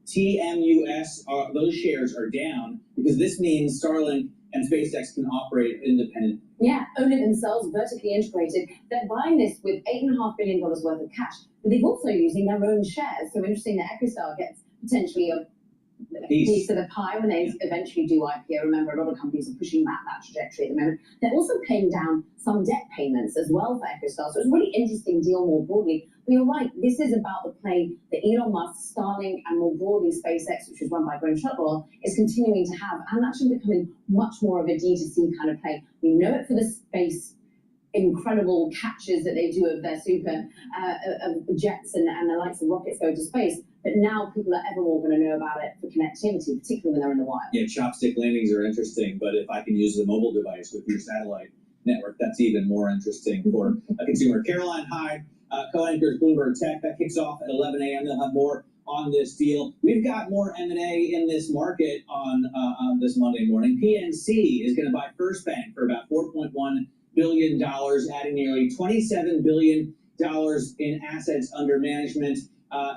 TMUS, those shares are down because this means Starlink and SpaceX can operate independently. Yeah, own it themselves, vertically integrated. They're buying this with $8.5 billion worth of cash, but they're also using their own shares. So interesting that EchoStar gets potentially a piece of the pie when they eventually do IPO. Remember, a lot of companies are pushing back that trajectory at the moment. They're also paying down some debt payments as well for EchoStar. So it's a really interesting deal more broadly. But you're right, this is about the play that Elon Musk, Starlink, and more broadly SpaceX, which is run by Cottrell, is continuing to have, and actually becoming much more of a D2C kind of play. We know it for the space incredible catches that they do of their super jets and the likes of rockets going to space. But now people are ever more going to know about it for connectivity, particularly when they're in the wild. Yeah, chopstick landings are interesting, but if I can use the mobile device with your satellite network, that's even more interesting for a consumer. Caroline Hyde co-anchors Bloomberg Tech. That kicks off at 11 a.m. They'll have more on this deal. We've got more M&A in this market on this Monday morning. PNC is going to buy First Bank for about $4.1 billion, adding nearly $27 billion in assets under management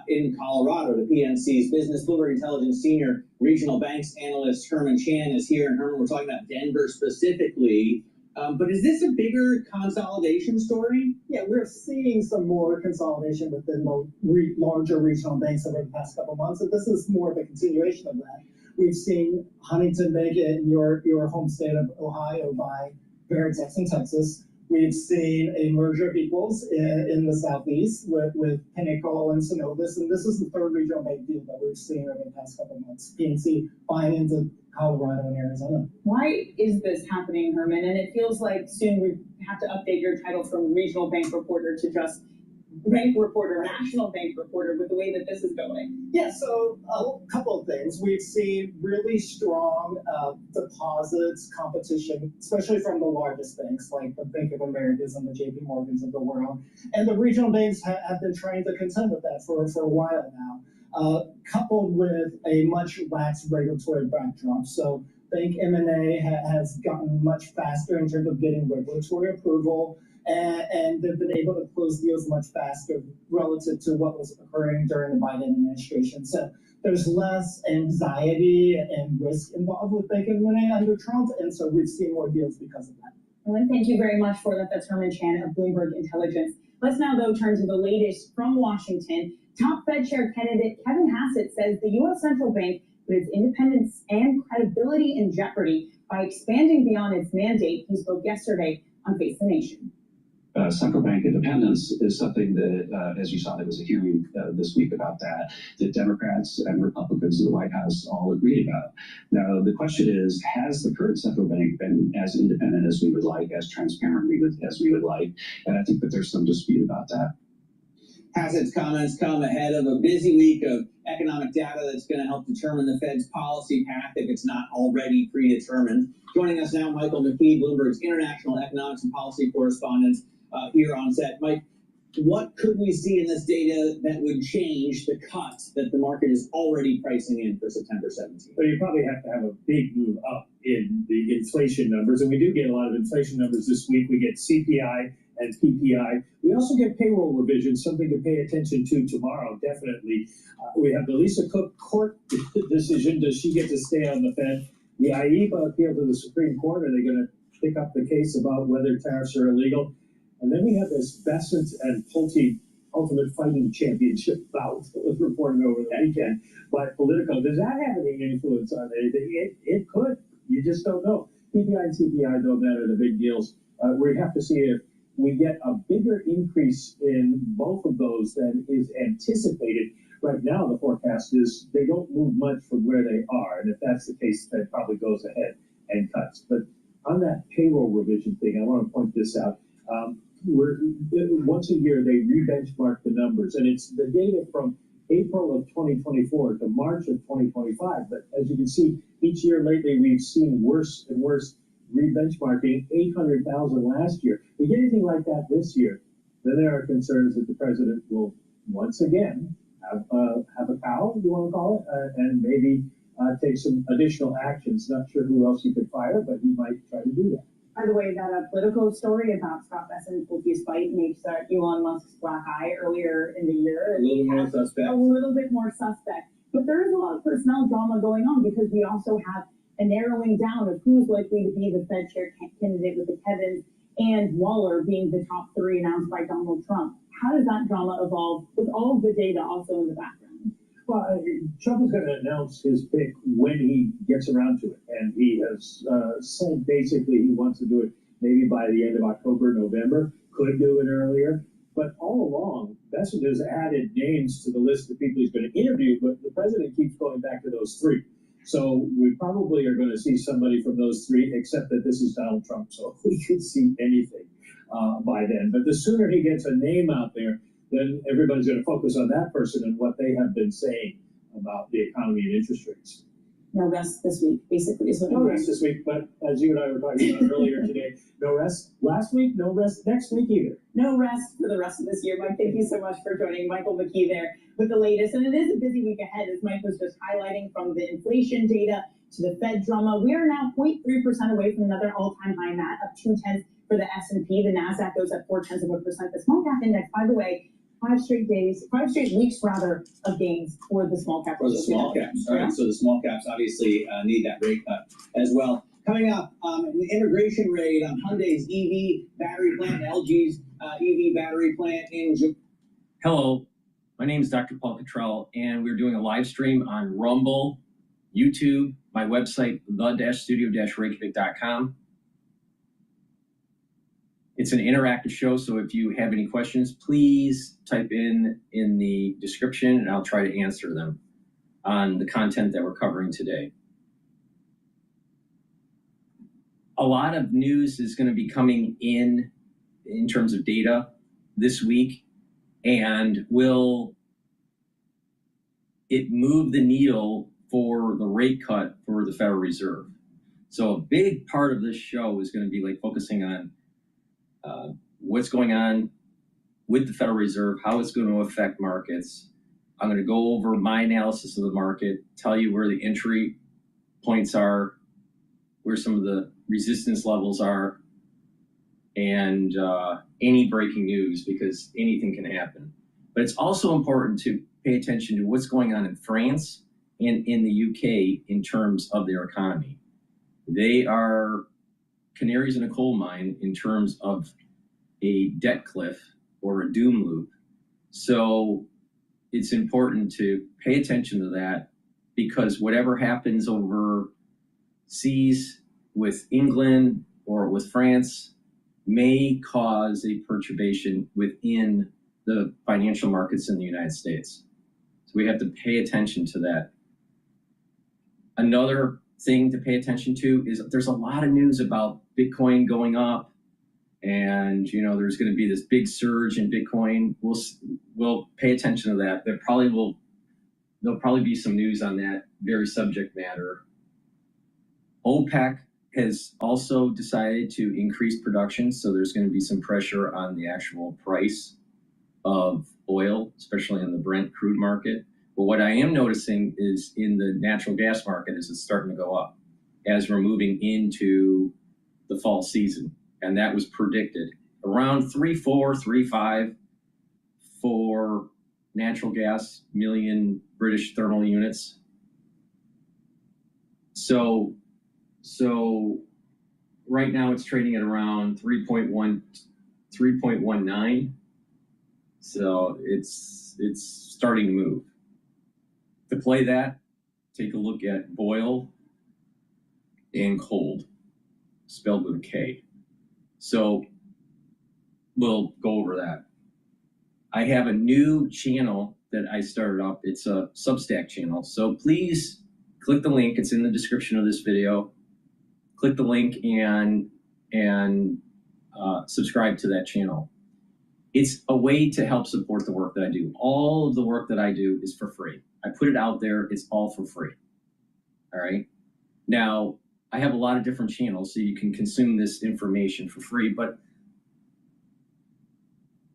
in Colorado to PNC's business. Bloomberg Intelligence Senior Regional Banks Analyst Herman Chan is here. And Herman, we're talking about Denver specifically. But is this a bigger consolidation story? Yeah, we're seeing some more consolidation within the larger regional banks over the past couple of months. And this is more of a continuation of that. We've seen Huntington Bank in your home state of Ohio buy Veritex in Texas. We've seen a merger of equals in the Southeast with Pinnacle and Synovus, and this is the third regional bank deal that we've seen over the past couple of months. PNC buying into Colorado and Arizona. Why is this happening, Herman? And it feels like soon we have to update your title from regional bank reporter to just bank reporter, national bank reporter, with the way that this is going. Yeah, so a couple of things. We've seen really strong deposits competition, especially from the largest banks like the Bank of Americas and the JP Morgans of the world. And the regional banks have been trying to contend with that for a while now, coupled with a much lax regulatory backdrop. So bank M&A has gotten much faster in terms of getting regulatory approval. And they've been able to close deals much faster relative to what was occurring during the Biden administration. So there's less anxiety and risk involved with bank M&A under Trump, and so we've seen more deals because of that. Well, thank you very much for that. That's Herman Chan of Bloomberg Intelligence. Let's now, though, turn to the latest from Washington. Top Fed Chair candidate Kevin Hassett says the U.S. Central Bank put its independence and credibility in jeopardy by expanding beyond its mandate. He spoke yesterday on Face the Nation. Central bank independence is something that, as you saw, there was a hearing this week about that Democrats and Republicans in the White House all agreed about. Now, the question is, has the current central bank been as independent as we would like, as transparent as we would like? And I think that there's some dispute about that. Hassett's comments come ahead of a busy week of economic data that's going to help determine the Fed's policy path if it's not already predetermined. Joining us now, Michael McKee, Bloomberg's international economics and policy correspondent here on set. Mike, what could we see in this data that would change the cut that the market is already pricing in for September 17th? Well, you probably have to have a big move up in the inflation numbers, and we do get a lot of inflation numbers this week. We get CPI and PPI. We also get payroll revisions, something to pay attention to tomorrow, definitely. We have the Lisa Cook court decision. Does she get to stay on the Fed? The IEBA appeal to the Supreme Court. Are they going to pick up the case about whether tariffs are illegal? And then we have this Bessent and Pulte Ultimate Fighting Championship bout that was reported over the weekend by Politico. Does that have any influence on anything? It could. You just don't know. PPI and CPI, though, that are the big deals. We have to see if we get a bigger increase in both of those than is anticipated. Right now, the forecast is they don't move much from where they are. And if that's the case, that probably goes ahead and cuts. But on that payroll revision thing, I want to point this out. Once a year, they re-benchmark the numbers, and it's the data from April of 2024 to March of 2025. But as you can see, each year lately, we've seen worse and worse re-benchmarking, 800,000 last year. If we get anything like that this year, then there are concerns that the president will once again have a cow, you want to call it, and maybe take some additional actions. Not sure who else he could fire, but he might try to do that. By the way, that Politico story about Scott Bessent Pulte's fight makes Elon Musk's black eye earlier in the year. A little more suspect. A little bit more suspect. But there is a lot of personnel drama going on because we also have a narrowing down of who's likely to be the Fed chair candidate, with the Kevins and Waller being the top three announced by Donald Trump. How does that drama evolve with all of the data also in the background? Well, Trump is going to announce his pick when he gets around to it. And he has said basically he wants to do it maybe by the end of October, November, could do it earlier. But all along, Bitchute has added names to the list of people he's going to interview, but the president keeps going back to those three. So we probably are going to see somebody from those three, except that this is Donald Trump, so we could see anything by then. But the sooner he gets a name out there, then everybody's going to focus on that person and what they have been saying about the economy and interest rates. No rest this week, basically, is what No rest this week, but as you and I were talking about earlier today, no rest last week, no rest next week either. No rest for the rest of this year. Mike, thank you so much for joining. Michael McKee there with the latest. And it is a busy week ahead, as Mike was just highlighting, from the inflation data to the Fed drama. We are now 0.3% away from another all-time high, Matt, up 0.2 for the S&P. The NASDAQ goes up 0.4%. The small cap index, by the way, 5 straight weeks rather, of gains for the small cap. For the small caps, all right. So the small caps obviously need that rate cut as well. Coming up, an integration raid on Hyundai's EV battery plant, LG's EV battery plant in Japan. Hello, my name is Dr. Paul Cottrell, and we're doing a live stream on Rumble, YouTube, my website, the-studio-reykjavik.com. It's an interactive show, so if you have any questions, please type in the description, and I'll try to answer them on the content that we're covering today. A lot of news is going to be coming in terms of data this week, and will it move the needle for the rate cut for the Federal Reserve? So a big part of this show is going to be like focusing on what's going on with the Federal Reserve, how it's going to affect markets. I'm going to go over my analysis of the market, tell you where the entry points are, where some of the resistance levels are, and any breaking news, because anything can happen. But it's also important to pay attention to what's going on in France and in the UK in terms of their economy. They are canaries in a coal mine in terms of a debt cliff or a doom loop. So it's important to pay attention to that, because whatever happens overseas with England or with France may cause a perturbation within the financial markets in the United States. So we have to pay attention to that. Another thing to pay attention to is there's a lot of news about Bitcoin going up, and there's going to be this big surge in Bitcoin. We'll pay attention to that. There'll probably be some news on that very subject matter. OPEC has also decided to increase production, so there's going to be some pressure on the actual price of oil, especially in the Brent crude market. But what I am noticing is in the natural gas market is it's starting to go up as we're moving into the fall season. And that was predicted around 3.4, 3.5 for natural gas million British thermal units. So right now it's trading at around 3.19. So it's starting to move. To play that, take a look at boil and cold, spelled with a K. So we'll go over that. I have a new channel that I started up. It's a Substack channel. So please click the link. It's in the description of this video. Click the link and subscribe to that channel. It's a way to help support the work that I do. All of the work that I do is for free. I put it out there. It's all for free. All right. Now, I have a lot of different channels, so you can consume this information for free, but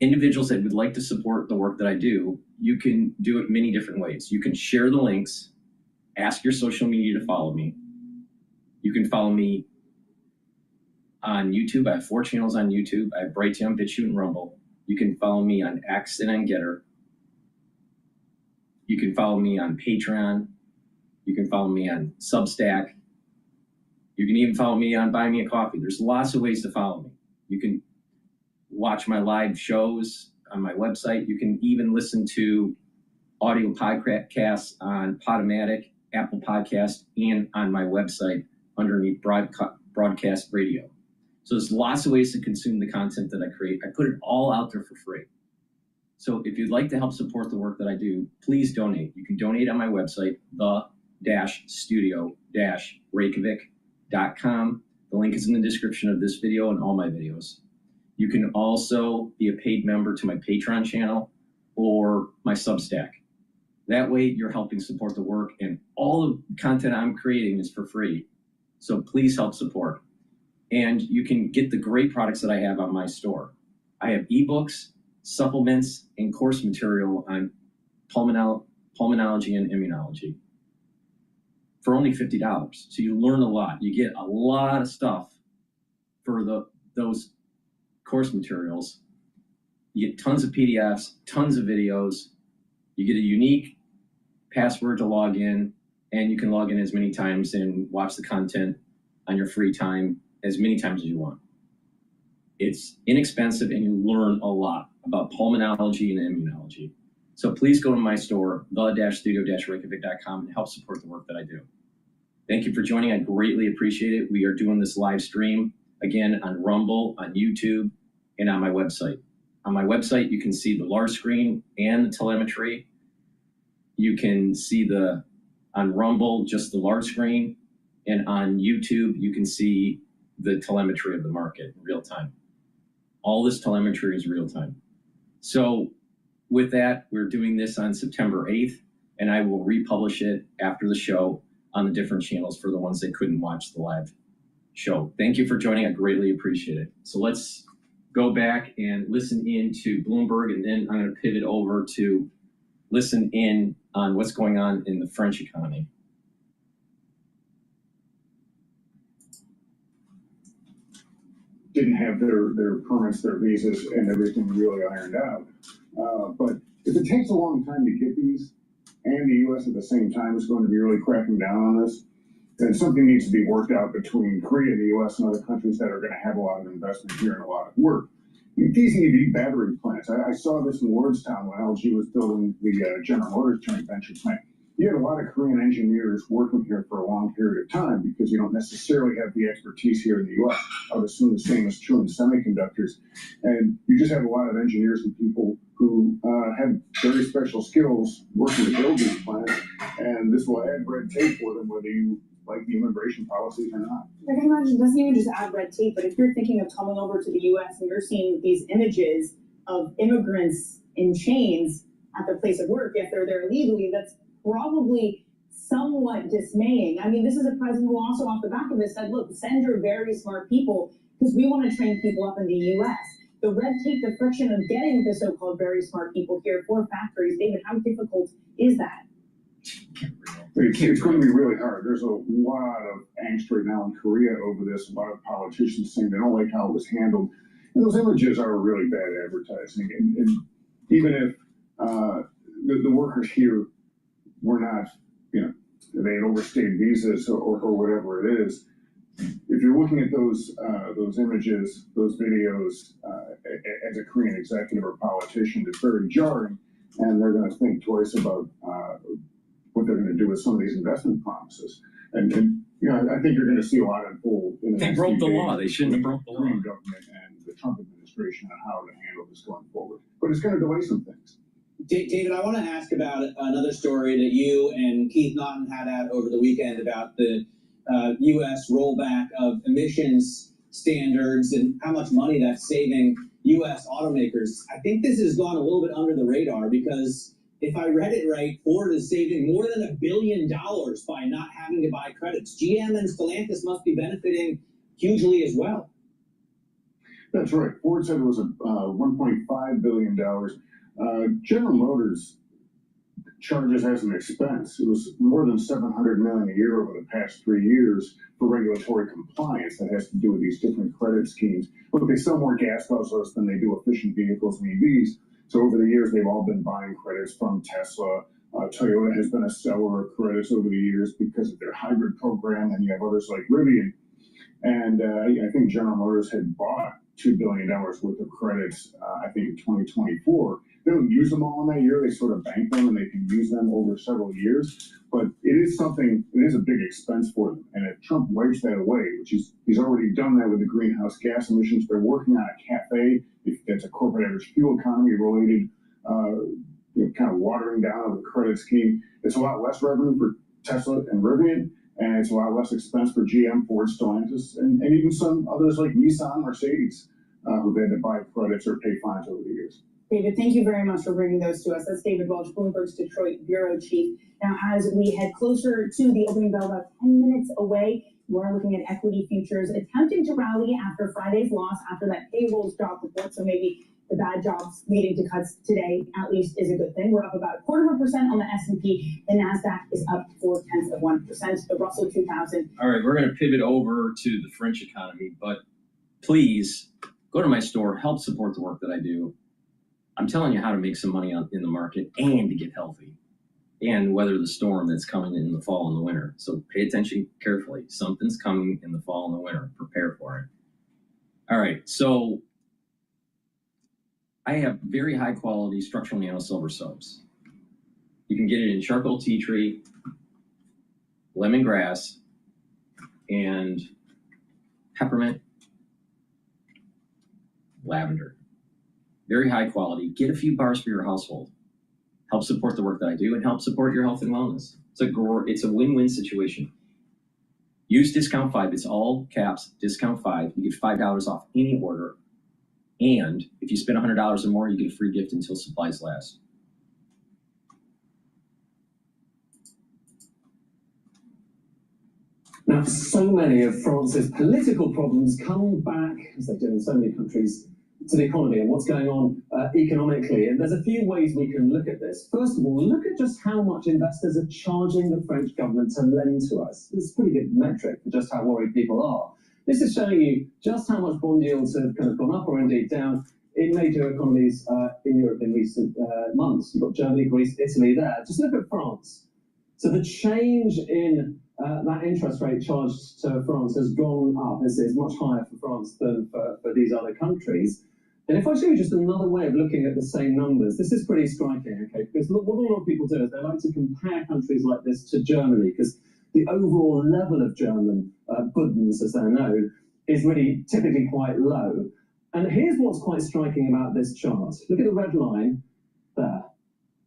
individuals that would like to support the work that I do, you can do it many different ways. You can share the links, ask your social media to follow me. You can follow me on YouTube. I have 4 channels on YouTube. I have Brighteon, Bitchute, and Rumble. You can follow me on X and on GETTR. You can follow me on Patreon. You can follow me on Substack. You can even follow me on Buy Me a Coffee. There's lots of ways to follow me. You can watch my live shows on my website. You can even listen to audio podcasts on Podomatic, Apple Podcast, and on my website underneath broadcast radio. So there's lots of ways to consume the content that I create. I put it all out there for free. So if you'd like to help support the work that I do, please donate. You can donate on my website, the-studio-reykjavik.com. The link is in the description of this video and all my videos. You can also be a paid member to my Patreon channel or my Substack. That way you're helping support the work, and all the content I'm creating is for free. So please help support. And you can get the great products that I have on my store. I have ebooks, supplements, and course material on pulmonology and immunology for only $50. So you learn a lot. You get a lot of stuff for those course materials. You get tons of PDFs, tons of videos. You get a unique password to log in, and you can log in as many times and watch the content on your free time as many times as you want. It's inexpensive, and you learn a lot about pulmonology and immunology. So please go to my store, the-studio-reykjavik.com, and help support the work that I do. Thank you for joining. I greatly appreciate it. We are doing this live stream again on Rumble, on YouTube, and on my website. On my website, you can see the large screen and the telemetry. You can see on Rumble, just the large screen, and on YouTube, you can see the telemetry of the market in real time. All this telemetry is real time. So with that, we're doing this on September 8th, and I will republish it after the show on the different channels for the ones that couldn't watch the live show. Thank you for joining. I greatly appreciate it. So let's go back and listen in to Bloomberg, and then I'm going to pivot over to listen in on what's going on in the French economy. Didn't have their permits, their visas, and everything really ironed out. But if it takes a long time to get these, and the U.S. at the same time is going to be really cracking down on this, then something needs to be worked out between Korea, the U.S., and other countries that are going to have a lot of investment here and a lot of work. These need to be battery plants. I saw this in Lordstown when LG was building the General Motors joint venture plant. You had a lot of Korean engineers working here for a long period of time because you don't necessarily have the expertise here in the U.S. I would assume the same is true in semiconductors. And you just have a lot of engineers and people who have very special skills working to build these plants. And this will add red tape for them, whether you like the immigration policies or not. I can imagine it doesn't even just add red tape, but if you're thinking of coming over to the U.S. and you're seeing these images of immigrants in chains at their place of work, if they're there illegally, that's probably somewhat dismaying. I mean, this is a president who also off the back of this said, look, send your very smart people because we want to train people up in the U.S. The red tape, the friction of getting the so-called very smart people here for factories, David, how difficult is that? It's going to be really hard. There's a lot of angst right now in Korea over this. A lot of politicians saying they don't like how it was handled. And those images are really bad advertising. And even if the workers here were not, they had overstayed visas or whatever it is, if you're looking at those images, those videos, as a Korean executive or politician, it's very jarring, and they're going to think twice about what they're going to do with some of these investment promises. And I think you're going to see a lot unfold. They broke the law. They shouldn't have broke the law. Korean government and the Trump administration on how to handle this going forward. But it's going to delay some things. David, I want to ask about another story that you and Keith Naughton had out over the weekend about the U.S. rollback of emissions standards and how much money that's saving U.S. automakers. I think this has gone a little bit under the radar because if I read it right, Ford is saving more than $1 billion by not having to buy credits. GM and Stellantis must be benefiting hugely as well. That's right. Ford said it was $1.5 billion. General Motors charges as an expense. It was more than $700 million a year over the past 3 years for regulatory compliance that has to do with these different credit schemes. Look, they sell more gas guzzlers than they do efficient vehicles and EVs. So over the years, they've all been buying credits from Tesla, Toyota has been a seller of credits over the years because of their hybrid program, and you have others like Rivian. And I think General Motors had bought $2 billion worth of credits, I think in 2024. They don't use them all in that year. They sort of bank them and they can use them over several years. But it is a big expense for them. And if Trump wipes that away, which he's already done that with the greenhouse gas emissions, they're working on a CAFE, if that's a corporate average fuel economy related, kind of watering down of the credit scheme. It's a lot less revenue for Tesla and Rivian, and it's a lot less expense for GM, Ford, Stellantis, and even some others like Nissan, Mercedes, who've had to buy credits or pay fines over the years. David, thank you very much for bringing those to us. That's David Welch, Bloomberg's Detroit bureau chief. Now, as we head closer to the opening bell, about 10 minutes away, we're looking at equity futures attempting to rally after Friday's loss, after that payrolls job report. So maybe the bad jobs leading to cuts today, at least, is a good thing. We're up about 0.25% on the S&P. The NASDAQ is up 0.4%. The Russell 2000. All right, we're going to pivot over to the French economy, but please go to my store, help support the work that I do. I'm telling you how to make some money in the market and to get healthy and weather the storm that's coming in the fall and the winter. So pay attention carefully. Something's coming in the fall and the winter. Prepare for it. All right, so I have very high quality structural nano silver soaps. You can get it in charcoal tea tree, lemongrass, and peppermint, lavender. Very high quality. Get a few bars for your household. Help support the work that I do and help support your health and wellness. It's a win-win situation. Use discount 5. It's all caps, discount 5. You get $5 off any order. And if you spend $100 or more, you get a free gift until supplies last. Now, so many of France's political problems come back, as they do in so many countries, to the economy and what's going on economically. And there's a few ways we can look at this. First of all, look at just how much investors are charging the French government to lend to us. It's a pretty good metric for just how worried people are. This is showing you just how much bond yields have kind of gone up or indeed down in major economies in Europe in recent months. You've got Germany, Greece, Italy there. Just look at France. So the change in that interest rate charged to France has gone up. It's much higher for France than for these other countries. And if I show you just another way of looking at the same numbers, this is pretty striking, okay? Because what a lot of people do is they like to compare countries like this to Germany, because the overall level of German Budens, as they're known, is really typically quite low. And here's what's quite striking about this chart. Look at the red line there.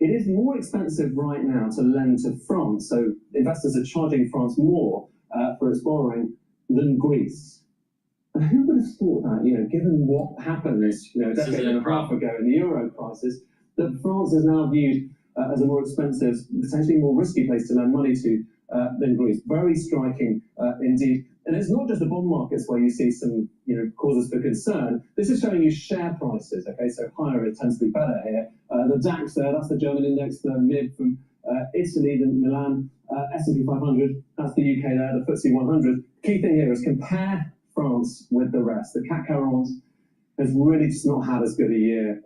It is more expensive right now to lend to France, so investors are charging France more for its borrowing than Greece. And who would have thought that, given what happened this, a decade and a half ago in the euro crisis, that France is now viewed as a more expensive, potentially more risky place to lend money to than Greece. Very striking indeed. And it's not just the bond markets where you see some, causes for concern. This is showing you share prices. Okay, so higher it tends to be better here. The DAX there, that's the German index. The MIB from Italy, the Milan, S&P 500. That's the UK there. The FTSE 100. Key thing here is compare France with the rest. The CAC 40 has really just not had as good a year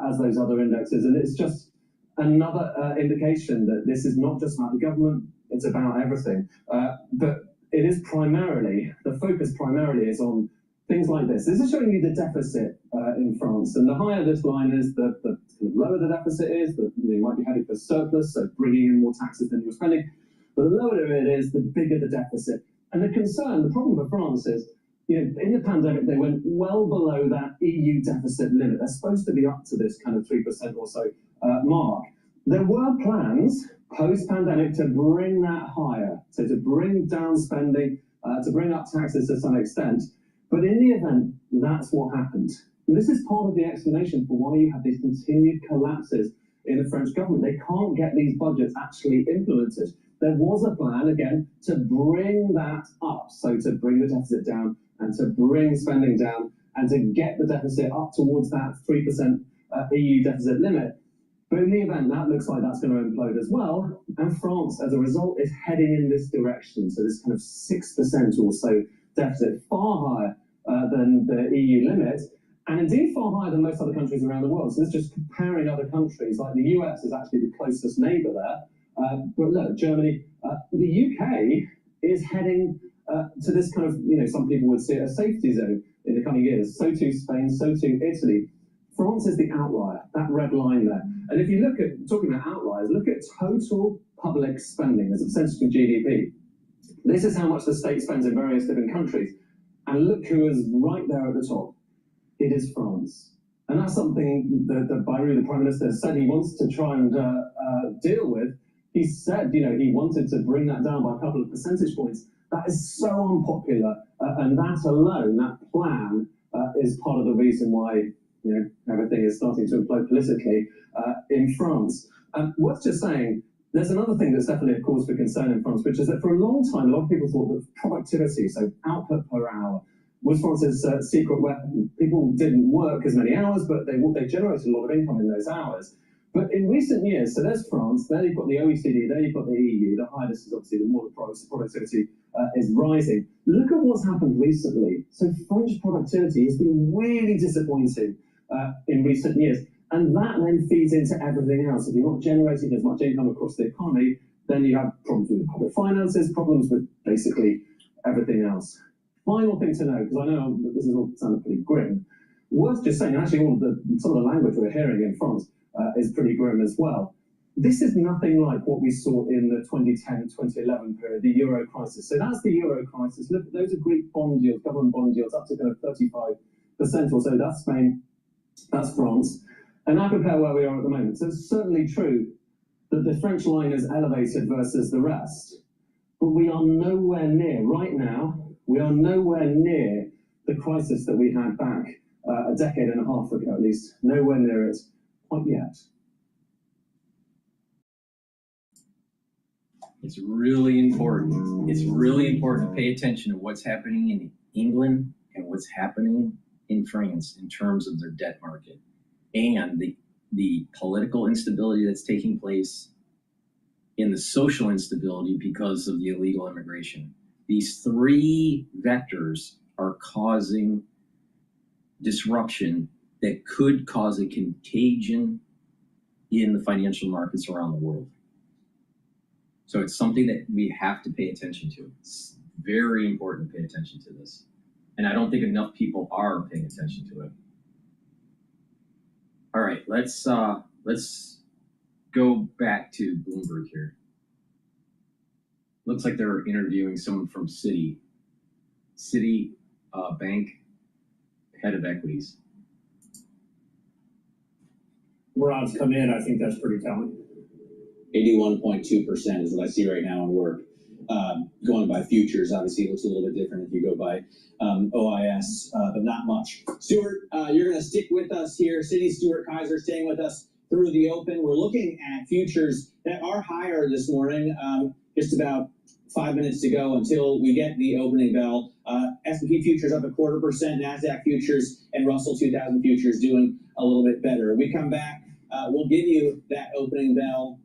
as those other indexes, and it's just another indication that this is not just about the government. It's about everything. But it is the focus primarily is on things like this. This is showing you the deficit in France. And the higher this line is, the lower the deficit is, you might be heading for surplus, so bringing in more taxes than you're spending. But the lower it is, the bigger the deficit. And the problem for France is, in the pandemic, they went well below that EU deficit limit. They're supposed to be up to this kind of 3% or so mark. There were plans post-pandemic to bring that higher, so to bring down spending, to bring up taxes to some extent. But in the event, that's what happened. And this is part of the explanation for why you have these continued collapses in the French government. They can't get these budgets actually implemented. There was a plan, again, to bring that up, so to bring the deficit down and to bring spending down and to get the deficit up towards that 3% EU deficit limit. But in the event, that looks like that's going to implode as well. And France, as a result, is heading in this direction. So this kind of 6% or so deficit, far higher than the EU limit, and indeed far higher than most other countries around the world. So this is just comparing other countries. Like the US is actually the closest neighbor there. But look, Germany, the UK is heading to this kind of, some people would see it as a safety zone in the coming years. So too Spain, so too Italy. France is the outlier, that red line there. And if you look at, talking about outliers, look at total public spending as a percentage of GDP. This is how much the state spends in various different countries. And look who is right there at the top. It is France. And that's something that Bayrou, the Prime Minister, said he wants to try and deal with. He said, he wanted to bring that down by a couple of percentage points. That is so unpopular. And that alone, that plan, is part of the reason why everything is starting to implode politically in France. Worth just saying, there's another thing that's definitely a cause for concern in France, which is that for a long time, a lot of people thought that productivity, so output per hour, was France's secret weapon. People didn't work as many hours, but they generated a lot of income in those hours. But in recent years, so there's France, there you've got the OECD, there you've got the EU, the higher this is obviously the more the productivity is rising. Look at what's happened recently. So French productivity has been really disappointing in recent years. And that then feeds into everything else. If you're not generating as much income across the economy, then you have problems with public finances, problems with basically everything else. Final thing to know, because I know that this is all sounding pretty grim, worth just saying, actually some of the language we're hearing in France is pretty grim as well. This is nothing like what we saw in the 2010-2011 period, the Euro crisis. So that's the Euro crisis. Look, those are Greek bond yields, government bond yields, up to kind of 35% or so. That's Spain, that's France. And now compare where we are at the moment. So it's certainly true that the French line is elevated versus the rest. But we are nowhere near, right now, we are nowhere near the crisis that we had back a decade and a half ago, at least. Nowhere near it quite yet. It's really important. It's really important to pay attention to what's happening in England and what's happening in France in terms of their debt market and the political instability that's taking place in the social instability because of the illegal immigration. These three vectors are causing disruption that could cause a contagion in the financial markets around the world. So it's something that we have to pay attention to. It's very important to pay attention to this. And I don't think enough people are paying attention to it. All right, let's go back to Bloomberg here. Looks like they're interviewing someone from Citi Bank, head of equities. Rob's come in, I think that's pretty telling. 81.2% is what I see right now in work. Going by futures, obviously it looks a little bit different if you go by OIS, but not much. Stuart, you're going to stick with us here. Citi's Stuart Kaiser staying with us through the open. We're looking at futures that are higher this morning. Just about 5 minutes to go until we get the opening bell. S&P futures up 0.25%, NASDAQ futures and Russell 2000 futures doing a little bit better. When we come back, we'll give you that opening bell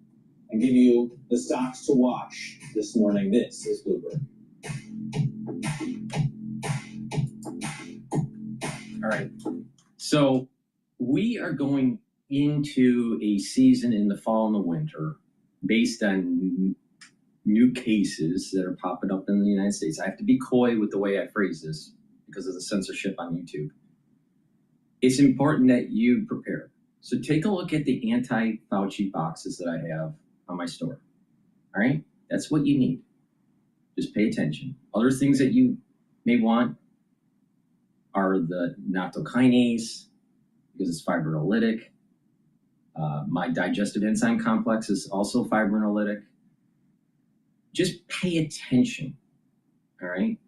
and give you the stocks to watch this morning. This is Bloomberg. All right. So we are going into a season in the fall and the winter based on new cases that are popping up in the United States. I have to be coy with the way I phrase this because of the censorship on YouTube. It's important that you prepare. So take a look at the anti-Fauci boxes that I have on my store. All right? That's what you need. Just pay attention. Other things that you may want are the nattokinase, because it's fibrinolytic. My digestive enzyme complex is also fibrinolytic. Just pay attention, all right,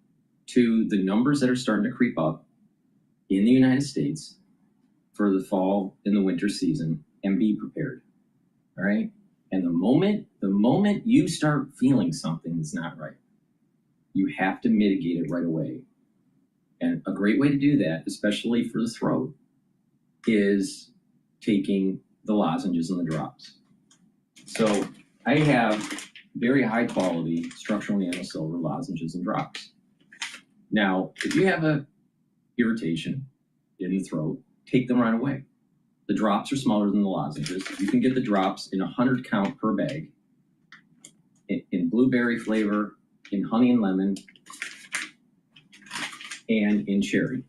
to the numbers that are starting to creep up in the United States for the fall and the winter season, and be prepared, all right? And the moment you start feeling something that's not right, you have to mitigate it right away. And a great way to do that, especially for the throat, is taking the lozenges and the drops. So I have very high quality structural nanosilver lozenges and drops. Now, if you have a irritation in the throat, take them right away. The drops are smaller than the lozenges. You can get the drops in 100 count per bag. in blueberry flavor, in honey and lemon, and in cherry.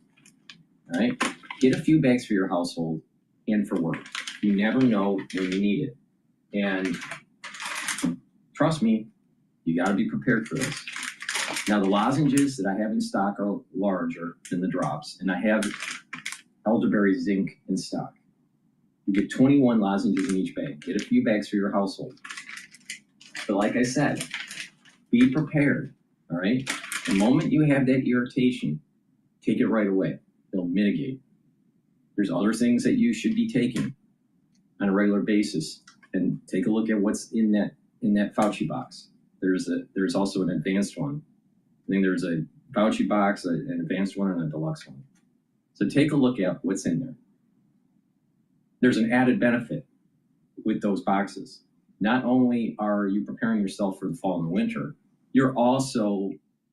All right? Get a few bags for your household and for work. You never know when you need it. And trust me, you got to be prepared for this. Now, the lozenges that I have in stock are larger than the drops, and I have elderberry zinc in stock. You get 21 lozenges in each bag. Get a few bags for your household. But like I said, be prepared, all right? The moment you have that irritation, take it right away. It'll mitigate. There's other things that you should be taking on a regular basis, and take a look at what's in that Fauci box. There's also an advanced one. I think there's a Fauci box, an advanced one, and a deluxe one. So take a look at what's in there. There's an added benefit with those boxes. Not only are you preparing yourself for the fall and the winter, you're also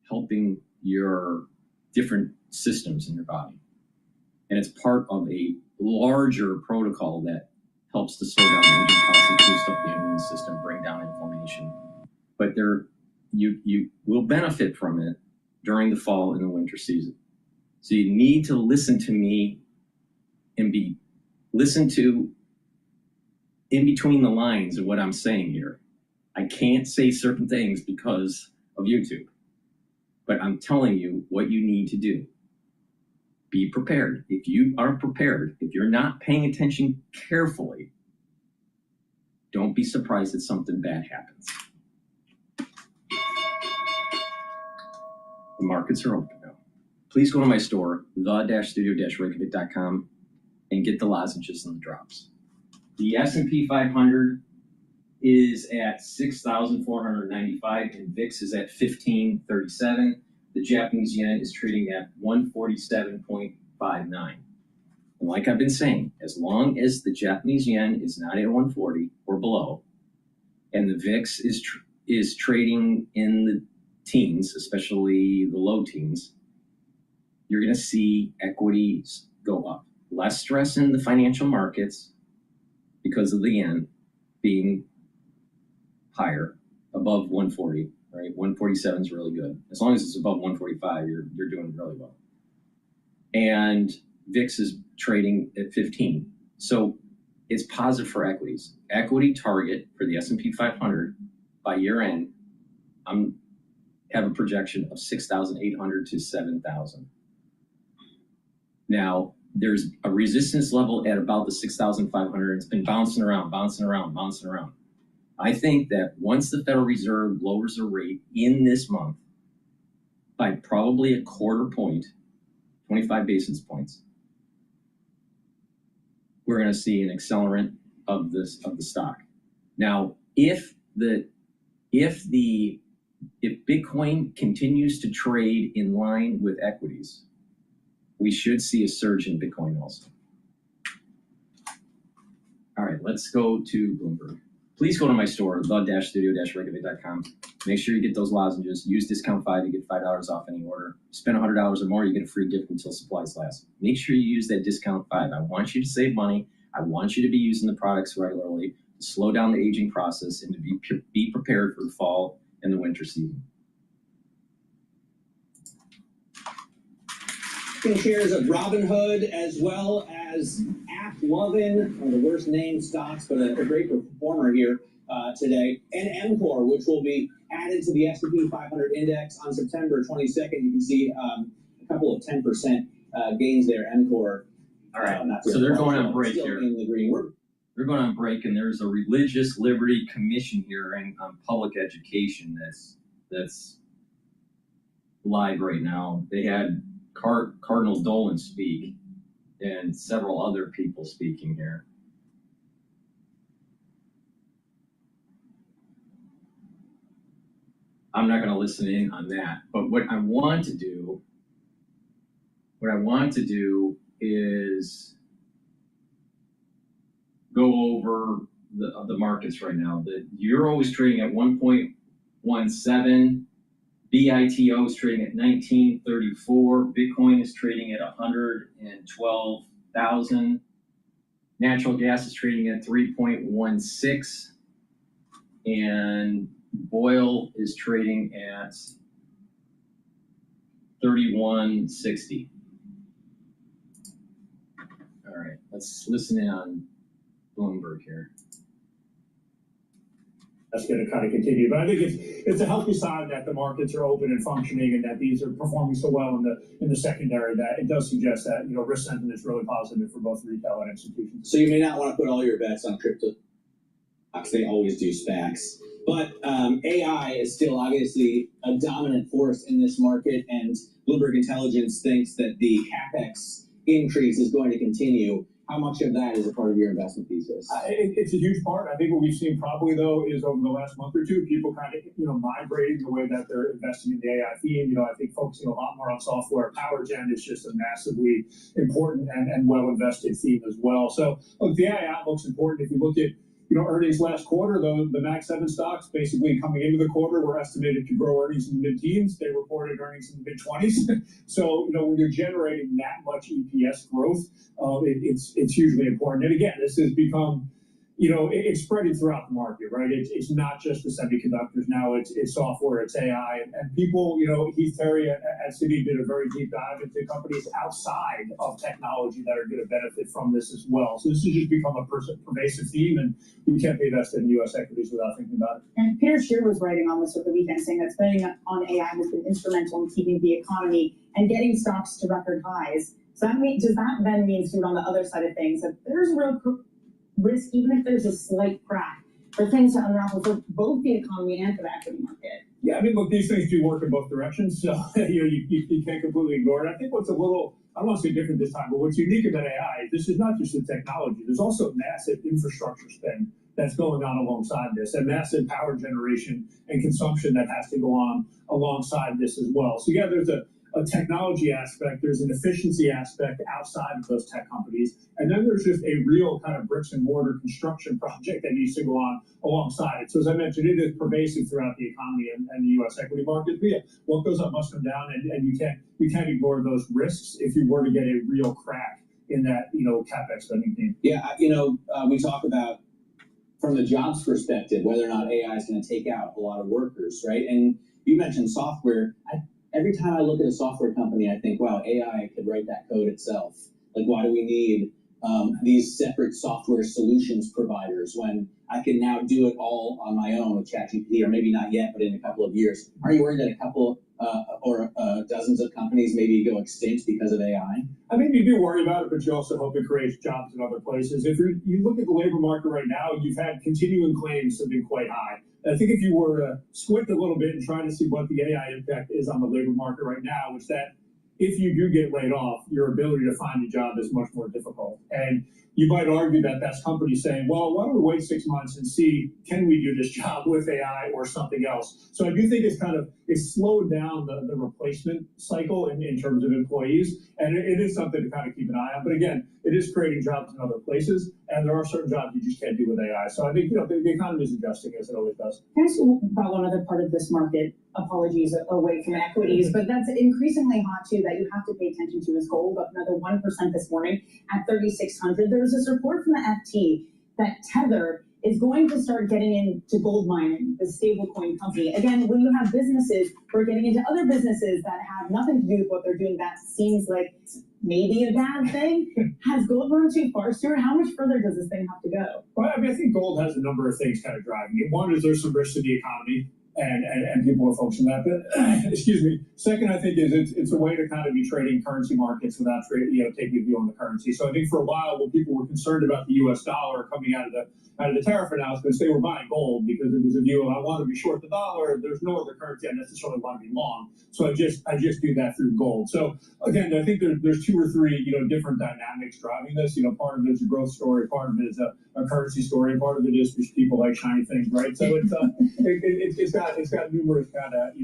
helping your different systems in your body. And it's part of a larger protocol that helps to slow down the aging process, boost up the immune system, bring down inflammation. But you will benefit from it during the fall and the winter season. So you need to listen to me and listen to in between the lines of what I'm saying here. I can't say certain things because of YouTube, but I'm telling you what you need to do. Be prepared. If you aren't prepared, if you're not paying attention carefully, don't be surprised that something bad happens. The markets are open now. Please go to my store, the-studio-reykjavik.com, and get the lozenges and the drops. The S&P 500 is at 6,495, and VIX is at 1537. The Japanese yen is trading at 147.59. And like I've been saying, as long as the Japanese yen is not at 140 or below, and the VIX is trading in the teens, especially the low teens, you're going to see equities go up. Less stress in the financial markets because of the yen being higher, above 140, right? 147 is really good. As long as it's above 145, you're doing really well. And VIX is trading at 15. So it's positive for equities. Equity target for the S&P 500 by year end, have a projection of 6,800 to 7,000. Now, there's a resistance level at about the 6,500. It's been bouncing around. I think that once the Federal Reserve lowers the rate in this month by probably a quarter point, 25 basis points, we're going to see an accelerant of the stock. Now, if Bitcoin continues to trade in line with equities, we should see a surge in Bitcoin also. All right, let's go to Bloomberg. Please go to my store, the-studio-reykjavik.com. Make sure you get those lozenges. Use discount 5, you get $5 off any order. Spend $100 or more, you get a free gift until supplies last. Make sure you use that discount 5. I want you to save money. I want you to be using the products regularly to slow down the aging process and to be prepared for the fall and the winter season. Shares of Robinhood, as well as AppLovin, one of the worst named stocks, but a great performer here today, and MCOR, which will be added to the S&P 500 index on September 22nd. You can see a couple of 10% gains there. MCOR. All right, so they're going on break here. In the green. They're going on break, and there's a Religious Liberty Commission hearing on public education that's live right now. They had Cardinal Dolan speak and several other people speaking here. I'm not going to listen in on that, but what I want to do is go over the markets right now. The euro is trading at 1.17. BITO is trading at 1934. Bitcoin is trading at 112,000. Natural gas is trading at 3.16. And Oil is trading at 31.60. All right, let's listen in on Bloomberg here. That's going to kind of continue, but I think it's a healthy sign that the markets are open and functioning, and that these are performing so well in the secondary that it does suggest that risk sentiment is really positive for both retail and institutions. So you may not want to put all your bets on crypto. They always do SPACs, but AI is still obviously a dominant force in this market, and Bloomberg Intelligence thinks that the CapEx increase is going to continue. How much of that is a part of your investment thesis? It's a huge part. I think what we've seen probably, though, is over the last month or two, people kind of, migrating the way that they're investing in the AI theme. I think focusing a lot more on software. Power gen is just a massively important and well-invested theme as well. So, look, the AI outlook's important. If you look at earnings last quarter, though, the Max 7 stocks basically coming into the quarter were estimated to grow earnings in the mid-teens. They reported earnings in the mid-20s. So, when you're generating that much EPS growth, it's hugely important. And again, this has become, it's spreading throughout the market, right? It's not just the semiconductors now, it's software, it's AI. And people, Heath Terry at Citi did a very deep dive into companies outside of technology that are going to benefit from this as well. So this has just become a pervasive theme, and we can't be invested in U.S. equities without thinking about it. And Peter Scheer was writing on this over the weekend, saying that spending on AI has been instrumental in keeping the economy and getting stocks to record highs. So does that then mean, Stuart, on the other side of things, that there's a real risk, even if there's a slight crack, for things to unravel for both the economy and for the equity market? Yeah, I mean, look, these things do work in both directions, so you can't completely ignore it. I think what's a little, I don't want to say different this time, but what's unique about AI is this is not just the technology. There's also massive infrastructure spend that's going on alongside this, and massive power generation and consumption that has to go on alongside this as well. So yeah, there's a technology aspect, there's an efficiency aspect outside of those tech companies, and then there's just a real kind of bricks and mortar construction project that needs to go on alongside it. So as I mentioned, it is pervasive throughout the economy and the U.S. equity market. But yeah, what goes up must come down, and you can't ignore those risks if you were to get a real crack in that CapEx spending theme. Yeah, we talk about from the jobs perspective whether or not AI is going to take out a lot of workers, right? And you mentioned software. Every time I look at a software company, I think, wow, AI could write that code itself. Like, why do we need these separate software solutions providers when I can now do it all on my own with ChatGPT, or maybe not yet, but in a couple of years? Are you worried that a couple or dozens of companies maybe go extinct because of AI? I mean, you do worry about it, but you also hope it creates jobs in other places. If you look at the labor market right now, you've had continuing claims that have been quite high. I think if you were to squint a little bit and try to see what the AI impact is on the labor market right now, it's that if you do get laid off, your ability to find a job is much more difficult. And you might argue that that's companies saying, well, why don't we wait 6 months and see, can we do this job with AI or something else? So I do think it's slowed down the replacement cycle in terms of employees. And it is something to kind of keep an eye on. But again, it is creating jobs in other places. And there are certain jobs you just can't do with AI. So I think, the economy is adjusting as it always does. Can I ask you about one other part of this market? Apologies, away from equities, but that's increasingly hot too that you have to pay attention to is gold, up another 1% this morning at 3,600. There was this report from the FT that Tether is going to start getting into gold mining, the stablecoin company. Again, when you have businesses who are getting into other businesses that have nothing to do with what they're doing, that seems like maybe a bad thing. Has gold run too far, Stuart? How much further does this thing have to go? Well, I mean, I think gold has a number of things kind of driving it. One is there's some risk to the economy. And people are focusing on that. But excuse me. Second, I think is it's a way to kind of be trading currency markets without taking a view on the currency. So I think for a while, when people were concerned about the U.S. dollar coming out of the tariff announcements, they were buying gold because it was a view of, I want to be short the dollar. There's no other currency I necessarily want to be long. So I just do that through gold. So again, I think there's two or three different dynamics driving this. Part of it is a growth story, part of it is a currency story, and part of it is just people like shiny things, right? So it's got numerous kind of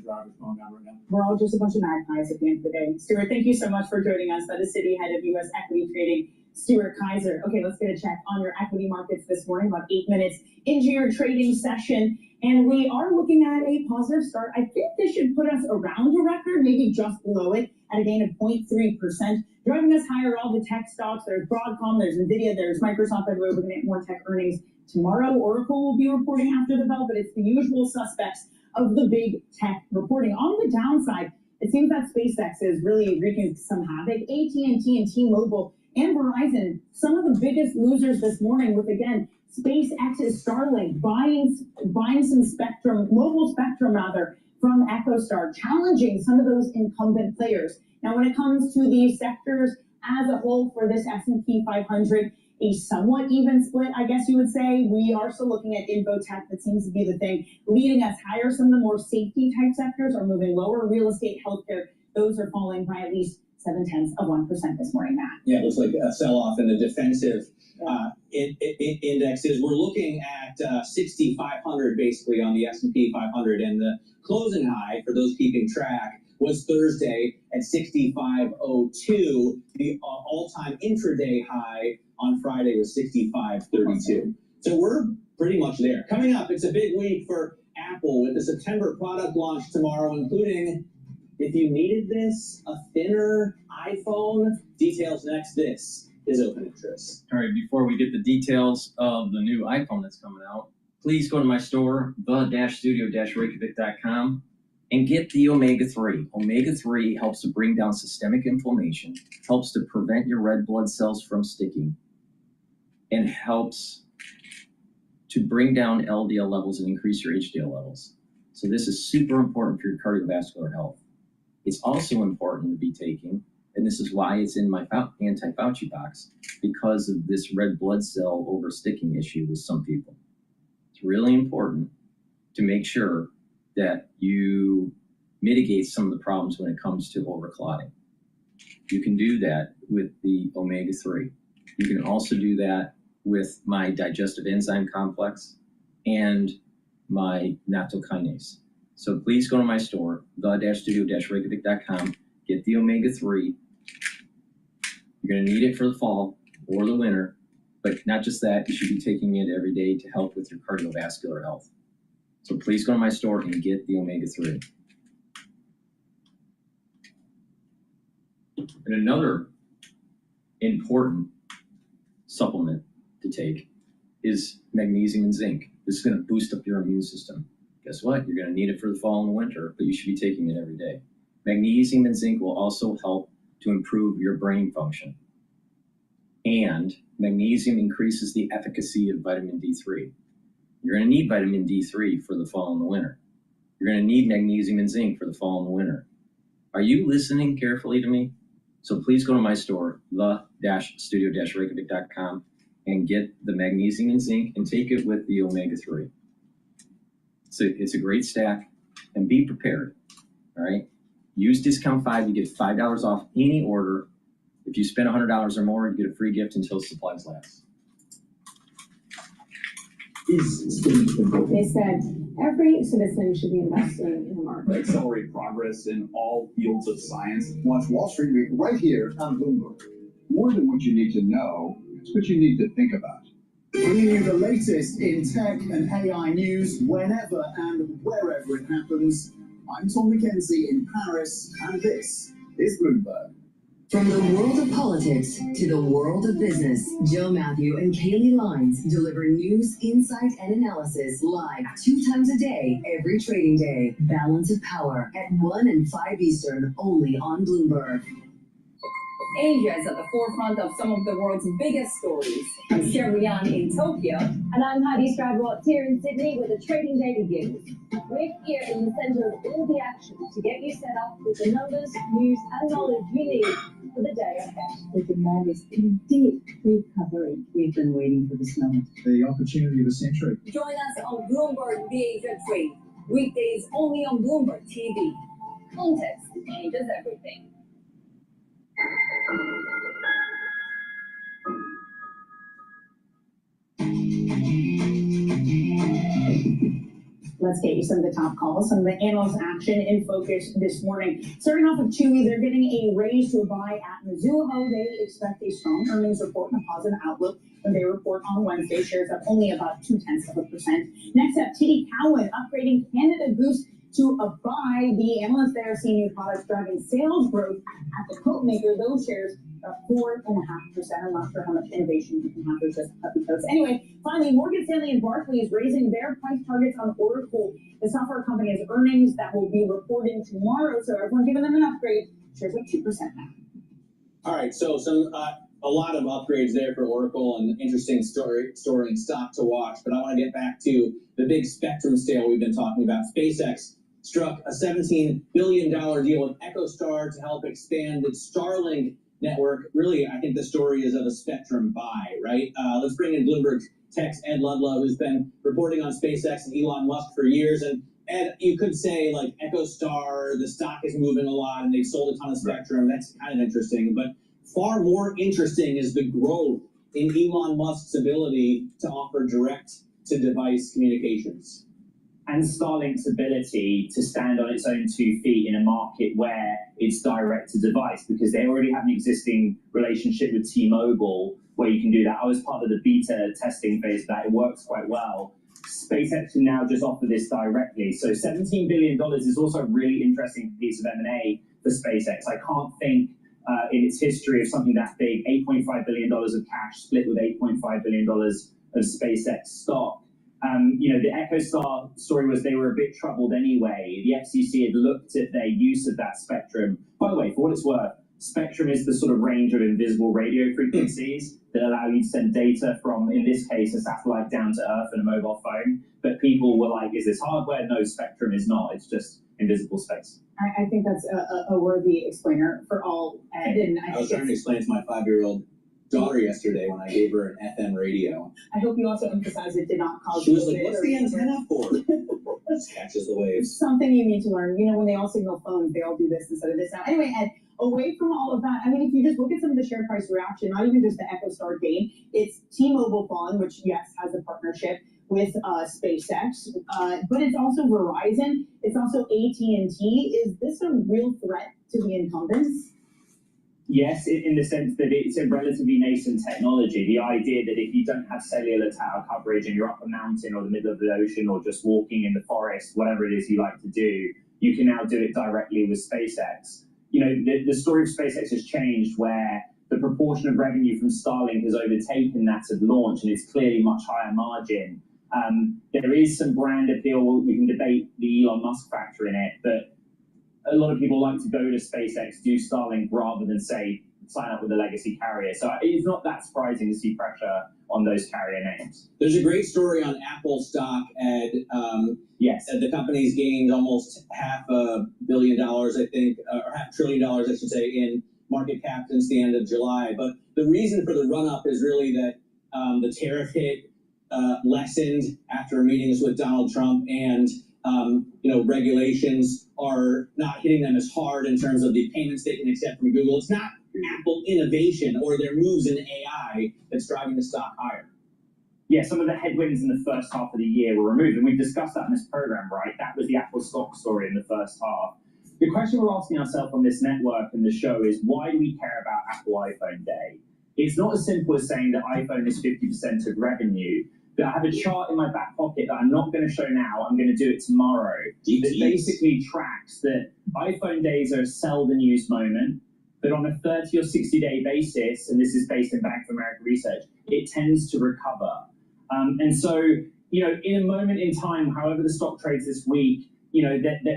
drivers going on right now. We're all just a bunch of magpies at the end of the day. Stuart, thank you so much for joining us. That is Citi Head of U.S. Equity Trading, Stuart Kaiser. Okay, let's get a check on your equity markets this morning, about 8 minutes into your trading session. And we are looking at a positive start. I think this should put us around a record, maybe just below it, at a gain of 0.3%. Driving us higher are all the tech stocks. There's Broadcom, there's NVIDIA, there's Microsoft. We're going to get more tech earnings tomorrow. Oracle will be reporting after the bell, but it's the usual suspects of the big tech reporting. On the downside, it seems that SpaceX is really wreaking some havoc. AT&T and T-Mobile and Verizon, some of the biggest losers this morning with, again, SpaceX's Starlink buying some spectrum, mobile spectrum rather, from EchoStar, challenging some of those incumbent players. Now, when it comes to the sectors as a whole for this S&P 500, a somewhat even split, I guess you would say. We are still looking at infotech. That seems to be the thing leading us higher. Some of the more safety type sectors are moving lower. Real estate, healthcare, those are falling by at least 0.7% this morning, Matt. Yeah, it looks like a sell-off in the defensive indexes. We're looking at 6,500 basically on the S&P 500, and the closing high, for those keeping track, was Thursday at 65.02. The all-time intraday high on Friday was 65.32. So we're pretty much there. Coming up, it's a big week for Apple with the September product launch tomorrow, including, if you needed this, a thinner iPhone. Details next. This is Open Interest. All right, before we get the details of the new iPhone that's coming out, please go to my store, the-studio-reykjavik.com, and get the omega-3. Omega-3 helps to bring down systemic inflammation, helps to prevent your red blood cells from sticking, and helps to bring down LDL levels and increase your HDL levels. So this is super important for your cardiovascular health. It's also important to be taking, and this is why it's in my anti-Fauci box, because of this red blood cell oversticking issue with some people. It's really important to make sure that you mitigate some of the problems when it comes to overclotting. You can do that with the omega-3. You can also do that with my digestive enzyme complex and my nattokinase. So please go to my store, the-studio-reykjavik.com, get the omega-3. You're going to need it for the fall or the winter, but not just that, you should be taking it every day to help with your cardiovascular health. So please go to my store and get the omega-3. And another important supplement to take is magnesium and zinc. This is going to boost up your immune system. Guess what? You're going to need it for the fall and the winter, but you should be taking it every day. Magnesium and zinc will also help to improve your brain function. And magnesium increases the efficacy of vitamin D3. You're going to need vitamin D3 for the fall and the winter. You're going to need magnesium and zinc for the fall and the winter. Are you listening carefully to me? So please go to my store, the-studio-reykjavik.com, and get the magnesium and zinc and take it with the omega-3. So it's a great stack, and be prepared, all right? Use discount 5, you get $5 off any order. If you spend $100 or more, you get a free gift until supplies last. They said every citizen should be investing in the market. Accelerate progress in all fields of science. Watch Wall Street Week right here on Bloomberg. More than what you need to know, it's what you need to think about. Bringing you the latest in tech and AI news whenever and wherever it happens. I'm Tom McKenzie in Paris, and this is Bloomberg. From the world of politics to the world of business, Joe Matthew and Kaylee Lines deliver news, insight, and analysis live 2 times a day, every trading day. Balance of Power at 1 and 5 Eastern, only on Bloomberg. Asia is at the forefront of some of the world's biggest stories. I'm Sherrian in Tokyo. And I'm Heidi Stradbrook here in Sydney where the trading day begins. We're here in the centre of all the action to get you set up with the numbers, news and knowledge you need for the day ahead. The demand is in deep recovery. We've been waiting for this moment. The opportunity of the century. Join us on Bloomberg Asia Trade. Weekdays only on Bloomberg TV. Context changes everything. Let's get you some of the top calls, some of the analyst action in focus this morning. Starting off with Chewy, they're getting a raise to a buy at Mizuho. They expect a strong earnings report and a positive outlook when they report on Wednesday. Shares up only about 0.2%. Next up, TD Cowen upgrading Canada Goose to a buy. The analysts there see new products driving sales growth at the coat maker. Those shares up 4.5%. I'm not sure how much innovation you can have with just puppy coats. Anyway, finally, Morgan Stanley and Barclays raising their price targets on Oracle. The software company has earnings that will be reporting tomorrow, so everyone giving them an upgrade. Shares up 2% now. All right, so some a lot of upgrades there for Oracle, and interesting story and stock to watch. But I want to get back to the big spectrum sale we've been talking about. SpaceX struck a $17 billion deal with EchoStar to help expand its Starlink network. Really, I think the story is of a spectrum buy, right? Let's bring in Bloomberg Tech's Ed Ludlow, who's been reporting on SpaceX and Elon Musk for years. And Ed, you could say, like, EchoStar, the stock is moving a lot, and they've sold a ton of spectrum. That's kind of interesting. But far more interesting is the growth in Elon Musk's ability to offer direct-to-device communications. And Starlink's ability to stand on its own 2 feet in a market where it's direct to device, because they already have an existing relationship with T-Mobile where you can do that. I was part of the beta testing phase of that. It works quite well. SpaceX can now just offer this directly. So $17 billion is also a really interesting piece of M&A for SpaceX. I can't think in its history of something that big. $8.5 billion of cash split with $8.5 billion of SpaceX stock. The EchoStar story was they were a bit troubled anyway. The FCC had looked at their use of that spectrum. By the way, for what it's worth, spectrum is the sort of range of invisible radio frequencies that allow you to send data from, in this case, a satellite down to Earth and a mobile phone. But people were like, is this hardware? No, spectrum is not. It's just invisible space. I think that's a worthy explainer for all, Ed. And I was trying to explain to my 5-year-old daughter yesterday when I gave her an FM radio. I hope you also emphasize it did not cause. She was like, "What's the antenna for?" Just catches the waves. Something you need to learn. When they all signal phones, they all do this instead of this. Now, anyway, Ed, away from all of that, if you just look at some of the share price reaction, not even just the EchoStar gain, it's T-Mobile Fund, which yes has a partnership with SpaceX, but it's also Verizon. It's also AT&T. Is this a real threat to the incumbents? Yes, in the sense that it's a relatively nascent technology. The idea that if you don't have cellular tower coverage and you're up a mountain or the middle of the ocean or just walking in the forest, whatever it is you like to do, you can now do it directly with SpaceX. The story of SpaceX has changed where the proportion of revenue from Starlink has overtaken that of launch, and it's clearly much higher margin. There is some brand appeal. We can debate the Elon Musk factor in it, but a lot of people like to go to SpaceX, do Starlink, rather than, say, sign up with a legacy carrier. So it's not that surprising to see pressure on those carrier names. There's a great story on Apple stock, Ed. Yes. The company's gained almost $500 million, I think, or $500 billion, I should say, in market cap since the end of July. But the reason for the run-up is really that the tariff hit lessened after meetings with Donald Trump, and regulations are not hitting them as hard in terms of the payments they can accept from Google. It's not Apple innovation or their moves in AI that's driving the stock higher. Yeah, some of the headwinds in the first half of the year were removed, and we've discussed that in this program, right? That was the Apple stock story in the first half. The question we're asking ourselves on this network and the show is, why do we care about Apple iPhone Day? It's not as simple as saying that iPhone is 50% of revenue. But I have a chart in my back pocket that I'm not going to show now. I'm going to do it tomorrow. That basically tracks that iPhone days are a seldom used moment, but on a 30 or 60-day basis, and this is based in Bank of America research, it tends to recover. And so, in a moment in time, however the stock trades this week,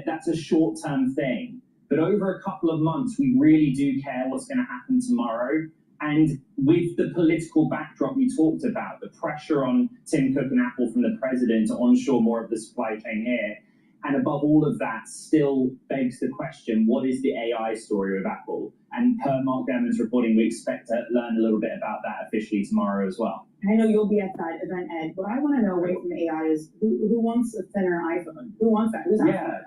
that's a short-term thing. But over a couple of months, we really do care what's going to happen tomorrow. And with the political backdrop we talked about, the pressure on Tim Cook and Apple from the president to onshore more of the supply chain here, and above all of that, still begs the question, what is the AI story with Apple? And per Mark Gurman's reporting, we expect to learn a little bit about that officially tomorrow as well. I know you'll be at that event, Ed. What I want to know away from AI is who wants a thinner iPhone? Who wants that? Who's asking for that?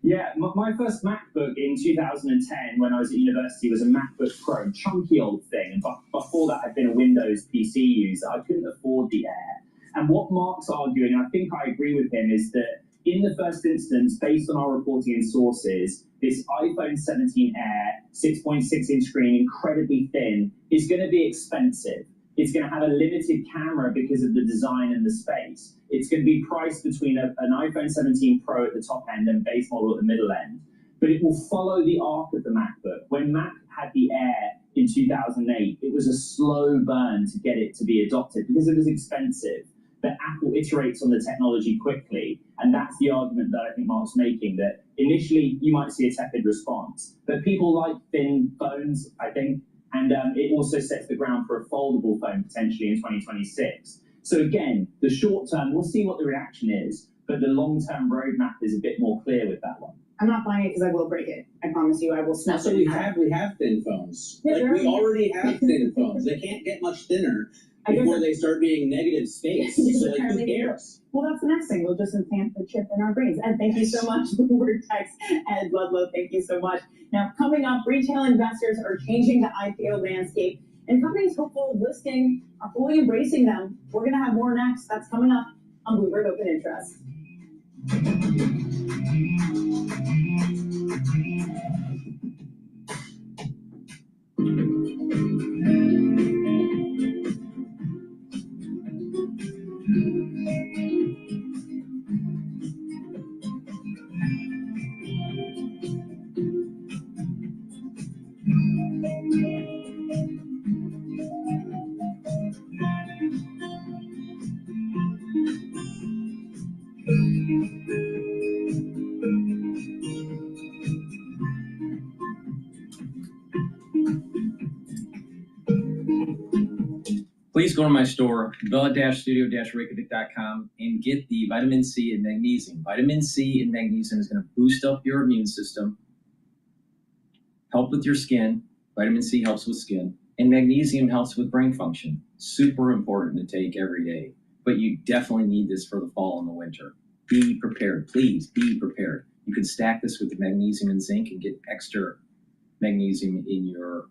Yeah, my first MacBook in 2010 when I was at university was a MacBook Pro, chunky old thing. And before that, I'd been a Windows PC user. I couldn't afford the Air. And what Mark's arguing, and I think I agree with him, is that in the first instance, based on our reporting and sources, this iPhone 17 Air 6.6-inch screen, incredibly thin, is going to be expensive. It's going to have a limited camera because of the design and the space. It's going to be priced between an iPhone 17 Pro at the top end and base model at the middle end. But it will follow the arc of the MacBook. When Mac had the Air in 2008, it was a slow burn to get it to be adopted because it was expensive. But Apple iterates on the technology quickly, and that's the argument that I think Mark's making, that initially you might see a tepid response. But people like thin phones, I think, and it also sets the ground for a foldable phone potentially in 2026. So again, the short term, we'll see what the reaction is, but the long-term roadmap is a bit more clear with that one. I'm not buying it because I will break it. I promise you, I will snap So it. we have thin phones. Yeah, Like, we already have thin phones. They can't get much thinner before they start being negative space. So like, who cares? Well, that's the next thing. We'll just implant the chip in our brains. Ed, thank you so much. Bloomberg Text, Ed Ludlow, thank you so much. Now, coming up, retail investors are changing the IPO landscape, and companies hopeful of listing are fully embracing them. We're going to have more next. That's coming up on Bloomberg Open Interest. Please go to my store, bella-studio-reykjavik.com, and get the vitamin C and magnesium. Vitamin C and magnesium is going to boost up your immune system, help with your skin. Vitamin C helps with skin, and magnesium helps with brain function. Super important to take every day, but you definitely need this for the fall and the winter. Be prepared. Please be prepared. You can stack this with the magnesium and zinc and get extra magnesium in your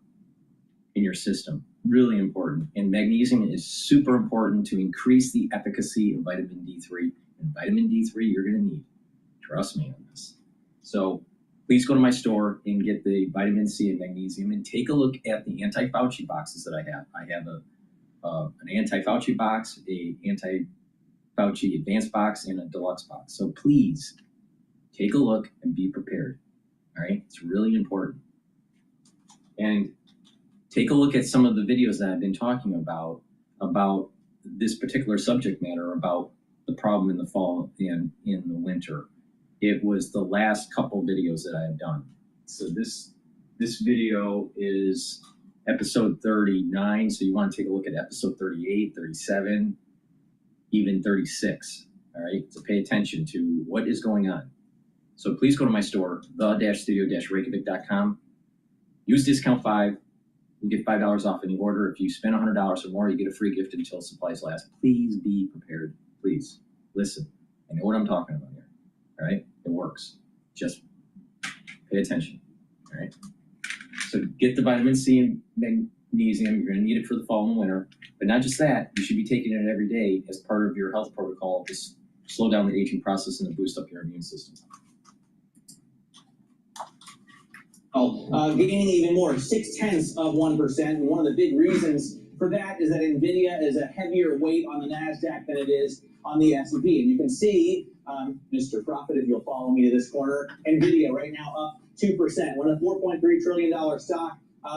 system. Really important. And magnesium is super important to increase the efficacy of vitamin D3. And vitamin D3 you're going to need. Trust me on this. So please go to my store and get the vitamin C and magnesium, and take a look at the anti-Fauci boxes that I have. I have an anti-Fauci box, a anti-Fauci advanced box, and a deluxe box. So please take a look and be prepared. All right? It's really important. And take a look at some of the videos that I've been talking about this particular subject matter, about the problem in the fall and in the winter. It was the last couple videos that I have done. So this video is episode 39. So you want to take a look at episode 38, 37, even 36. All right. So pay attention to what is going on. So please go to my store, the-studio-reykjavik.com. Use discount 5. You get $5 off any order. If you spend $100 or more, you get a free gift until supplies last. Please be prepared. Please listen. I know what I'm talking about here. All right? It works. Just pay attention. All right? So get the vitamin C and magnesium. You're going to need it for the fall and winter. But not just that. You should be taking it every day as part of your health protocol to slow down the aging process and to boost up your immune system. Gaining even more, 0.6%. And one of the big reasons for that is that NVIDIA is a heavier weight on the NASDAQ than it is on the S&P. And you can see, Mr. Profit, if you'll follow me to this corner, NVIDIA right now up 2%. When a $4.3 trillion stock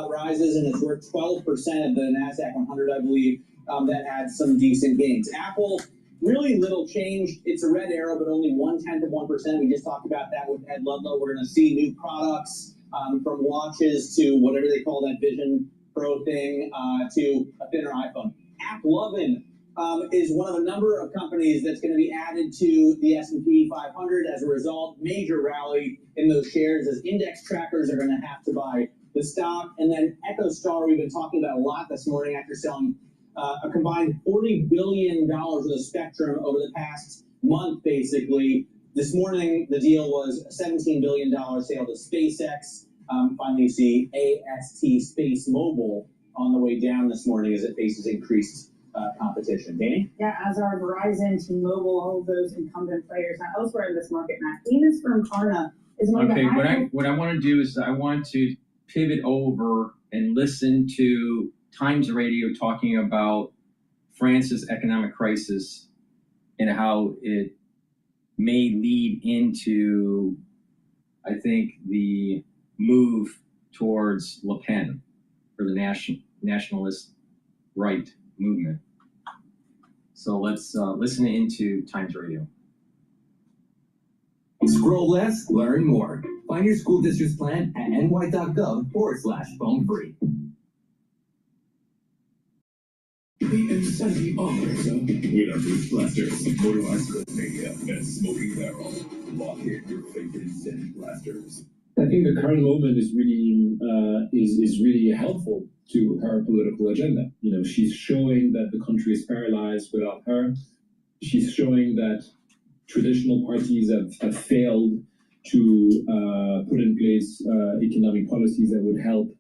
rises and it's worth 12% of the NASDAQ 100, I believe, that adds some decent gains. Apple, really little change. It's a red arrow, but only 0.1%. We just talked about that with Ed Ludlow. We're going to see new products. From watches to whatever they call that Vision Pro thing, to a thinner iPhone. AppLovin is one of a number of companies that's going to be added to the S&P 500 as a result. Major rally in those shares as index trackers are going to have to buy the stock. And then EchoStar, we've been talking about a lot this morning after selling a combined $40 billion of the spectrum over the past month, basically. This morning, the deal was a $17 billion sale to SpaceX. Finally, you see AST Space Mobile on the way down this morning as it faces increased competition. Danny? Yeah, as are Verizon, T-Mobile, all of those incumbent players. Now, elsewhere in this market, Matt, famous firm Klarna is among Okay, the what I want to do is I want to pivot over and listen to Times Radio talking about France's economic crisis and how it may lead into, I think, the move towards Le Pen or the nationalist right movement. So let's listen into Times Radio. Scroll less, learn more. Find your school district's plan at ny.gov/phone free. The insanity offers with our boost blasters, motorized mania, and smoking barrel. Lock in your favorite insanity blasters. I think the current moment is really is really helpful to her political agenda. You know, she's showing that the country is paralyzed without her. She's showing that traditional parties have failed to put in place economic policies that would help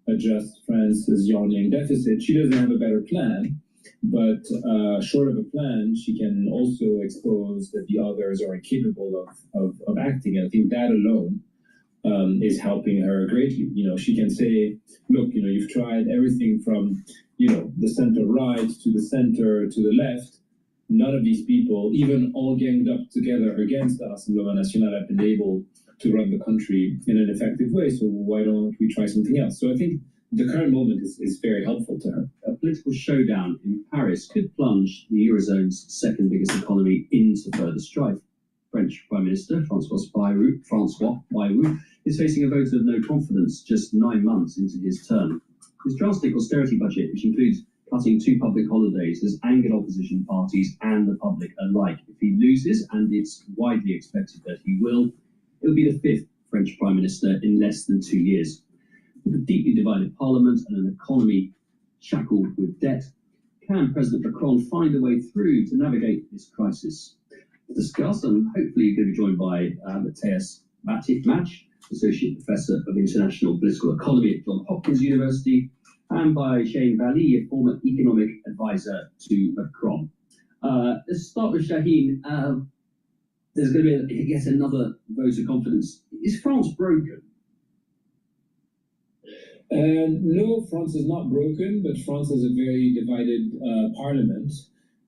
adjust France's yawning deficit. She doesn't have a better plan, but short of a plan, she can also expose that the others are incapable of acting. And I think that alone is helping her greatly. You know, she can say, look, you know, you've tried everything from, you know, the center right to the center to the left. None of these people, even all ganged up together against us in Rassemblement National, have been able to run the country in an effective way. So why don't we try something else? So I think the current moment is very helpful to her. A political showdown in Paris could plunge the Eurozone's second biggest economy into further strife. French Prime Minister Francois Bayrou is facing a vote of no confidence just 9 months into his term. His drastic austerity budget, which includes cutting 2 public holidays, has angered opposition parties and the public alike. If he loses, and it's widely expected that he will, it'll be the 5th French Prime Minister in less than 2 years. With a deeply divided parliament and an economy shackled with debt, can President Macron find a way through to navigate this crisis? To discuss, and hopefully you're going to be joined by Matthias Match, Associate Professor of International Political Economy at Johns Hopkins University, and by Shane Valley, a former economic advisor to Macron. Let's start with Shaheen. There's going to be yet another vote of confidence. Is France broken? No, France is not broken, but France has a very divided parliament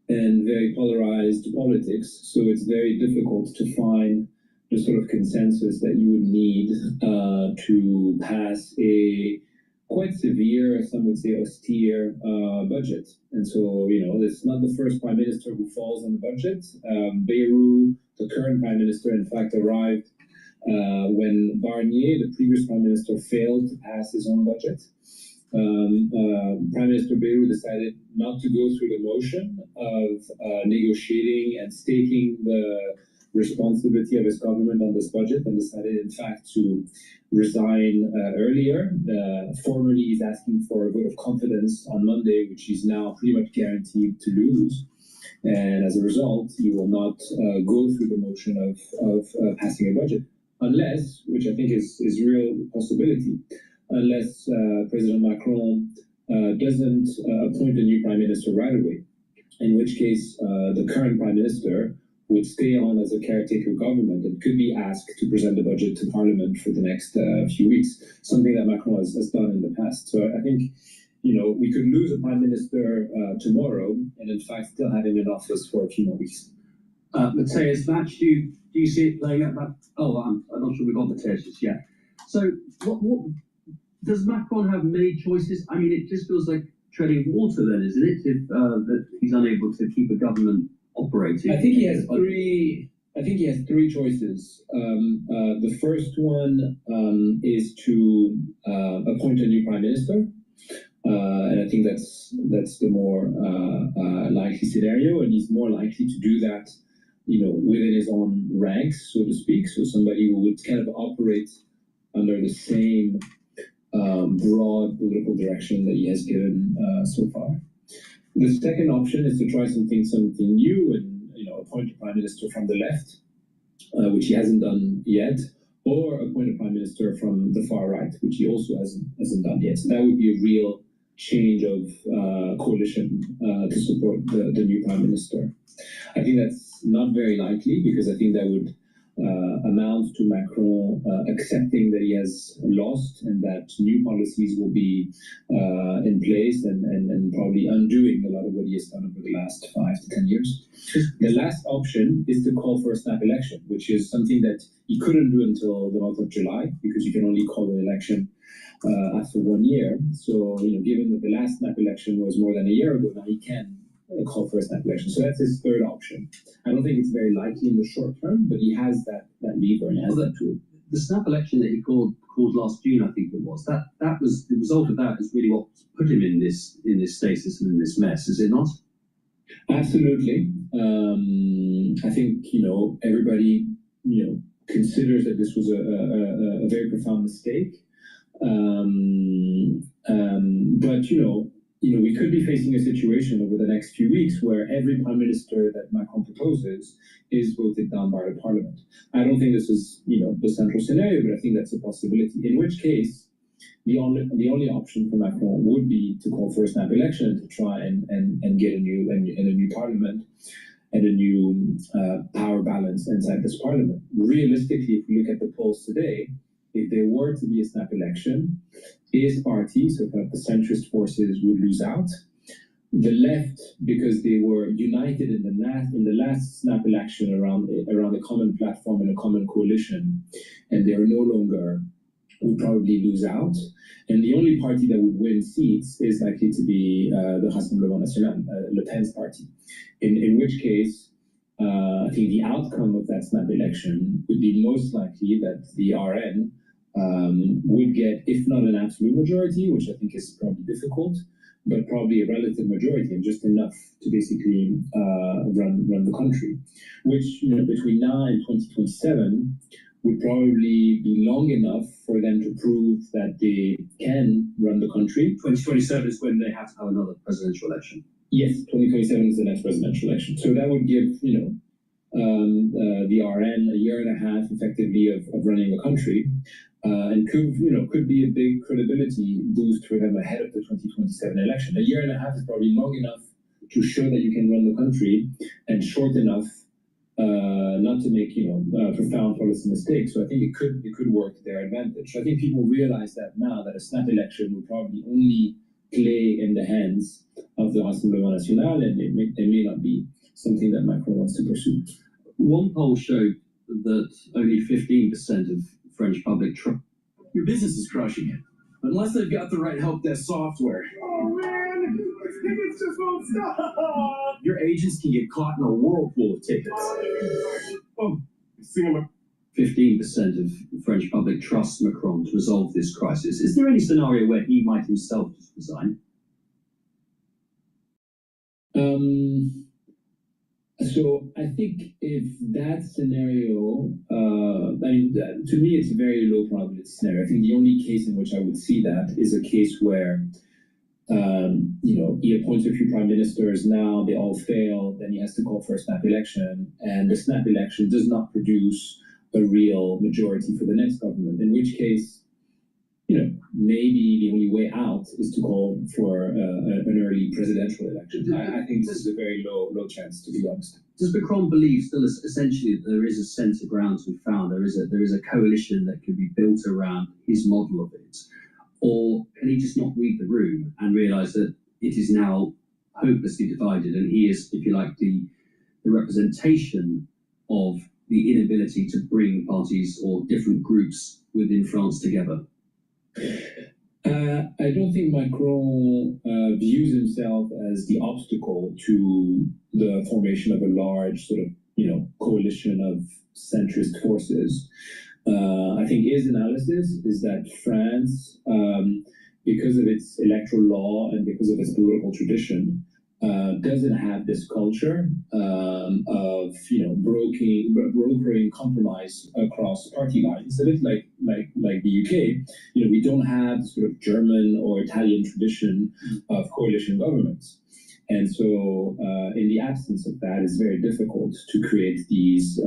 and very polarized politics. So it's very difficult to find the sort of consensus that you would need to pass a quite severe, some would say austere budget. And so, you know, it's not the first prime minister who falls on the budget. Bayrou, the current prime minister, in fact, arrived when Barnier, the previous prime minister, failed to pass his own budget. Prime Minister Bayrou decided not to go through the motion of negotiating and staking the responsibility of his government on this budget, and decided, in fact, to resign earlier. Formally, he's asking for a vote of confidence on Monday, which he's now pretty much guaranteed to lose. And as a result, he will not go through the motion of passing a budget, unless, which I think is a real possibility, unless President Macron doesn't appoint a new prime minister right away, in which case the current prime minister would stay on as a caretaker government and could be asked to present the budget to Parliament for the next few weeks, something that Macron has done in the past. So I think, you know, we could lose a prime minister tomorrow and in fact still have him in office for a few more weeks. Matthias Match, do you see it playing out? I'm not sure we've got Matthias just yet. So what does Macron have many choices? I mean, it just feels like treading water then, isn't it? If that he's unable to keep a government operating. I think he has three choices. The first one is to appoint a new prime minister, and I think that's the more likely scenario, and he's more likely to do that, you know, within his own ranks, so to speak. So somebody who would kind of operate under the same broad political direction that he has given so far. The second option is to try something new and, you know, appoint a prime minister from the left, which he hasn't done yet, or appoint a prime minister from the far right, which he also hasn't done yet. So that would be a real change of coalition to support the new prime minister. I think that's not very likely because I think that would amount to Macron accepting that he has lost and that new policies will be in place and probably undoing a lot of what he has done over the last 5 to 10 years. The last option is to call for a snap election, which is something that he couldn't do until the month of July because you can only call an election after 1 year. So, given that the last snap election was more than a year ago, now he can call for a snap election. So that's his third option. I don't think it's very likely in the short term, but he has that lever and he has that tool. The snap election that he called last June, I think it was, that was the result of that is really what put him in this stasis and in this mess, is it not? Absolutely. I think, everybody, considers that this was a very profound mistake. But we could be facing a situation over the next few weeks where every prime minister that Macron proposes is voted down by the parliament. I don't think this is, the central scenario, but I think that's a possibility. In which case, the only option for Macron would be to call for a snap election to try and get a new parliament and a new power balance inside this parliament. Realistically, if we look at the polls today, if there were to be a snap election, his party, so kind of the centrist forces, would lose out. The left, because they were united in the last snap election around a common platform and a common coalition, and they are no longer, would probably lose out. And the only party that would win seats is likely to be the Rassemblement National, Le Pen's party. In which case, I think the outcome of that snap election would be most likely that the RN would get, if not an absolute majority, which I think is probably difficult, but probably a relative majority and just enough to basically run the country, which between now and 2027 would probably be long enough for them to prove that they can run the country. 2027 is when they have to have another presidential election. Yes, 2027 is the next presidential election. So that would give the RN a year and a half effectively of running the country. And could be a big credibility boost for them ahead of the 2027 election. A year and a half is probably long enough to show that you can run the country, and short enough not to make profound policy mistakes. So I think it could work to their advantage. I think people realize that now, that a snap election will probably only play in the hands of the Rassemblement National, and it may not be something that Macron wants to pursue. One poll showed that only 15% of French public trust. Your business is crushing it, unless they've got the right help desk software. Oh man, tickets just won't stop. Your agents can get caught in a whirlpool of tickets. Oh, 15% of French public trusts Macron to resolve this crisis. Is there any scenario where he might himself just resign? So I think if that scenario, to me, it's a very low probability scenario. I think the only case in which I would see that is a case where, he appoints a few prime ministers, now they all fail, then he has to call for a snap election, and the snap election does not produce a real majority for the next government, in which case, maybe the only way out is to call for an early presidential election. I think this is a very low chance, to be honest. Does Macron believe still essentially that there is a centre ground to be found? There is a coalition that can be built around his model of it, or can he just not read the room and realise that it is now hopelessly divided, and he is, if you like, the representation of the inability to bring parties or different groups within France together? I don't think Macron views himself as the obstacle to the formation of a large sort of, coalition of centrist forces. I think his analysis is that France, because of its electoral law and because of its political tradition, doesn't have this culture of brokering compromise across party lines. A bit like the UK, we don't have sort of German or Italian tradition of coalition governments, and so in the absence of that, it's very difficult to create these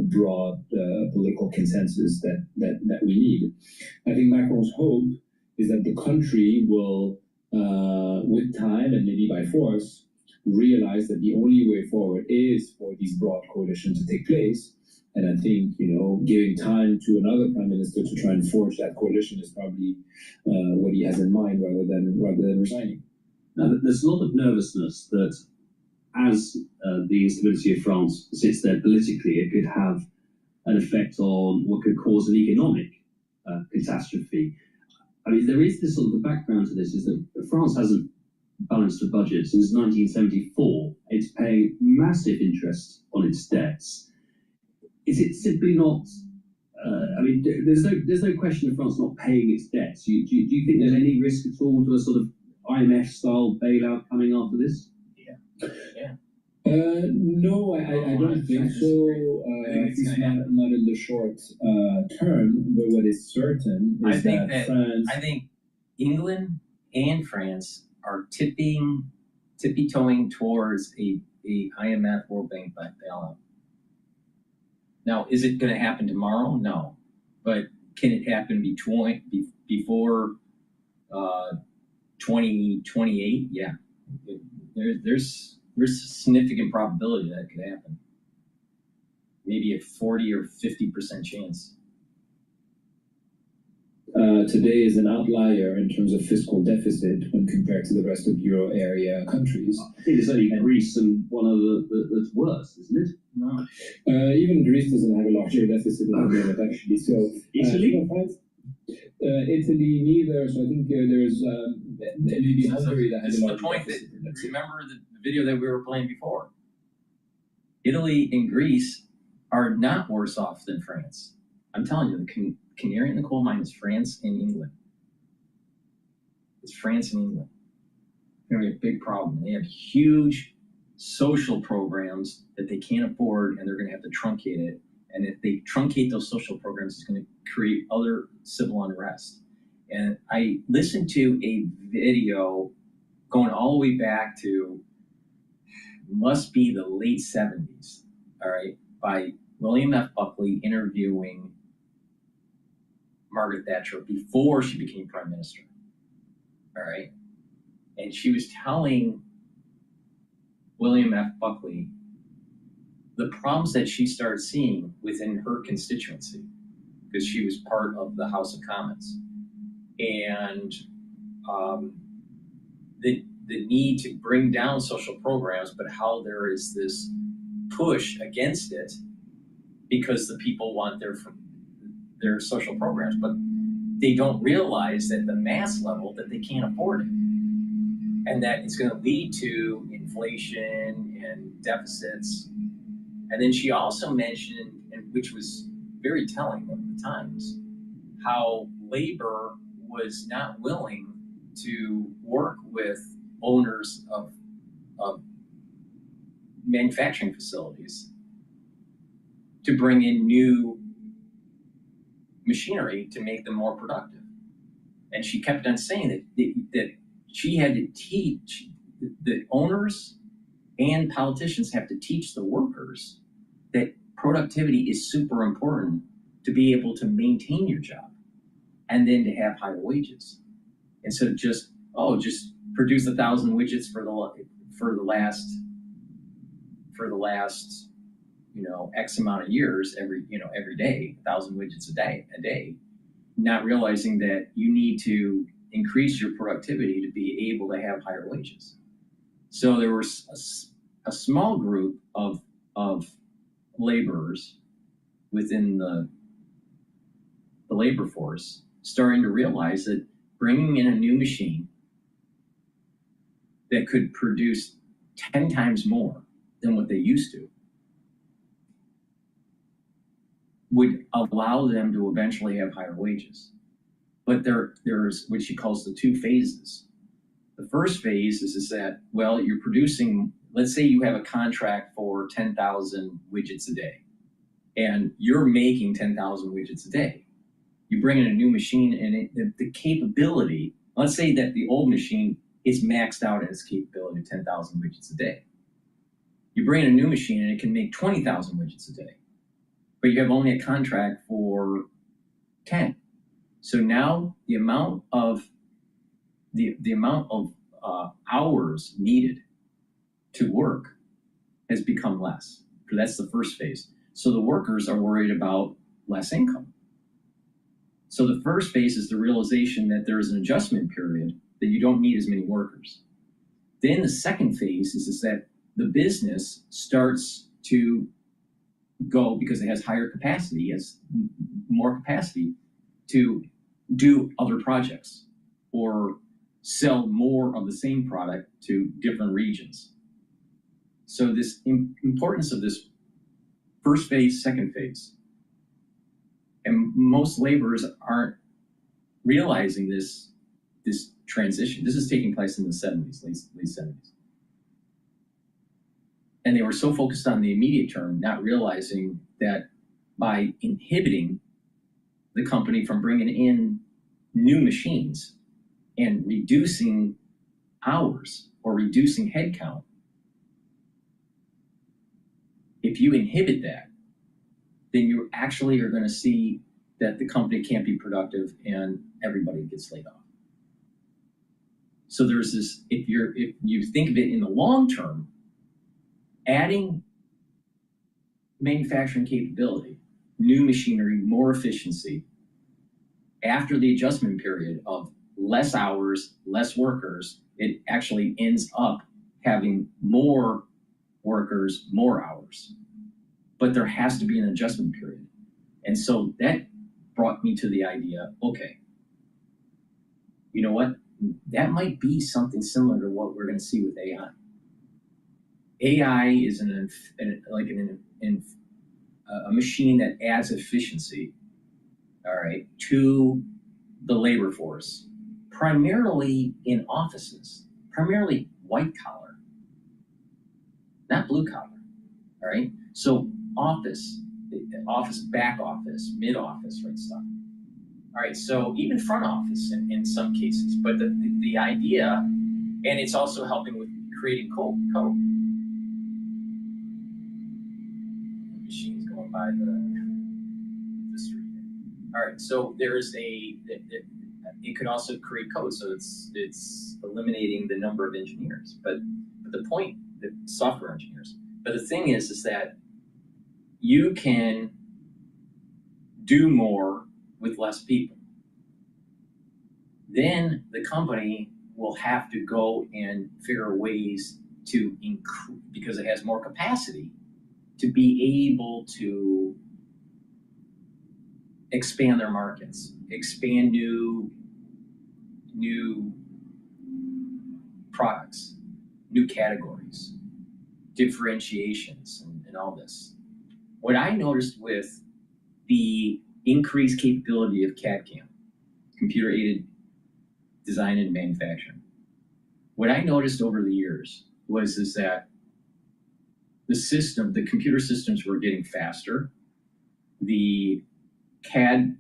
broad political consensus that we need. I think Macron's hope is that the country will with time and maybe by force, realize that the only way forward is for these broad coalitions to take place. And I think, giving time to another prime minister to try and forge that coalition is probably what he has in mind rather than resigning. Now, there's a lot of nervousness that as the instability of France sits there politically, it could have an effect on what could cause an economic catastrophe. I mean, there is this sort of the background to this is that France hasn't balanced a budget since 1974. It's paying massive interest on its debts. Is it simply not? I mean, there's no question of France not paying its debts. Do you think there's any risk at all to a sort of IMF-style bailout coming after this? No, I don't think so. At least not in the short term. But what is certain is that France. I think England and France are tippy-toeing towards a IMF World Bank bailout. Now, is it going to happen tomorrow? No, but can it happen before 2028? Yeah, there's a significant probability that it could happen. Maybe a 40 or 50% chance. Today is an outlier in terms of fiscal deficit when compared to the rest of Euro area countries. I think it's only Greece and one other that's worse, isn't it? No. Even Greece doesn't have a larger deficit at the moment, actually. So Italy? Italy neither. So I think there's maybe Hungary that has a larger the point deficit. that, remember the video that we were playing before? Italy and Greece are not worse off than France. I'm telling you, the canary in the coal mine is France and England. It's France and England. It's going to be a big problem. They have huge social programs that they can't afford, and they're going to have to truncate it. And if they truncate those social programs, it's going to create other civil unrest. And I listened to a video going all the way back to, must be the late 70s, all right, by William F. Buckley interviewing Margaret Thatcher before she became prime minister, all right? And she was telling William F. Buckley the problems that she started seeing within her constituency, because she was part of the House of Commons. And the need to bring down social programs, but how there is this push against it because the people want their social programs, but they don't realize that the mass level that they can't afford it, and that it's going to lead to inflation and deficits. And then she also mentioned, and which was very telling of the times, how labor was not willing to work with owners of manufacturing facilities to bring in new machinery to make them more productive. And she kept on saying that she had to teach, the owners and politicians have to teach the workers that productivity is super important to be able to maintain your job and then to have higher wages. Instead of just produce 1,000 widgets for the last X amount of years every day, 1,000 widgets a day, not realizing that you need to increase your productivity to be able to have higher wages. So there was a small group of laborers within the labor force starting to realize that bringing in a new machine that could produce 10 times more than what they used to would allow them to eventually have higher wages. But there's what she calls the two phases. The first phase is that, well, you're producing, let's say you have a contract for 10,000 widgets a day, and you're making 10,000 widgets a day. You bring in a new machine, and the capability, let's say that the old machine is maxed out at its capability of 10,000 widgets a day. You bring in a new machine, and it can make 20,000 widgets a day, but you have only a contract for 10. So now the amount of the amount of hours needed to work has become less. That's the first phase. So the workers are worried about less income. So the first phase is the realization that there is an adjustment period, that you don't need as many workers. Then the second phase is that the business starts to go, because it has higher capacity, has more capacity to do other projects or sell more of the same product to different regions. So this importance of this first phase, second phase, and most laborers aren't realizing this transition. This is taking place in the 70s, late 70s. And they were so focused on the immediate term, not realizing that by inhibiting the company from bringing in new machines and reducing hours or reducing headcount, if you inhibit that, then you actually are going to see that the company can't be productive and everybody gets laid off. So there's this, if you think of it in the long term, adding manufacturing capability, new machinery, more efficiency, after the adjustment period of less hours, less workers, it actually ends up having more workers, more hours. But there has to be an adjustment period. And so that brought me to the idea, okay, you know what? That might be something similar to what we're going to see with AI. AI is a machine that adds efficiency, all right, to the labor force, primarily in offices, primarily white collar, not blue collar, all right? So office, back office, mid office, right stuff. All right, so even front office in some cases, but the idea, and it's also helping with creating code. Machines going by the street. All right, so there's it could also create code, so it's eliminating the number of engineers. But the point, the software engineers. But the thing is that you can do more with less people. Then the company will have to go and figure ways to increase, because it has more capacity, to be able to expand their markets, expand new products, new categories, differentiations, and all this. What I noticed with the increased capability of CAD/CAM, computer-aided design and manufacturing, what I noticed over the years was that the computer systems were getting faster. The CAD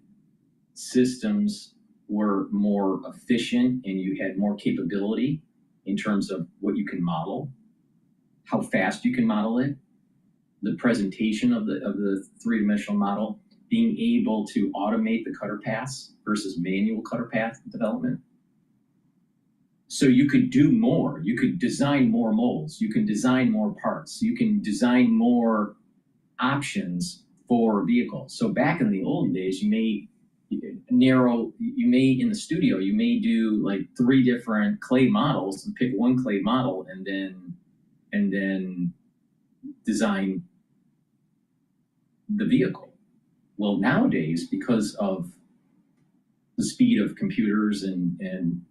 systems were more efficient, and you had more capability in terms of what you can model, how fast you can model it, the presentation of the three-dimensional model, being able to automate the cutter paths versus manual cutter path development. So you could do more. You could design more molds. You can design more parts. You can design more options for vehicles. So back in the old days, you may in the studio, you may do like 3 different clay models and pick one clay model and then design the vehicle. Well, nowadays, because of the speed of computers and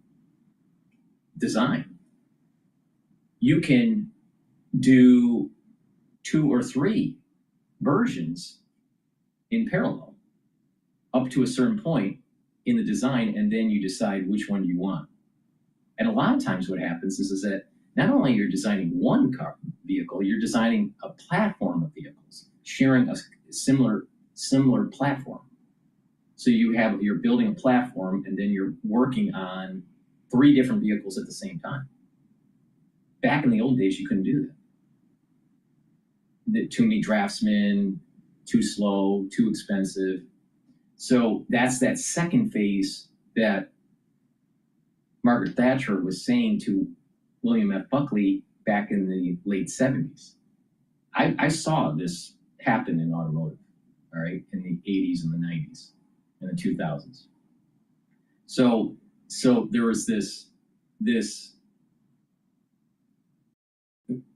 design, you can do 2 or 3 versions in parallel up to a certain point in the design, and then you decide which one you want. And a lot of times what happens is that not only you're designing one car vehicle, you're designing a platform of vehicles, sharing a similar platform. So you're building a platform, and then you're working on 3 different vehicles at the same time. Back in the old days, you couldn't do that. Too many draftsmen, too slow, too expensive. So that's that second phase that Margaret Thatcher was saying to William F. Buckley back in the late 70s. I saw this happen in automotive, all right, in the 80s and the 90s and the 2000s. So there was this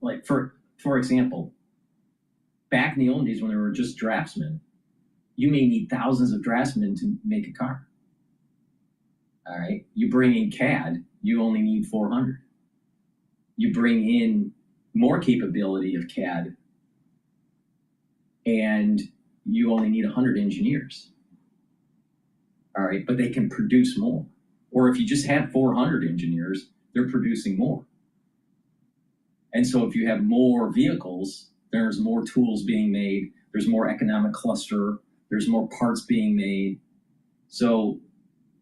like, for example, back in the old days when there were just draftsmen, you may need thousands of draftsmen to make a car. All right, you bring in CAD, you only need 400. You bring in more capability of CAD, and you only need 100 engineers. All right, but they can produce more. Or if you just have 400 engineers, they're producing more. And so if you have more vehicles, there's more tools being made, there's more economic cluster, there's more parts being made. So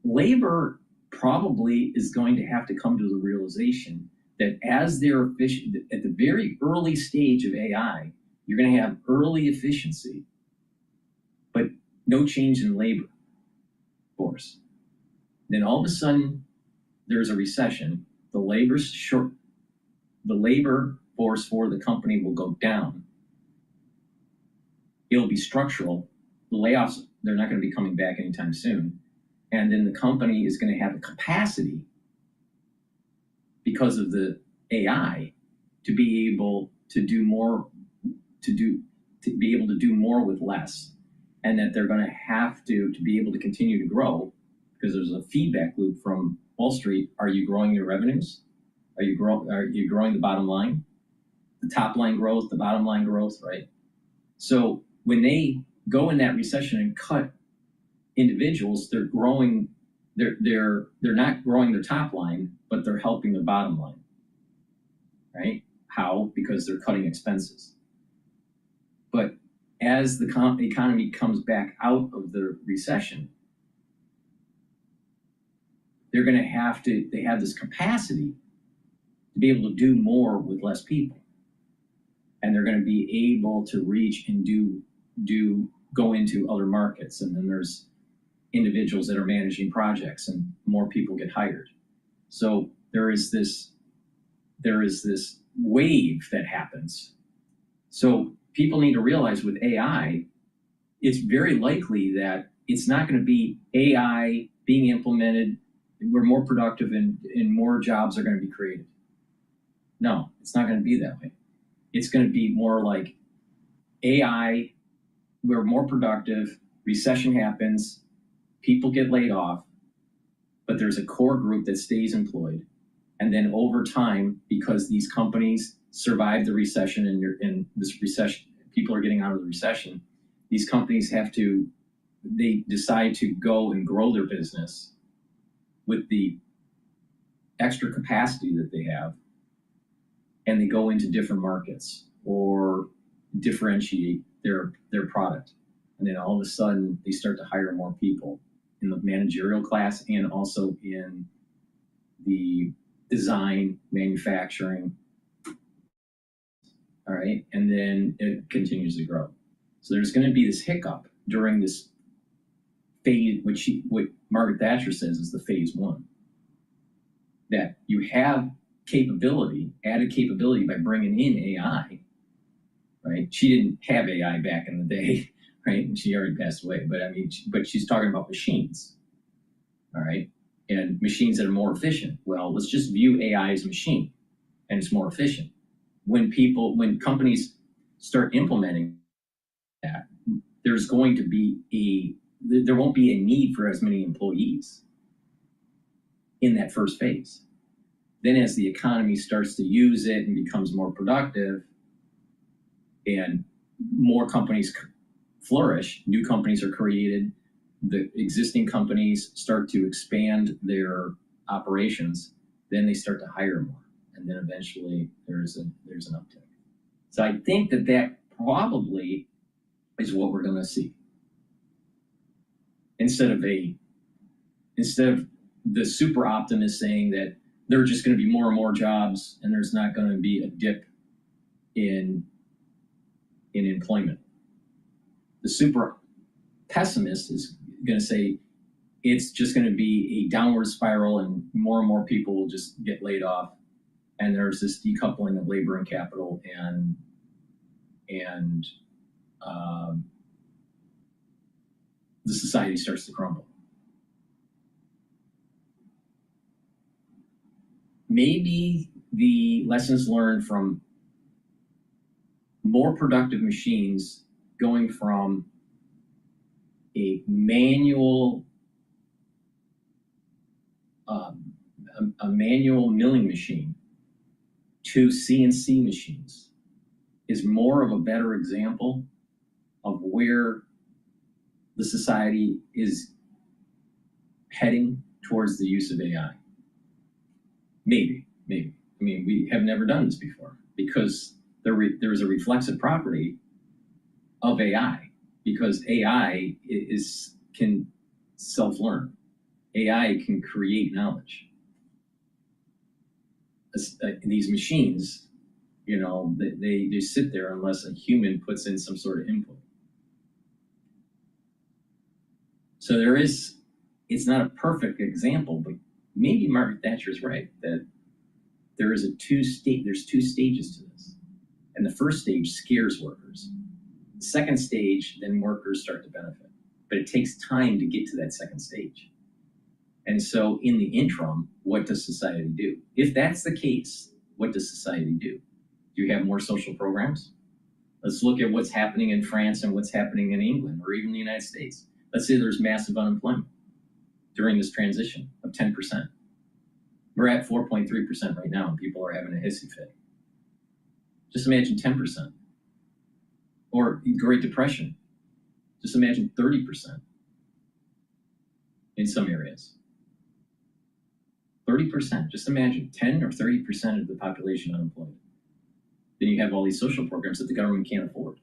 labor probably is going to have to come to the realization that as they're efficient, at the very early stage of AI, you're going to have early efficiency, but no change in labor force. Then all of a sudden, there's a recession. The labor force for the company will go down. It'll be structural. The layoffs, they're not going to be coming back anytime soon. And then the company is going to have the capacity, because of the AI, to be able to do more, to be able to do more with less. And that they're going to have to be able to continue to grow, because there's a feedback loop from Wall Street. Are you growing your revenues? Are you growing the bottom line? The top line growth, the bottom line growth, right? So when they go in that recession and cut individuals, they're growing, they're not growing their top line, but they're helping their bottom line, right? How? Because they're cutting expenses. But as the economy comes back out of the recession, they're going to have to, they have this capacity to be able to do more with less people. And they're going to be able to reach and go into other markets. And then there's individuals that are managing projects and more people get hired. So there is this wave that happens. So people need to realize with AI, it's very likely that it's not going to be AI being implemented, we're more productive and more jobs are going to be created. No, it's not going to be that way. It's going to be more like AI, we're more productive, recession happens, people get laid off, but there's a core group that stays employed. And then over time, because these companies survive the recession and this recession, people are getting out of the recession, these companies they decide to go and grow their business with the extra capacity that they have, and they go into different markets or differentiate their product. And then all of a sudden they start to hire more people in the managerial class and also in the design, manufacturing. All right, and then it continues to grow. So there's going to be this hiccup during this phase, what Margaret Thatcher says is the phase one. That you have capability, added capability by bringing in AI, right? She didn't have AI back in the day, right? And she already passed away, but I mean, but she's talking about machines, all right? And machines that are more efficient. Well, let's just view AI as a machine, and it's more efficient. When companies start implementing that, there won't be a need for as many employees in that first phase. Then as the economy starts to use it and becomes more productive and more companies flourish, new companies are created, the existing companies start to expand their operations, then they start to hire more. And then eventually there's an uptick. So I think that probably is what we're going to see. Instead of the super optimist saying that there are just going to be more and more jobs and there's not going to be a dip in employment. The super pessimist is going to say it's just going to be a downward spiral, and more people will just get laid off. And there's this decoupling of labor and capital, and the society starts to crumble. Maybe the lessons learned from more productive machines going from a manual milling machine to CNC machines is more of a better example of where the society is heading towards the use of AI. Maybe. I mean, we have never done this before because there is a reflexive property of AI, because AI can self-learn. AI can create knowledge. These machines, they just sit there unless a human puts in some sort of input. So it's not a perfect example, but maybe Margaret Thatcher's right that there's two stages to this. And the first stage scares workers. The second stage, then workers start to benefit. But it takes time to get to that second stage. And so in the interim, what does society do? If that's the case, what does society do? Do you have more social programs? Let's look at what's happening in France and what's happening in England or even the United States. Let's say there's massive unemployment during this transition of 10%. We're at 4.3% right now, and people are having a hissy fit. Just imagine 10%. Or Great Depression. Just imagine 30% in some areas. 30%. Just imagine 10 or 30% of the population unemployed. Then you have all these social programs that the government can't afford.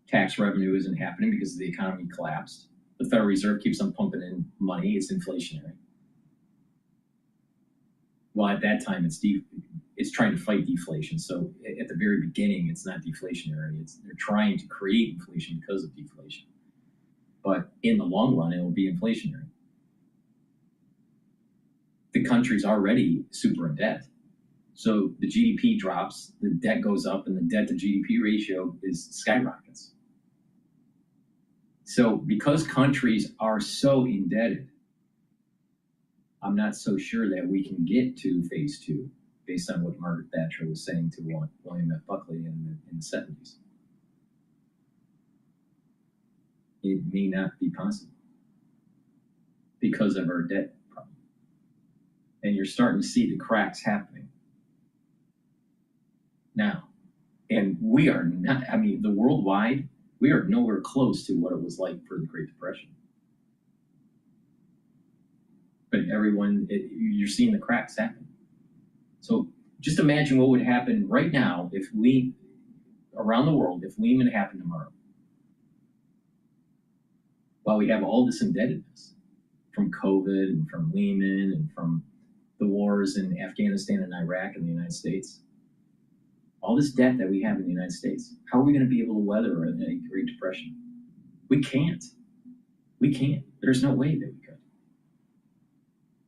Tax revenue isn't happening because the economy collapsed. The Federal Reserve keeps on pumping in money. It's inflationary. Well, at that time, it's trying to fight deflation. So at the very beginning, it's not deflationary. They're trying to create inflation because of deflation. But in the long run, it will be inflationary. The country's already super in debt. So the GDP drops, the debt goes up, and the debt to GDP ratio skyrockets. So because countries are so indebted, I'm not so sure that we can get to phase 2 based on what Margaret Thatcher was saying to William F. Buckley in the 70s. It may not be possible because of our debt problem. And you're starting to see the cracks happening now. And we are not, the worldwide, we are nowhere close to what it was like for the Great Depression. But you're seeing the cracks happen. So just imagine what would happen right now around the world, if Lehman happened tomorrow. While we have all this indebtedness from COVID and from Lehman and from the wars in Afghanistan and Iraq and the United States, all this debt that we have in the United States, how are we going to be able to weather a Great Depression? We can't. There's no way that we could.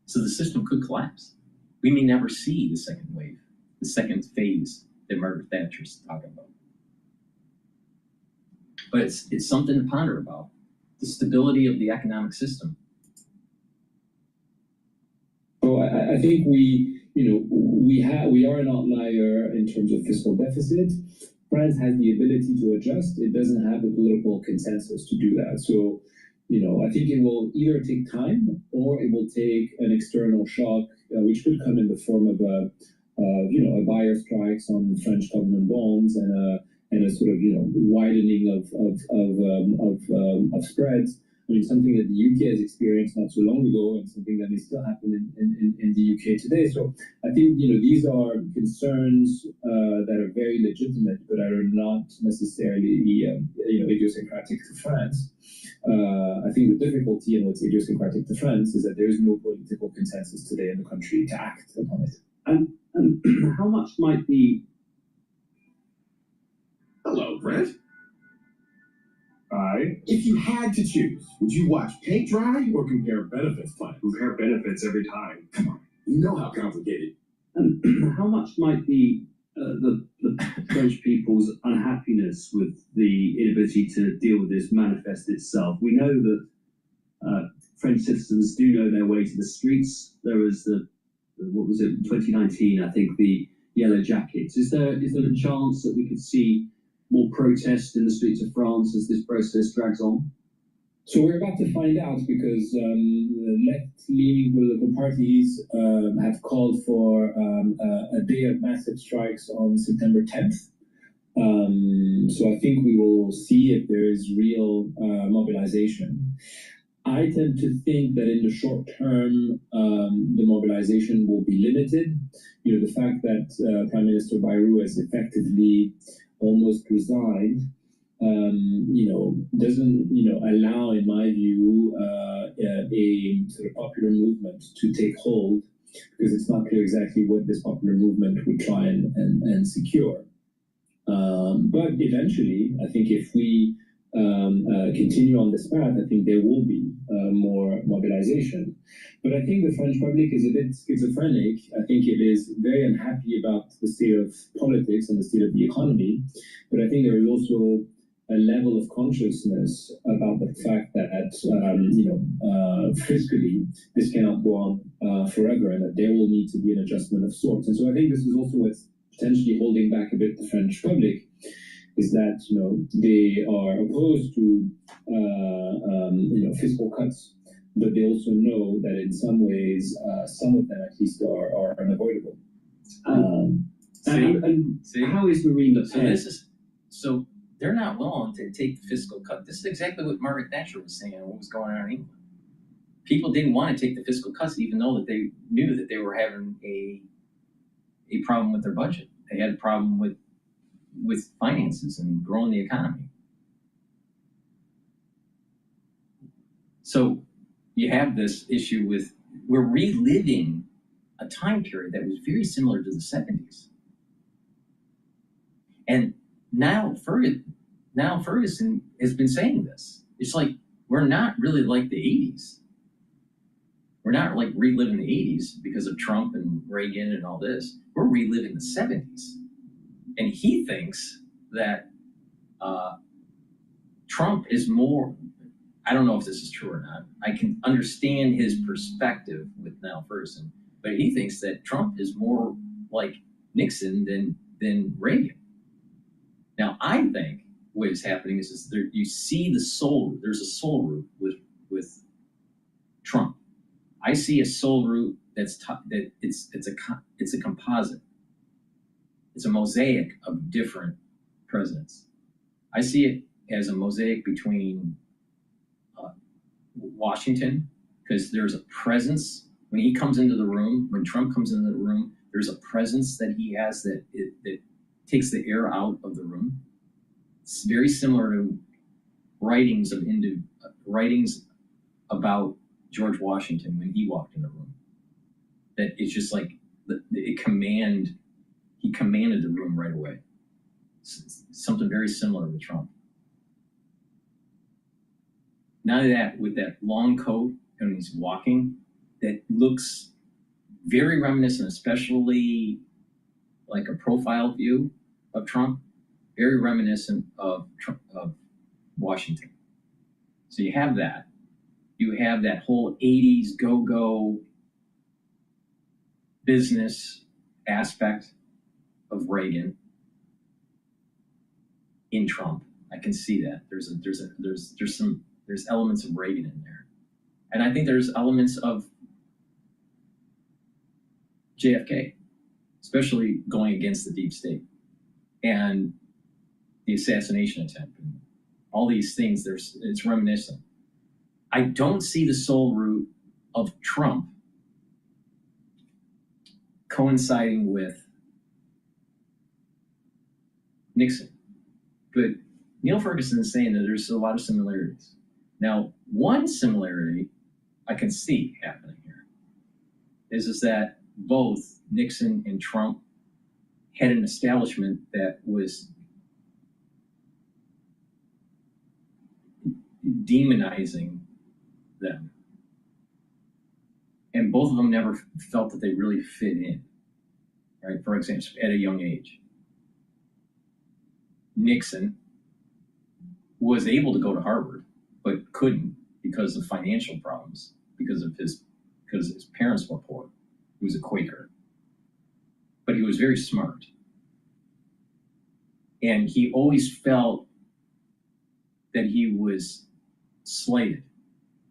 So the system could collapse. We may never see the second wave, the second phase that Margaret Thatcher's talking about. But it's something to ponder about, the stability of the economic system. So I think we are an outlier in terms of fiscal deficit. France has the ability to adjust. It doesn't have the political consensus to do that. So, I think it will either take time or it will take an external shock, which could come in the form of a buyer strikes on French government bonds and a sort of widening of spreads. Something that the UK has experienced not so long ago, and something that may still happen in the UK today. So I think these are concerns that are very legitimate, but are not necessarily idiosyncratic to France. I think the difficulty in what's idiosyncratic to France is that there is no political consensus today in the country to act upon it. And how much might be... Hello, Brent. If you had to choose, would you watch paint dry or compare benefits plans? Compare benefits every time. Come on, you know how complicated. And how much might be the French people's unhappiness with the inability to deal with this manifest itself? We know that French citizens do know their way to the streets. There was what was it, 2019, I think, the Yellow Jackets. Is there a chance that we could see more protest in the streets of France as this process drags on? So we're about to find out because left-leaning political parties have called for a day of massive strikes on September 10th. So I think we will see if there is real mobilization. I tend to think that in the short term, the mobilization will be limited. You know, the fact that Prime Minister Bayrou has effectively almost resigned, doesn't, allow, in my view, a sort of popular movement to take hold, because it's not clear exactly what this popular movement would try and secure. But eventually, I think if we continue on this path, I think there will be more mobilization. But I think the French public is a bit schizophrenic. I think it is very unhappy about the state of politics and the state of the economy. But I think there is also a level of consciousness about the fact that, fiscally, this cannot go on forever, and that there will need to be an adjustment of sorts. And so I think this is also what's potentially holding back a bit the French public, is that they are opposed to fiscal cuts, but they also know that in some ways, some of them at least are unavoidable. And how is Marine Le Pen? So they're not willing to take the fiscal cut. This is exactly what Margaret Thatcher was saying and what was going on in England. People didn't want to take the fiscal cuts, even though that they knew that they were having a problem with their budget. They had a problem with finances and growing the economy. So you have this issue with, we're reliving a time period that was very similar to the 70s. And now Ferguson has been saying this. It's like, we're not really like the 80s. We're not like reliving the 80s because of Trump and Reagan and all this. We're reliving the 70s. And he thinks that Trump is more, I don't know if this is true or not. I can understand his perspective with Niall Ferguson, but he thinks that Trump is more like Nixon than Reagan. Now, I think what is happening is there, you see there's a soul root with Trump. I see a soul root it's a composite. It's a mosaic of different presidents. I see it as a mosaic between Washington, because there's a presence when he comes into the room, when Trump comes into the room, there's a presence that he has that takes the air out of the room. It's very similar to writings about George Washington when he walked in the room. That it's just like he commanded the room right away. It's something very similar with Trump. Now that with that long coat and he's walking, that looks very reminiscent, especially like a profile view of Trump, very reminiscent of Washington. So you have that. You have that whole 80s go-go business aspect of Reagan in Trump. I can see that. There's elements of Reagan in there. And I think there's elements of JFK, especially going against the deep state and the assassination attempt and all these things. It's reminiscent. I don't see the soul root of Trump coinciding with Nixon. But Neil Ferguson is saying that there's a lot of similarities. Now, one similarity I can see happening here is that both Nixon and Trump had an establishment that was demonizing them. And both of them never felt that they really fit in, right? For example, at a young age. Nixon was able to go to Harvard, but couldn't because of financial problems, because his parents were poor. He was a Quaker. But he was very smart. And he always felt that he was slighted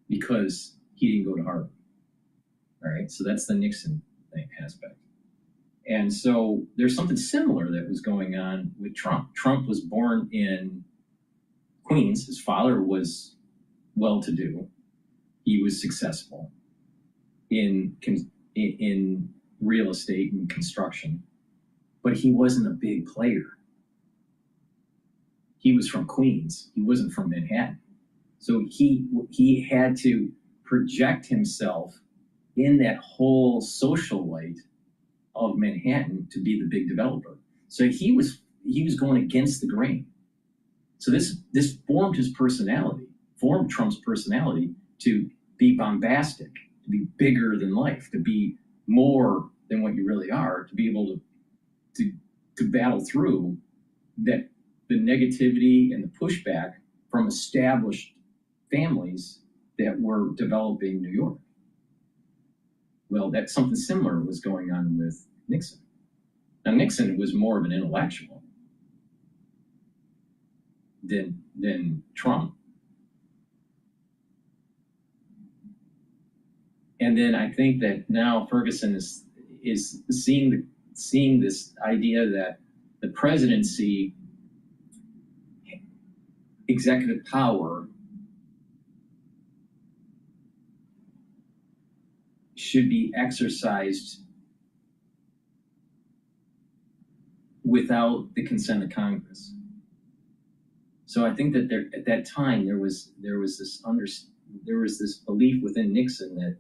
because he didn't go to Harvard. All right, so that's the Nixon aspect. And so there's something similar that was going on with Trump. Trump was born in Queens. His father was well-to-do. He was successful in real estate and construction, but he wasn't a big player. He was from Queens. He wasn't from Manhattan. So he had to project himself in that whole social light of Manhattan to be the big developer. So he was going against the grain. So this formed his personality, formed Trump's personality to be bombastic, to be bigger than life, to be more than what you really are, to be able to battle through that the negativity and the pushback from established families that were developing New York. Well, that something similar was going on with Nixon. Now, Nixon was more of an intellectual than Trump. And then I think that now Ferguson is seeing this idea that the presidency, executive power, should be exercised without the consent of Congress. So I think that at that time there was this belief within Nixon that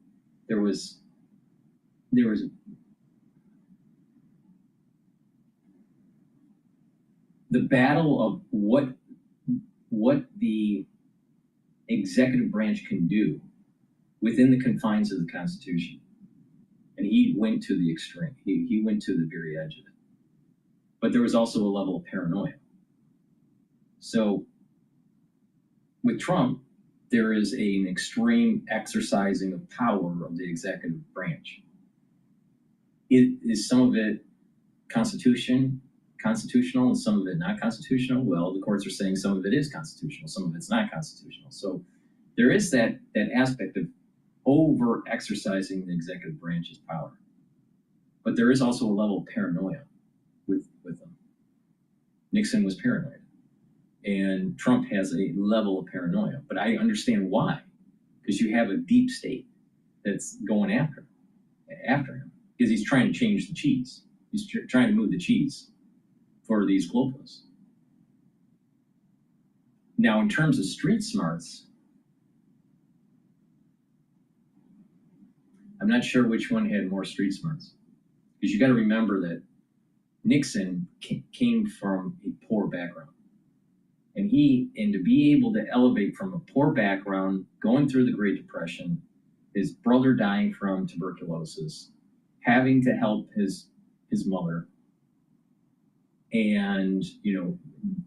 there was the battle of what the executive branch can do within the confines of the Constitution. And he went to the extreme. He went to the very edge of it. But there was also a level of paranoia. So with Trump, there is an extreme exercising of power of the executive branch. Is some of it constitutional and some of it not constitutional? Well, the courts are saying some of it is constitutional, some of it's not constitutional. So there is that aspect of over exercising the executive branch's power. But there is also a level of paranoia with them. Nixon was paranoid. And Trump has a level of paranoia. But I understand why. Because you have a deep state that's going after him. Because he's trying to change the cheese. He's trying to move the cheese for these globalists. Now, in terms of street smarts, I'm not sure which one had more street smarts. Because you got to remember that Nixon came from a poor background. And to be able to elevate from a poor background, going through the Great Depression, his brother dying from tuberculosis, having to help his mother, and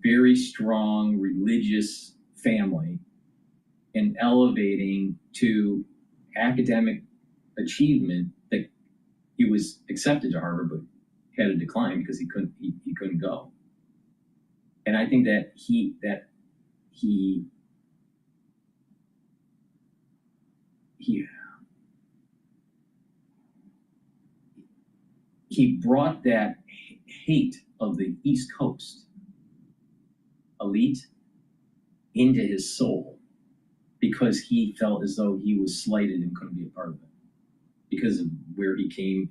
very strong religious family, and elevating to academic achievement that he was accepted to Harvard but had a decline because he couldn't go. And I think that he brought that hate of the East Coast elite into his soul because he felt as though he was slighted and couldn't be a part of it because of where he came,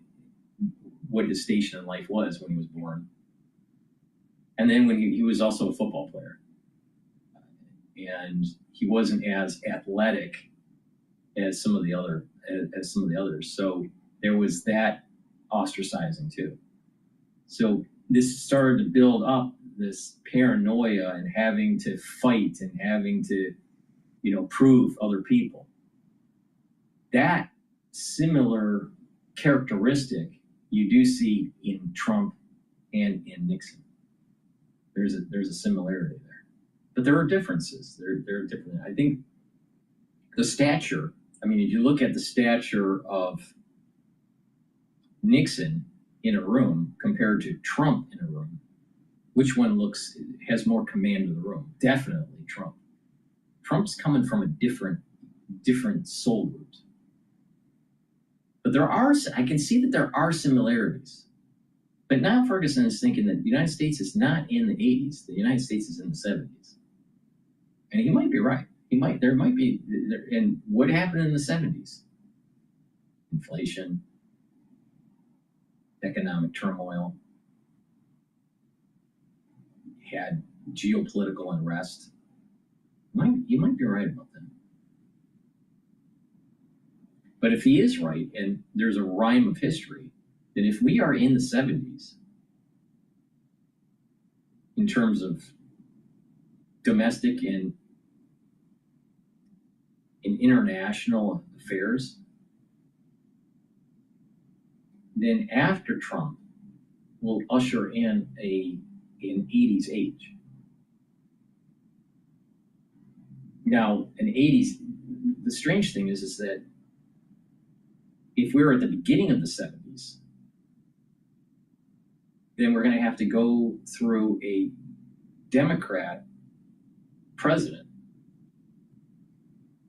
what his station in life was when he was born. And then when he was also a football player, and he wasn't as athletic as some of the others. So there was that ostracizing too. So this started to build up this paranoia and having to fight and having to prove other people. That similar characteristic you do see in Trump and in Nixon. There's a similarity there, but there are differences. They're different. I think the stature. I mean, if you look at the stature of Nixon in a room compared to Trump in a room, which one has more command of the room? Definitely Trump. Trump's coming from a different soul root. But I can see that there are similarities. But now Ferguson is thinking that the United States is not in the 80s. The United States is in the 70s. And he might be right. There might be, and what happened in the 70s? Inflation, economic turmoil, had geopolitical unrest. You might be right about that. But if he is right, and there's a rhyme of history, then if we are in the 70s, in terms of domestic and international affairs, then after Trump, we'll usher in an 80s age. Now, an 80s, the strange thing is that if we're at the beginning of the 70s, then we're going to have to go through a Democrat president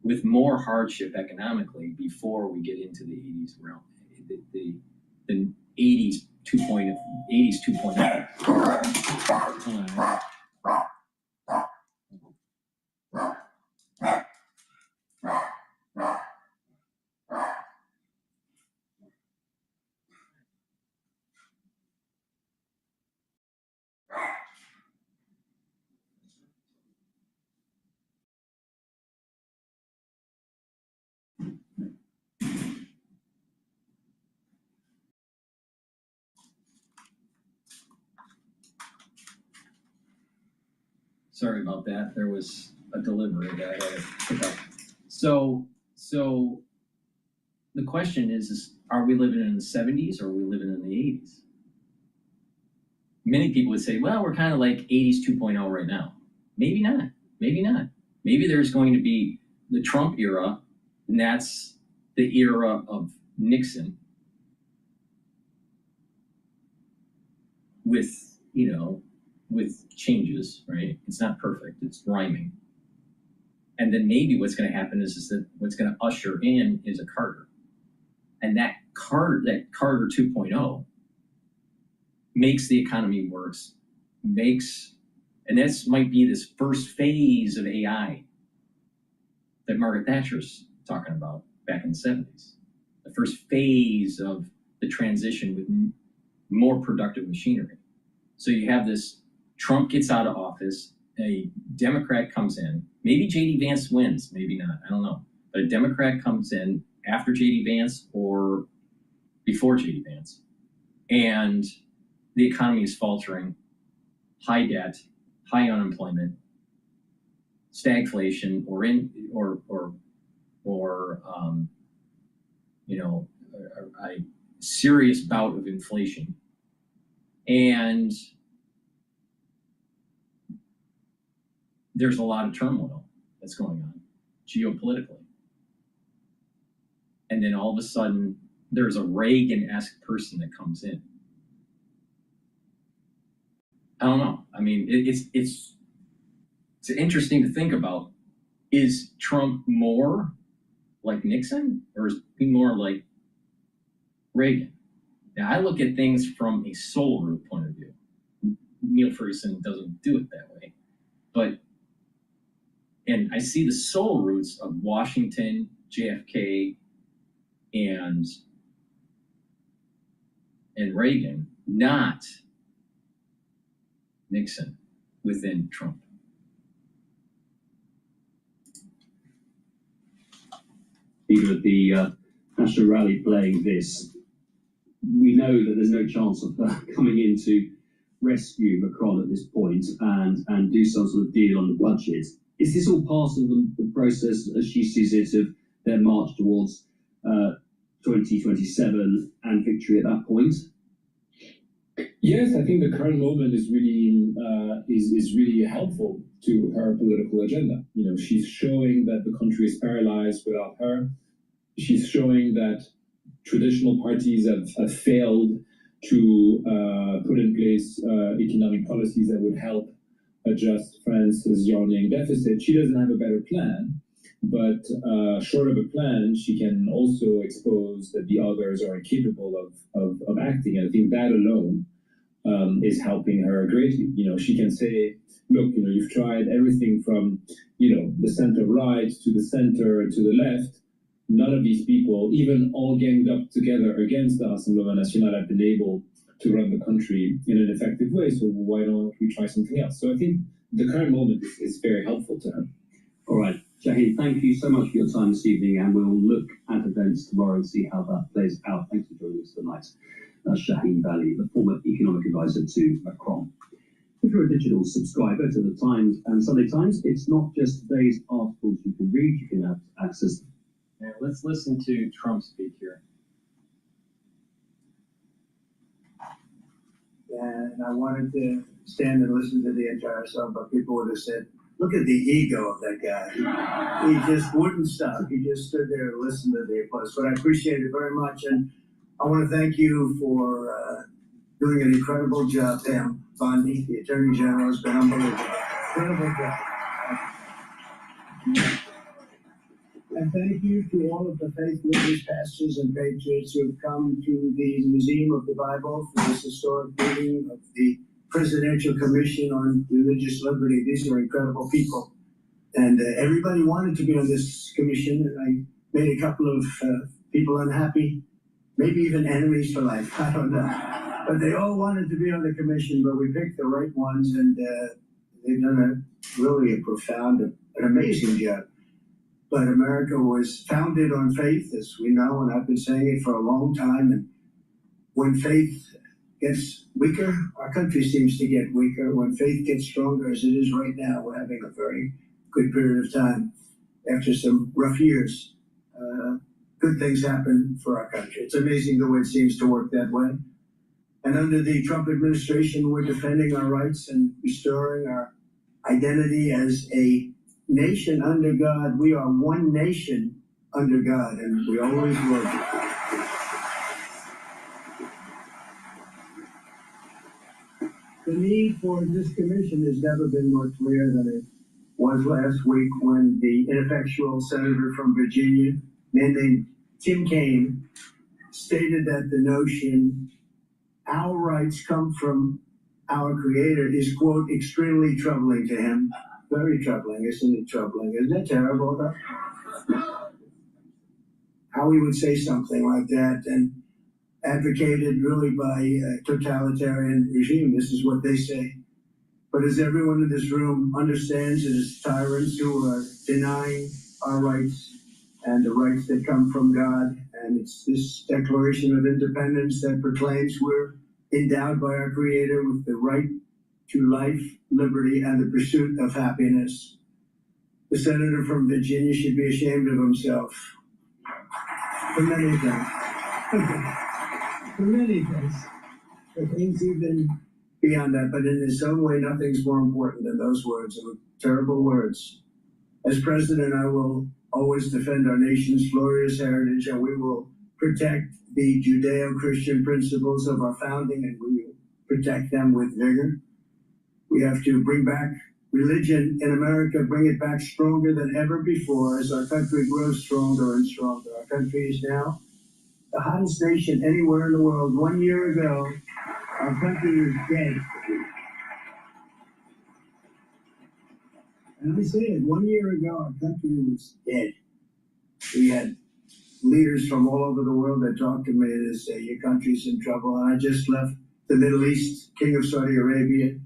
with more hardship economically before we get into the 80s realm, the 80s 2.0. 80s 2.0. Sorry about that. There was a delivery that I had to pick up. So the question is are we living in the 70s or are we living in the 80s? Many people would say, well, we're kind of like 80s 2.0 right now. Maybe not. Maybe not. Maybe there's going to be the Trump era, and that's the era of Nixon with changes, right? It's not perfect, it's rhyming. And then maybe what's going to happen is that what's going to usher in is a Carter. And that Carter 2.0 makes the economy worse, and this might be this first phase of AI that Margaret Thatcher's talking about back in the 70s. The first phase of the transition with more productive machinery. So you have this, Trump gets out of office, a Democrat comes in, maybe J.D. Vance wins, maybe not, I don't know. But a Democrat comes in after J.D. Vance or before J.D. Vance. And the economy is faltering, high debt, high unemployment, stagflation, a serious bout of inflation. And there's a lot of turmoil that's going on geopolitically. And then all of a sudden, there's a Reagan-esque person that comes in. I don't know. I mean, it's interesting to think about. Is Trump more like Nixon, or is he more like Reagan? Now, I look at things from a soul root point of view. Neil Ferguson doesn't do it that way. And I see the soul roots of Washington, JFK, and Reagan, not Nixon within Trump. Even at the National Rally playing this, we know that there's no chance of coming in to rescue Macron at this point and do some sort of deal on the budget. Is this all part of the process, as she sees it, of their march towards 2027 and victory at that point? Yes, I think the current moment is really is really helpful to her political agenda. You know, she's showing that the country is paralyzed without her. She's showing that traditional parties have failed to put in place economic policies that would help adjust France's yawning deficit. She doesn't have a better plan, but short of a plan, she can also expose that the others are incapable of acting. And I think that alone is helping her greatly. You know, she can say, look, you know, you've tried everything from, you know, the center right to the center to the left. None of these people, even all ganged up together against the Rassemblement National, have been able to run the country in an effective way. So why don't we try something else? So I think the current moment is very helpful to her. All right, Shaheen, thank you so much for your time this evening, and we'll look at events tomorrow and see how that plays out. Thanks for joining us tonight. Shaheen Bali, the former economic advisor to Macron. If you're a digital subscriber to the Times and Sunday Times, it's not just today's articles you can read, you can have access to. Yeah, let's listen to Trump speak here. And I wanted to stand and listen to the entire song, but people would have said, look at the ego of that guy. He just wouldn't stop. He just stood there and listened to the applause. But I appreciate it very much. And I want to thank you for doing an incredible job, Pam Bondi. The Attorney General has been unbelievable. Incredible job. And thank you to all of the faith leaders, pastors, and patriots who have come to the Museum of the Bible for this historic meeting of the Presidential Commission on Religious Liberty. These are incredible people. And everybody wanted to be on this commission, and I made a couple of people unhappy, maybe even enemies for life, I don't know. But they all wanted to be on the commission, but we picked the right ones, and they've done really a profound, an amazing job. But America was founded on faith, as we know, and I've been saying it for a long time. And when faith gets weaker, our country seems to get weaker. When faith gets stronger, as it is right now, we're having a very good period of time. After some rough years, good things happen for our country. It's amazing the way it seems to work that way. And under the Trump administration, we're defending our rights and restoring our identity as a nation under God. We are one nation under God, and we always will be. The need for this commission has never been more clear than it was last week when the ineffectual senator from Virginia, named Tim Kaine, stated that the notion our rights come from our Creator is, quote, extremely troubling to him. Very troubling, isn't it troubling? Isn't it terrible, though? How he would say something like that, and advocated really by a totalitarian regime. This is what they say. But as everyone in this room understands, it is tyrants who are denying our rights and the rights that come from God. And it's this Declaration of Independence that proclaims we're endowed by our Creator with the right to life, liberty, and the pursuit of happiness. The senator from Virginia should be ashamed of himself for many things. For many things. For things even beyond that, but in his own way, nothing's more important than those words. They were terrible words. As president, I will always defend our nation's glorious heritage, and we will protect the Judeo-Christian principles of our founding, and we will protect them with vigor. We have to bring back religion in America, bring it back stronger than ever before as our country grows stronger and stronger. Our country is now the hottest nation anywhere in the world. 1 year ago, our country was dead. And I say it, 1 year ago, our country was dead. We had leaders from all over the world that talked to me and say, your country's in trouble. And I just left the Middle East, King of Saudi Arabia,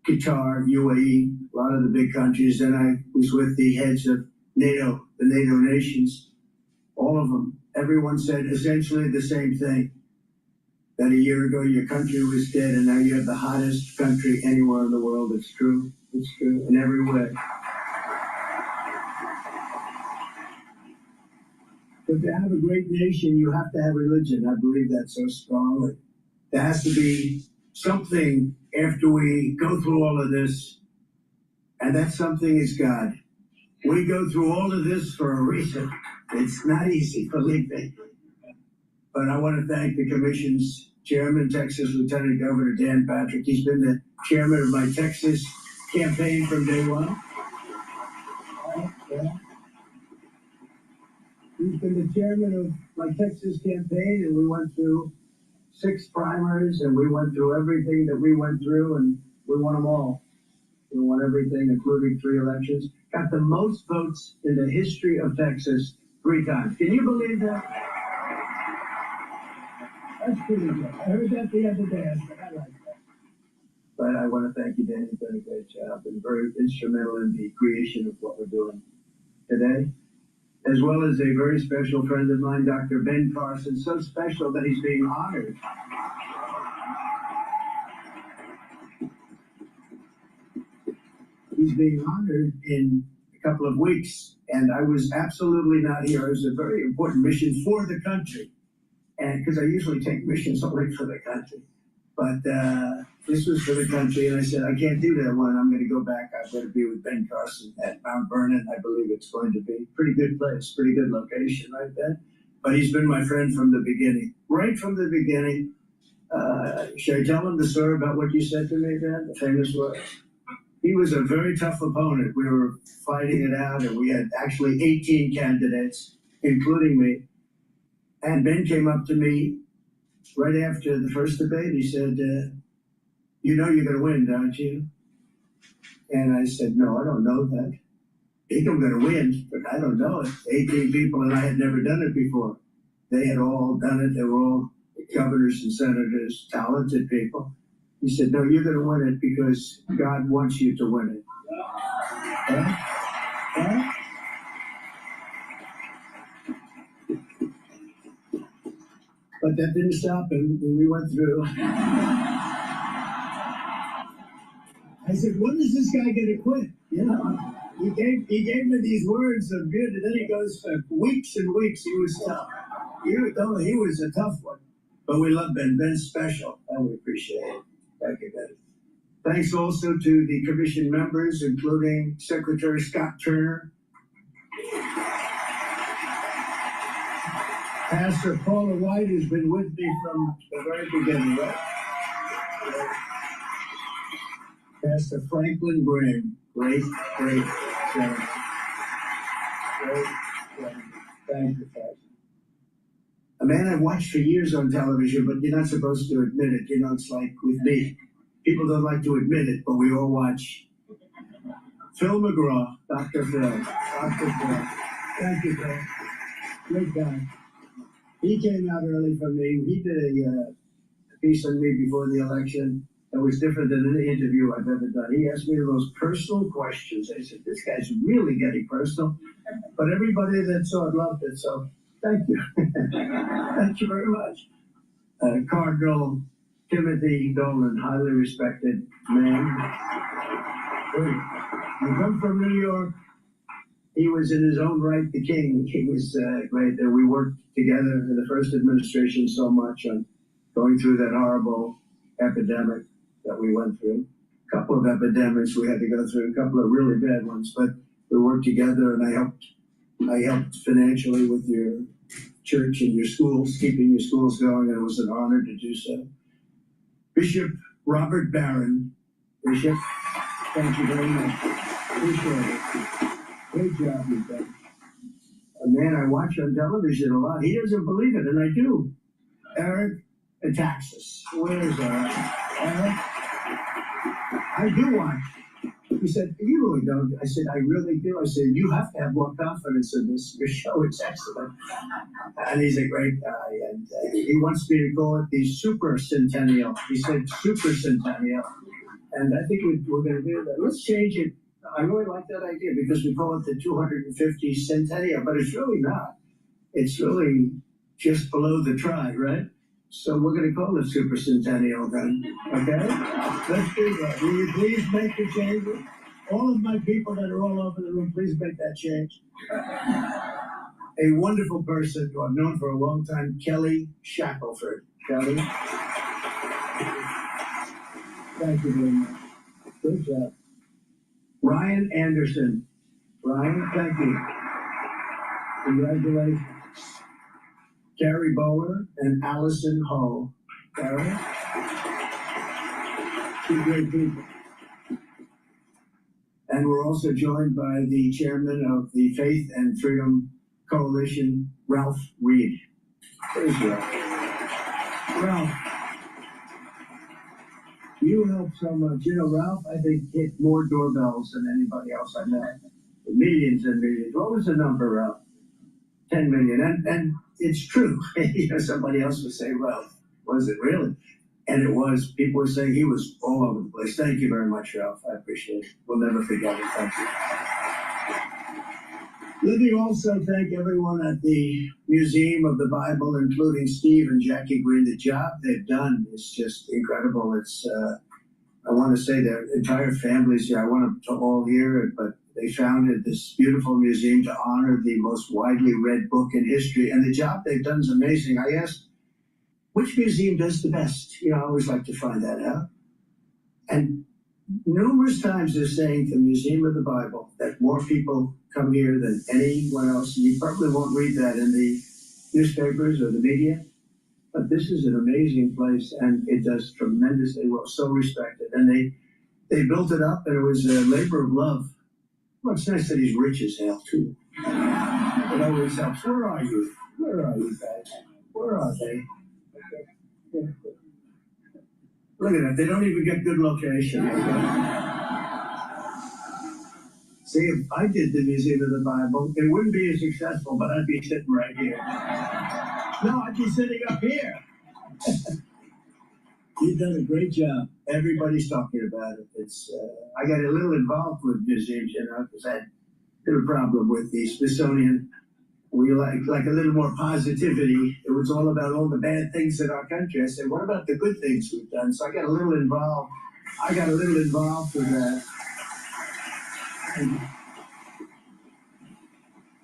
Qatar, UAE, a lot of the big countries. Then I was with the heads of NATO, the NATO nations, all of them. Everyone said essentially the same thing, that a year ago your country was dead and now you have the hottest country anywhere in the world. It's true. It's true in every way. But to have a great nation, you have to have religion. I believe that so strongly. There has to be something after we go through all of this, and that something is God. We go through all of this for a reason. It's not easy, believe me. But I want to thank the Commission's Chairman, Texas Lieutenant Governor Dan Patrick. He's been the chairman of my Texas campaign from day one. He's been the chairman of my Texas campaign, and we went through 6 primaries, and we went through everything that we went through, and we won them all. We won everything, including 3 elections. Got the most votes in the history of Texas 3 times. Can you believe that? That's pretty good. I heard that the other day. I like that. But I want to thank you, Dan. You've done a great job and very instrumental in the creation of what we're doing today, as well as a very special friend of mine, Dr. Ben Carson, so special that he's being honored. He's being honored in a couple of weeks, and I was absolutely not here. It was a very important mission for the country, and because I usually take missions only for the country, but this was for the country, and I said, I can't do that one. I'm going to go back. I'm going to be with Ben Carson at Mount Vernon. I believe it's going to be a pretty good place, pretty good location, right, Ben? But he's been my friend from the beginning, right from the beginning. Should I tell him the story about what you said to me, Ben? The famous words. He was a very tough opponent. We were fighting it out, and we had actually 18 candidates, including me. And Ben came up to me right after the first debate. He said, you know you're going to win, don't you? And I said, no, I don't know that. I think I'm going to win, but I don't know it. 18 people, and I had never done it before. They had all done it. They were all governors and senators, talented people. He said, no, you're going to win it because God wants you to win it. But that didn't stop him when we went through. I said, when is this guy going to quit? You know, he gave me these words of good, and then he goes for weeks and weeks. He was tough. He was a tough one. But we love Ben. Ben's special, and we appreciate it. Thank you, Ben. Thanks also to the commission members, including Secretary Scott Turner, Pastor Paula White, who's been with me from the very beginning, right? Pastor Franklin Graham, great gentleman. Thank you, Pastor. A man I've watched for years on television, but you're not supposed to admit it. You know, it's like with me. People don't like to admit it, but we all watch. Phil McGraw, Dr. Phil. Dr. Phil. Thank you, Phil. Great guy. He came out early for me. He did a piece on me before the election that was different than any interview I've ever done. He asked me the most personal questions. I said, this guy's really getting personal. But everybody that saw it loved it, so thank you. Thank you very much. Cardinal Timothy Dolan, highly respected man. You come from New York. He was in his own right the king. He was great. And we worked together in the first administration so much on going through that horrible epidemic that we went through. A couple of epidemics we had to go through, a couple of really bad ones, but we worked together, and I helped financially with your church and your schools, keeping your schools going, and it was an honor to do so. Bishop Robert Barron, Bishop, thank you very much. Appreciate it. Great job you've done. A man I watch on television a lot. He doesn't believe it, and I do. Eric Ataxis. Where's Eric? Eric? I do watch. He said, you really don't. I said, I really do. I said, you have to have more confidence in this. Your show is excellent. And he's a great guy. And he wants me to call it the Super Centennial. He said Super Centennial. And I think we're going to do that. Let's change it. I really like that idea because we call it the 250 Centennial, but it's really not. It's really just below the tri, right? So we're going to call it Super Centennial then, okay? Let's do that. Will you please make the change? All of my people that are all over the room, please make that change. a wonderful person who I've known for a long time, Kelly Shackelford. Kelly. Thank you very much. Good job. Ryan Anderson. Ryan, thank you. Congratulations. Gary Bower and Allison Ho. Gary? Two great people. And we're also joined by the chairman of the Faith and Freedom Coalition, Ralph Reed. There's Ralph. Ralph, you help so much. You know, Ralph, I think, hit more doorbells than anybody else I met. Millions and millions. What was the number, Ralph? 10 million. And it's true. You know, somebody else would say, well, was it really? And it was. People were saying he was all over the place. Thank you very much, Ralph. I appreciate it. We'll never forget it. Thank you. Let me also thank everyone at the Museum of the Bible, including Steve and Jackie Green. The job they've done is just incredible. It's, I want to say their entire families here. I want them to all hear it, but they founded this beautiful museum to honor the most widely read book in history. And the job they've done is amazing. I asked, which museum does the best? You know, I always like to find that out. And numerous times they're saying to the Museum of the Bible that more people come here than anyone else. You probably won't read that in the newspapers or the media, but this is an amazing place and it does tremendously well, so respected. And they built it up and it was a labor of love. Well, it's nice that he's rich as hell, too. It always helps. Where are you? Where are you guys? Where are they? Look at that. They don't even get good location. See, if I did the Museum of the Bible, it wouldn't be as successful, but I'd be sitting right here. No, I'd be sitting up here. You've done a great job. Everybody's talking about it. It's I got a little involved with museums, you know, because I had a little problem with the Smithsonian. We like a little more positivity. It was all about all the bad things in our country. I said, what about the good things we've done? So I got a little involved. With that.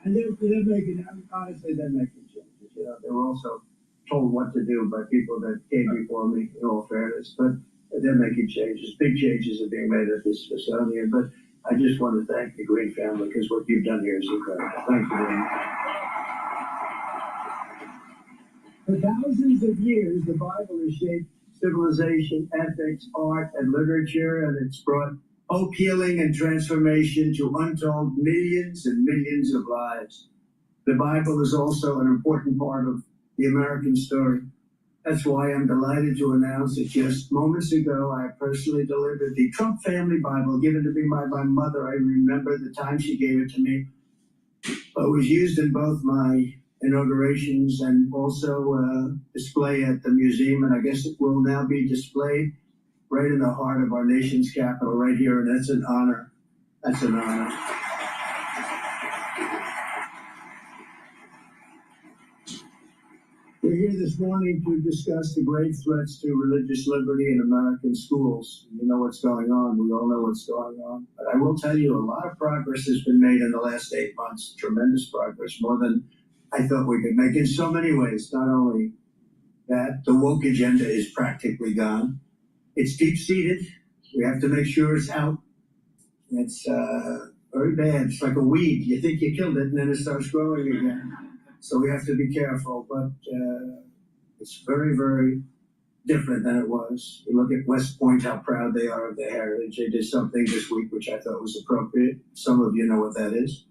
And they're making, honestly, they're making changes. You know, they were also told what to do by people that came before me, in all fairness. But they're making changes. Big changes are being made at the Smithsonian. But I just want to thank the Green family because what you've done here is incredible. Thank you very much. For thousands of years, the Bible has shaped civilization, ethics, art, and literature, and it's brought hope, healing, and transformation to untold millions and millions of lives. The Bible is also an important part of the American story. That's why I'm delighted to announce that just moments ago, I personally delivered the Trump family Bible given to me by my mother. I remember the time she gave it to me. It was used in both my inaugurations and also display at the museum, and I guess it will now be displayed right in the heart of our nation's capital, right here, and that's an honor. That's an honor. We're here this morning to discuss the grave threats to religious liberty in American schools. You know what's going on. We all know what's going on. But I will tell you, a lot of progress has been made in the last 8 months. Tremendous progress, more than I thought we could make in so many ways. Not only that, the woke agenda is practically gone. It's deep-seated. We have to make sure it's out. It's very bad. It's like a weed. You think you killed it, and then it starts growing again. So we have to be careful. But it's very, very different than it was. You look at West Point, how proud they are of their heritage. They did something this week which I thought was appropriate. Some of you know what that is.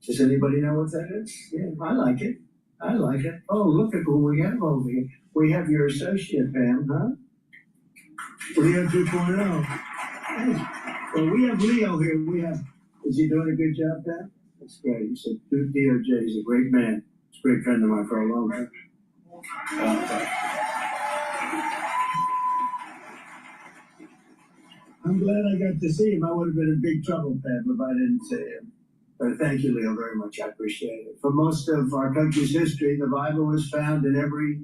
Does anybody know what that is? Yeah, I like it. I like it. Oh, look at who we have over here. We have your associate, Pam, huh? Leo 2.0. Hey. Well, we have Leo here. Is he doing a good job, Pam? That's great. He said, DOJ, he's a great man. He's a great friend of mine for a long time. I'm glad I got to see him. I would have been in big trouble, Pam, if I didn't see him. But thank you, Leo, very much. I appreciate it. For most of our country's history, the Bible was found in every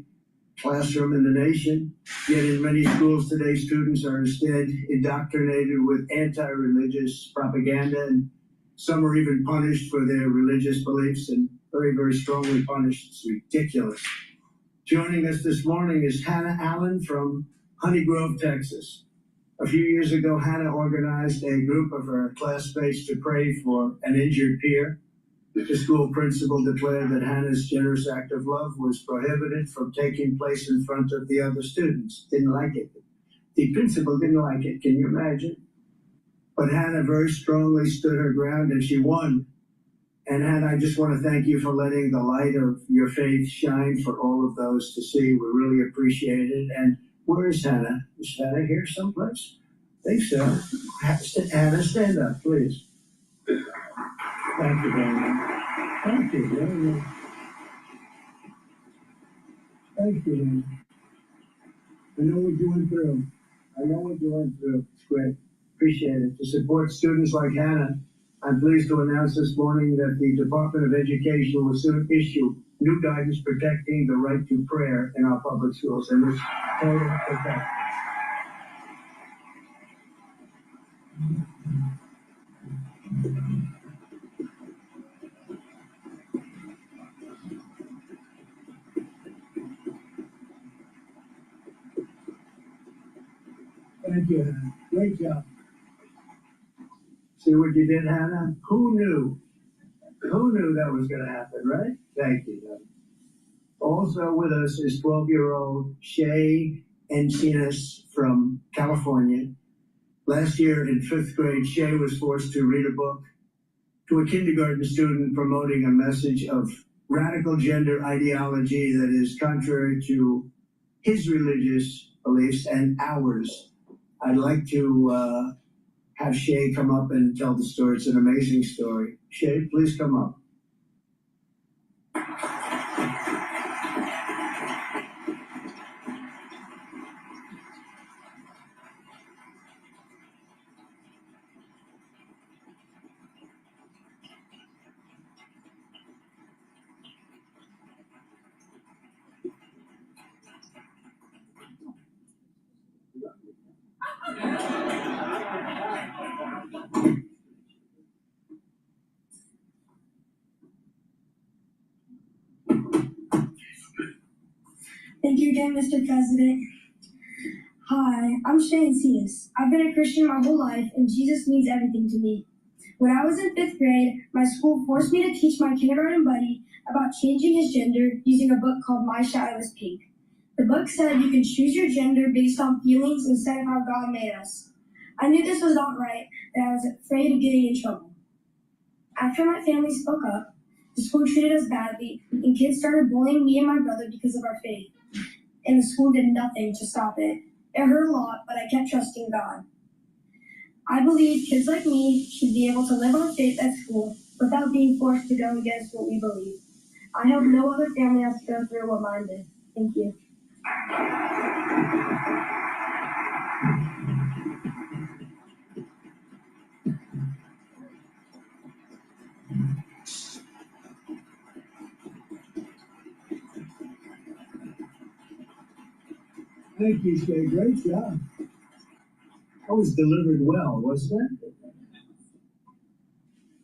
classroom in the nation. Yet in many schools today, students are instead indoctrinated with anti-religious propaganda, and some are even punished for their religious beliefs. And very, very strongly punished. It's ridiculous. Joining us this morning is Hannah Allen from Honey Grove, Texas. A few years ago, Hannah organized a group of her classmates to pray for an injured peer. The school principal declared that Hannah's generous act of love was prohibited from taking place in front of the other students. Didn't like it. The principal didn't like it. Can you imagine? But Hannah very strongly stood her ground and she won. And Hannah, I just want to thank you for letting the light of your faith shine for all of those to see. We really appreciate it. And where is Hannah? Is Hannah here someplace? I think so. Hannah, stand up, please. Thank you very much. Thank you very much. Thank you. I know what you went through. It's great. Appreciate it. To support students like Hannah, I'm pleased to announce this morning that the Department of Education will soon issue new guidance protecting the right to prayer in our public schools. And it's total protection. Thank you, Hannah. Great job. See what you did, Hannah? Who knew? Who knew that was going to happen, right? Thank you, Hannah. Also with us is 12-year-old Shay Encinas from California. Last year in 5th grade, Shay was forced to read a book to a kindergarten student promoting a message of radical gender ideology that is contrary to his religious beliefs and ours. I'd like to have Shay come up and tell the story. It's an amazing story. Shay, please come up. Thank you again, Mr. President. Hi, I'm Shay Encinas. I've been a Christian my whole life, and Jesus means everything to me. When I was in 5th grade, my school forced me to teach my kindergarten buddy about changing his gender using a book called My Shadow is Pink. The book said you can choose your gender based on feelings instead of how God made us. I knew this was not right, and I was afraid of getting in trouble. After my family spoke up, the school treated us badly, and kids started bullying me and my brother because of our faith. And the school did nothing to stop it. It hurt a lot, but I kept trusting God. I believe kids like me should be able to live on faith at school without being forced to go against what we believe. I hope no other family has to go through what mine did. Thank you. Thank you, Shay. Great job. That was delivered well, wasn't it?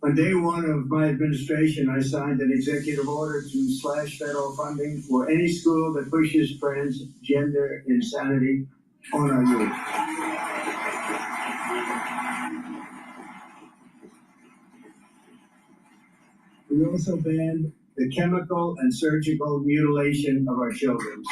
On day one of my administration, I signed an executive order to slash federal funding for any school that pushes transgender insanity on our youth. We also banned the chemical and surgical mutilation of our children.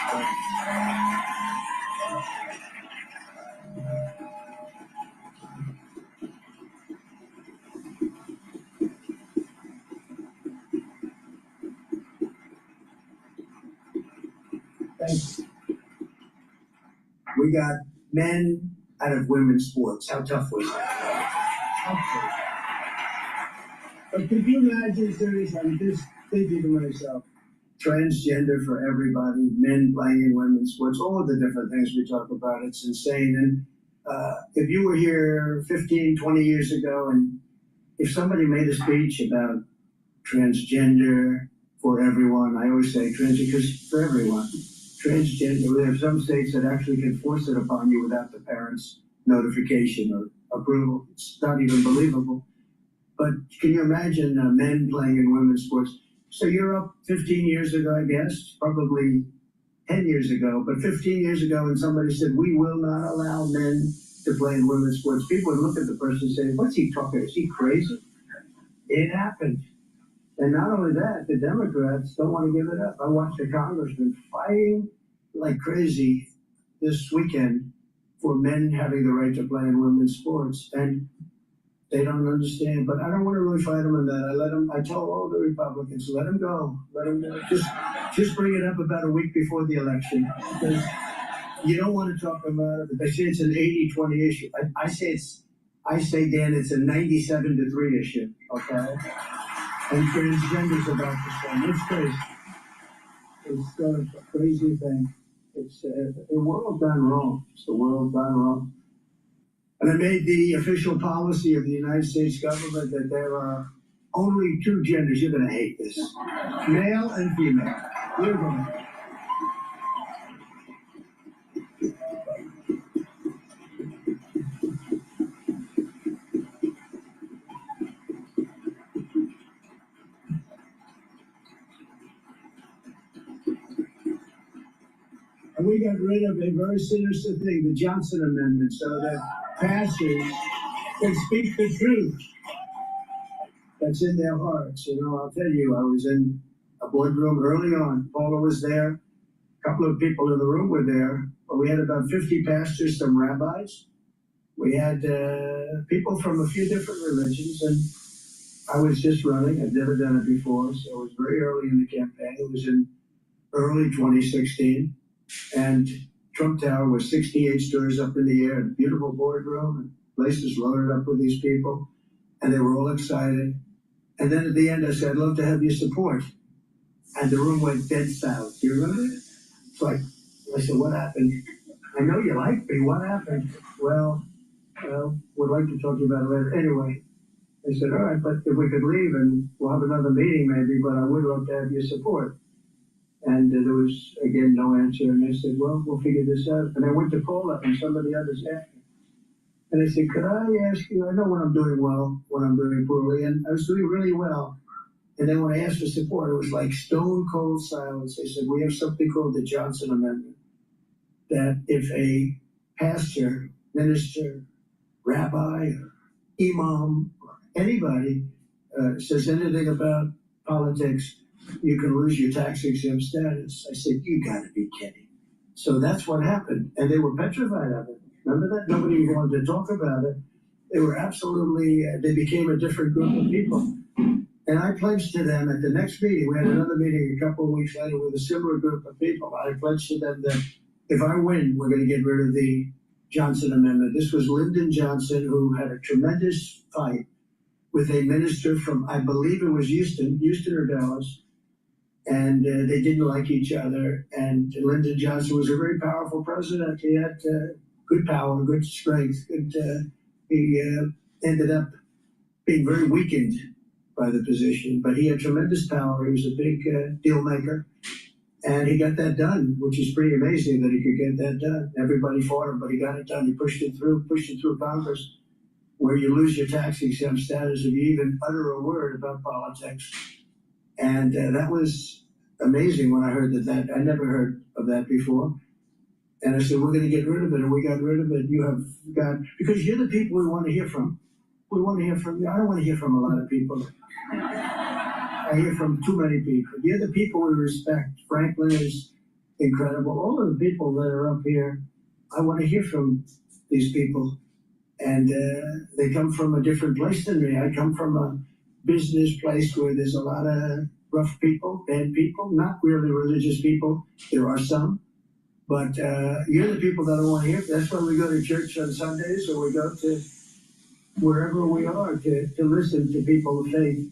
We got men out of women's sports. How tough was that? But could you imagine, seriously, I'm just thinking to myself, transgender for everybody, men playing in women's sports, all of the different things we talk about, it's insane. And if you were here 15, 20 years ago, and if somebody made a speech about transgender for everyone, I always say transgender because for everyone. Transgender, we have some states that actually can force it upon you without the parents' notification or approval. It's not even believable. But can you imagine men playing in women's sports? So you're up 15 years ago, I guess, probably 10 years ago, but 15 years ago when somebody said, we will not allow men to play in women's sports, people would look at the person and say, what's he talking? Is he crazy? It happened. And not only that, the Democrats don't want to give it up. I watched the congressman fighting like crazy this weekend for men having the right to play in women's sports. And they don't understand, but I don't want to really fight them on that. I tell all the Republicans, let them go. Let them go. Just bring it up about a week before the election. Because you don't want to talk about it. They say it's an 80-20 issue. I say, Dan, it's a 97-3 issue, okay? And transgender's about the same. It's crazy. It's a crazy thing. It's the world gone wrong. It's the world gone wrong. And I made the official policy of the United States government that there are only two genders. You're going to hate this. Male and female. You're going to hate it. And we got rid of a very sinister thing, the Johnson Amendment, so that pastors can speak the truth that's in their hearts. You know, I'll tell you, I was in a boardroom early on. Paula was there. A couple of people in the room were there. But we had about 50 pastors, some rabbis. We had people from a few different religions. And I was just running. I'd never done it before. So it was very early in the campaign. It was in early 2016. And Trump Tower was 68 stories up in the air, a beautiful boardroom, and places loaded up with these people, and they were all excited. And then at the end, I said, I'd love to have your support. And the room went dead silent. Do you remember it? It's like, I said, what happened? I know you like me. What happened? Well, would like to talk to you about it later. Anyway, I said, all right, but if we could leave and we'll have another meeting maybe, but I would love to have your support. And there was, again, no answer. And I said, well, we'll figure this out. And I went to Paula and some of the others after. And I said, could I ask you, I know when I'm doing well, when I'm doing poorly, and I was doing really well. And then when I asked for support, it was like stone cold silence. They said, we have something called the Johnson Amendment, that if a pastor, minister, rabbi, imam, anybody says anything about politics, you can lose your tax exempt status. I said, you gotta be kidding. So that's what happened. And they were petrified of it. Remember that? Nobody wanted to talk about it. They were absolutely, they became a different group of people. And I pledged to them at the next meeting, we had another meeting a couple of weeks later with a similar group of people. I pledged to them that if I win, we're going to get rid of the Johnson Amendment. This was Lyndon Johnson, who had a tremendous fight with a minister from, I believe it was Houston or Dallas. And they didn't like each other. And Lyndon Johnson was a very powerful president. He had good power, good strength. He ended up being very weakened by the position, but he had tremendous power. He was a big deal maker. And he got that done, which is pretty amazing that he could get that done. Everybody fought him, but he got it done. He pushed it through Congress, where you lose your tax exempt status if you even utter a word about politics. And that was amazing when I heard that. I never heard of that before. And I said, we're going to get rid of it. And we got rid of it. You have got, because you're the people we want to hear from. We want to hear from you. I don't want to hear from a lot of people. I hear from too many people. You're the people we respect. Franklin is incredible. All of the people that are up here, I want to hear from these people. And they come from a different place than me. I come from a business place where there's a lot of rough people, bad people, not really religious people. There are some. But you're the people that I want to hear. That's why we go to church on Sundays, or we go to wherever we are to listen to people of faith.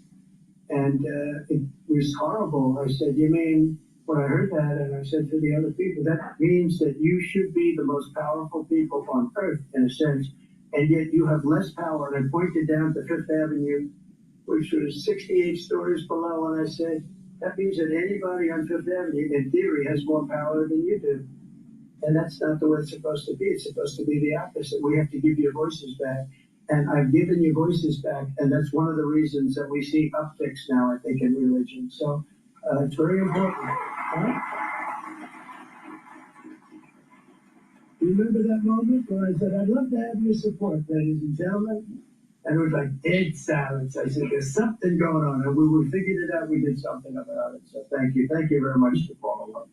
And it was horrible. I said, you mean, when I heard that, and I said to the other people, that means that you should be the most powerful people on earth, in a sense, and yet you have less power. And I pointed down to Fifth Avenue, which was 68 stories below, and I said, that means that anybody on Fifth Avenue, in theory, has more power than you do. And that's not the way it's supposed to be. It's supposed to be the opposite. We have to give your voices back. And I've given you voices back, and that's one of the reasons that we see upticks now, I think, in religion. So it's very important. Right? Remember that moment where I said, I'd love to have your support, ladies and gentlemen? And it was like dead silence. I said, there's something going on. And we figured it out. We did something about it. So thank you. Thank you very much to Paul.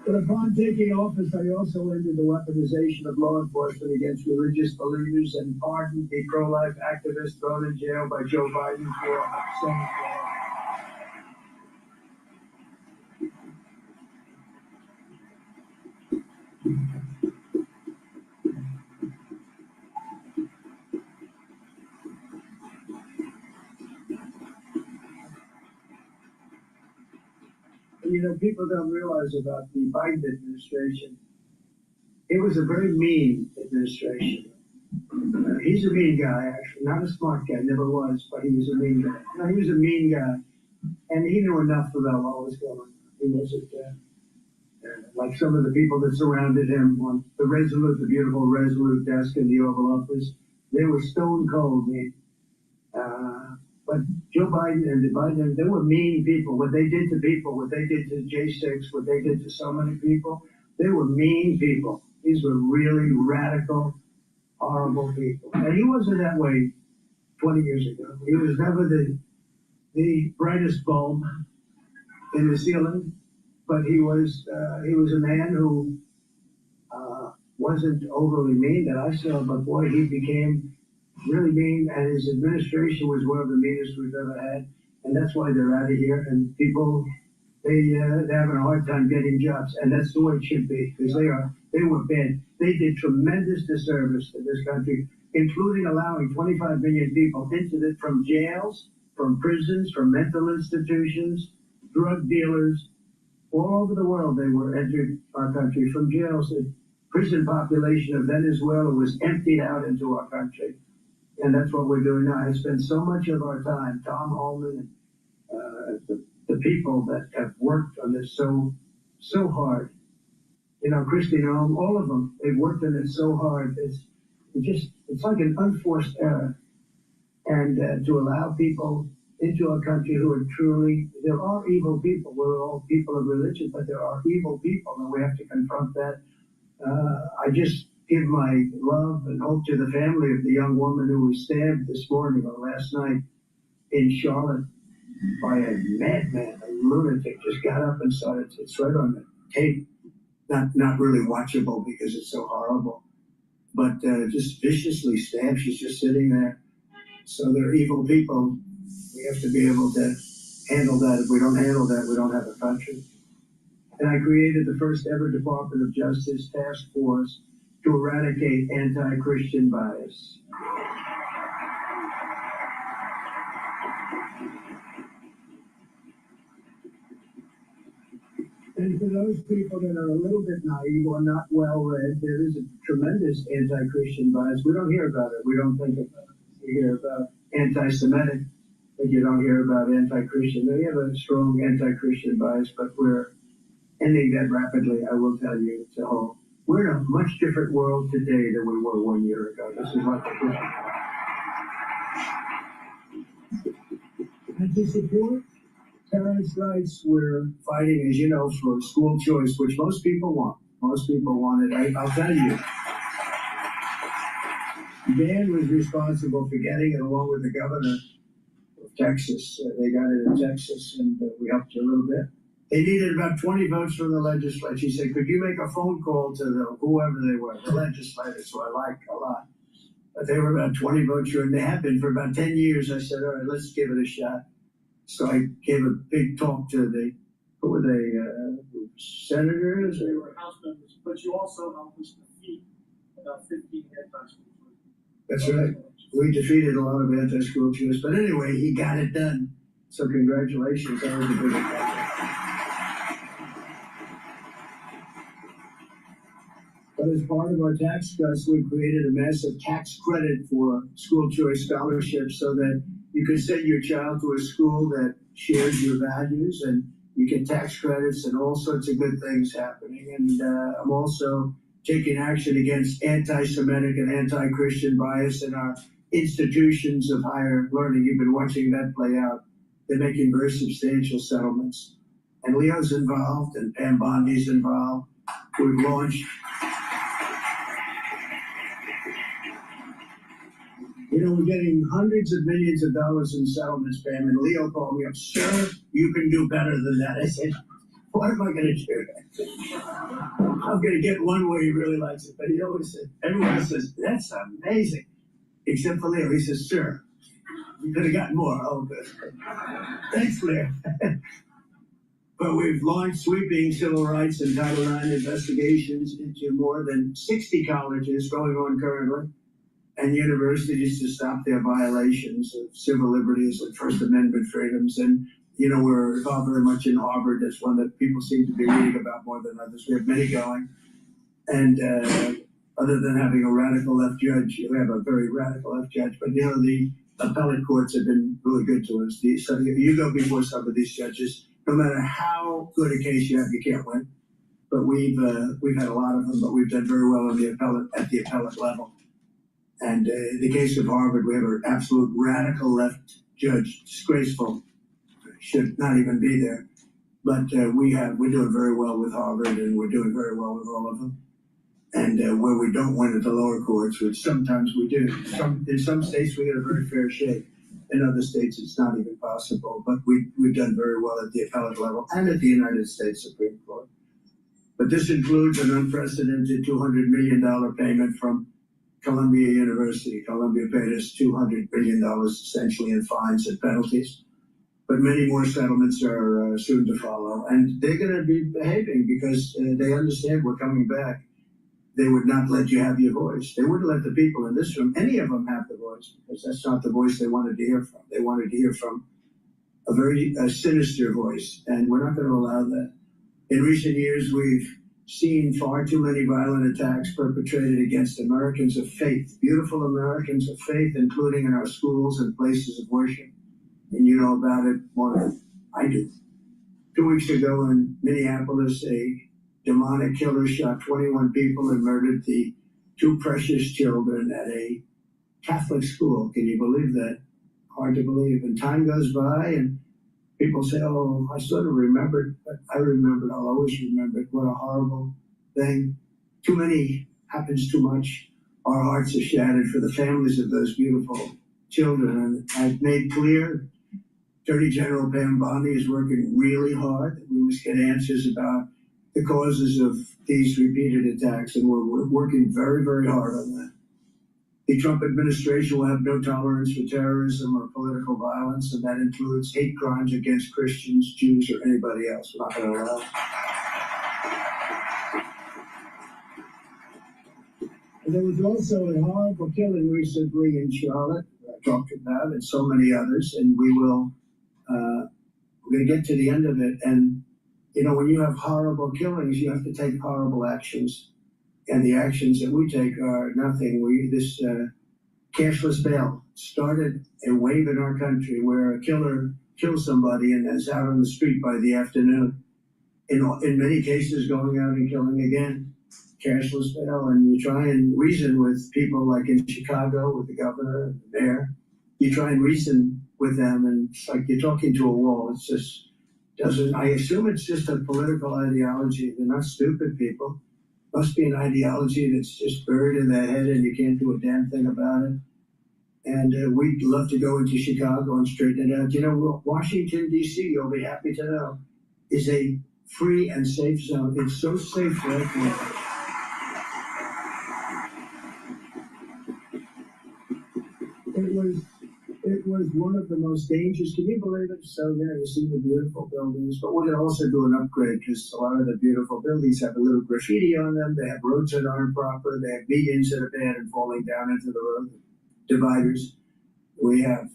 But upon taking office, I also ended the weaponization of law enforcement against religious believers and pardoned the pro-life activist thrown in jail by Joe Biden for saying. You know, people don't realize about the Biden administration. It was a very mean administration. He's a mean guy, actually. Not a smart guy, never was, but he was a mean guy. No, he was a mean guy. And he knew enough about what was going on. He wasn't like some of the people that surrounded him on the Resolute, the beautiful Resolute desk in the Oval Office. They were stone cold mean. But Joe Biden and the Biden, they were mean people. What they did to people, what they did to J6, what they did to so many people, they were mean people. These were really radical, horrible people. And he wasn't that way 20 years ago. He was never the brightest bulb in the ceiling, but he was a man who wasn't overly mean that I saw, but boy, he became really mean, and his administration was one of the meanest we've ever had, and that's why they're out of here. And people, they're having a hard time getting jobs, and that's the way it should be, because they were bad. They did tremendous disservice to this country, including allowing 25 million people from jails, from prisons, from mental institutions, drug dealers, all over the world. They were entered our country from jails. The prison population of Venezuela was emptied out into our country. And that's what we're doing now. I spend so much of our time, Tom Holman and the people that have worked on this so hard. You know, Christy Noam, all of them, they've worked on it so hard. It's like an unforced error. And to allow people into our country who are there are evil people. We're all people of religion, but there are evil people, and we have to confront that. I just give my love and hope to the family of the young woman who was stabbed this morning or last night in Charlotte by a madman, a lunatic. Just got up and saw it. It's right on the tape. Not really watchable because it's so horrible, but just viciously stabbed. She's just sitting there. So they're evil people. We have to be able to handle that. If we don't handle that, we don't have a country. And I created the first ever Department of Justice task force to eradicate anti-Christian bias. And for those people that are a little bit naive or not well-read, there is a tremendous anti-Christian bias. We don't hear about it. We don't think about it. We hear about anti-Semitic, but you don't hear about anti-Christian. They have a strong anti-Christian bias, but we're ending that rapidly, I will tell you. So we're in a much different world today than we were 1 year ago. This is what and to support parents' rights, we're fighting, as you know, for school choice, which most people want. Most people want it. I'll tell you. Dan was responsible for getting it along with the governor of Texas. They got it in Texas, and we helped you a little bit. They needed about 20 votes from the legislature. He said, could you make a phone call to whoever they were, the legislators, who I like a lot. But they were about 20 votes short, and they have been for about 10 years. I said, all right, let's give it a shot. So I gave a big talk to who were they, senators? They were House members, but you also helped us defeat about 15 anti-school choice. That's right. We defeated a lot of anti-school choice. But anyway, he got it done. So congratulations. That was a big accomplishment. But as part of our tax cuts, we created a massive tax credit for school choice scholarships so that you can send your child to a school that shares your values, and you get tax credits and all sorts of good things happening. And I'm also taking action against anti-Semitic and anti-Christian bias in our institutions of higher learning. You've been watching that play out. They're making very substantial settlements. And Leo's involved and Pam Bondi's involved. We've launched. You know, we're getting hundreds of millions of dollars in settlements, Pam, and Leo called me up, sir, you can do better than that. I said, what am I going to do? I'm going to get one where he really likes it. But he always said, everyone says, that's amazing. Except for Leo. He says, sir, you could have gotten more. Oh, good. Thanks, Leo. But we've launched sweeping civil rights and Title IX investigations into more than 60 colleges going on currently and universities to stop their violations of civil liberties and First Amendment freedoms. And, you know, we're involved very much in Harvard. That's one that people seem to be reading about more than others. We have many going. And other than having a radical left judge, we have a very radical left judge. But, you know, the appellate courts have been really good to us. So you go before some of these judges, no matter how good a case you have, you can't win. But we've had a lot of them, but we've done very well on at the appellate level. And in the case of Harvard, we have an absolute radical left judge, disgraceful, should not even be there. But we're doing very well with Harvard, and we're doing very well with all of them. And where we don't win at the lower courts, which sometimes we do. In some states, we get a very fair shake. In other states, it's not even possible. But we've done very well at the appellate level and at the United States Supreme Court. But this includes an unprecedented $200 million payment from Columbia University. Columbia paid us $200 billion essentially in fines and penalties. But many more settlements are soon to follow. And they're going to be behaving because they understand we're coming back. They would not let you have your voice. They wouldn't let the people in this room, any of them, have the voice, because that's not the voice they wanted to hear from. They wanted to hear from a very sinister voice, and we're not going to allow that. In recent years, we've seen far too many violent attacks perpetrated against Americans of faith, beautiful Americans of faith, including in our schools and places of worship. And you know about it more than I do. 2 weeks ago in Minneapolis, a demonic killer shot 21 people and murdered the 2 precious children at a Catholic school. Can you believe that? Hard to believe. And time goes by and people say, oh, I sort of remembered, but I remembered, I'll always remember it. What a horrible thing. Too many happens too much. Our hearts are shattered for the families of those beautiful children. And I've made clear, Attorney General Pam Bondi is working really hard. We must get answers about the causes of these repeated attacks, and we're working very, very hard on that. The Trump administration will have no tolerance for terrorism or political violence, and that includes hate crimes against Christians, Jews, or anybody else. We're not going to allow it. And there was also a horrible killing recently in Charlotte, I talked about, and so many others, and we're going to get to the end of it. And you know, when you have horrible killings, you have to take horrible actions. And the actions that we take are nothing. This cashless bail started a wave in our country where a killer kills somebody and is out on the street by the afternoon. In many cases, going out and killing again. Cashless bail. And you try and reason with people like in Chicago with the governor and the mayor. You try and reason with them, and it's like you're talking to a wall. It's just I assume it's just a political ideology. They're not stupid people. Must be an ideology that's just buried in their head and you can't do a damn thing about it. And we'd love to go into Chicago and straighten it out. You know, Washington, D.C., you'll be happy to know, is a free and safe zone. It's so safe right now. It was one of the most dangerous. Can you believe it? So, you know, you see the beautiful buildings, but we're going to also do an upgrade because a lot of the beautiful buildings have a little graffiti on them. They have roads that aren't proper. They have medians that are bad and falling down into the road, dividers. We have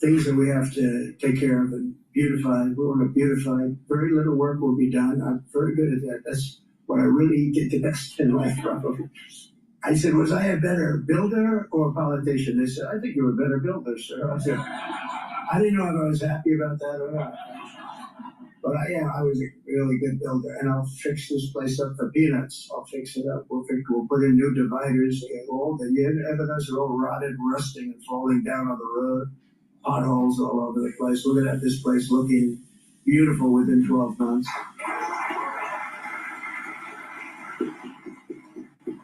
things that we have to take care of and beautify. We want to beautify. Very little work will be done. I'm very good at that. That's what I really did the best in life, probably. I said, was I a better builder or a politician? They said, I think you were a better builder, sir. I said, I didn't know if I was happy about that or not. But but I was a really good builder, and I'll fix this place up for peanuts. I'll fix it up. We'll put in new dividers. All the evidence are all rotted, rusting, and falling down on the road. Potholes all over the place. We're gonna have this place looking beautiful within 12 months.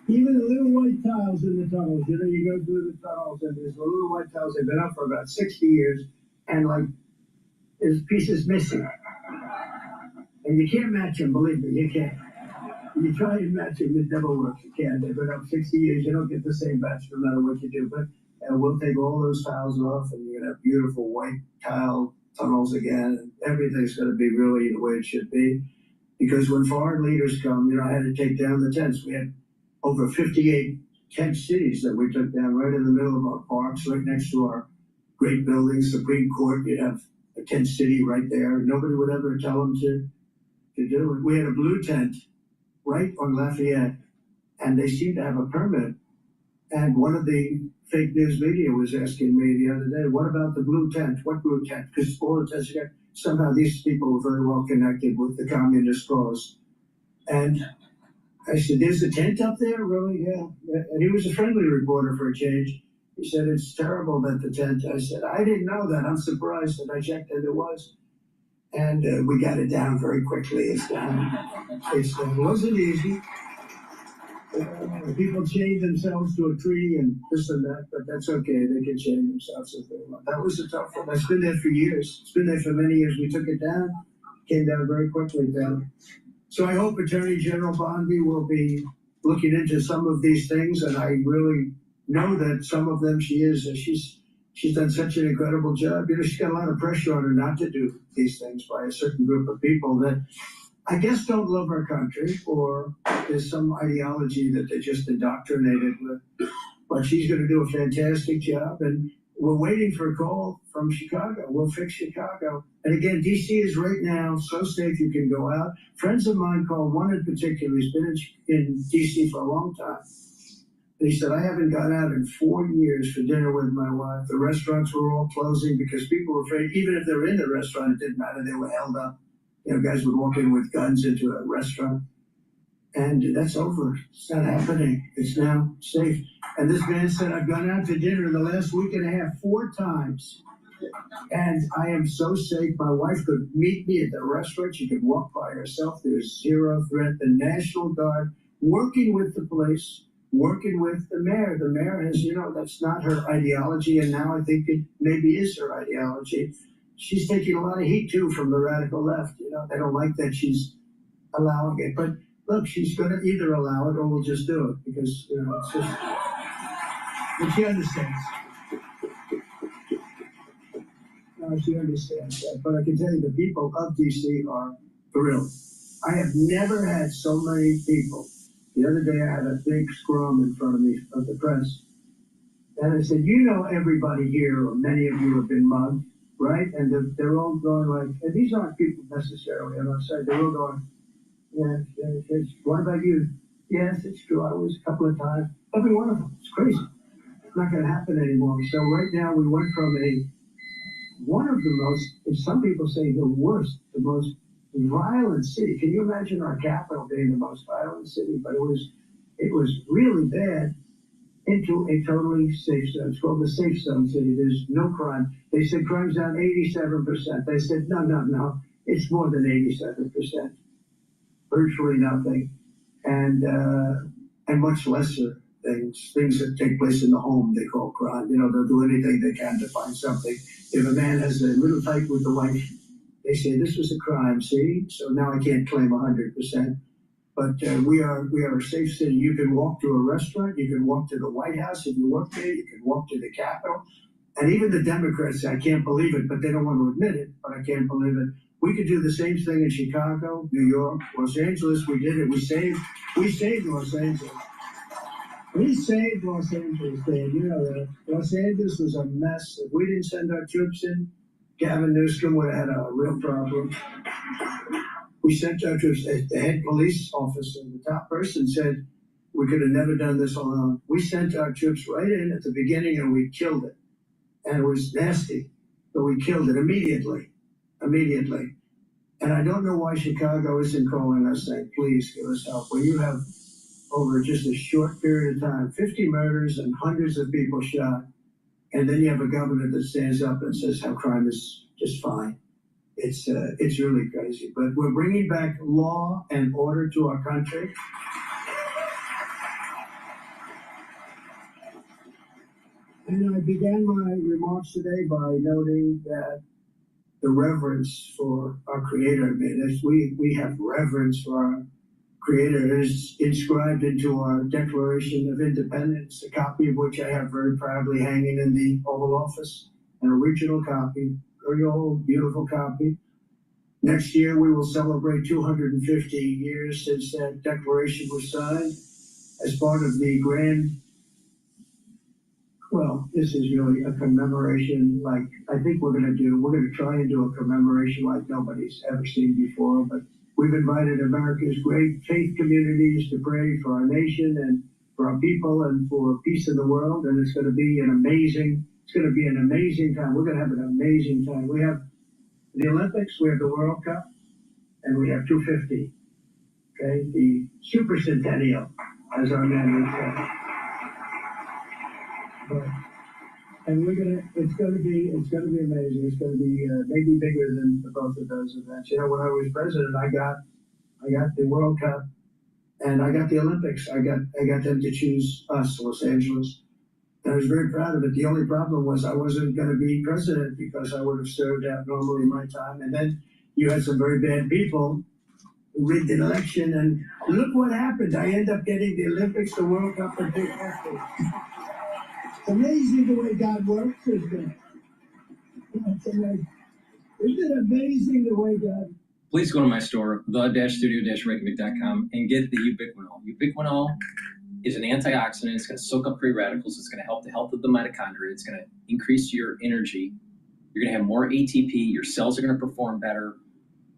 Even the little white tiles in the tunnels, you go through the tunnels and there's the little white tiles. They've been up for about 60 years, and like there's pieces missing. And you can't match them, believe me, you can't. You try and match them, it never works. You can't. They've been up 60 years, you don't get the same match no matter what you do. But we'll take all those tiles off, and you're gonna have beautiful white tile tunnels again. And everything's gonna be really the way it should be. Because when foreign leaders come, I had to take down the tents. We had over 58 tent cities that we took down right in the middle of our parks, right next to our great buildings, Supreme Court. You'd have a tent city right there. Nobody would ever tell them to do it. We had a blue tent right on Lafayette, and they seemed to have a permit. And one of the fake news media was asking me the other day, what about the blue tent? What blue tent? Because all the tents, somehow these people were very well connected with the communist cause. And I said, there's a tent up there? Really? Yeah. And he was a friendly reporter for a change. He said, it's terrible that the tent. I said, I didn't know that. I'm surprised. And I checked and it was. And we got it down very quickly. It's down. It wasn't easy. People change themselves to a tree and this and that, but that's okay. They can change themselves if they want. That was a tough one. That's been there for years. It's been there for many years. We took it down, came down very quickly down. So I hope Attorney General Bondi will be looking into some of these things, and I really know that some of them she's done such an incredible job. She's got a lot of pressure on her not to do these things by a certain group of people that I guess don't love our country, or there's some ideology that they're just indoctrinated with. But she's going to do a fantastic job, and we're waiting for a call from Chicago. We'll fix Chicago. And again, DC is right now so safe you can go out. Friends of mine called, one in particular, he's been in DC for a long time. And he said, I haven't gone out in 4 years for dinner with my wife. The restaurants were all closing because people were afraid, even if they were in the restaurant, it didn't matter, they were held up. Guys would walk in with guns into a restaurant. And that's over. It's not happening. It's now safe. And this man said, I've gone out to dinner in the last week and a half 4 times. And I am so safe. My wife could meet me at the restaurant. She could walk by herself. There's zero threat. The National Guard working with the police, working with the mayor. The mayor has, that's not her ideology. And now I think it maybe is her ideology. She's taking a lot of heat, too, from the radical left. They don't like that she's allowing it. But look, she's going to either allow it or we'll just do it because, it's just. But she understands. She understands that. But I can tell you, the people of D.C. are thrilled. I have never had so many people. The other day, I had a big scrum in front of me of the press. And I said, everybody here, or many of you have been mugged, right? And they're all going like, and these aren't people necessarily on our side. They're all going, yes, what about you? Yes, it's true. I was a couple of times. Every one of them. It's crazy. It's not going to happen anymore. So right now we went from one of the most, if some people say the worst, the most violent city. Can you imagine our capital being the most violent city? But it was really bad into a totally safe zone. It's called the safe zone city. There's no crime. They said crime's down 87%. They said, no. It's more than 87%. Virtually nothing. And much lesser things that take place in the home they call crime. They'll do anything they can to find something. If a man has a little fight with the wife, they say this was a crime, see? So now I can't claim 100%. But we are a safe city. You can walk to a restaurant. You can walk to the White House if you work there. You can walk to the Capitol. And even the Democrats, I can't believe it, but they don't want to admit it, but I can't believe it. We could do the same thing in Chicago, New York, Los Angeles. We did it. We saved Los Angeles. We saved Los Angeles, Dan. You know that. Los Angeles was a mess. If we didn't send our troops in, Gavin Newsom would have had a real problem. We sent our troops. The head police officer, the top person, said we could have never done this alone. We sent our troops right in at the beginning and we killed it. And it was nasty, but we killed it immediately. And I don't know why Chicago isn't calling us saying, please give us help. When you have, over just a short period of time, 50 murders and hundreds of people shot, and then you have a governor that stands up and says how crime is just fine. It's really crazy. But we're bringing back law and order to our country. And I began my remarks today by noting that the reverence for our Creator, we have reverence for our Creator. It is inscribed into our Declaration of Independence, a copy of which I have very proudly hanging in the Oval Office, an original copy, very old, beautiful copy. Next year, we will celebrate 250 years since that declaration was signed as part of the grand. Well, this is really a commemoration like I think we're going to try and do a commemoration like nobody's ever seen before. But we've invited America's great faith communities to pray for our nation and for our people and for peace in the world. And it's going to be an amazing time. We're going to have an amazing time. We have the Olympics, we have the World Cup, and we have 250. Okay, the Super Centennial, as our man would say. And it's going to be amazing. It's going to be maybe bigger than both of those events. You know, when I was president, I got the World Cup and I got the Olympics. I got them to choose us, Los Angeles. And I was very proud of it. The only problem was I wasn't going to be president because I would have served out normally my time. And then you had some very bad people who rigged an election, and look what happened. I end up getting the Olympics, the World Cup, and big athletes. It's amazing the way God works, isn't it? Isn't it amazing the way God... Please go to my store, the-studio-reykjavik.com, and get the ubiquinol. Ubiquinol is an antioxidant. It's going to soak up free radicals. It's going to help the health of the mitochondria. It's going to increase your energy. You're going to have more ATP. Your cells are going to perform better.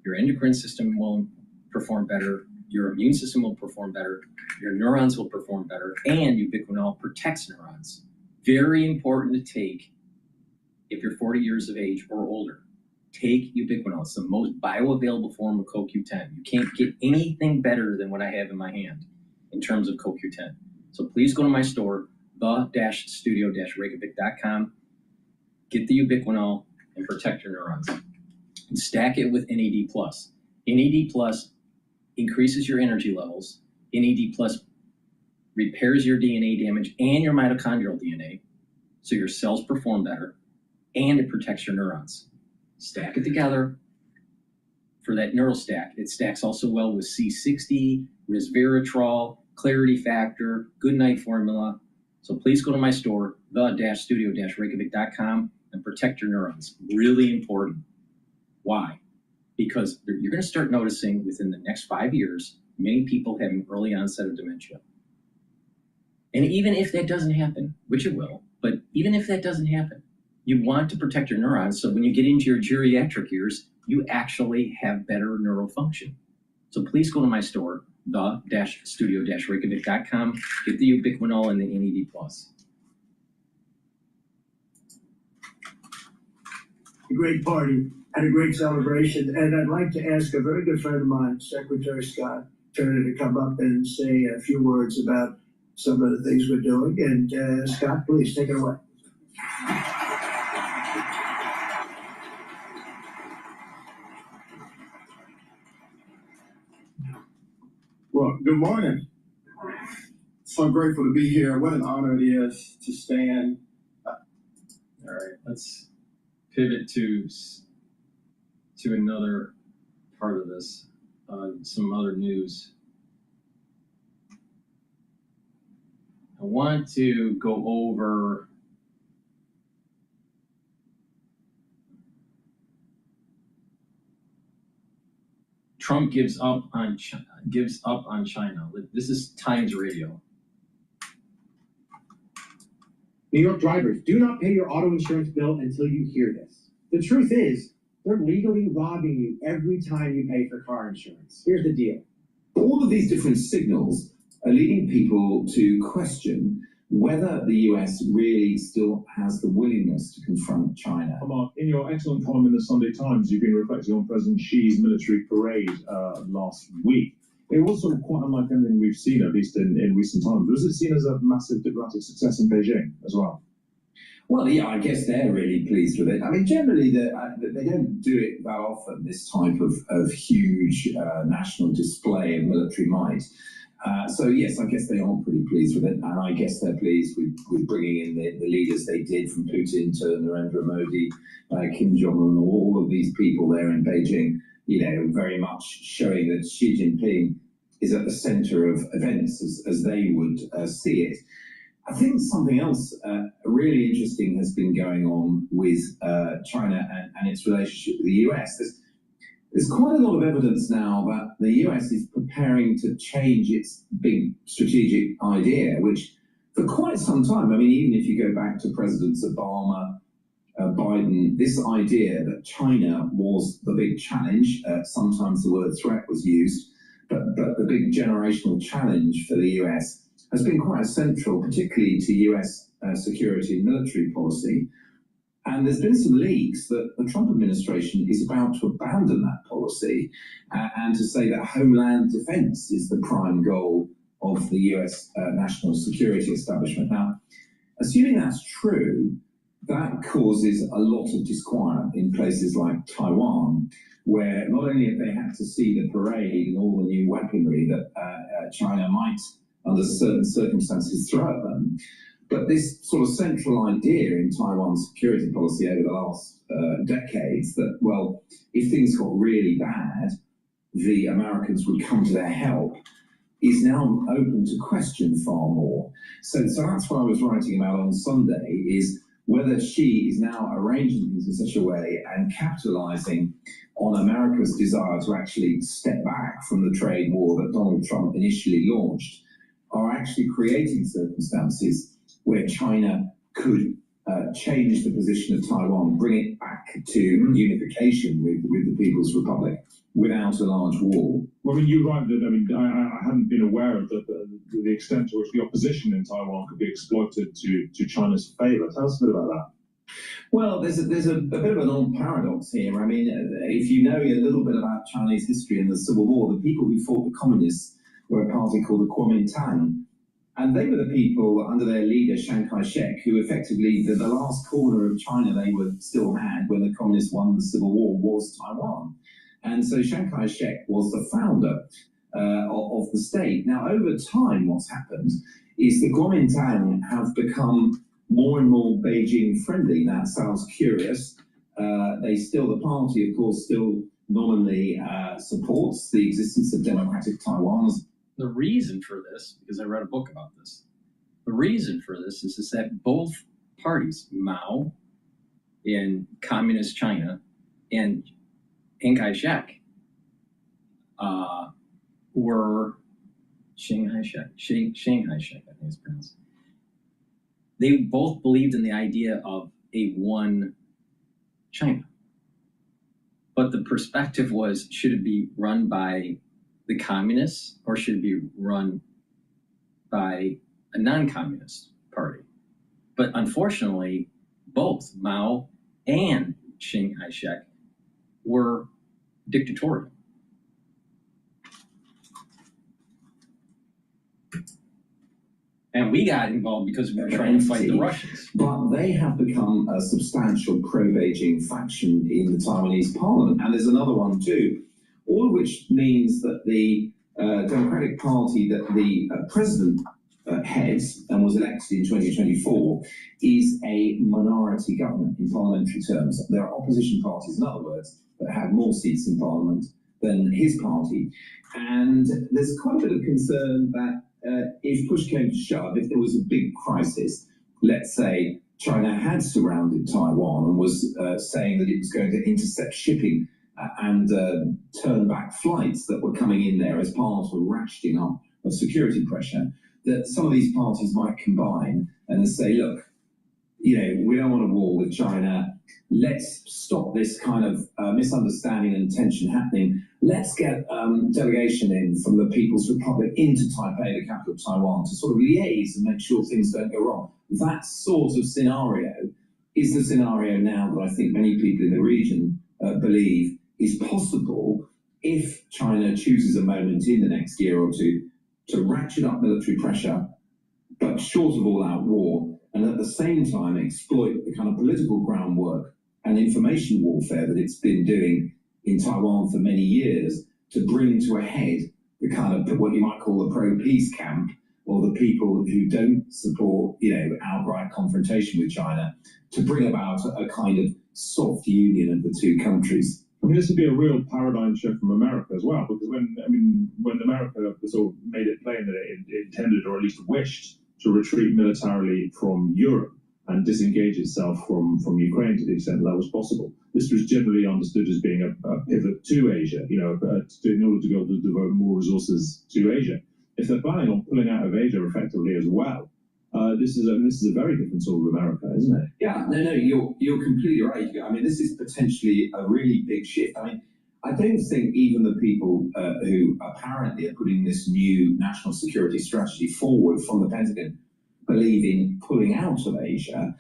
Your endocrine system will perform better. Your immune system will perform better. Your neurons will perform better. And ubiquinol protects neurons. Very important to take if you're 40 years of age or older. Take ubiquinol. It's the most bioavailable form of CoQ10. You can't get anything better than what I have in my hand in terms of CoQ10. So please go to my store, the-studio-reykjavik.com, get the ubiquinol, and protect your neurons. And stack it with NAD+. NAD+ increases your energy levels. NAD+ repairs your DNA damage and your mitochondrial DNA, so your cells perform better, and it protects your neurons. Stack it together for that neural stack. It stacks also well with C60, resveratrol, clarity factor, good night formula. So please go to my store, the-studio-reykjavik.com, and protect your neurons. Really important. Why? Because you're going to start noticing within the next 5 years, many people having early onset of dementia. And even if that doesn't happen, which it will, but even if that doesn't happen, you want to protect your neurons so when you get into your geriatric years, you actually have better neural function. So please go to my store, the-studio-reykjavik.com, get the ubiquinol and the NAD+. A great party and a great celebration. And I'd like to ask a very good friend of mine, Secretary Scott Turner, to come up and say a few words about some of the things we're doing. And Scott, please take it away. Well, good morning. So grateful to be here. What an honor it is to stand. All right, let's pivot to another part of this, some other news. I want to go over Trump gives up on China. This is Times Radio. New York drivers, do not pay your auto insurance bill until you hear this. The truth is, they're legally robbing you every time you pay for car insurance. Here's the deal. All of these different signals are leading people to question whether the US really still has the willingness to confront China. Mark, in your excellent column in the Sunday Times, you've been reflecting on President Xi's military parade last week. It was sort of quite unlike anything we've seen, at least in recent times. Was it seen as a massive diplomatic success in Beijing as well? Well, yeah, I guess they're really pleased with it. I mean, generally, they don't do it that often, this type of huge national display of military might. So, yes, I guess they are pretty pleased with it. And I guess they're pleased with bringing in the leaders they did, from Putin to Narendra Modi, Kim Jong-un, all of these people there in Beijing, you know, very much showing that Xi Jinping is at the center of events as they would see it. I think something else really interesting has been going on with China and its relationship with the US. There's quite a lot of evidence now that the US is preparing to change its big strategic idea, which for quite some time, I mean, even if you go back to Presidents Obama, Biden, this idea that China was the big challenge, sometimes the word threat was used, but the big generational challenge for the US has been quite central, particularly to US security and military policy. And there's been some leaks that the Trump administration is about to abandon that policy and to say that homeland defense is the prime goal of the US national security establishment. Now, assuming that's true, that causes a lot of disquiet in places like Taiwan, where not only have they had to see the parade and all the new weaponry that China might, under certain circumstances, throw at them, but this sort of central idea in Taiwan's security policy over the last decades that, well, if things got really bad, the Americans would come to their help, is now open to question far more. So that's what I was writing about on Sunday, is whether Xi is now arranging things in such a way and capitalizing on America's desire to actually step back from the trade war that Donald Trump initially launched, are actually creating circumstances where China could change the position of Taiwan, bring it back to unification with the People's Republic without a large war. Well, I mean, you're right that, I mean, I hadn't been aware of the extent to which the opposition in Taiwan could be exploited to China's favor. Tell us a bit about that. Well, there's a bit of an old paradox here. I mean, if you know a little bit about Chinese history and the Civil War, the people who fought the communists were a party called the Kuomintang. And they were the people under their leader, Chiang Kai-shek, who effectively, the last corner of China they still had when the communists won the Civil War was Taiwan. And so Chiang Kai-shek was the founder of the state. Now, over time, what's happened is the Kuomintang have become more and more Beijing friendly. That sounds curious. The party, of course, still nominally supports the existence of democratic Taiwan. The reason for this, because I read a book about this, the reason for this is that both parties, Mao in communist China and Chiang Kai-shek, were Chiang Kai-shek, I think it's pronounced. They both believed in the idea of a one China. But the perspective was, should it be run by the communists or should it be run by a non-communist party? But unfortunately, both Mao and Chiang Kai-shek were dictatorial. And we got involved because we were trying to fight the Russians. But they have become a substantial pro-Beijing faction in the Taiwanese parliament. And there's another one too, all of which means that the Democratic Party that the president heads and was elected in 2024 is a minority government in parliamentary terms. There are opposition parties, in other words, that have more seats in parliament than his party. And there's quite a bit of concern that if push came to shove, if there was a big crisis, let's say China had surrounded Taiwan and was saying that it was going to intercept shipping and turn back flights that were coming in there as part of a ratcheting up of security pressure, that some of these parties might combine and say, look, we don't want a war with China. Let's stop this kind of misunderstanding and tension happening. Let's get delegation in from the People's Republic into Taipei, the capital of Taiwan, to sort of liaise and make sure things don't go wrong. That sort of scenario is the scenario now that I think many people in the region believe is possible if China chooses a moment in the next year or two to ratchet up military pressure, but short of all-out war, and at the same time exploit the kind of political groundwork and information warfare that it's been doing in Taiwan for many years to bring to a head the kind of what you might call the pro-peace camp, or the people who don't support, outright confrontation with China, to bring about a kind of soft union of the two countries. I mean, this would be a real paradigm shift from America as well, because when America sort of made it plain that it intended, or at least wished, to retreat militarily from Europe and disengage itself from Ukraine to the extent that was possible, this was generally understood as being a pivot to Asia, in order to be able to devote more resources to Asia. If they're planning on pulling out of Asia effectively as well, this is a very different sort of America, isn't it? Yeah, no, you're completely right. I mean, this is potentially a really big shift. I mean, I don't think even the people who apparently are putting this new national security strategy forward from the Pentagon believe in pulling out of Asia.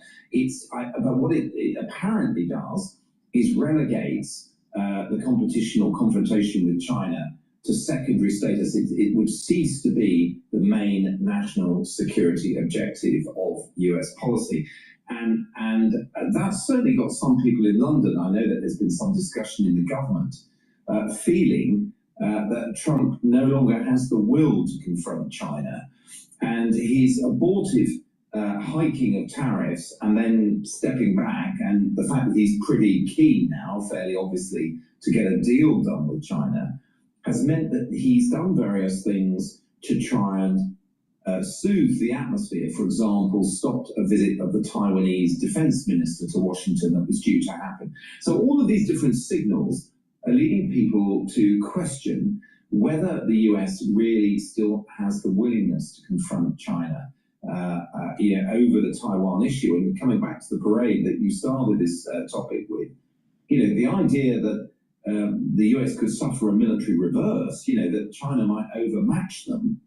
But what it apparently does is relegates the competition or confrontation with China to secondary status. It would cease to be the main national security objective of US policy. And that's certainly got some people in London. I know that there's been some discussion in the government feeling that Trump no longer has the will to confront China. And his abortive hiking of tariffs and then stepping back, and the fact that he's pretty keen now, fairly obviously, to get a deal done with China, has meant that he's done various things to try and soothe the atmosphere. For example, stopped a visit of the Taiwanese defense minister to Washington that was due to happen. So all of these different signals are leading people to question whether the US really still has the willingness to confront China over the Taiwan issue. And coming back to the parade that you started this topic with, the idea that the US could suffer a military reverse, that China might overmatch them,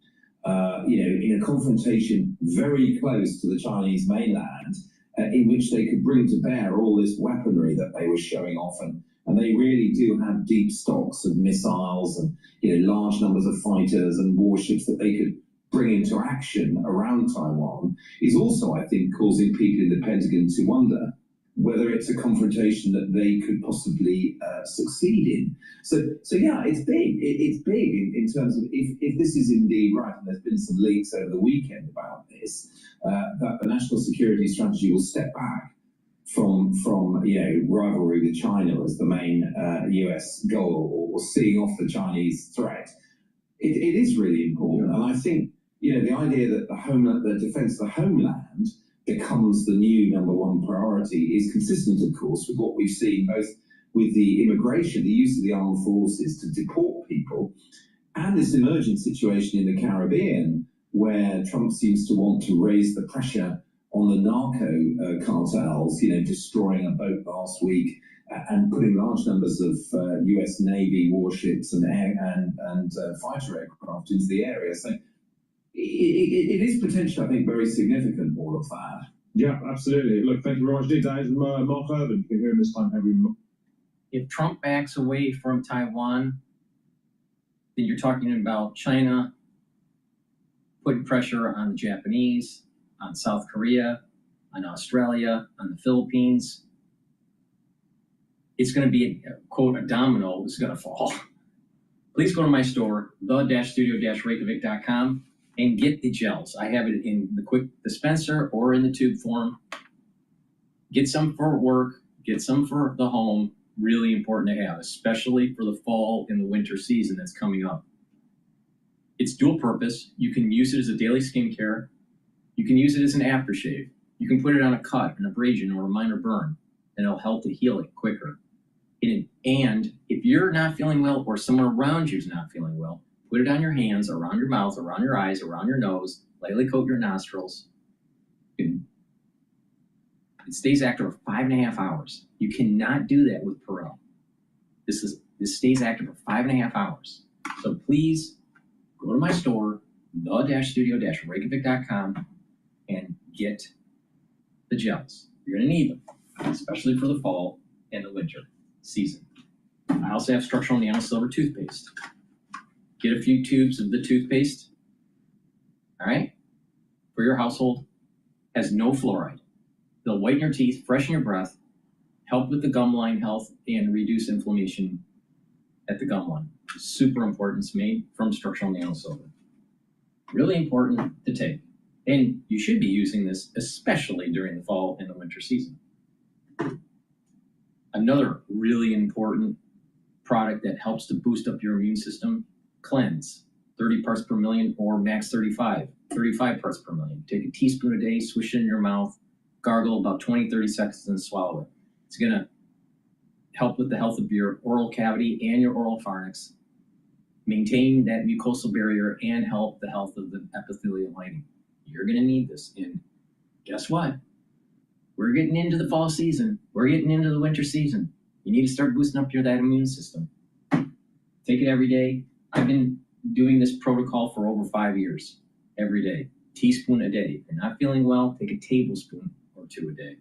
in a confrontation very close to the Chinese mainland, in which they could bring to bear all this weaponry that they were showing off. And they really do have deep stocks of missiles and large numbers of fighters and warships that they could bring into action around Taiwan, is also, I think, causing people in the Pentagon to wonder whether it's a confrontation that they could possibly succeed in. So yeah, it's big. It's big in terms of if this is indeed right, and there's been some leaks over the weekend about this, that the national security strategy will step back from rivalry with China as the main US goal, or seeing off the Chinese threat. It is really important, and I think the idea that the defense of the homeland becomes the new number one priority is consistent, of course, with what we've seen both with the immigration, the use of the armed forces to deport people, and this emerging situation in the Caribbean, where Trump seems to want to raise the pressure on the narco cartels, destroying a boat last week and putting large numbers of US Navy warships and fighter aircraft into the area. So it is potentially, I think, very significant, all of that. Yeah, absolutely. Look, thank you very much, That is Mark Urban. You can hear him this time every month. If Trump backs away from Taiwan, then you're talking about China putting pressure on the Japanese, on South Korea, on Australia, on the Philippines. It's going to be, quote, a domino that's going to fall. Please go to my store, the-studio-reykjavik.com, and get the gels. I have it in the quick dispenser or in the tube form. Get some for work, get some for the home. Really important to have, especially for the fall and the winter season that's coming up. It's dual purpose. You can use it as a daily skincare. You can use it as an aftershave. You can put it on a cut, an abrasion, or a minor burn, and it'll help to heal it quicker. And if you're not feeling well, or someone around you is not feeling well, put it on your hands, around your mouth, around your eyes, around your nose, lightly coat your nostrils. It stays active for 5.5 hours. You cannot do that with Perel. This stays active for 5.5 hours. So please go to my store, the-studio-reykjavik.com, and get the gels. You're gonna need them, especially for the fall and the winter season. I also have structural nano silver toothpaste. Get a few tubes of the toothpaste, all right, for your household. Has no fluoride. They'll whiten your teeth, freshen your breath, help with the gum line health, and reduce inflammation at the gum line. Super important. It's made from structural nano silver. Really important to take. And you should be using this especially during the fall and the winter season. Another really important product that helps to boost up your immune system, Cleanse. 30 parts per million or max 35 parts per million. Take a teaspoon a day, swish it in your mouth, gargle about 20-30 seconds, and swallow it. It's gonna help with the health of your oral cavity and your oral pharynx, maintain that mucosal barrier, and help the health of the epithelial lining. You're gonna need this. And guess what? We're getting into the fall season. We're getting into the winter season. You need to start boosting up that immune system. Take it every day. I've been doing this protocol for over 5 years, every day, teaspoon a day. If you're not feeling well, take a tablespoon or 2 a day,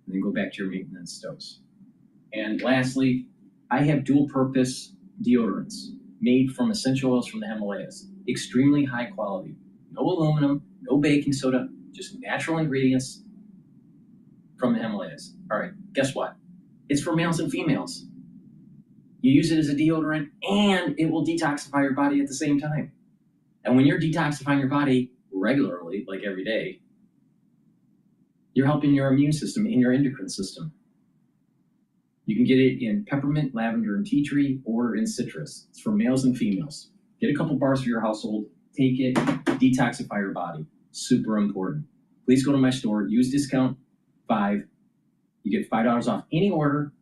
and then go back to your maintenance dose. And lastly, I have dual purpose deodorants made from essential oils from the Himalayas, extremely high quality, no aluminum, no baking soda, just natural ingredients from the Himalayas. All right, guess what? It's for males and females. You use it as a deodorant, and it will detoxify your body at the same time. And when you're detoxifying your body regularly, like every day, you're helping your immune system and your endocrine system. You can get it in peppermint, lavender, and tea tree, or in citrus. It's for males and females. Get a couple bars for your household, take it, detoxify your body. Super important. Please go to my store, use discount 5. You get $5 off any order.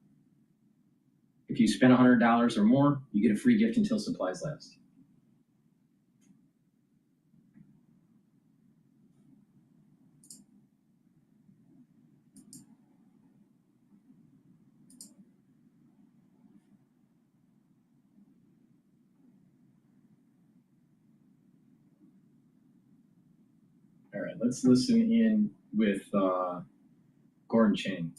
If you spend $100 or more, you get a free gift until supplies last. All right, let's listen in with Gordon Chang.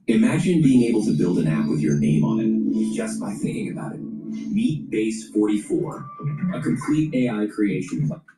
Imagine being able to build an app with your name on it just by thinking about it. Meet Base 44, a complete AI creation platform.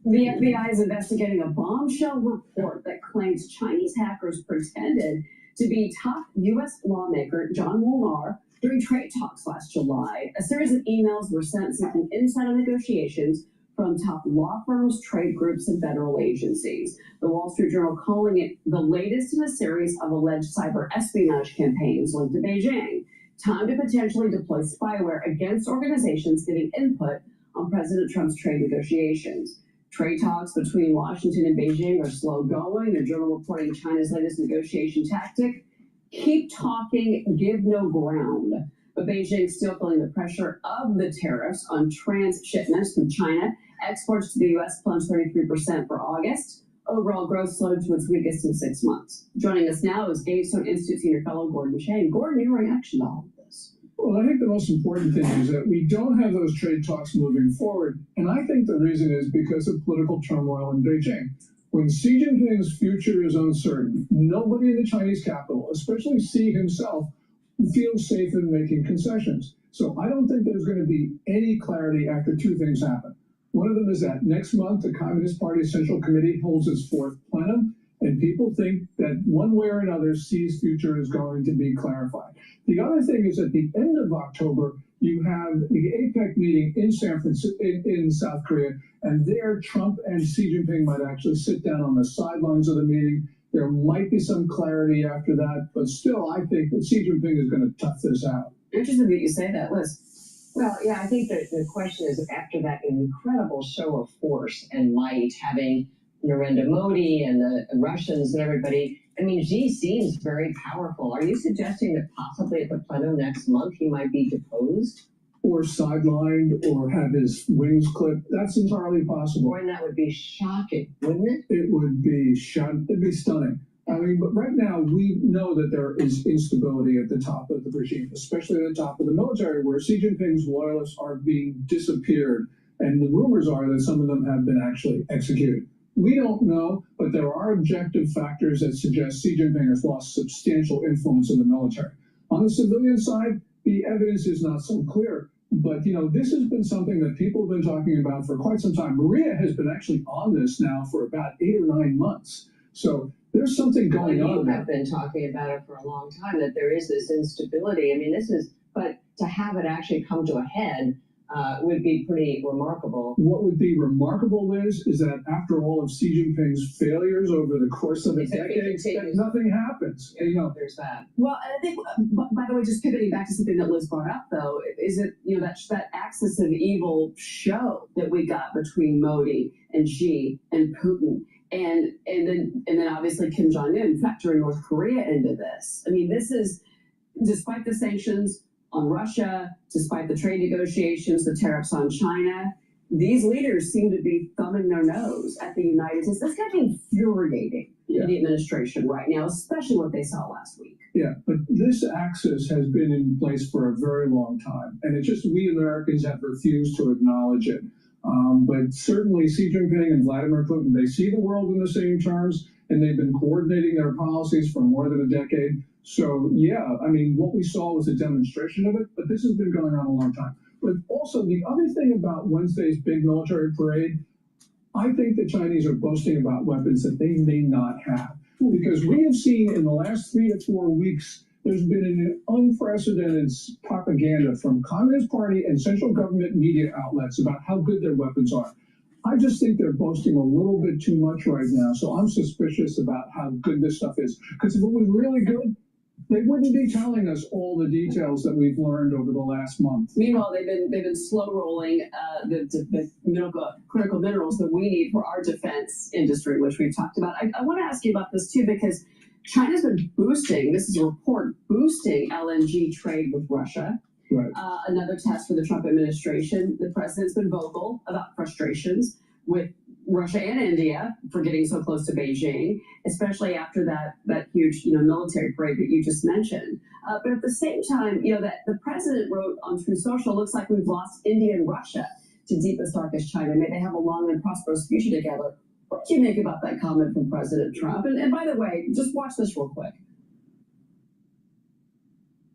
The FBI is investigating a bombshell report that claims Chinese hackers pretended to be top U.S. lawmaker John Molnar during trade talks last July. A series of emails were sent seeking insight on negotiations from top law firms, trade groups, and federal agencies. The Wall Street Journal calling it the latest in a series of alleged cyber espionage campaigns linked to Beijing. Time to potentially deploy spyware against organizations giving input on President Trump's trade negotiations. Trade talks between Washington and Beijing are slow going. The Journal reporting China's latest negotiation tactic: keep talking, give no ground. But Beijing's still feeling the pressure of the tariffs on trans-shipments from China. Exports to the U.S. plunged 33% for August. Overall growth slowed to its weakest in 6 months. Joining us now is Gavestone Institute senior fellow Gordon Chang. Gordon, your reaction to all of this? Well, I think the most important thing is that we don't have those trade talks moving forward. And I think the reason is because of political turmoil in Beijing. When Xi Jinping's future is uncertain, nobody in the Chinese capital, especially Xi himself, feels safe in making concessions. So I don't think there's going to be any clarity after 2 things happen. One of them is that next month, the Communist Party Central Committee holds its 4th plenum, and people think that one way or another, Xi's future is going to be clarified. The other thing is at the end of October, you have the APEC meeting in San Francisco, in South Korea, and there Trump and Xi Jinping might actually sit down on the sidelines of the meeting. There might be some clarity after that, but still, I think that Xi Jinping is going to tough this out. Interesting that you say that, Liz. Well, yeah, I think that the question is, after that incredible show of force and might, having Narendra Modi and the Russians and everybody, I mean, Xi seems very powerful. Are you suggesting that possibly at the plenum next month he might be deposed? or sidelined or have his wings clipped. That's entirely possible. Boy, that would be shocking, wouldn't it? It would be it'd be stunning. I mean, but right now we know that there is instability at the top of the regime, especially at the top of the military, where Xi Jinping's loyalists are being disappeared, and the rumors are that some of them have been actually executed. We don't know, but there are objective factors that suggest Xi Jinping has lost substantial influence in the military. On the civilian side, the evidence is not so clear. But, this has been something that people have been talking about for quite some time. Maria has been actually on this now for about 8 or 9 months. So there's something going on. You have been talking about it for a long time, that there is this instability. I mean, but to have it actually come to a head would be pretty remarkable. What would be remarkable, Liz, is that after all of Xi Jinping's failures over the course of a decade, nothing happens. There's that. Well, and I think, by the way, just pivoting back to something that Liz brought up, though, is it, that axis of evil show that we got between Modi and Xi and Putin, and then obviously Kim Jong-un factoring North Korea into this. I mean, this is, despite the sanctions on Russia, despite the trade negotiations, the tariffs on China, these leaders seem to be thumbing their nose at the United States. That's got to be infuriating to the administration right now, especially what they saw last week. Yeah, but this axis has been in place for a very long time, and it's just we Americans have refused to acknowledge it. But certainly Xi Jinping and Vladimir Putin, they see the world in the same terms, and they've been coordinating their policies for more than a decade. So, yeah, I mean, what we saw was a demonstration of it, but this has been going on a long time. But also, the other thing about Wednesday's big military parade, I think the Chinese are boasting about weapons that they may not have. Because we have seen in the last 3 to 4 weeks, there's been an unprecedented propaganda from Communist Party and central government media outlets about how good their weapons are. I just think they're boasting a little bit too much right now, so I'm suspicious about how good this stuff is. Because if it was really good, they wouldn't be telling us all the details that we've learned over the last month. Meanwhile, they've been slow rolling the critical minerals that we need for our defense industry, which we've talked about. I want to ask you about this too, because China's been boosting, this is a report, boosting LNG trade with Russia. Right. Another test for the Trump administration. The president's been vocal about frustrations with Russia and India for getting so close to Beijing, especially after that huge military parade that you just mentioned. But at the same time, that the president wrote on Truth Social, looks like we've lost India and Russia to deepest, darkest China. May they have a long and prosperous future together. What do you make about that comment from President Trump? And by the way, just watch this real quick.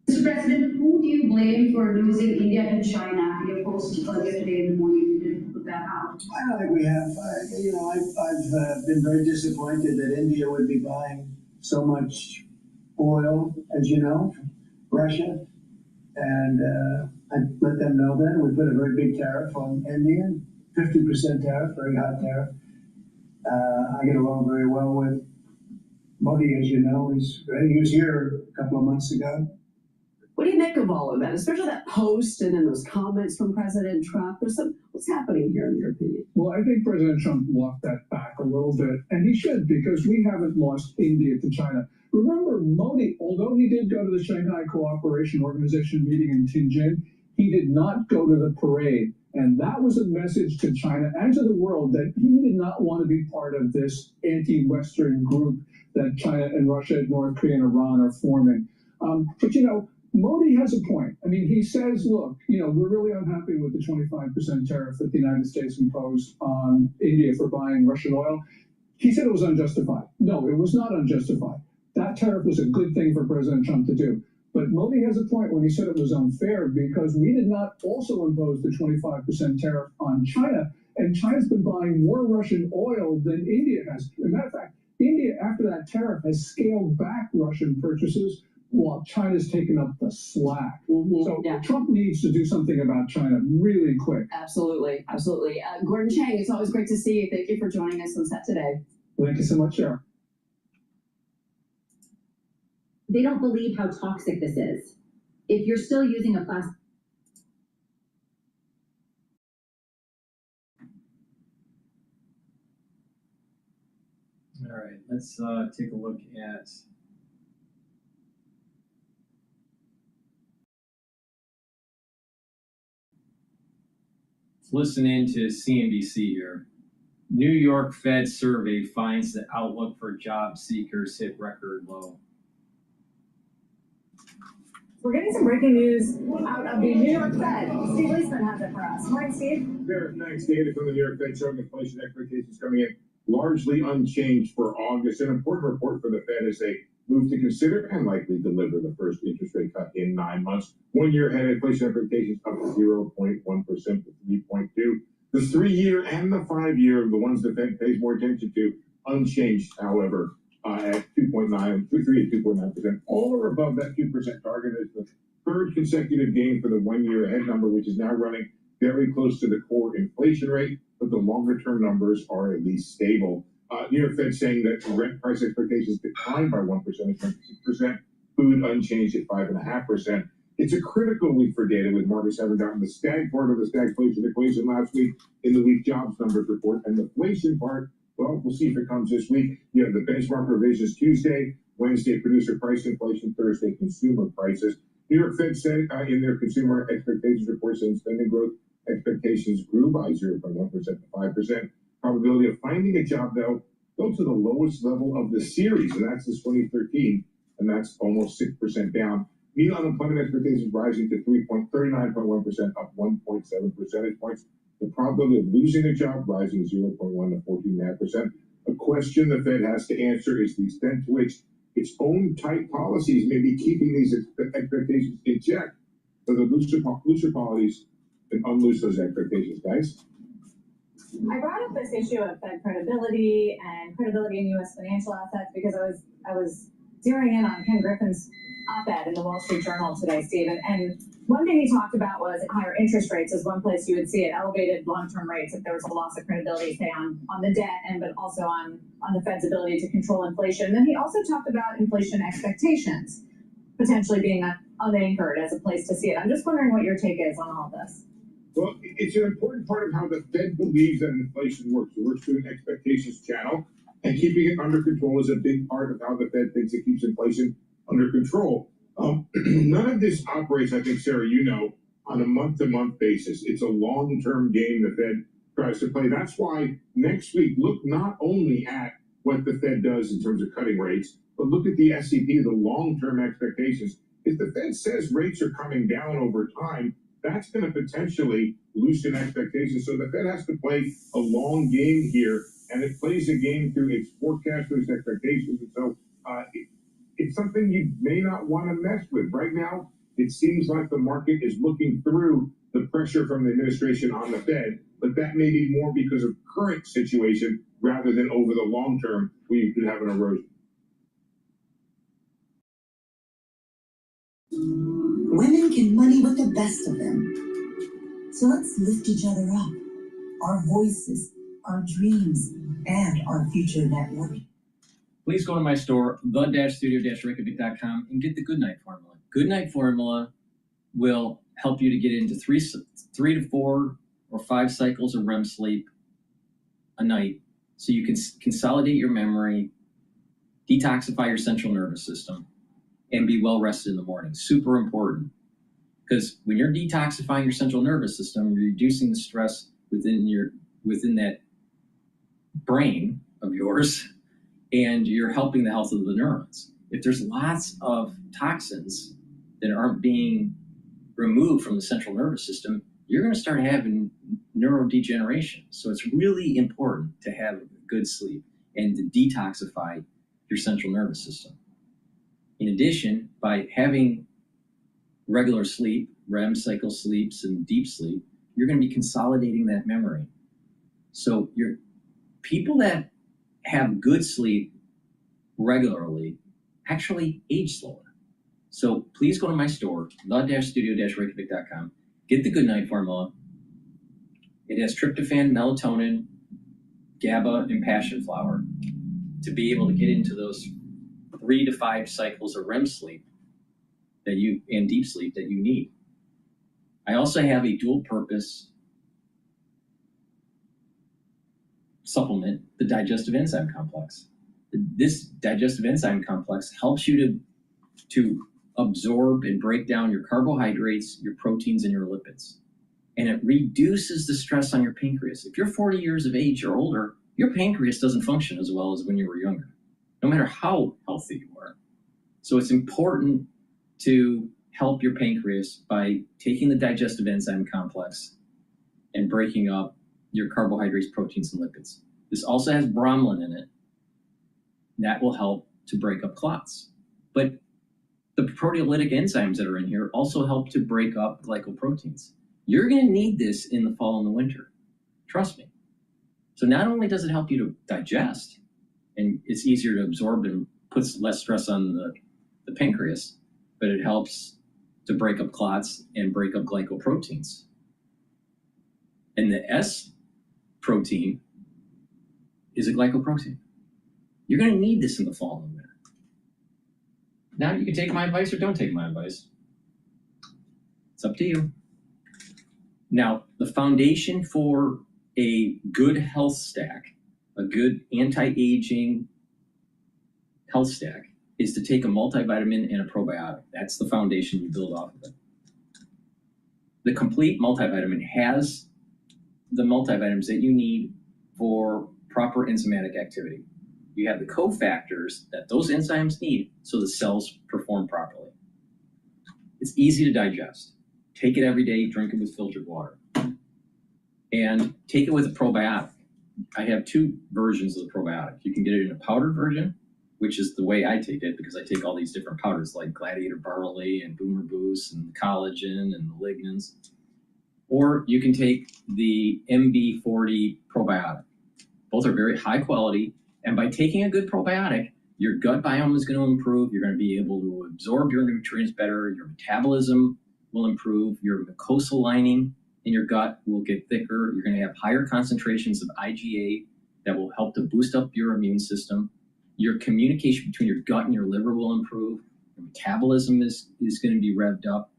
Mr. President, who do you blame for losing India and China? Your post earlier today in the morning, you didn't put that out. I don't think we have. I've been very disappointed that India would be buying so much oil, as you know, from Russia. And I let them know that. We put a very big tariff on India, 50% tariff, very high tariff. I get along very well with Modi, as you know. He was here a couple of months ago. What do you make of all of that, especially that post and then those comments from President Trump? What's happening here in your opinion? Well, I think President Trump walked that back a little bit, and he should, because we haven't lost India to China. Remember, Modi, although he did go to the Shanghai Cooperation Organization meeting in Tianjin, he did not go to the parade. And that was a message to China and to the world that he did not want to be part of this anti-Western group that China and Russia and North Korea and Iran are forming. But Modi has a point. I mean, he says, look, we're really unhappy with the 25% tariff that the United States imposed on India for buying Russian oil. He said it was unjustified. No, it was not unjustified. That tariff was a good thing for President Trump to do. But Modi has a point when he said it was unfair, because we did not also impose the 25% tariff on China, and China's been buying more Russian oil than India has. As a matter of fact, India, after that tariff, has scaled back Russian purchases, while China's taken up the slack. So Trump needs to do something about China really quick. Absolutely, absolutely. Gordon Chang, it's always great to see you. Thank you for joining us on set today. Thank you so much, Cheryl. They don't believe how toxic this is. If you're still using a plastic. All right, let's take a look at listen in to CNBC here. New York Fed survey finds the outlook for job seekers hit record low. We're getting some breaking news out of the New York Fed. Steve Leisman has it for us. Morning, Steve. There, thanks. Data from the New York Fed showing inflation expectations coming in largely unchanged for August. An important report for the Fed as they move to consider and likely deliver the first interest rate cut in 9 months. 1 year ahead, inflation expectations up 0.1% to 3.2%. The 3-year and the 5-year, the ones the Fed pays more attention to, unchanged, however, at 2.9%, 3 to 2.9%. All are above that 2% target. It's the third consecutive gain for the 1 year ahead number, which is now running very close to the core inflation rate, but the longer term numbers are at least stable. New York Fed saying that rent price expectations declined by 1% to 6%, food unchanged at 5.5%. It's a critical week for data, with markets having gotten the stag part of the stagflation equation last week in the week jobs numbers report, and the inflation part, well, we'll see if it comes this week. You have the benchmark revisions Tuesday, Wednesday producer price inflation, Thursday consumer prices. New York Fed said in their consumer expectations report saying spending growth expectations grew by 0.1% to 5%. Probability of finding a job, though, go to the lowest level of the series, and that's since 2013, and that's almost 6% down. Mean unemployment expectations rising to 39.1%, up 1.7 percentage points. The probability of losing a job rising 0.1 to 14.5%. A question the Fed has to answer is the extent to which its own tight policies may be keeping these expectations in check. So the looser policies can unloose those expectations, guys. I brought up this issue of Fed credibility and credibility in U.S. financial assets because I was zeroing in on Ken Griffin's op-ed in the Wall Street Journal today, Steve. And one thing he talked about was higher interest rates is one place you would see it, elevated long-term rates if there was a loss of credibility, say on the debt and but also on the Fed's ability to control inflation. And then he also talked about inflation expectations potentially being unanchored as a place to see it. I'm just wondering what your take is on all this. Well, it's an important part of how the Fed believes that inflation works. It works through an expectations channel, and keeping it under control is a big part of how the Fed thinks it keeps inflation under control. None of this operates, I think, Sarah, you know, on a month-to-month basis. It's a long-term game the Fed tries to play. That's why next week, look not only at what the Fed does in terms of cutting rates, but look at the SEP, the long-term expectations. If the Fed says rates are coming down over time, that's going to potentially loosen expectations. So the Fed has to play a long game here, and it plays a game through its forecast, through its expectations. And so it's something you may not want to mess with. Right now, it seems like the market is looking through the pressure from the administration on the Fed, but that may be more because of current situation rather than over the long term where you could have an erosion. Women can money with the best of them. So let's lift each other up. Our voices, our dreams, and our future network. Please go to my store, the-studio-reykjavik.com, and get the Goodnight Formula. Goodnight Formula will help you to get into 3 to 4 or 5 cycles of REM sleep a night, so you can consolidate your memory, detoxify your central nervous system, and be well rested in the morning. Super important, because when you're detoxifying your central nervous system, you're reducing the stress within that brain of yours, and you're helping the health of the neurons. If there's lots of toxins that aren't being removed from the central nervous system, you're going to start having neurodegeneration. So it's really important to have good sleep and to detoxify your central nervous system. In addition, by having regular sleep, REM cycle sleeps, and deep sleep, you're going to be consolidating that memory. So people that have good sleep regularly actually age slower. So please go to my store, the-studio-reykjavik.com, get the Goodnight Formula. It has tryptophan, melatonin, GABA, and passion flower to be able to get into those 3 to 5 cycles of REM sleep and deep sleep that you need. I also have a dual purpose supplement, the digestive enzyme complex. This digestive enzyme complex helps you to absorb and break down your carbohydrates, your proteins, and your lipids. and it reduces the stress on your pancreas. If you're 40 years of age or older, your pancreas doesn't function as well as when you were younger, no matter how healthy you are. So it's important to help your pancreas by taking the digestive enzyme complex and breaking up your carbohydrates, proteins, and lipids. This also has bromelain in it. That will help to break up clots. But the proteolytic enzymes that are in here also help to break up glycoproteins. You're going to need this in the fall and the winter. Trust me. So not only does it help you to digest, and it's easier to absorb and puts less stress on the pancreas, but it helps to break up clots and break up glycoproteins. And the S protein is a glycoprotein. You're going to need this in the fall and the winter. Now you can take my advice or don't take my advice. It's up to you. Now, the foundation for a good health stack, a good anti-aging health stack, is to take a multivitamin and a probiotic. That's the foundation you build off of it. The complete multivitamin has the multivitamins that you need for proper enzymatic activity. You have the cofactors that those enzymes need so the cells perform properly. It's easy to digest. Take it every day, drink it with filtered water. And take it with a probiotic. I have two versions of the probiotic. You can get it in a powdered version, which is the way I take it because I take all these different powders like Gladiator Barley and Boomer Boost and the collagen and the lignans. Or you can take the MB40 probiotic. Both are very high quality. And by taking a good probiotic, your gut biome is going to improve. You're going to be able to absorb your nutrients better. Your metabolism will improve. Your mucosal lining in your gut will get thicker. You're going to have higher concentrations of IgA that will help to boost up your immune system. Your communication between your gut and your liver will improve. Your metabolism is going to be revved up.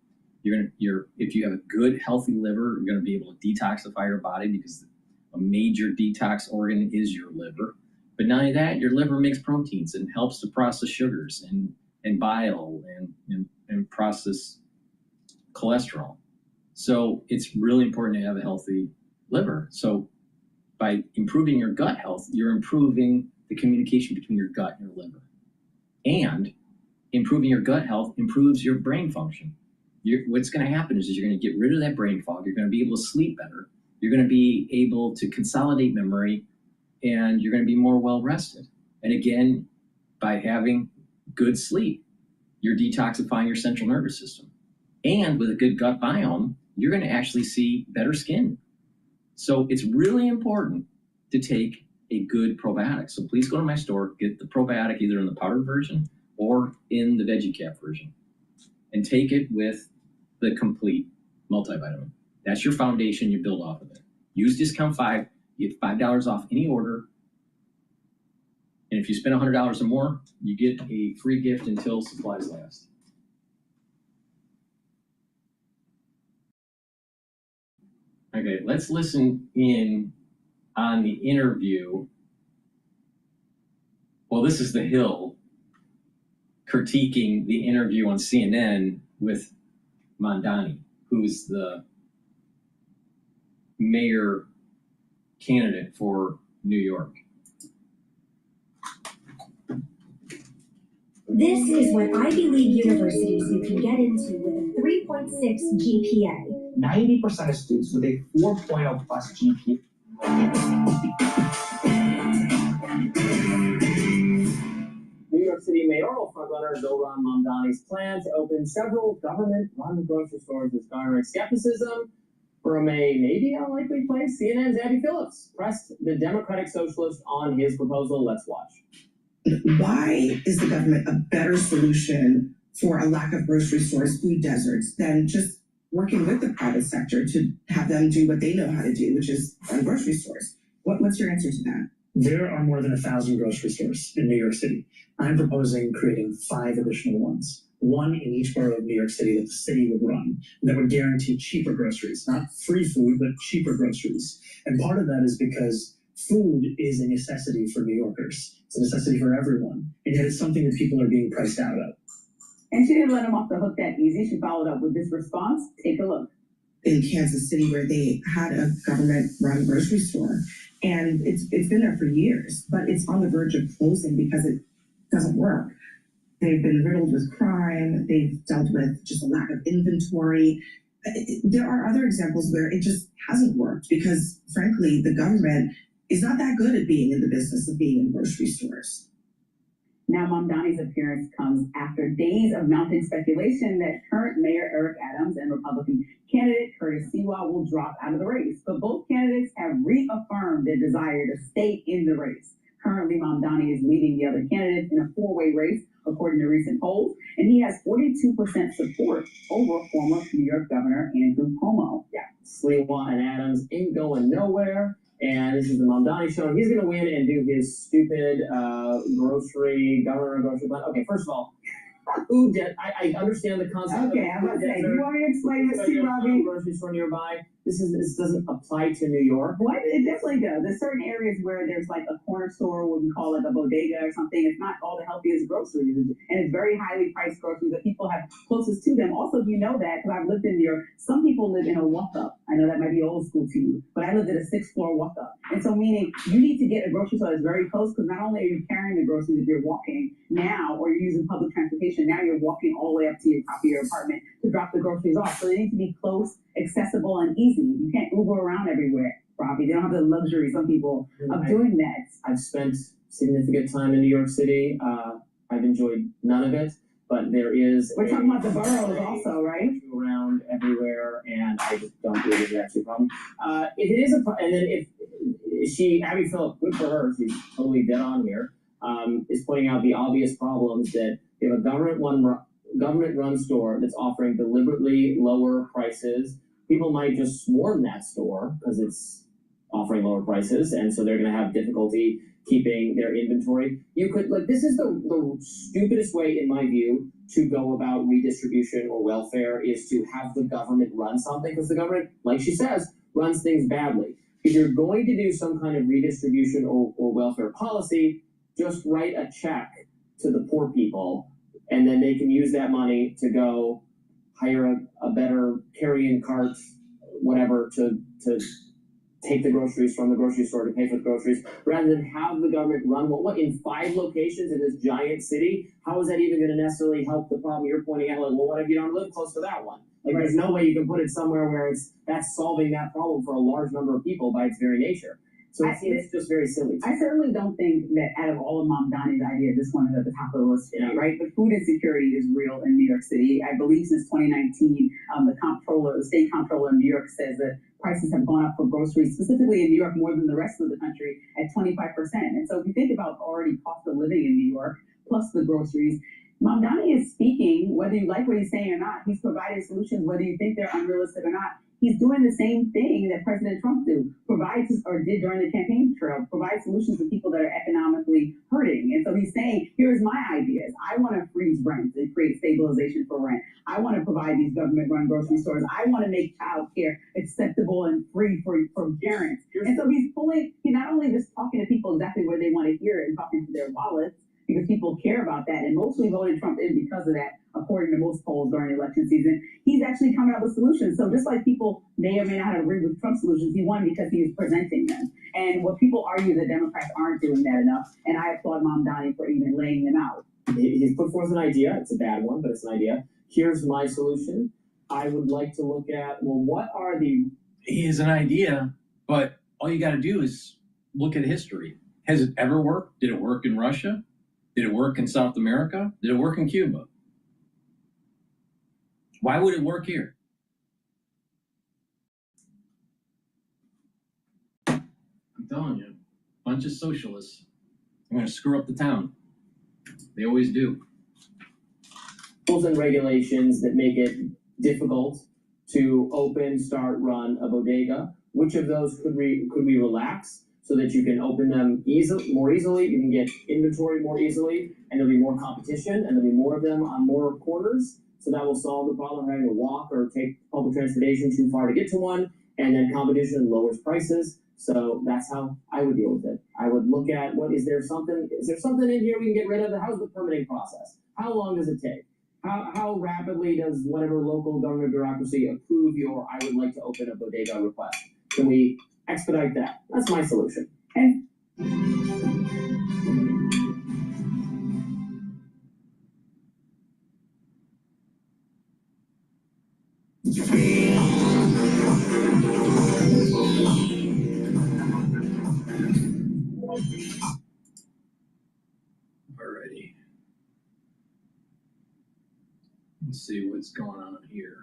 If you have a good, healthy liver, you're going to be able to detoxify your body because a major detox organ is your liver. But not only that, your liver makes proteins and helps to process sugars and bile and process cholesterol. So it's really important to have a healthy liver. So by improving your gut health, you're improving the communication between your gut and your liver. And improving your gut health improves your brain function. What's going to happen is you're going to get rid of that brain fog. You're going to be able to sleep better. You're going to be able to consolidate memory, and you're going to be more well-rested. And again, by having good sleep, you're detoxifying your central nervous system. And with a good gut biome, you're going to actually see better skin. So it's really important to take a good probiotic. So please go to my store, get the probiotic either in the powdered version or in the veggie cap version, and take it with the complete multivitamin. That's your foundation. You build off of it. Use discount 5, you get $5 off any order. And if you spend $100 or more, you get a free gift until supplies last. Okay, let's listen in on the interview. Well, this is The Hill critiquing the interview on CNN with Mamdani, who's the mayor candidate for New York. This is what Ivy League universities you can get into with a 3.6 GPA. 90% of students with a 4.0 plus GPA. New York City mayoral frontrunner Zohran Mamdani's plan to open several government-run grocery stores is garnering skepticism from a maybe unlikely place. CNN's Abby Phillips pressed the Democratic Socialist on his proposal. Let's watch. Why is the government a better solution for a lack of grocery stores, food deserts, than just working with the private sector to have them do what they know how to do, which is run grocery stores? What's your answer to that? There are more than 1,000 grocery stores in New York City. I'm proposing creating 5 additional ones, one in each borough of New York City that the city would run, that would guarantee cheaper groceries, not free food, but cheaper groceries. And part of that is because food is a necessity for New Yorkers. It's a necessity for everyone, and yet it's something that people are being priced out of. And she didn't let him off the hook that easy. She followed up with this response. Take a look. in Kansas City where they had a government-run grocery store, and it's been there for years, but it's on the verge of closing because it doesn't work. They've been riddled with crime. They've dealt with just a lack of inventory. There are other examples where it just hasn't worked because, frankly, the government is not that good at being in the business of being in grocery stores. Now, Mamdani's appearance comes after days of mounting speculation that current Mayor Eric Adams and Republican candidate Curtis Sewell will drop out of the race. But both candidates have reaffirmed their desire to stay in the race. Currently, Mamdani is leading the other candidates in a four-way race, according to recent polls, and he has 42% support over former New York Governor Andrew Cuomo. Yeah, Sewell and Adams ain't going nowhere. And this is the Mamdani show. He's going to win and do his stupid governor grocery plan. Okay, first of all, who did? I understand the concept. Okay, I'm going to say, do you want me to explain this to you, Robbie? Grocery store nearby. This doesn't apply to New York. What? It definitely does. There's certain areas where there's like a corner store, what we call like a bodega or something. It's not all the healthiest groceries, and it's very highly priced groceries that people have closest to them. Also, if you know that, because I've lived in New York, some people live in a walk-up. I know that might be old school to you, but I lived at a 6th-floor walk-up. And so meaning you need to get a grocery store that's very close, because not only are you carrying the groceries if you're walking now, or you're using public transportation, now you're walking all the way up to your top of your apartment to drop the groceries off. So they need to be close, accessible, and easy. You can't Uber around everywhere, Robbie. They don't have the luxury, some people, of doing that. I've spent significant time in New York City. I've enjoyed none of it, but there is. We're talking about the boroughs also, right? Around everywhere, and I just don't believe it's actually a problem. If it is and then if Abby Phillip, good for her, she's totally dead on here, is pointing out the obvious problems that if a government-run store that's offering deliberately lower prices, people might just swarm that store because it's offering lower prices, and so they're going to have difficulty keeping their inventory. You could, this is the stupidest way, in my view, to go about redistribution or welfare, is to have the government run something, because the government, like she says, runs things badly. If you're going to do some kind of redistribution or welfare policy, just write a check to the poor people, and then they can use that money to go hire a better carry-in cart, whatever, to take the groceries from the grocery store to pay for the groceries, rather than have the government run what in 5 locations in this giant city. How is that even going to necessarily help the problem you're pointing out? Like, well, what if you don't live close to that one? Like, There's no way you can put it somewhere where that's solving that problem for a large number of people by its very nature. So it seems just very silly. I certainly don't think that out of all of Mamdani's ideas, this one is at the top of the list, right? But food insecurity is real in New York City. I believe since 2019, the state comptroller in New York says that prices have gone up for groceries, specifically in New York, more than the rest of the country at 25%. And so if you think about already cost of living in New York, plus the groceries, Mamdani is speaking, whether you like what he's saying or not. He's providing solutions, whether you think they're unrealistic or not. He's doing the same thing that President Trump did during the campaign trail, provide solutions to people that are economically hurting. And so he's saying, here's my ideas. I want to freeze rent and create stabilization for rent. I want to provide these government-run grocery stores. I want to make child care acceptable and free for parents. And so he's not only just talking to people exactly where they want to hear it and talking to their wallets, because people care about that and mostly voted Trump in because of that, according to most polls during the election season. He's actually coming up with solutions. So just like people may or may not agree with Trump's solutions, he won because he was presenting them. And what people argue that Democrats aren't doing that enough, and I applaud Mamdani for even laying them out. He's put forth an idea. It's a bad one, but it's an idea. Here's my solution. I would like to look at, what are the... He is an idea, but all you got to do is look at history. Has it ever worked? Did it work in Russia? Did it work in South America? Did it work in Cuba? Why would it work here? I'm telling you, a bunch of socialists are going to screw up the town. They always do. Rules and regulations that make it difficult to open, start, run a bodega. Which of those could we relax so that you can open them more easily, you can get inventory more easily, and there'll be more competition, and there'll be more of them on more corners. So that will solve the problem of having to walk or take public transportation too far to get to one, and then competition lowers prices. So that's how I would deal with it. I would look at is there something in here we can get rid of? How's the permitting process? How long does it take? How rapidly does whatever local government bureaucracy approve your I would like to open a bodega request? Can we expedite that? That's my solution. Okay. Alrighty. Let's see what's going on here.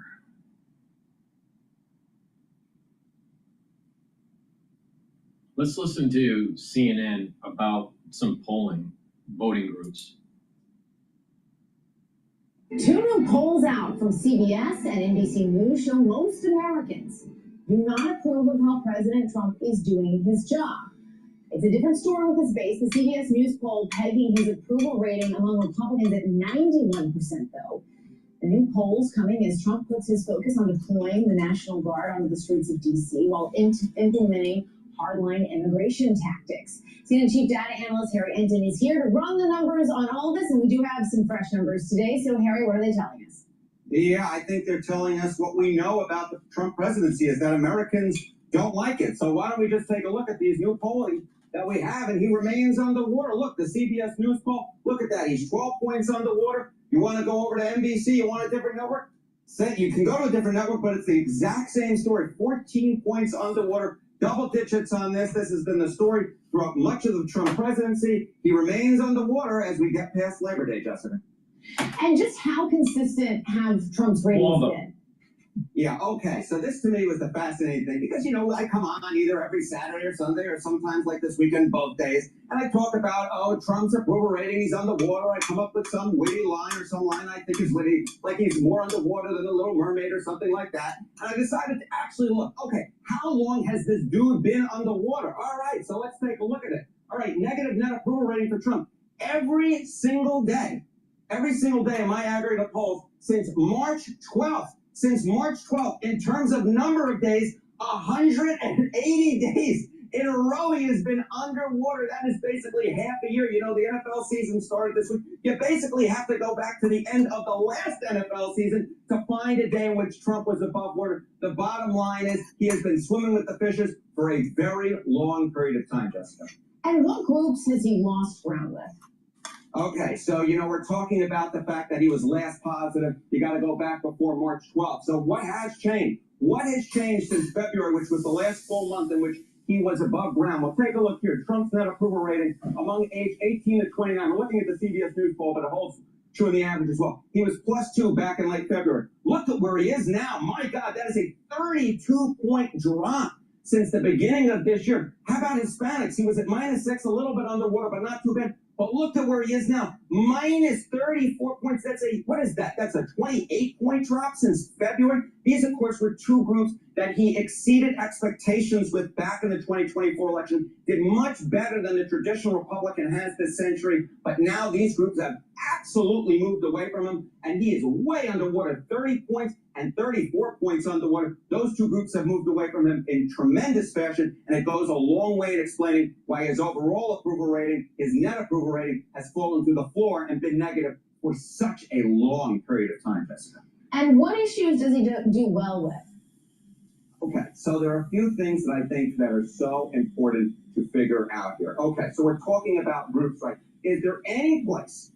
Let's listen to CNN about some polling, voting groups. 2 new polls out from CBS and NBC News show most Americans do not approve of how President Trump is doing his job. It's a different story with his base. The CBS News poll pegging his approval rating among Republicans at 91%, though. The new polls coming as Trump puts his focus on deploying the National Guard onto the streets of D.C. while implementing hardline immigration tactics. CNN Chief Data Analyst Harry Enton is here to run the numbers on all of this, and we do have some fresh numbers today. So, Harry, what are they telling us? Yeah, I think they're telling us what we know about the Trump presidency is that Americans don't like it. So why don't we just take a look at these new polling that we have, and he remains underwater. Look, the CBS News poll, look at that. He's 12 points underwater. You want to go over to NBC? You want a different network? You can go to a different network, but it's the exact same story. 14 points underwater, double digits on this. This has been the story throughout much of the Trump presidency. He remains underwater as we get past Labor Day, Jessica. And just how consistent have Trump's ratings been? Yeah, okay. So this to me was the fascinating thing because, you know, I come on either every Saturday or Sunday or sometimes like this weekend, both days, and I talk about, Trump's approval rating, he's underwater. I come up with some witty line or some line I think is witty, like he's more underwater than a Little Mermaid or something like that. And I decided to actually look, okay, how long has this dude been underwater? All right, so let's take a look at it. All right, negative net approval rating for Trump. Every single day in my aggregate polls since March 12th, in terms of number of days, 180 days in a row he has been underwater. That is basically half a year. You know, the NFL season started this week. You basically have to go back to the end of the last NFL season to find a day in which Trump was above water. The bottom line is he has been swimming with the fishes for a very long period of time, Jessica. And what groups has he lost ground with? Okay, so, you know, we're talking about the fact that he was last positive. You got to go back before March 12th. So what has changed? What has changed since February, which was the last full month in which he was above ground? Well, take a look here. Trump's net approval rating among age 18 to 29. We're looking at the CBS News poll, but it holds true in the average as well. He was +2 back in late February. Look at where he is now. My God, that is a 32-point drop since the beginning of this year. How about Hispanics? He was at -6, a little bit underwater, but not too bad. But look at where he is now, -34 points. That's what is that? That's a 28-point drop since February. These, of course, were two groups that he exceeded expectations with back in the 2024 election, did much better than the traditional Republican has this century. But now these groups have absolutely moved away from him, and he is way underwater, 30 points and 34 points underwater. Those two groups have moved away from him in tremendous fashion, and it goes a long way in explaining why his overall approval rating, his net approval rating, has fallen through the floor and been negative for such a long period of time, Jessica. And what issues does he do well with? Okay, so there are a few things that I think that are so important to figure out here. Okay, so we're talking about groups, right? Is there any place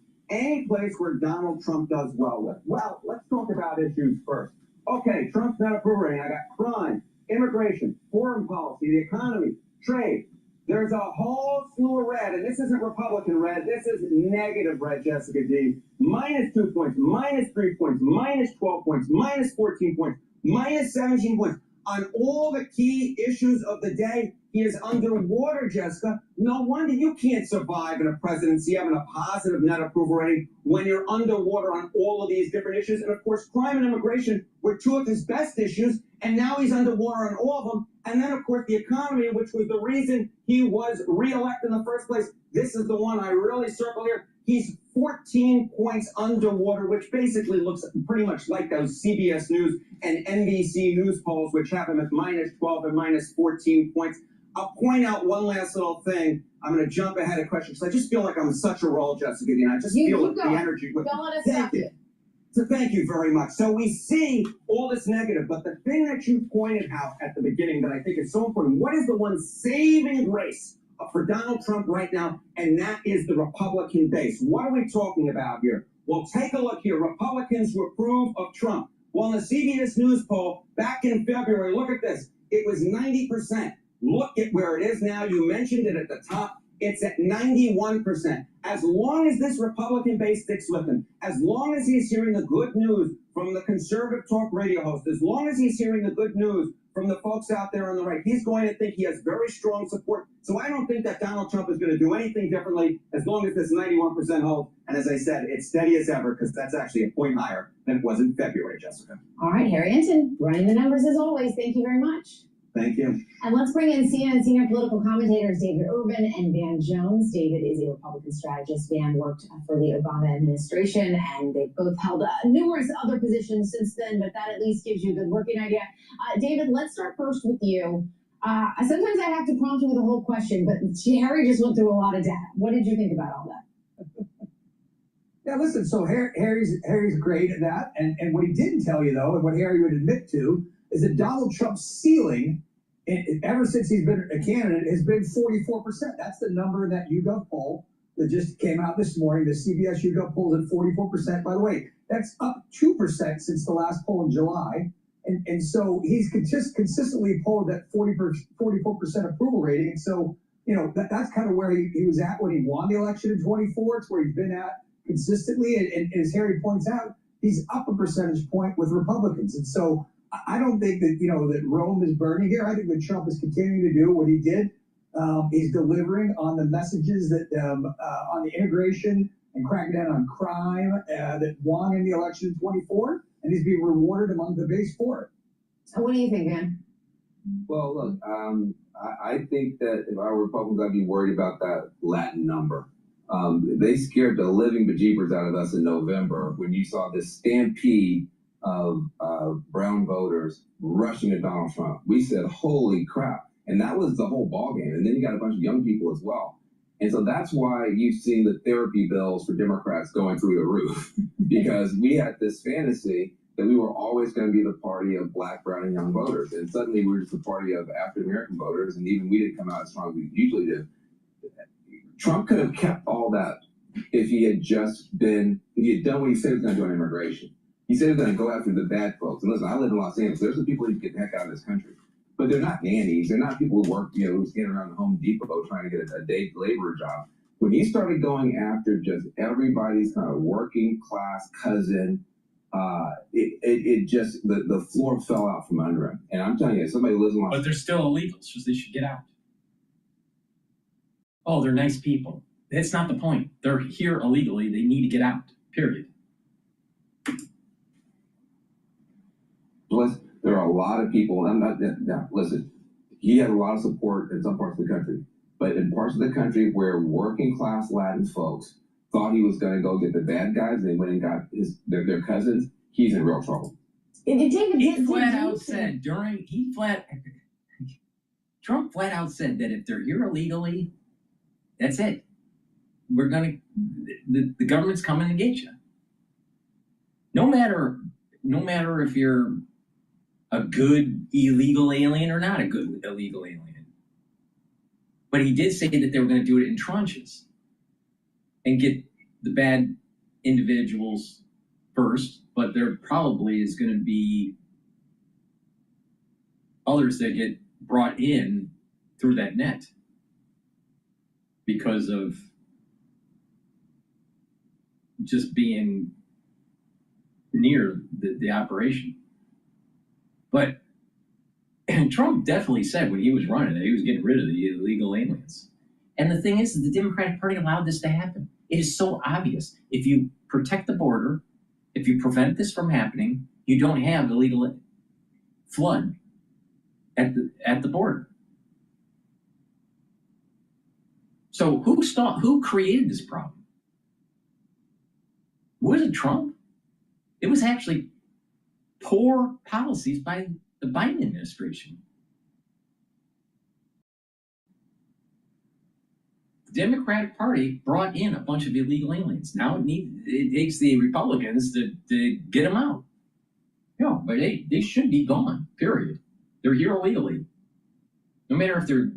where Donald Trump does well with? Well, let's talk about issues first. Okay, Trump's net approval rating. I got crime, immigration, foreign policy, the economy, trade. There's a whole slew of red, and this isn't Republican red. This is negative red, Jessica D. -2 points, -3 points, -12 points, -14 points, -17 points. On all the key issues of the day, he is underwater, Jessica. No wonder you can't survive in a presidency having a positive net approval rating when you're underwater on all of these different issues. And, of course, crime and immigration were two of his best issues, and now he's underwater on all of them. And then, of course, the economy, which was the reason he was reelected in the first place. This is the one I really circle here. He's 14 points underwater, which basically looks pretty much like those CBS News and NBC News polls, which have him at -12 and -14 points. I'll point out one last little thing. I'm going to jump ahead of questions because I just feel like I'm in such a roll, Jessica. And I just feel the energy. Don't let us stop you. So thank you very much. So we see all this negative, but the thing that you pointed out at the beginning that I think is so important, what is the one saving grace for Donald Trump right now? And that is the Republican base. What are we talking about here? Well, take a look here. Republicans who approve of Trump. Well, in the CBS News poll back in February, look at this. It was 90%. Look at where it is now. You mentioned it at the top. It's at 91%. As long as this Republican base sticks with him, as long as he's hearing the good news from the conservative talk radio host, as long as he's hearing the good news from the folks out there on the right, he's going to think he has very strong support. So I don't think that Donald Trump is going to do anything differently as long as this 91% holds. And as I said, it's steady as ever because that's actually a point higher than it was in February, Jessica. All right, Harry Ensign, running the numbers as always. Thank you very much. Thank you. And let's bring in CNN senior political commentators David Urban and Van Jones. David is a Republican strategist. Van worked for the Obama administration, and they've both held numerous other positions since then, but that at least gives you a good working idea. David, let's start first with you. Sometimes I have to prompt you with a whole question, but Harry just went through a lot of data. What did you think about all that? Yeah, listen, so Harry's great at that, and what he didn't tell you, though, and what Harry would admit to, is that Donald Trump's ceiling, ever since he's been a candidate, has been 44%. That's the number that YouGov poll that just came out this morning. The CBS YouGov poll is at 44%. By the way, that's up 2% since the last poll in July. And so he's consistently polled that 44% approval rating. And so, you know, that's kind of where he was at when he won the election in 24. It's where he's been at consistently. And as Harry points out, he's up a percentage point with Republicans. And so I don't think that, you know, that Rome is burning here. I think that Trump is continuing to do what he did. He's delivering on the messages that on the integration and cracking down on crime that won in the election in 24, and he's being rewarded among the base for it. So what do you think, Van? Well, look, I think that if I were Republicans, I'd be worried about that Latin number. They scared the living bejeebers out of us in November when you saw this stampede of brown voters rushing to Donald Trump. We said, holy crap. And that was the whole ballgame. And then you got a bunch of young people as well. And so that's why you've seen the therapy bills for Democrats going through the roof, because we had this fantasy that we were always going to be the party of black, brown, and young voters. And suddenly we were just the party of African-American voters. And even we didn't come out as strong as we usually do. Trump could have kept all that if he had done what he said he was going to do on immigration. He said he was going to go after the bad folks. And listen, I live in Los Angeles. There's some people who get the heck out of this country. But they're not nannies. They're not people who work, you know, who's getting around the Home Depot trying to get a day labor job. When he started going after just everybody's kind of working class cousin, it just, the floor fell out from under him. And I'm telling you, somebody who lives in Los But they're still illegals, so they should get out. Oh, they're nice people. That's not the point. They're here illegally. They need to get out, period. There are a lot of people, and I'm not, now, listen, he had a lot of support in some parts of the country, but in parts of the country where working class Latin folks thought he was going to go get the bad guys, and they went and got their cousins, he's in real trouble. Trump flat out said that if they're here illegally, that's it. The government's coming to get you. No matter if you're a good illegal alien or not a good illegal alien. But he did say that they were going to do it in tranches and get the bad individuals first, but there probably is going to be others that get brought in through that net because of just being near the operation. But Trump definitely said when he was running that he was getting rid of the illegal aliens. And the thing is, the Democratic Party allowed this to happen. It is so obvious. If you protect the border, if you prevent this from happening, you don't have illegal flood at the border. So who created this problem? Was it Trump? It was actually poor policies by the Biden administration. Democratic Party brought in a bunch of illegal aliens. Now it takes the Republicans to get them out. No, but they should be gone, period. They're here illegally. No matter if they're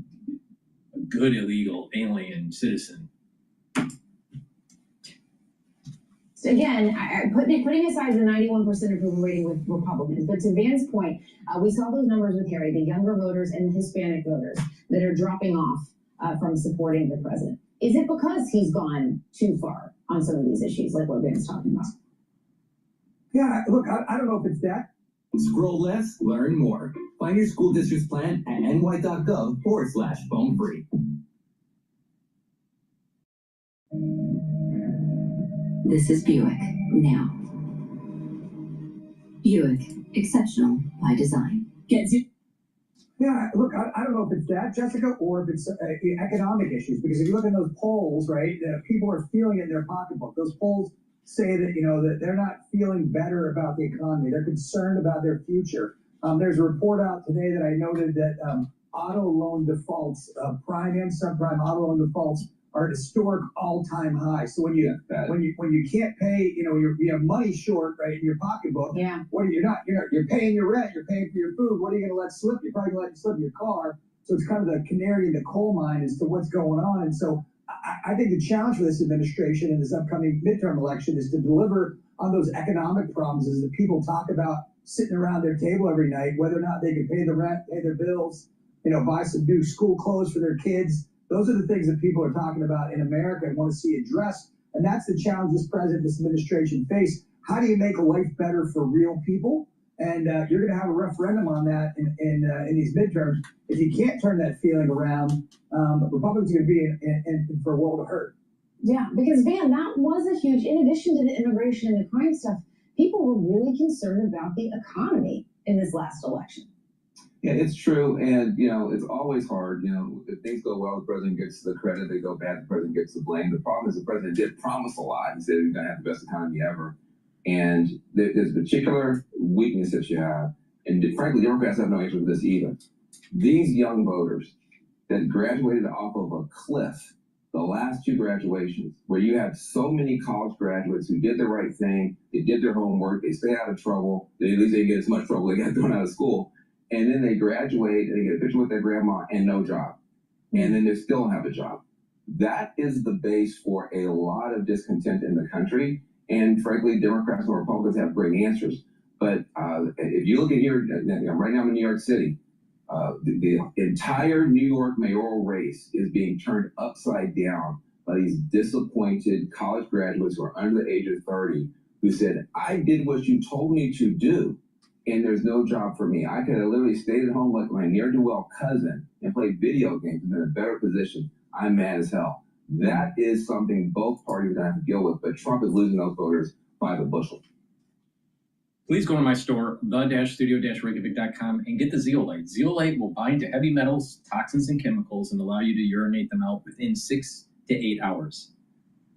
a good illegal alien citizen. So again, putting aside the 91% approval rating with Republicans, but to Van's point, we saw those numbers with Harry, the younger voters and the Hispanic voters that are dropping off from supporting the president. Is it because he's gone too far on some of these issues, like what Van's talking about? Yeah, look, I don't know if it's that. Scroll less, learn more. Find your school district's plan at ny.gov/phone free. This is Buick now. Buick, exceptional by design. Yeah, look, I don't know if it's that, Jessica, or if it's economic issues. Because if you look at those polls, right, people are feeling it in their pocketbook. Those polls say that, that they're not feeling better about the economy. They're concerned about their future. There's a report out today that I noted that auto loan defaults, prime and subprime auto loan defaults, are at historic all-time high. So when you can't pay, you have money short, right, in your pocketbook. Yeah. What are you not? You're paying your rent. You're paying for your food. What are you going to let slip? You're probably going to let slip your car. So it's kind of the canary in the coal mine as to what's going on. And so I think the challenge for this administration in this upcoming midterm election is to deliver on those economic promises that people talk about sitting around their table every night, whether or not they can pay the rent, pay their bills, buy some new school clothes for their kids. Those are the things that people are talking about in America and want to see addressed. And that's the challenge this president, this administration face. How do you make a life better for real people? And you're going to have a referendum on that in these midterms. If you can't turn that feeling around, Republicans are going to be in for a world of hurt. Yeah, because Van, that was a huge, in addition to the immigration and the crime stuff, people were really concerned about the economy in this last election. Yeah, it's true. And, it's always hard. If things go well, the president gets the credit. They go bad, the president gets the blame. The problem is the president did promise a lot. He said he's going to have the best economy ever. And there's a particular weakness that you have. And frankly, Democrats have no answer for this either. These young voters that graduated off of a cliff, the last two graduations, where you have so many college graduates who did the right thing, they did their homework, they stayed out of trouble, at least they didn't get as much trouble they got thrown out of school. And then they graduate and they get a picture with their grandma and no job. And then they still don't have a job. That is the base for a lot of discontent in the country. And frankly, Democrats and Republicans have great answers. But if you look at here, right now I'm in New York City, the entire New York mayoral race is being turned upside down by these disappointed college graduates who are under the age of 30 who said, I did what you told me to do, and there's no job for me. I could have literally stayed at home like my ne'er-do-well cousin and played video games and been in a better position. I'm mad as hell. That is something both parties are going to have to deal with, but Trump is losing those voters by the bushel. Please go to my store, the-studio-reykjavik.com, and get the zeolite. Zeolite will bind to heavy metals, toxins, and chemicals and allow you to urinate them out within 6 to 8 hours.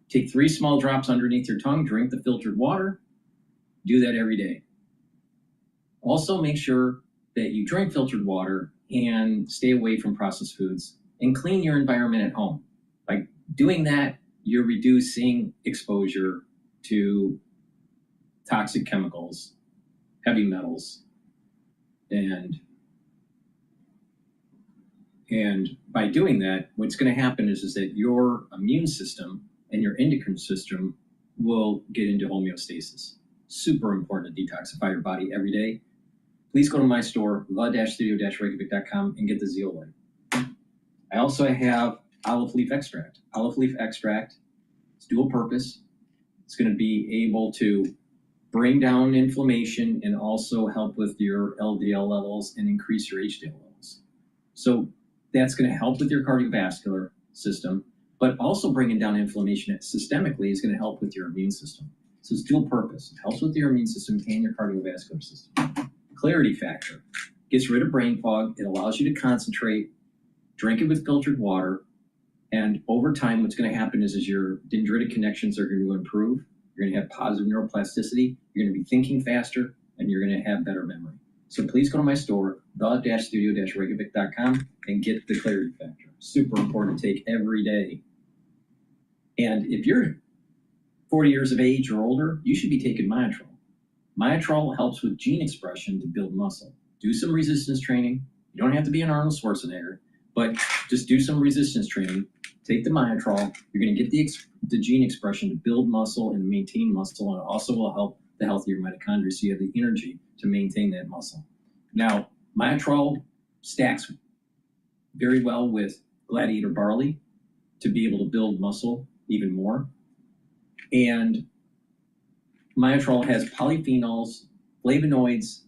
Take 3 small drops underneath your tongue, drink the filtered water. Do that every day. Also, make sure that you drink filtered water and stay away from processed foods and clean your environment at home. By doing that, you're reducing exposure to toxic chemicals, heavy metals, and by doing that, what's going to happen is that your immune system and your endocrine system will get into homeostasis. Super important to detoxify your body every day. Please go to my store, the-studio-reykjavik.com, and get the zeolite. I also have olive leaf extract. Olive leaf extract is dual purpose. It's going to be able to bring down inflammation and also help with your LDL levels and increase your HDL levels. So that's going to help with your cardiovascular system, but also bringing down inflammation systemically is going to help with your immune system. So it's dual purpose. It helps with your immune system and your cardiovascular system. Clarity factor gets rid of brain fog. It allows you to concentrate. Drink it with filtered water. And over time, what's going to happen is your dendritic connections are going to improve. You're going to have positive neuroplasticity. You're going to be thinking faster, and you're going to have better memory. So please go to my store, the-studio-reykjavik.com, and get the clarity factor. Super important to take every day And if you're 40 years of age or older, you should be taking Myotrol. Myotrol helps with gene expression to build muscle. Do some resistance training. You don't have to be an Arnold Schwarzenegger, but just do some resistance training. Take the Myotrol. You're going to get the gene expression to build muscle and maintain muscle, and it also will help the health of your mitochondria so you have the energy to maintain that muscle. Now, Myotrol stacks very well with Gladiator barley to be able to build muscle even more. And Myotrol has polyphenols, flavonoids,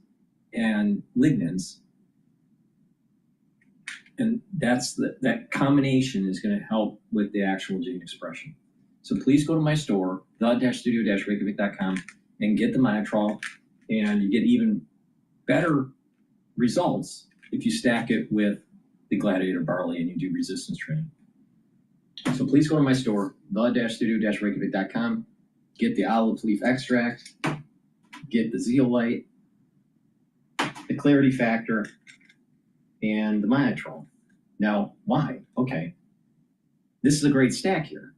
and lignans. And that combination is going to help with the actual gene expression. So please go to my store, the-studio-reykjavik.com, and get the Myotrol, and you get even better results if you stack it with the Gladiator barley and you do resistance training. So please go to my store, the-studio-reykjavik.com, get the olive leaf extract, get the zeolite, the clarity factor, and the Myotrol. Now, why? Okay, this is a great stack here.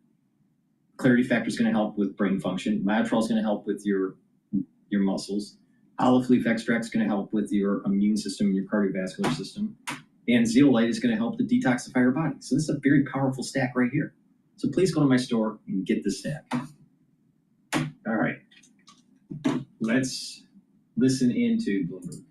Clarity factor is going to help with brain function. Myotrol is going to help with your muscles. Olive leaf extract is going to help with your immune system and your cardiovascular system. And zeolite is going to help to detoxify your body. So this is a very powerful stack right here. So please go to my store and get this stack. All right, let's listen into Bloomberg.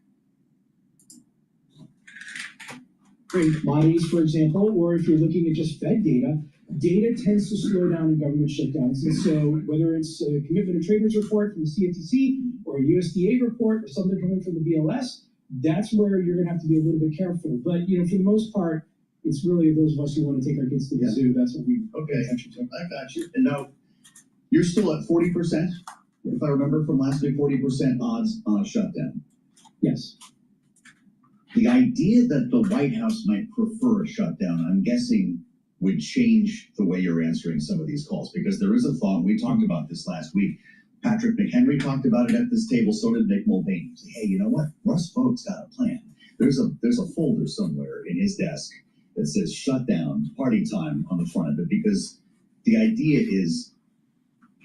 In commodities, for example, or if you're looking at just Fed data, data tends to slow down in government shutdowns. And so whether it's a commitment of traders report from the CFTC or a USDA report or something coming from the BLS, that's where you're going to have to be a little bit careful. But, you know, for the most part, it's really those of us who want to take our kids to the zoo. That's what we pay attention to. I got you. And now, you're still at 40%, if I remember from last week, 40% odds on a shutdown. Yes. The idea that the White House might prefer a shutdown, I'm guessing, would change the way you're answering some of these calls, because there is a thought, we talked about this last week. Patrick McHenry talked about it at this table, so did Mick Mulvaney. Say, hey, you know what? Russ Vought's got a plan. There's a folder somewhere in his desk that says shutdown, party time on the front of it, because the idea is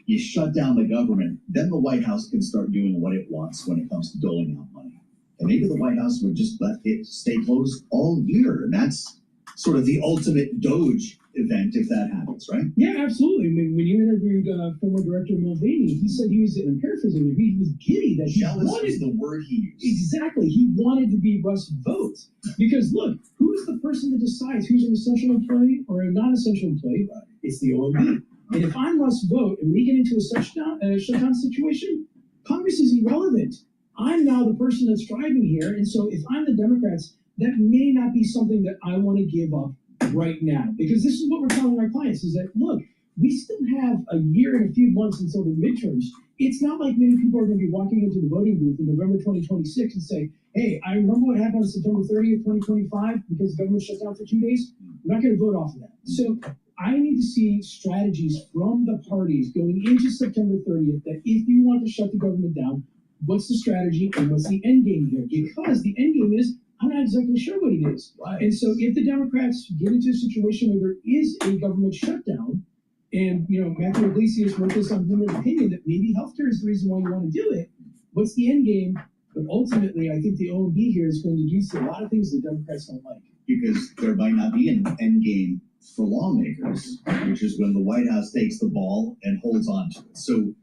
you shut down the government, then the White House can start doing what it wants when it comes to doling out money. And maybe the White House would just let it stay closed all year. And that's sort of the ultimate Doge event if that happens, right? Yeah, absolutely. I mean, when you interviewed former Director Mulvaney, he said he was, in paraphrasing, he was giddy that he wanted the word he used. Exactly. He wanted to be Russ Vogt. Because look, who's the person that decides who's an essential employee or a non-essential employee? It's the OMB. And if I'm Russ Vogt and we get into a shutdown situation, Congress is irrelevant. I'm now the person that's driving here, and so if I'm the Democrats, that may not be something that I want to give up right now. Because this is what we're telling our clients, is that, look, we still have a year and a few months until the midterms. It's not like many people are going to be walking into the voting booth in November 2026 and say, hey, I remember what happened on September 30th, 2025, because the government shut down for 2 days. I'm not going to vote off of that. So I need to see strategies from the parties going into September 30th that if you want to shut the government down, what's the strategy and what's the end game here? Because the end game is, I'm not exactly sure what it is. Right. And so if the Democrats get into a situation where there is a government shutdown, and Matthew Iglesias wrote this on Bloomberg Opinion that maybe healthcare is the reason why you want to do it, what's the end game? But ultimately, I think the OMB here is going to do a lot of things the Democrats don't like. Because there might not be an end game for lawmakers, which is when the White House takes the ball and holds on to it. So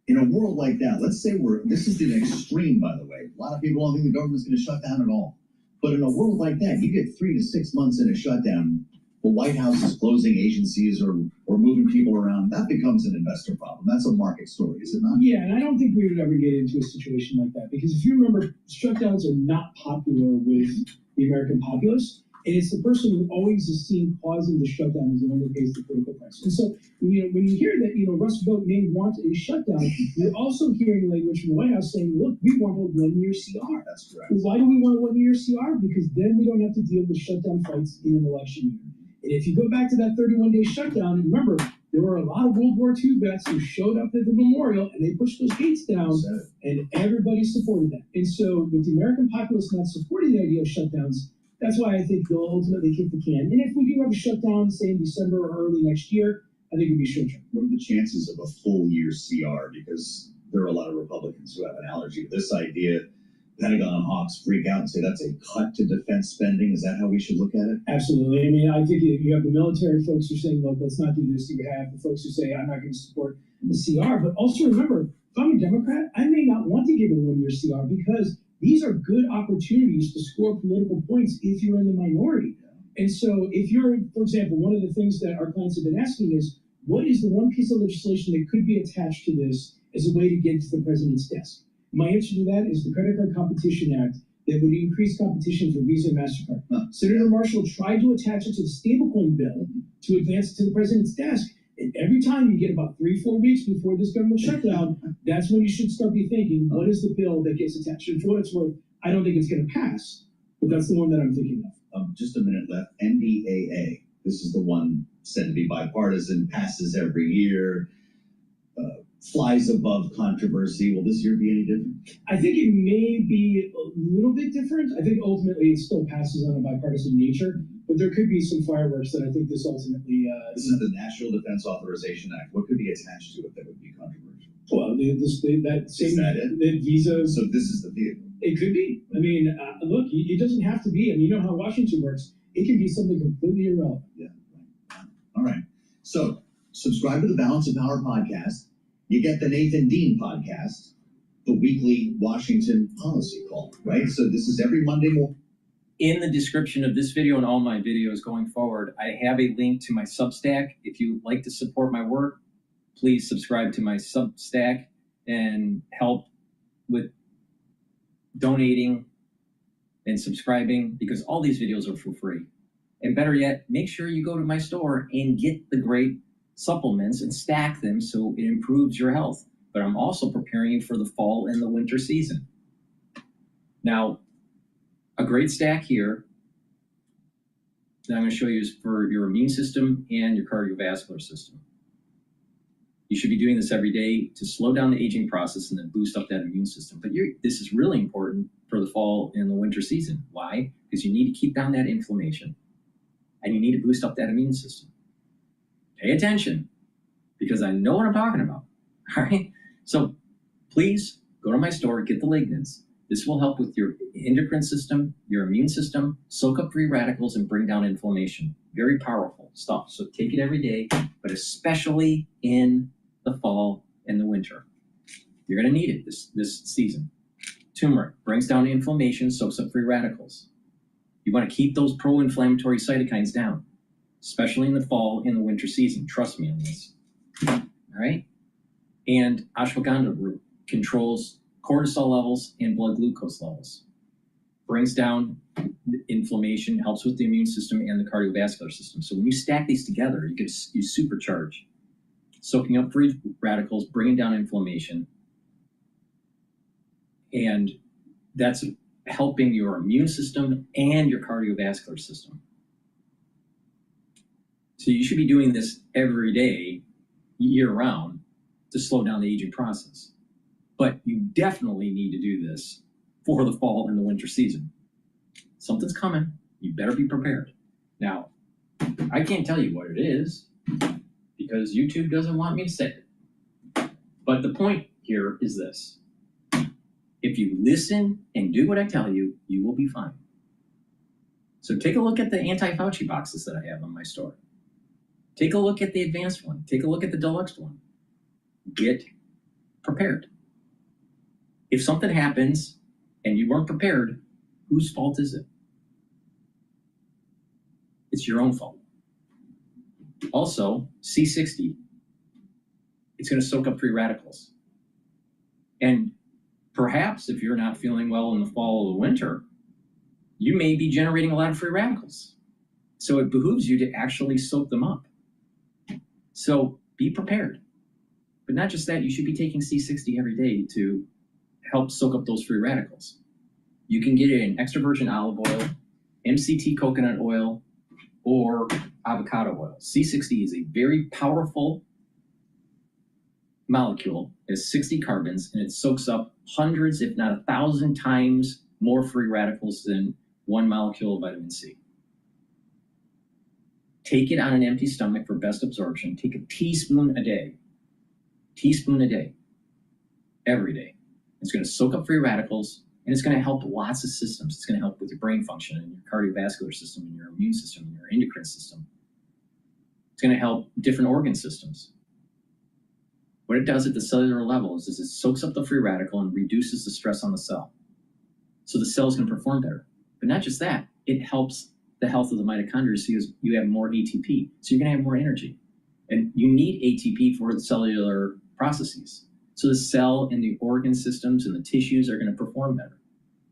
in a world like that, let's say this is the extreme, by the way. A lot of people don't think the government's going to shut down at all. But in a world like that, you get 3 to 6 months in a shutdown, the White House is closing agencies or moving people around. That becomes an investor problem. That's a market story, is it not? Yeah, and I don't think we would ever get into a situation like that. Because if you remember, shutdowns are not popular with the American populace. And it's the person who always is seen causing the shutdown as the one that pays the critical price. And so, when you hear that, Russ Vogt may want a shutdown, you're also hearing language from the White House saying, look, we want a 1-year CR. That's correct. Why do we want a 1-year CR? Because then we don't have to deal with shutdown fights in an election year. And if you go back to that 31-day shutdown, remember, there were a lot of World War II vets who showed up at the memorial and they pushed those gates down, and everybody supported that. And so, with the American populace not supporting the idea of shutdowns, that's why I think they'll ultimately kick the can. And if we do have a shutdown, say in December or early next year, I think it'd be short term. What are the chances of a full year CR? Because there are a lot of Republicans who have an allergy to this idea. Pentagon hawks freak out and say that's a cut to defense spending. Is that how we should look at it? Absolutely. I mean, I think you have the military folks who are saying, look, let's not do this. You have the folks who say, I'm not going to support the CR. But also remember, if I'm a Democrat, I may not want to give a 1 year CR because these are good opportunities to score political points if you're in the minority. And so if you're, for example, one of the things that our clients have been asking is, what is the one piece of legislation that could be attached to this as a way to get to the president's desk? My answer to that is the Credit Card Competition Act that would increase competition for Visa and MasterCard. Senator Marshall tried to attach it to the stablecoin bill to advance it to the president's desk. And every time you get about 3-4 weeks before this government shutdown, that's when you should start be thinking, what is the bill that gets attached? And for what it's worth, I don't think it's going to pass, but that's the one that I'm thinking of. Just a minute left. NDAA. This is the one said to be bipartisan, passes every year, flies above controversy. Will this year be any different? I think it may be a little bit different. I think ultimately it still passes on a bipartisan nature, but there could be some fireworks that I think this ultimately... this is the National Defense Authorization Act. What could be attached to it that would be controversial? Well, that same... Is that it? The visa... So this is the vehicle? It could be. I mean, look, it doesn't have to be. I mean, you know how Washington works. It can be something completely irrelevant. Yeah. Right. All right. So subscribe to the Balance of Power podcast. You get the Nathan Dean podcast, the weekly Washington policy call, right? So this is every Monday morning. In the description of this video and all my videos going forward, I have a link to my Substack. If you like to support my work, please subscribe to my Substack and help with donating and subscribing, because all these videos are for free. And better yet, make sure you go to my store and get the great supplements and stack them so it improves your health. But I'm also preparing you for the fall and the winter season. Now, a great stack here that I'm going to show you is for your immune system and your cardiovascular system. You should be doing this every day to slow down the aging process and then boost up that immune system. But this is really important for the fall and the winter season. Why? Because you need to keep down that inflammation and you need to boost up that immune system. Pay attention, because I know what I'm talking about. All right? So please go to my store, get the lignans. This will help with your endocrine system, your immune system, soak up free radicals, and bring down inflammation. Very powerful stuff. So take it every day, but especially in the fall and the winter. You're going to need it this season. Turmeric brings down inflammation, soaks up free radicals. You want to keep those pro-inflammatory cytokines down, especially in the fall and the winter season. Trust me on this. All right? And ashwagandha root controls cortisol levels and blood glucose levels. Brings down inflammation, helps with the immune system and the cardiovascular system. So when you stack these together, you supercharge. Soaking up free radicals, bringing down inflammation. And that's helping your immune system and your cardiovascular system. So you should be doing this every day, year round, to slow down the aging process. But you definitely need to do this for the fall and the winter season. Something's coming. You better be prepared. Now, I can't tell you what it is because YouTube doesn't want me to say it. But the point here is this. If you listen and do what I tell you, you will be fine. So take a look at the anti-Fauci boxes that I have on my store. Take a look at the advanced one. Take a look at the deluxe one. Get prepared. If something happens and you weren't prepared, whose fault is it? It's your own fault. Also, C60, it's going to soak up free radicals. And perhaps if you're not feeling well in the fall or the winter, you may be generating a lot of free radicals. So it behooves you to actually soak them up. So be prepared. But not just that, you should be taking C60 every day to help soak up those free radicals. You can get it in extra virgin olive oil, MCT coconut oil, or avocado oil. C60 is a very powerful molecule. It has 60 carbons, and it soaks up hundreds, if not 1,000 times more free radicals than one molecule of vitamin C. Take it on an empty stomach for best absorption. Take a teaspoon a day. Teaspoon a day. Every day. It's going to soak up free radicals, and it's going to help lots of systems. It's going to help with your brain function and your cardiovascular system and your immune system and your endocrine system. It's going to help different organ systems. What it does at the cellular level is it soaks up the free radical and reduces the stress on the cell. So the cell is going to perform better. But not just that, it helps the health of the mitochondria so you have more ATP. So you're going to have more energy. And you need ATP for the cellular processes. So the cell and the organ systems and the tissues are going to perform better.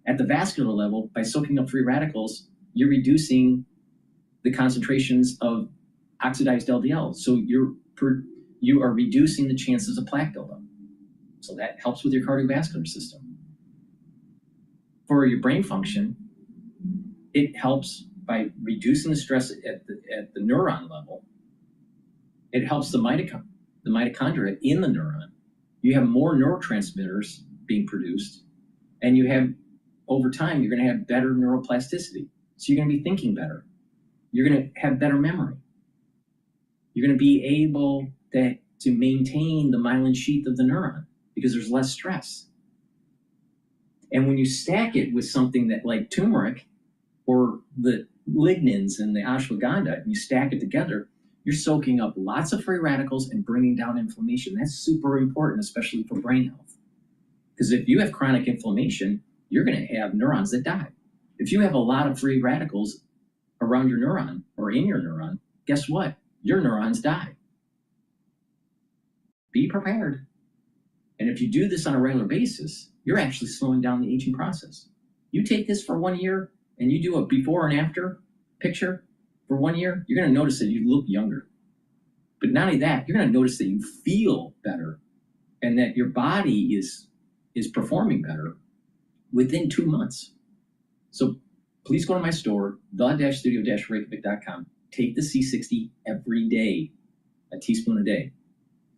At the vascular level, by soaking up free radicals, you're reducing the concentrations of oxidized LDL. So you are reducing the chances of plaque buildup. So that helps with your cardiovascular system. For your brain function, it helps by reducing the stress at the neuron level. It helps the mitochondria in the neuron. You have more neurotransmitters being produced, and you have, over time, you're going to have better neuroplasticity. So you're going to be thinking better. You're going to have better memory. You're going to be able to maintain the myelin sheath of the neuron because there's less stress. And when you stack it with something that like turmeric or the lignans and the ashwagandha, and you stack it together, you're soaking up lots of free radicals and bringing down inflammation. That's super important, especially for brain health. Because if you have chronic inflammation, you're going to have neurons that die. If you have a lot of free radicals around your neuron or in your neuron, guess what? Your neurons die. Be prepared. And if you do this on a regular basis, you're actually slowing down the aging process. You take this for 1 year and you do a before and after picture for 1 year, you're going to notice that you look younger. But not only that, you're going to notice that you feel better and that your body is performing better within 2 months. So please go to my store, the-studio-reykjavik.com. Take the C60 every day, a teaspoon a day.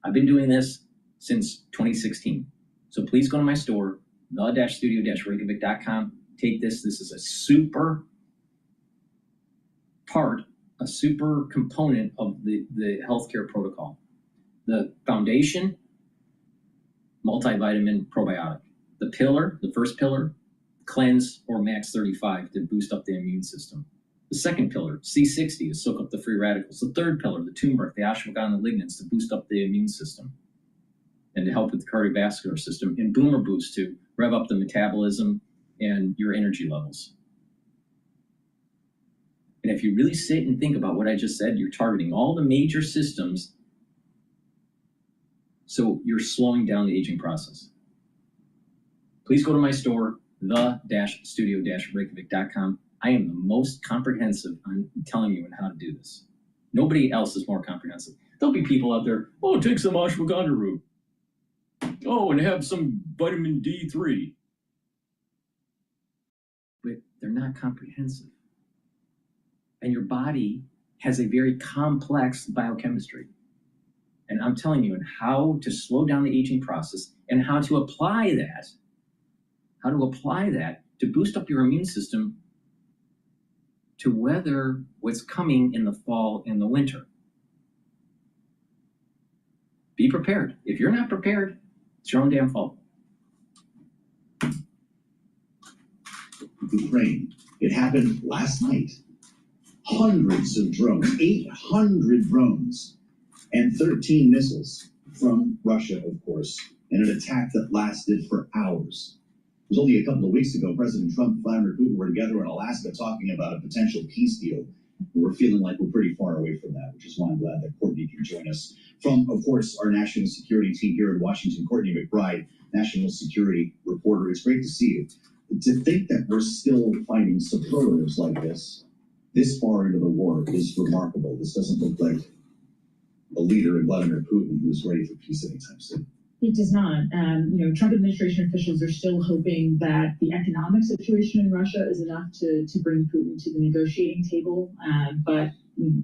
I've been doing this since 2016. So please go to my store, the-studio-reykjavik.com. Take this. This is a super component of the healthcare protocol. The foundation, multivitamin probiotic. The pillar, the first pillar, cleanse or max 35 to boost up the immune system. The second pillar, C60, to soak up the free radicals. The third pillar, the turmeric, the ashwagandha, the lignans to boost up the immune system and to help with the cardiovascular system. And boomer boost to rev up the metabolism and your energy levels. And if you really sit and think about what I just said, you're targeting all the major systems, so you're slowing down the aging process. Please go to my store, the-studio-reykjavik.com. I am the most comprehensive on telling you how to do this. Nobody else is more comprehensive. There'll be people out there, oh, take some ashwagandha root. Oh, and have some vitamin D3. But they're not comprehensive. And your body has a very complex biochemistry. And I'm telling you how to slow down the aging process and how to apply that to boost up your immune system to weather what's coming in the fall and the winter. Be prepared. If you're not prepared, it's your own damn fault. Ukraine. It happened last night. Hundreds of drones, 800 drones, and 13 missiles from Russia, of course, in an attack that lasted for hours. It was only a couple of weeks ago, President Trump and Vladimir Putin were together in Alaska talking about a potential peace deal. We're feeling like we're pretty far away from that, which is why I'm glad that Courtney can join us from, of course, our national security team here in Washington. Courtney McBride, national security reporter. It's great to see you. To think that we're still finding superlatives like this far into the war is remarkable. This doesn't look like a leader in Vladimir Putin who's ready for peace anytime soon. It does not. Trump administration officials are still hoping that the economic situation in Russia is enough to bring Putin to the negotiating table. But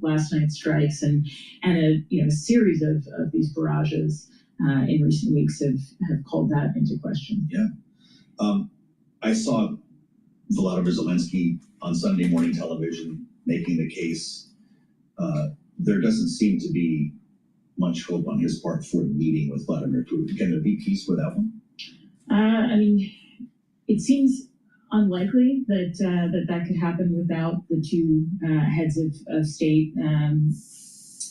last night's strikes and a series of these barrages in recent weeks have called that into question. Yeah. I saw Volodymyr Zelensky on Sunday morning television making the case there doesn't seem to be much hope on his part for a meeting with Vladimir Putin. Can there be peace for that one? I mean, it seems unlikely that that could happen without the two heads of state and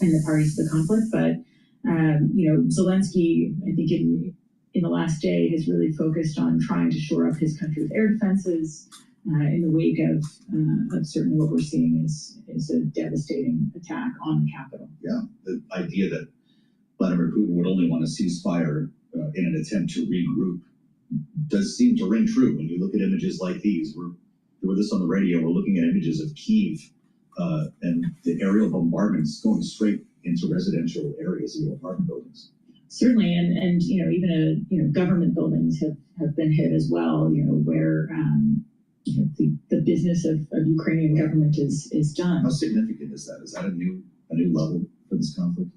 the parties to the conflict. But Zelensky, I think in the last day, has really focused on trying to shore up his country's air defenses in the wake of certainly what we're seeing is a devastating attack on the capital. Yeah, the idea that Vladimir Putin would only want a ceasefire in an attempt to regroup does seem to ring true when you look at images like these. We're doing this on the radio. We're looking at images of Kyiv and the aerial bombardments going straight into residential areas and apartment buildings. Certainly, and even government buildings have been hit as well. Where the business of Ukrainian government is done. How significant is that? Is that a new level for this conflict?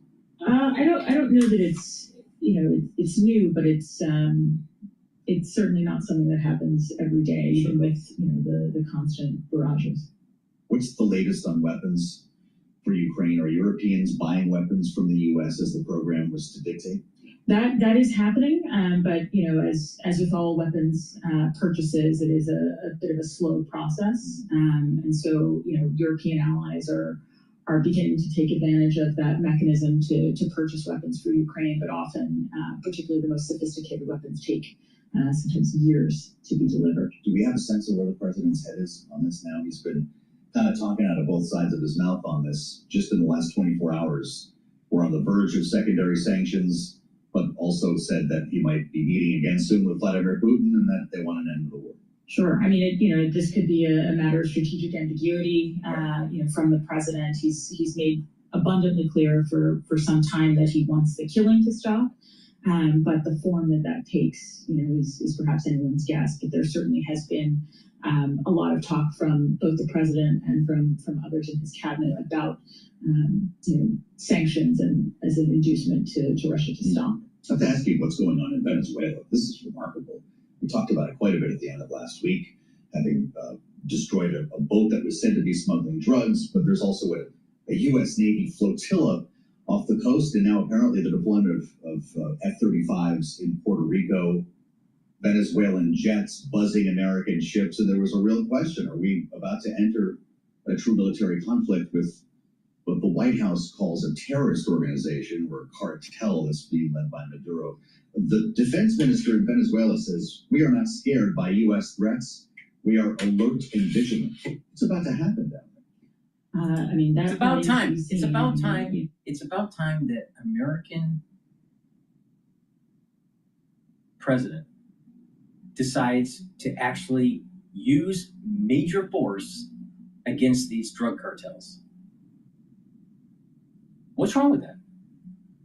I don't know that it's it's new, but it's certainly not something that happens every day, even with the constant barrages. What's the latest on weapons for Ukraine? Are Europeans buying weapons from the U.S. as the program was to dictate? That is happening, but as with all weapons purchases, it is a bit of a slow process, and so European allies are beginning to take advantage of that mechanism to purchase weapons for Ukraine, but often, particularly the most sophisticated weapons, take sometimes years to be delivered. Do we have a sense of where the president's head is on this now? He's been kind of talking out of both sides of his mouth on this just in the last 24 hours. We're on the verge of secondary sanctions, but also said that he might be meeting again soon with Vladimir Putin and that they want an end to the war. Sure. I mean, this could be a matter of strategic ambiguity, from the president. He's made abundantly clear for some time that he wants the killing to stop, but the form that takes, is perhaps anyone's guess. But there certainly has been a lot of talk from both the president and from others in his cabinet about sanctions and as an inducement to Russia to stop. I have to ask you what's going on in Venezuela. This is remarkable. We talked about it quite a bit at the end of last week, having destroyed a boat that was said to be smuggling drugs, but there's also a U.S. Navy flotilla off the coast, and now apparently the deployment of F-35s in Puerto Rico, Venezuelan jets buzzing American ships, and there was a real question, are we about to enter a true military conflict with what the White House calls a terrorist organization or a cartel that's being led by Maduro? The defense minister in Venezuela says, we are not scared by U.S. threats. We are alert and vigilant. It's about to happen down there. It's about time. It's about time. It's about time that American president decides to actually use major force against these drug cartels. What's wrong with that?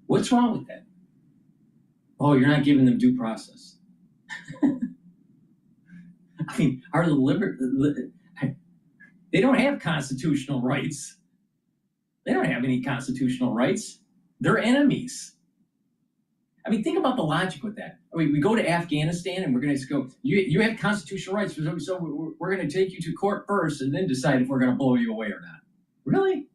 What's wrong with that? Oh, you're not giving them due process. I mean, they don't have constitutional rights. They don't have any constitutional rights. They're enemies. I mean, think about the logic with that. I mean, we go to Afghanistan and we're going to go, you have constitutional rights, so we're going to take you to court first and then decide if we're going to blow you away or not. Really?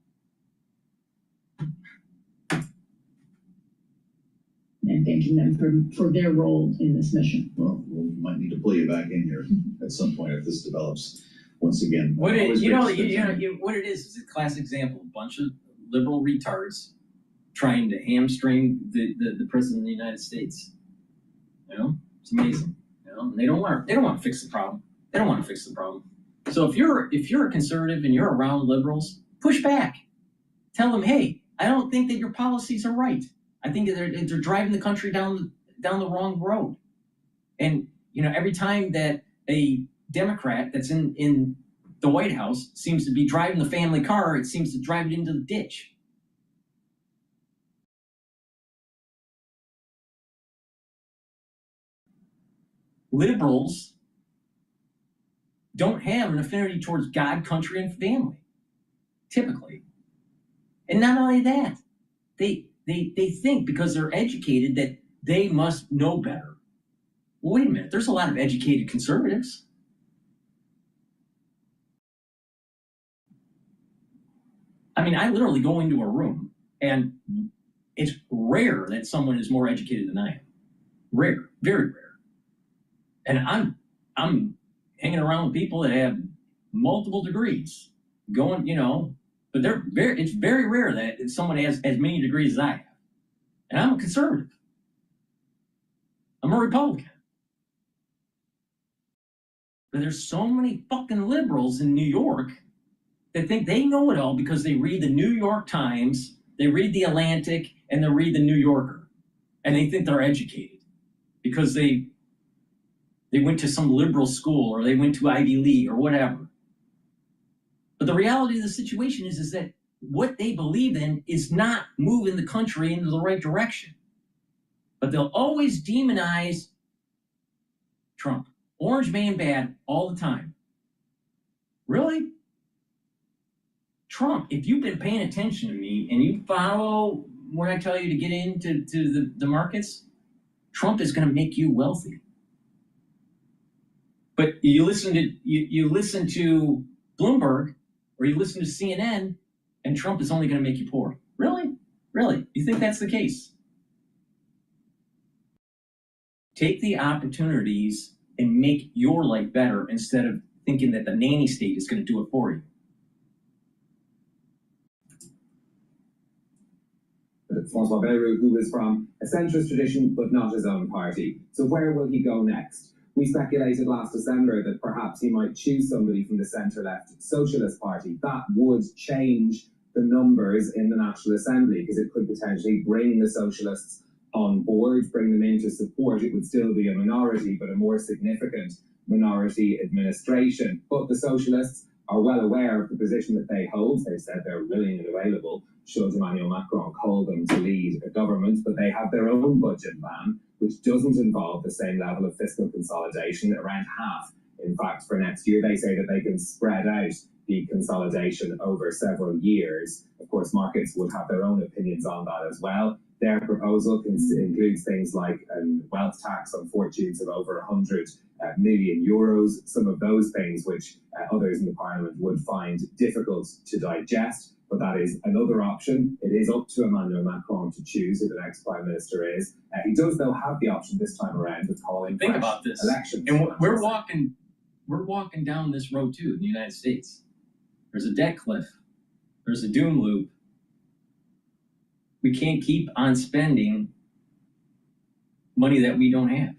And thanking them for their role in this mission. Well, we might need to pull you back in here at some point if this develops once again. What it is a classic example of a bunch of liberal retards trying to hamstring the president of the United States. It's amazing. And they don't want to fix the problem. They don't want to fix the problem. So if you're a conservative and you're around liberals, push back. Tell them, hey, I don't think that your policies are right. I think that they're driving the country down the wrong road. And every time that a Democrat that's in the White House seems to be driving the family car, it seems to drive it into the ditch. Liberals don't have an affinity towards God, country, and family, typically. And not only that, they think because they're educated that they must know better. Well, wait a minute, there's a lot of educated conservatives. I mean, I literally go into a room, and it's rare that someone is more educated than I am. Rare, very rare. And I'm hanging around with people that have multiple degrees, going, but it's very rare that someone has as many degrees as I have. And I'm a conservative. I'm a Republican. But there's so many fucking liberals in New York that think they know it all because they read the New York Times, they read the Atlantic, and they read the New Yorker. And they think they're educated because they went to some liberal school or they went to Ivy League or whatever. But the reality of the situation is that what they believe in is not moving the country into the right direction. But they'll always demonize Trump. Orange man bad all the time. Really? Trump, if you've been paying attention to me and you follow when I tell you to get into the markets, Trump is going to make you wealthy. But you listen to Bloomberg or you listen to CNN, and Trump is only going to make you poor. Really? Really? You think that's the case? Take the opportunities and make your life better instead of thinking that the nanny state is going to do it for you. Francois Bayrou, who is from a centrist tradition but not his own party. So where will he go next? We speculated last December that perhaps he might choose somebody from the centre-left Socialist Party. That would change the numbers in the National Assembly because it could potentially bring the Socialists on board, bring them into support. It would still be a minority, but a more significant minority administration. But the Socialists are well aware of the position that they hold. They said they're willing and available should Emmanuel Macron call them to lead a government, but they have their own budget plan, which doesn't involve the same level of fiscal consolidation, around half. In fact, for next year, they say that they can spread out the consolidation over several years. Of course, markets would have their own opinions on that as well. Their proposal includes things like a wealth tax on fortunes of over 100 million euros, some of those things which others in the parliament would find difficult to digest. But that is another option. It is up to Emmanuel Macron to choose who the next prime minister is. He does, though, have the option this time around of calling Think about this. elections. And we're walking down this road too in the United States. There's a debt cliff. There's a doom loop. We can't keep on spending money that we don't have.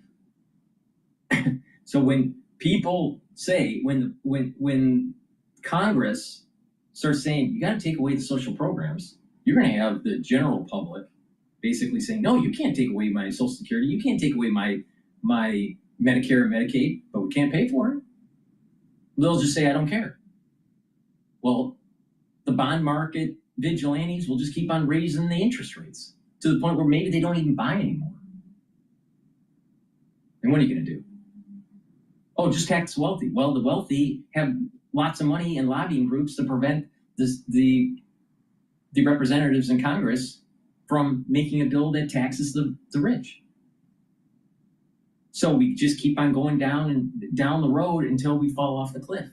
So when people say, when Congress starts saying, you got to take away the social programs, you're going to have the general public basically saying, no, you can't take away my Social Security. You can't take away my Medicare and Medicaid, but we can't pay for it. They'll just say, I don't care. Well, the bond market vigilantes will just keep on raising the interest rates to the point where maybe they don't even buy anymore. And what are you going to do? Oh, just tax the wealthy. Well, the wealthy have lots of money and lobbying groups to prevent the representatives in Congress from making a bill that taxes the rich. So we just keep on going down the road until we fall off the cliff.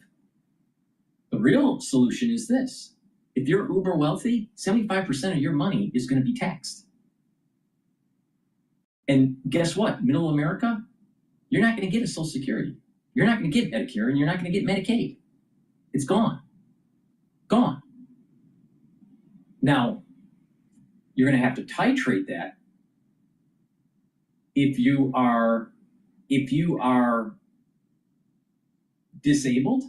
The real solution is this. If you're uber wealthy, 75% of your money is going to be taxed. And guess what? Middle America, you're not going to get a Social Security. You're not going to get Medicare, and you're not going to get Medicaid. It's gone. Gone. Now, you're going to have to titrate that if you are disabled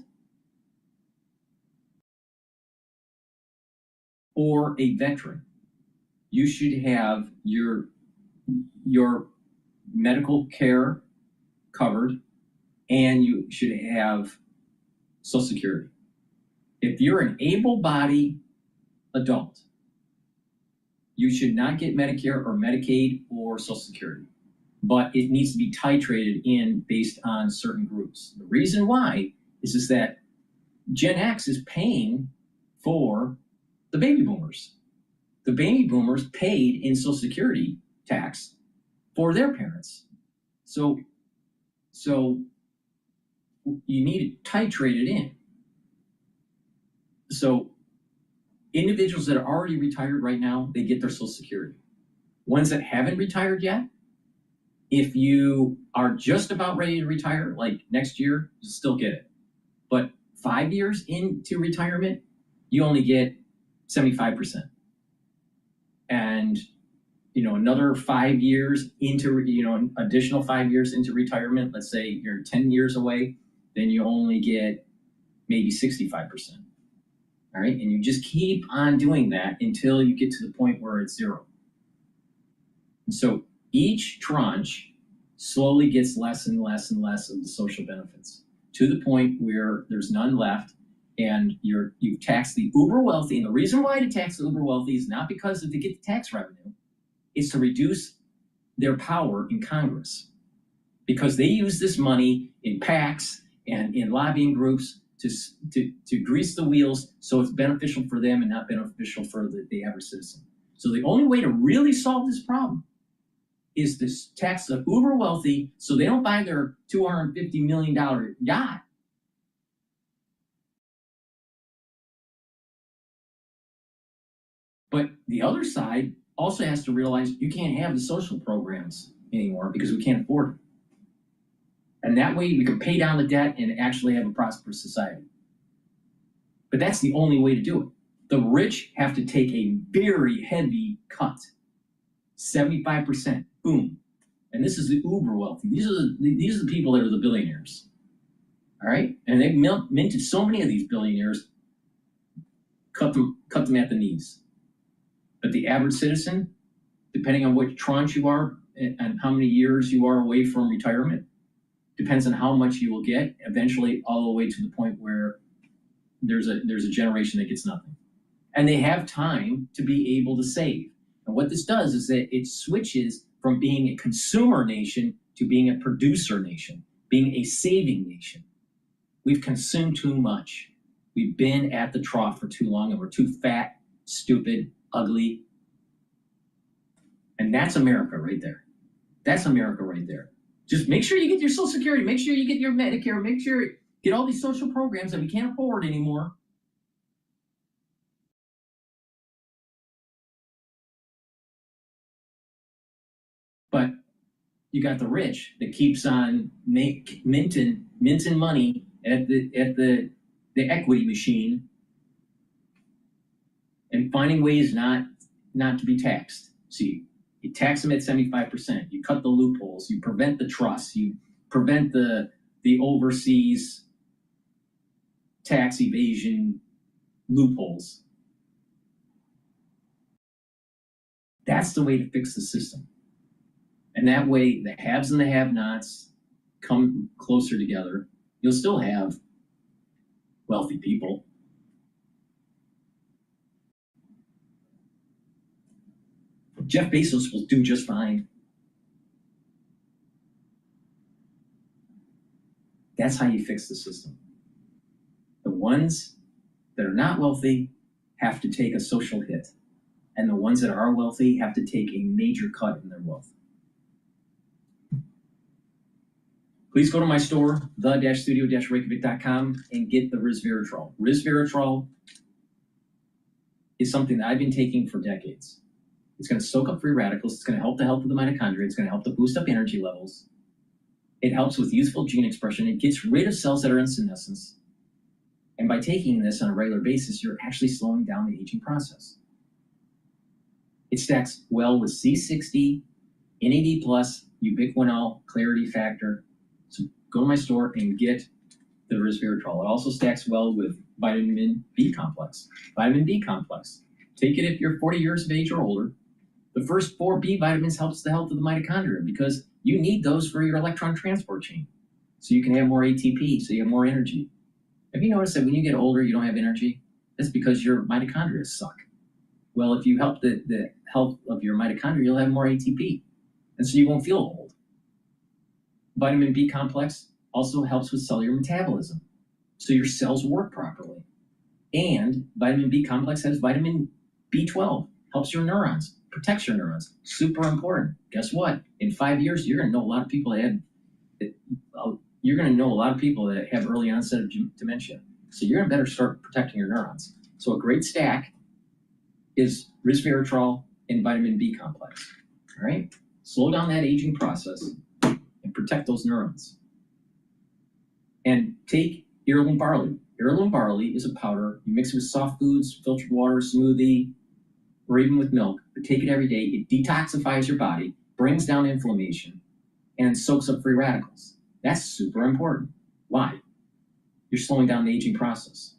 or a veteran. You should have your medical care covered, and you should have Social Security. If you're an able-bodied adult, you should not get Medicare or Medicaid or Social Security, but it needs to be titrated in based on certain groups. The reason why is that Gen X is paying for the baby boomers. The baby boomers paid in Social Security tax for their parents. So you need to titrate it in. So individuals that are already retired right now, they get their Social Security. Ones that haven't retired yet, if you are just about ready to retire, like next year, you'll still get it. But 5 years into retirement, you only get 75%. And another 5 years into, additional 5 years into retirement, let's say you're 10 years away, then you only get maybe 65%. All right. And you just keep on doing that until you get to the point where it's zero. And so each tranche slowly gets less and less and less of the social benefits to the point where there's none left. And you've taxed the uber wealthy. And the reason why to tax the uber wealthy is not because of to get the tax revenue, it's to reduce their power in Congress. Because they use this money in PACs and in lobbying groups to grease the wheels so it's beneficial for them and not beneficial for the average citizen. So the only way to really solve this problem is to tax the uber wealthy so they don't buy their $250 million yacht. But the other side also has to realize you can't have the social programs anymore because we can't afford it. And that way we can pay down the debt and actually have a prosperous society. But that's the only way to do it. The rich have to take a very heavy cut. 75%, boom. And this is the uber wealthy. These are the people that are the billionaires. All right? And they've minted so many of these billionaires, cut them at the knees. But the average citizen, depending on what tranche you are and how many years you are away from retirement, depends on how much you will get, eventually all the way to the point where there's a generation that gets nothing. And they have time to be able to save. And what this does is that it switches from being a consumer nation to being a producer nation, being a saving nation. We've consumed too much. We've been at the trough for too long, and we're too fat, stupid, ugly. And that's America right there. That's America right there. Just make sure you get your Social Security, make sure you get your Medicare, make sure you get all these social programs that we can't afford anymore. But you got the rich that keeps on minting money at the equity machine and finding ways not to be taxed. So you tax them at 75%. You cut the loopholes. You prevent the trusts. You prevent the overseas tax evasion loopholes. That's the way to fix the system. And that way, the haves and the have-nots come closer together. You'll still have wealthy people. Jeff Bezos will do just fine. That's how you fix the system. The ones that are not wealthy have to take a social hit. And the ones that are wealthy have to take a major cut in their wealth. Please go to my store, the-studio-reykjavik.com, and get the resveratrol. Resveratrol is something that I've been taking for decades. It's going to soak up free radicals. It's going to help the health of the mitochondria. It's going to help to boost up energy levels. It helps with youthful gene expression. It gets rid of cells that are in senescence. And by taking this on a regular basis, you're actually slowing down the aging process. It stacks well with C60, NAD+, ubiquinol, clarity factor. So go to my store and get the resveratrol. It also stacks well with vitamin B complex. Vitamin B complex. Take it if you're 40 years of age or older. The first 4 B vitamins helps the health of the mitochondria because you need those for your electron transport chain. So you can have more ATP, so you have more energy. Have you noticed that when you get older, you don't have energy? That's because your mitochondria suck. Well, if you help the health of your mitochondria, you'll have more ATP. And so you won't feel old. Vitamin B complex also helps with cellular metabolism. So your cells work properly. And vitamin B complex has vitamin B12, helps your neurons, protects your neurons. Super important. Guess what? In 5 years, you're going to know a lot of people that have early onset of dementia. So you're going to better start protecting your neurons. So a great stack is resveratrol and vitamin B complex. All right? Slow down that aging process and protect those neurons. And take heirloom barley. Heirloom barley is a powder. You mix it with soft foods, filtered water, smoothie, or even with milk. But take it every day. It detoxifies your body, brings down inflammation, and soaks up free radicals. That's super important. Why? You're slowing down the aging process.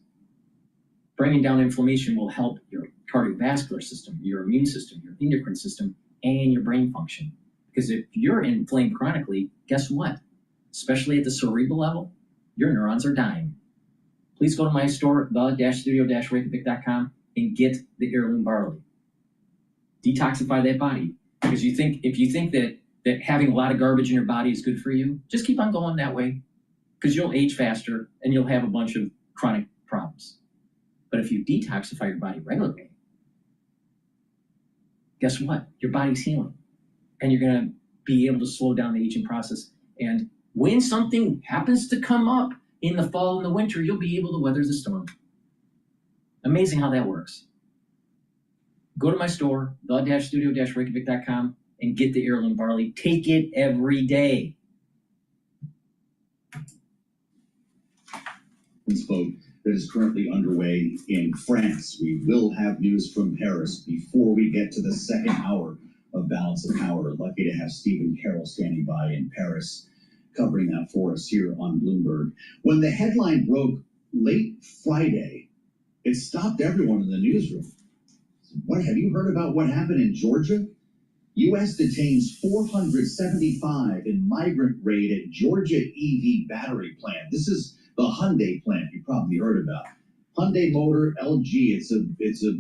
Bringing down inflammation will help your cardiovascular system, your immune system, your endocrine system, and your brain function. Because if you're inflamed chronically, guess what? Especially at the cerebral level, your neurons are dying. Please go to my store, the-studio-reykjavik.com, and get the heirloom barley. Detoxify that body. Because if you think that having a lot of garbage in your body is good for you, just keep on going that way. Because you'll age faster and you'll have a bunch of chronic problems. But if you detoxify your body regularly, guess what? Your body's healing. And you're going to be able to slow down the aging process. And when something happens to come up in the fall and the winter, you'll be able to weather the storm. Amazing how that works. Go to my store, the-studio-reykjavik.com, and get the heirloom barley. Take it every day. This vote that is currently underway in France. We will have news from Paris before we get to the second hour of Balance of Power. Lucky to have Stephen Carroll standing by in Paris, covering that for us here on Bloomberg. When the headline broke late Friday, it stopped everyone in the newsroom. What have you heard about what happened in Georgia? U.S. detains 475 in migrant raid at Georgia EV battery plant. This is the Hyundai plant you probably heard about. Hyundai Motor, LG, it's a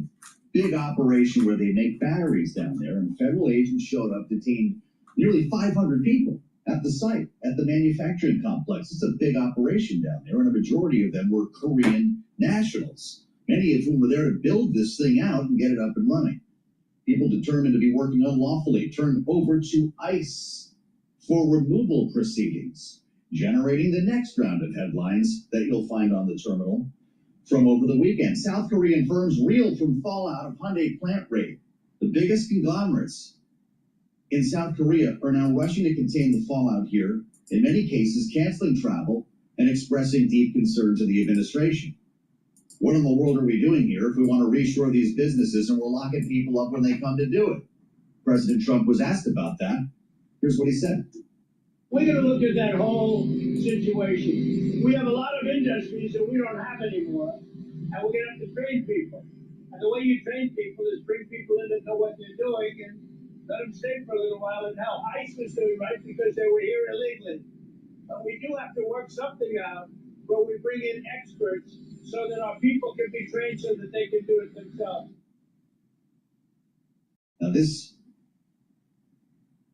big operation where they make batteries down there, and federal agents showed up, detained nearly 500 people at the site, at the manufacturing complex. It's a big operation down there, and a majority of them were Korean nationals, many of whom were there to build this thing out and get it up and running. People determined to be working unlawfully turned over to ICE for removal proceedings, generating the next round of headlines that you'll find on the terminal from over the weekend. South Korean firms reeled from fallout of Hyundai plant raid. The biggest conglomerates in South Korea are now rushing to contain the fallout here, in many cases canceling travel and expressing deep concern to the administration. What in the world are we doing here if we want to reshore these businesses and we're locking people up when they come to do it? President Trump was asked about that. Here's what he said. We're going to look at that whole situation. We have a lot of industries that we don't have anymore, and we're going to have to train people. And the way you train people is bring people in that know what they're doing and let them stay for a little while. And now ICE was doing right because they were here illegally. But we do have to work something out where we bring in experts so that our people can be trained so that they can do it themselves. Now this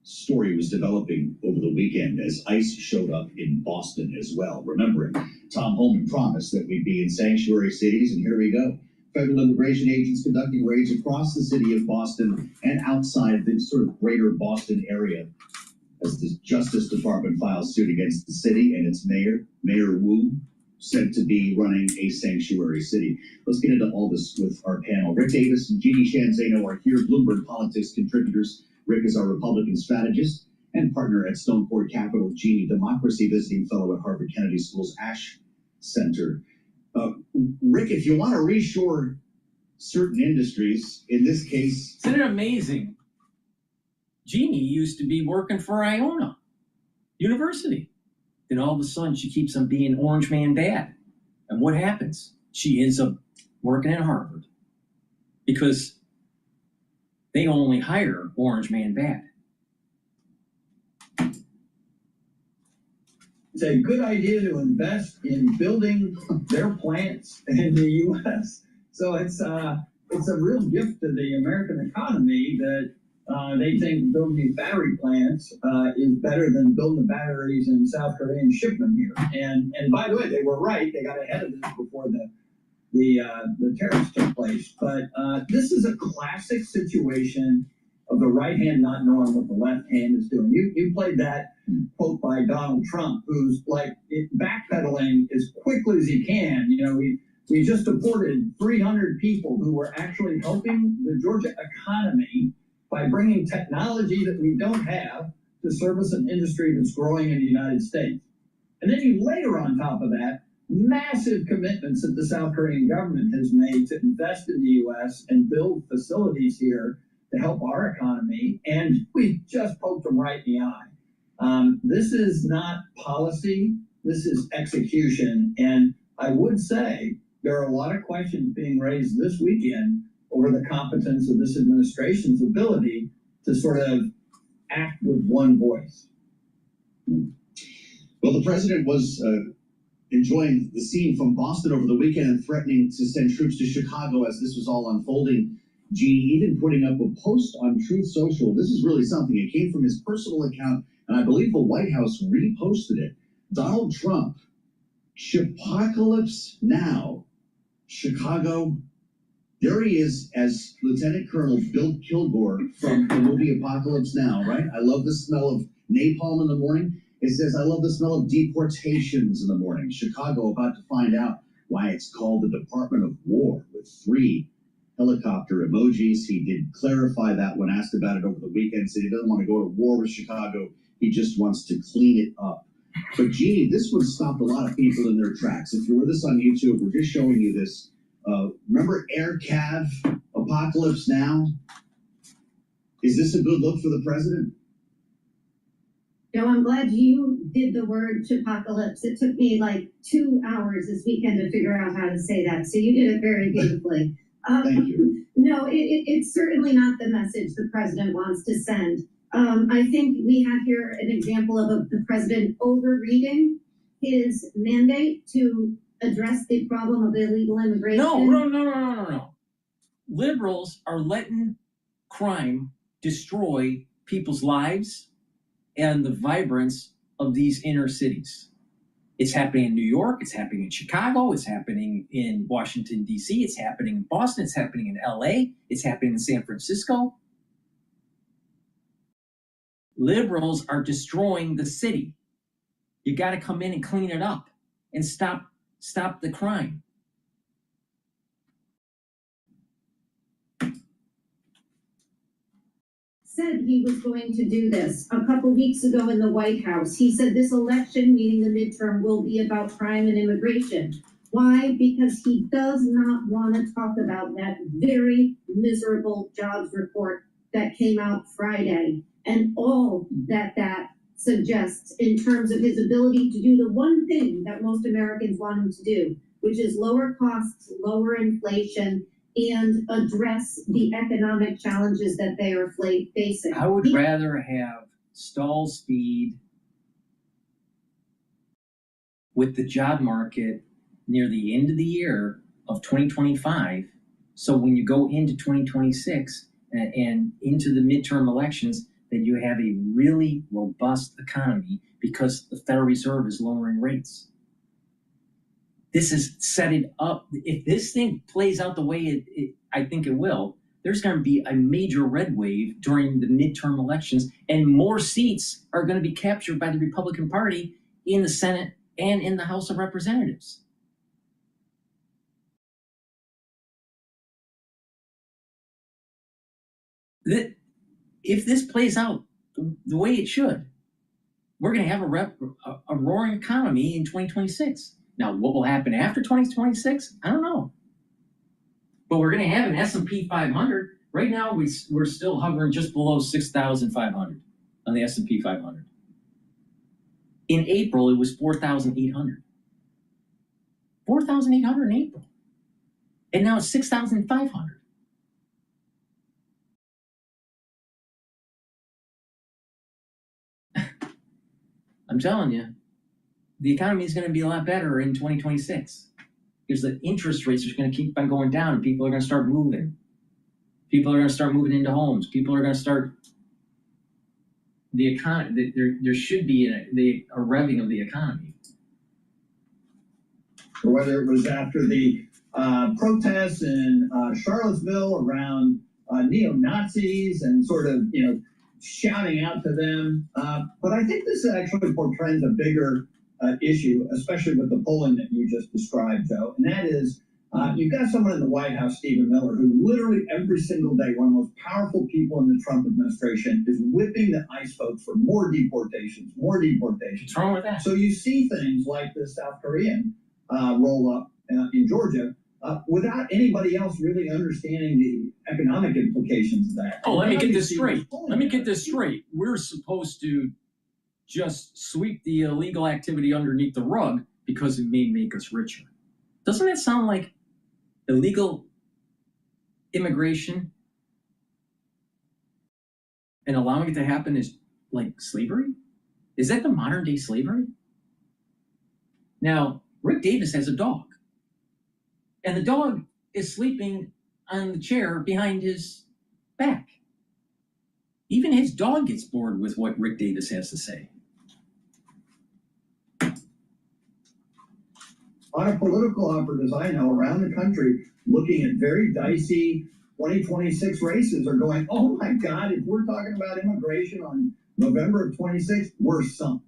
story was developing over the weekend as ICE showed up in Boston as well. Remembering, Tom Homan promised that we'd be in sanctuary cities, and here we go. Federal immigration agents conducting raids across the city of Boston and outside the sort of greater Boston area as the Justice Department files suit against the city and its mayor, Mayor Wu, said to be running a sanctuary city. Let's get into all this with our panel. Rick Davis and Jeannie Shanzano are here, Bloomberg Politics contributors. Rick is our Republican strategist and partner at Stoneport Capital. Jeannie, democracy visiting fellow at Harvard Kennedy School's Ash Center. Rick, if you want to reshore certain industries, in this case... Isn't it amazing? Jeannie used to be working for Iona University. Then all of a sudden, she keeps on being Orange Man bad. And what happens? She ends up working at Harvard because they only hire Orange Man bad. It's a good idea to invest in building their plants in the U.S. So it's a real gift to the American economy that they think building these battery plants is better than building the batteries in South Korea and ship them here. And by the way, they were right. They got ahead of this before the tariffs took place. But this is a classic situation of the right hand not knowing what the left hand is doing. You played that quote by Donald Trump, who's like backpedaling as quickly as he can. You know, he We just deported 300 people who were actually helping the Georgia economy by bringing technology that we don't have to service an industry that's growing in the United States. And then you layer on top of that massive commitments that the South Korean government has made to invest in the U.S. and build facilities here to help our economy, and we just poked them right in the eye. This is not policy, this is execution, and I would say there are a lot of questions being raised this weekend over the competence of this administration's ability to sort of act with one voice. Well, the president was enjoying the scene from Boston over the weekend and threatening to send troops to Chicago as this was all unfolding. Gene even putting up a post on Truth Social. This is really something. It came from his personal account, and I believe the White House reposted it. Donald Trump, Chipocalypse now, Chicago. There he is as Lieutenant Colonel Bill Kilgore from the movie Apocalypse Now, right? I love the smell of napalm in the morning. It says, I love the smell of deportations in the morning. Chicago about to find out why it's called the Department of War with 3 helicopter emojis. He did clarify that when asked about it over the weekend. Said he doesn't want to go to war with Chicago. He just wants to clean it up. But Gene, this one stopped a lot of people in their tracks. If you were this on YouTube, we're just showing you this. Remember Air Cav, Apocalypse Now? Is this a good look for the president? No, I'm glad you did the word Chipocalypse. It took me like 2 hours this weekend to figure out how to say that. So you did it very beautifully. Thank you. No, it's certainly not the message the president wants to send. I think we have here an example of the president overreading his mandate to address the problem of illegal immigration. No. Liberals are letting crime destroy people's lives and the vibrance of these inner cities. It's happening in New York, it's happening in Chicago, it's happening in Washington, D.C., it's happening in Boston, it's happening in L.A., it's happening in San Francisco. Liberals are destroying the city. You got to come in and clean it up and stop the crime. Said he was going to do this a couple weeks ago in the White House. He said this election, meaning the midterm, will be about crime and immigration. Why? Because he does not want to talk about that very miserable jobs report that came out Friday and all that suggests in terms of his ability to do the one thing that most Americans want him to do, which is lower costs, lower inflation, and address the economic challenges that they are facing. I would rather have stall speed with the job market near the end of the year of 2025. So when you go into 2026 and into the midterm elections, that you have a really robust economy because the Federal Reserve is lowering rates. This is set it up. If this thing plays out the way I think it will, there's going to be a major red wave during the midterm elections, and more seats are going to be captured by the Republican Party in the Senate and in the House of Representatives. If this plays out the way it should, we're going to have a roaring economy in 2026. Now, what will happen after 2026? I don't know. But we're going to have an S&P 500. Right now, we're still hovering just below 6,500 on the S&P 500. In April, it was 4,800. 4,800 in April. And now it's 6,500. I'm telling you, the economy is going to be a lot better in 2026 because the interest rates are going to keep on going down and people are going to start moving. People are going to start moving into homes. People are going to start the economy. There should be a revving of the economy. Or whether it was after the protests in Charlottesville around neo-Nazis and sort of, shouting out to them. But I think this actually portends a bigger issue, especially with the polling that you just described, Joe, and that is You've got someone in the White House, Stephen Miller, who literally every single day, one of the most powerful people in the Trump administration, is whipping the ICE folks for more deportations, more deportations. What's wrong with that? So you see things like the South Korean roll up in Georgia without anybody else really understanding the economic implications of that. Oh, let me get this straight. Let me get this straight. We're supposed to just sweep the illegal activity underneath the rug because it may make us richer. Doesn't that sound like illegal immigration and allowing it to happen is like slavery? Is that the modern day slavery? Now, Rick Davis has a dog, and the dog is sleeping on the chair behind his back. Even his dog gets bored with what Rick Davis has to say. On a political operatives I know around the country looking at very dicey 2026 races are going, oh my God, if we're talking about immigration on November of 26, we're sunk.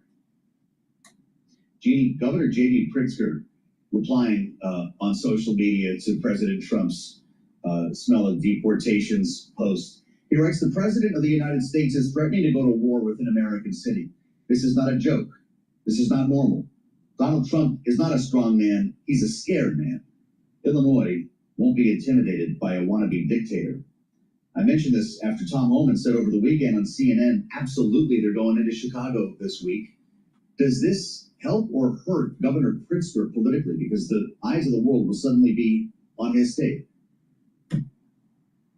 Governor J.D. Pritzker replying on social media to President Trump's smell of deportations post. He writes, the President of the United States is threatening to go to war with an American city. This is not a joke. This is not normal. Donald Trump is not a strong man. He's a scared man. Illinois won't be intimidated by a wannabe dictator. I mentioned this after Tom Ullman said over the weekend on CNN, absolutely they're going into Chicago this week. Does this help or hurt Governor Pritzker politically? Because the eyes of the world will suddenly be on his state.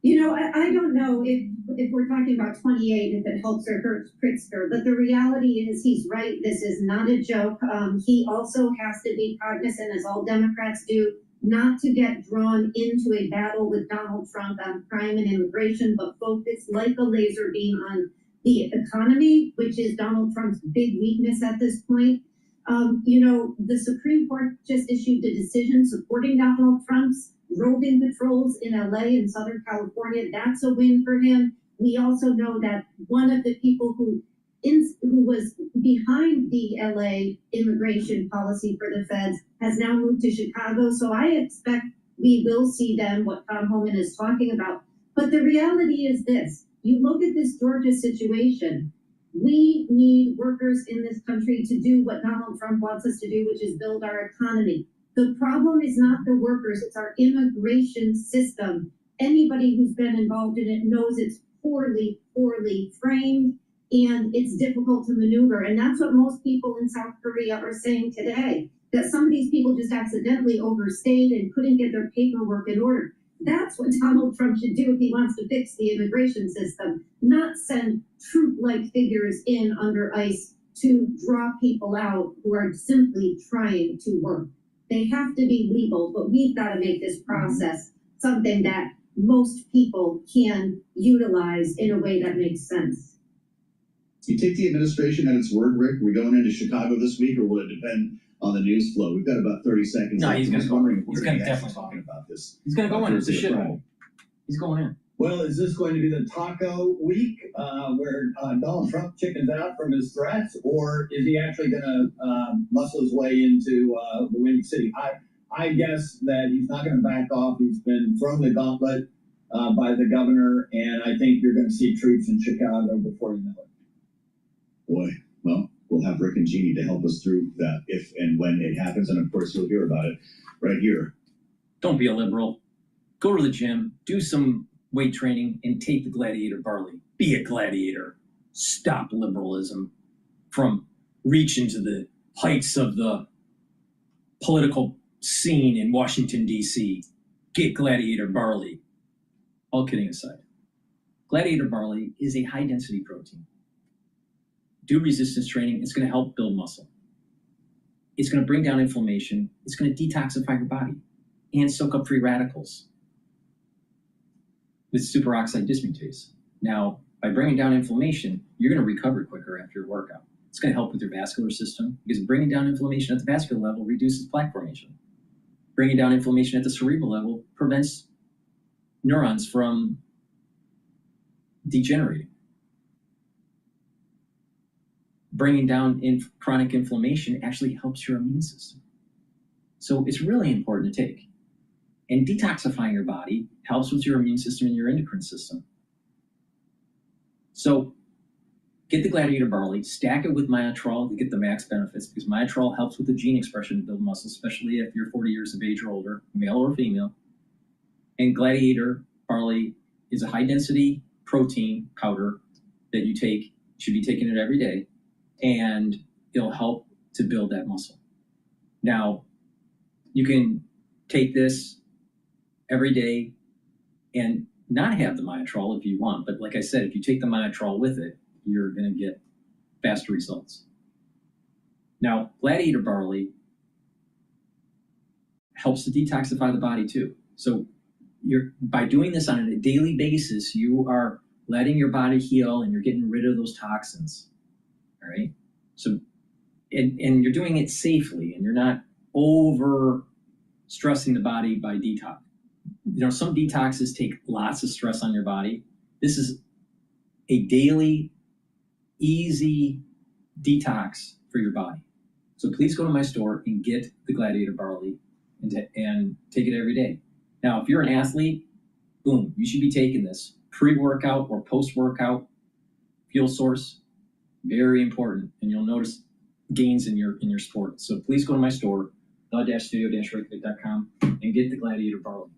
You know, I don't know if we're talking about 28, if it helps or hurts Pritzker, but the reality is he's right. This is not a joke. He also has to be cognizant, as all Democrats do, not to get drawn into a battle with Donald Trump on crime and immigration, but focus like a laser beam on the economy, which is Donald Trump's big weakness at this point. You know, the Supreme Court just issued a decision supporting Donald Trump's roving patrols in LA and Southern California. That's a win for him. We also know that one of the people who was behind the LA immigration policy for the feds has now moved to Chicago. So I expect we will see them, what Tom Homan is talking about. But the reality is this. You look at this Georgia situation. We need workers in this country to do what Donald Trump wants us to do, which is build our economy. The problem is not the workers, it's our immigration system. Anybody who's been involved in it knows it's poorly framed and it's difficult to maneuver. And that's what most people in South Korea are saying today, that some of these people just accidentally overstayed and couldn't get their paperwork in order. That's what Donald Trump should do if he wants to fix the immigration system, not send troop-like figures in under ICE to draw people out who are simply trying to work. They have to be legal, but we've got to make this process something that most people can utilize in a way that makes sense. You take the administration at its word, Rick? We're going into Chicago this week, or will it depend on the news flow? We've got about 30 seconds. No, left. he's going to go. He's going to definitely talking about this. He's going to go in. It's a Thursday or shit Friday. hole. He's going in. Well, is this going to be the taco week where Donald Trump chickens out from his threats, or is he actually going to muscle his way into the winning city? I guess that he's not going to back off. He's been thrown the gauntlet by the governor, and I think you're going to see troops in Chicago before you know it. Boy, well, we'll have Rick and Jeannie to help us through that if and when it happens, and of course you'll hear about it right here. Don't be a liberal. Go to the gym, do some weight training, and take the gladiator barley. Be a gladiator. Stop liberalism from reaching to the heights of the political scene in Washington, D.C. Get gladiator barley. All kidding aside. Gladiator barley is a high-density protein. Do resistance training. It's going to help build muscle. It's going to bring down inflammation. It's going to detoxify your body and soak up free radicals with superoxide dismutase. Now, by bringing down inflammation, you're going to recover quicker after your workout. It's going to help with your vascular system because bringing down inflammation at the vascular level reduces plaque formation. Bringing down inflammation at the cerebral level prevents neurons from degenerating. Bringing down chronic inflammation actually helps your immune system. So it's really important to take. And detoxifying your body helps with your immune system and your endocrine system. So get the Gladiator barley, stack it with Myotrol to get the max benefits, because Myotrol helps with the gene expression to build muscle, especially if you're 40 years of age or older, male or female. And Gladiator barley is a high-density protein powder that you take. You should be taking it every day, and it'll help to build that muscle. Now, you can take this every day and not have the Myotrol if you want, but like I said, if you take the Myotrol with it, you're going to get faster results. Now, Gladiator barley helps to detoxify the body too. So by doing this on a daily basis, you are letting your body heal and you're getting rid of those toxins. All right. So, and you're doing it safely, and you're not over stressing the body by detox. You know, some detoxes take lots of stress on your body. This is a daily, easy detox for your body. So please go to my store and get the Gladiator barley and take it every day. Now, if you're an athlete, boom, you should be taking this pre-workout or post-workout fuel source. Very important, and you'll notice gains in your sport. So please go to my store, the-studio-reykjavik.com, and get the Gladiator barley.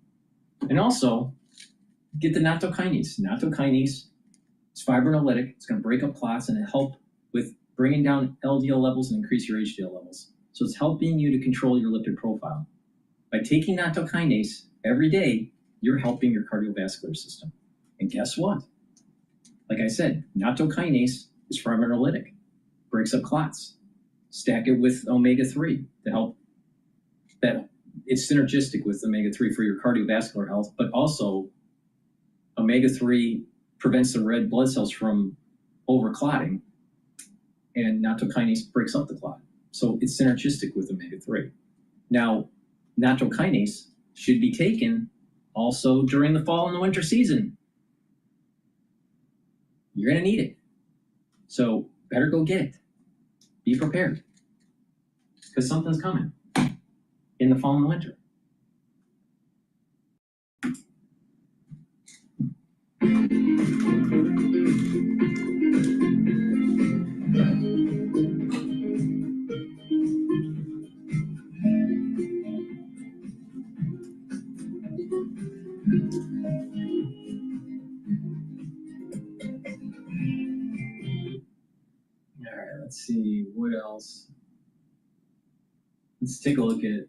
And also, get the nattokinase. Nattokinase is fibrinolytic. It's going to break up clots and help with bringing down LDL levels and increase your HDL levels. So it's helping you to control your lipid profile. By taking nattokinase every day, you're helping your cardiovascular system. And guess what? Like I said, nattokinase is fibrinolytic, breaks up clots. Stack it with omega-3 to help that. It's synergistic with omega-3 for your cardiovascular health, but also omega-3 prevents the red blood cells from overclotting, and nattokinase breaks up the clot. So it's synergistic with omega-3. Now, nattokinase should be taken also during the fall and the winter season. You're going to need it. So better go get it. Be prepared, because something's coming in the fall and the winter. All right, let's see what else. Let's take a look at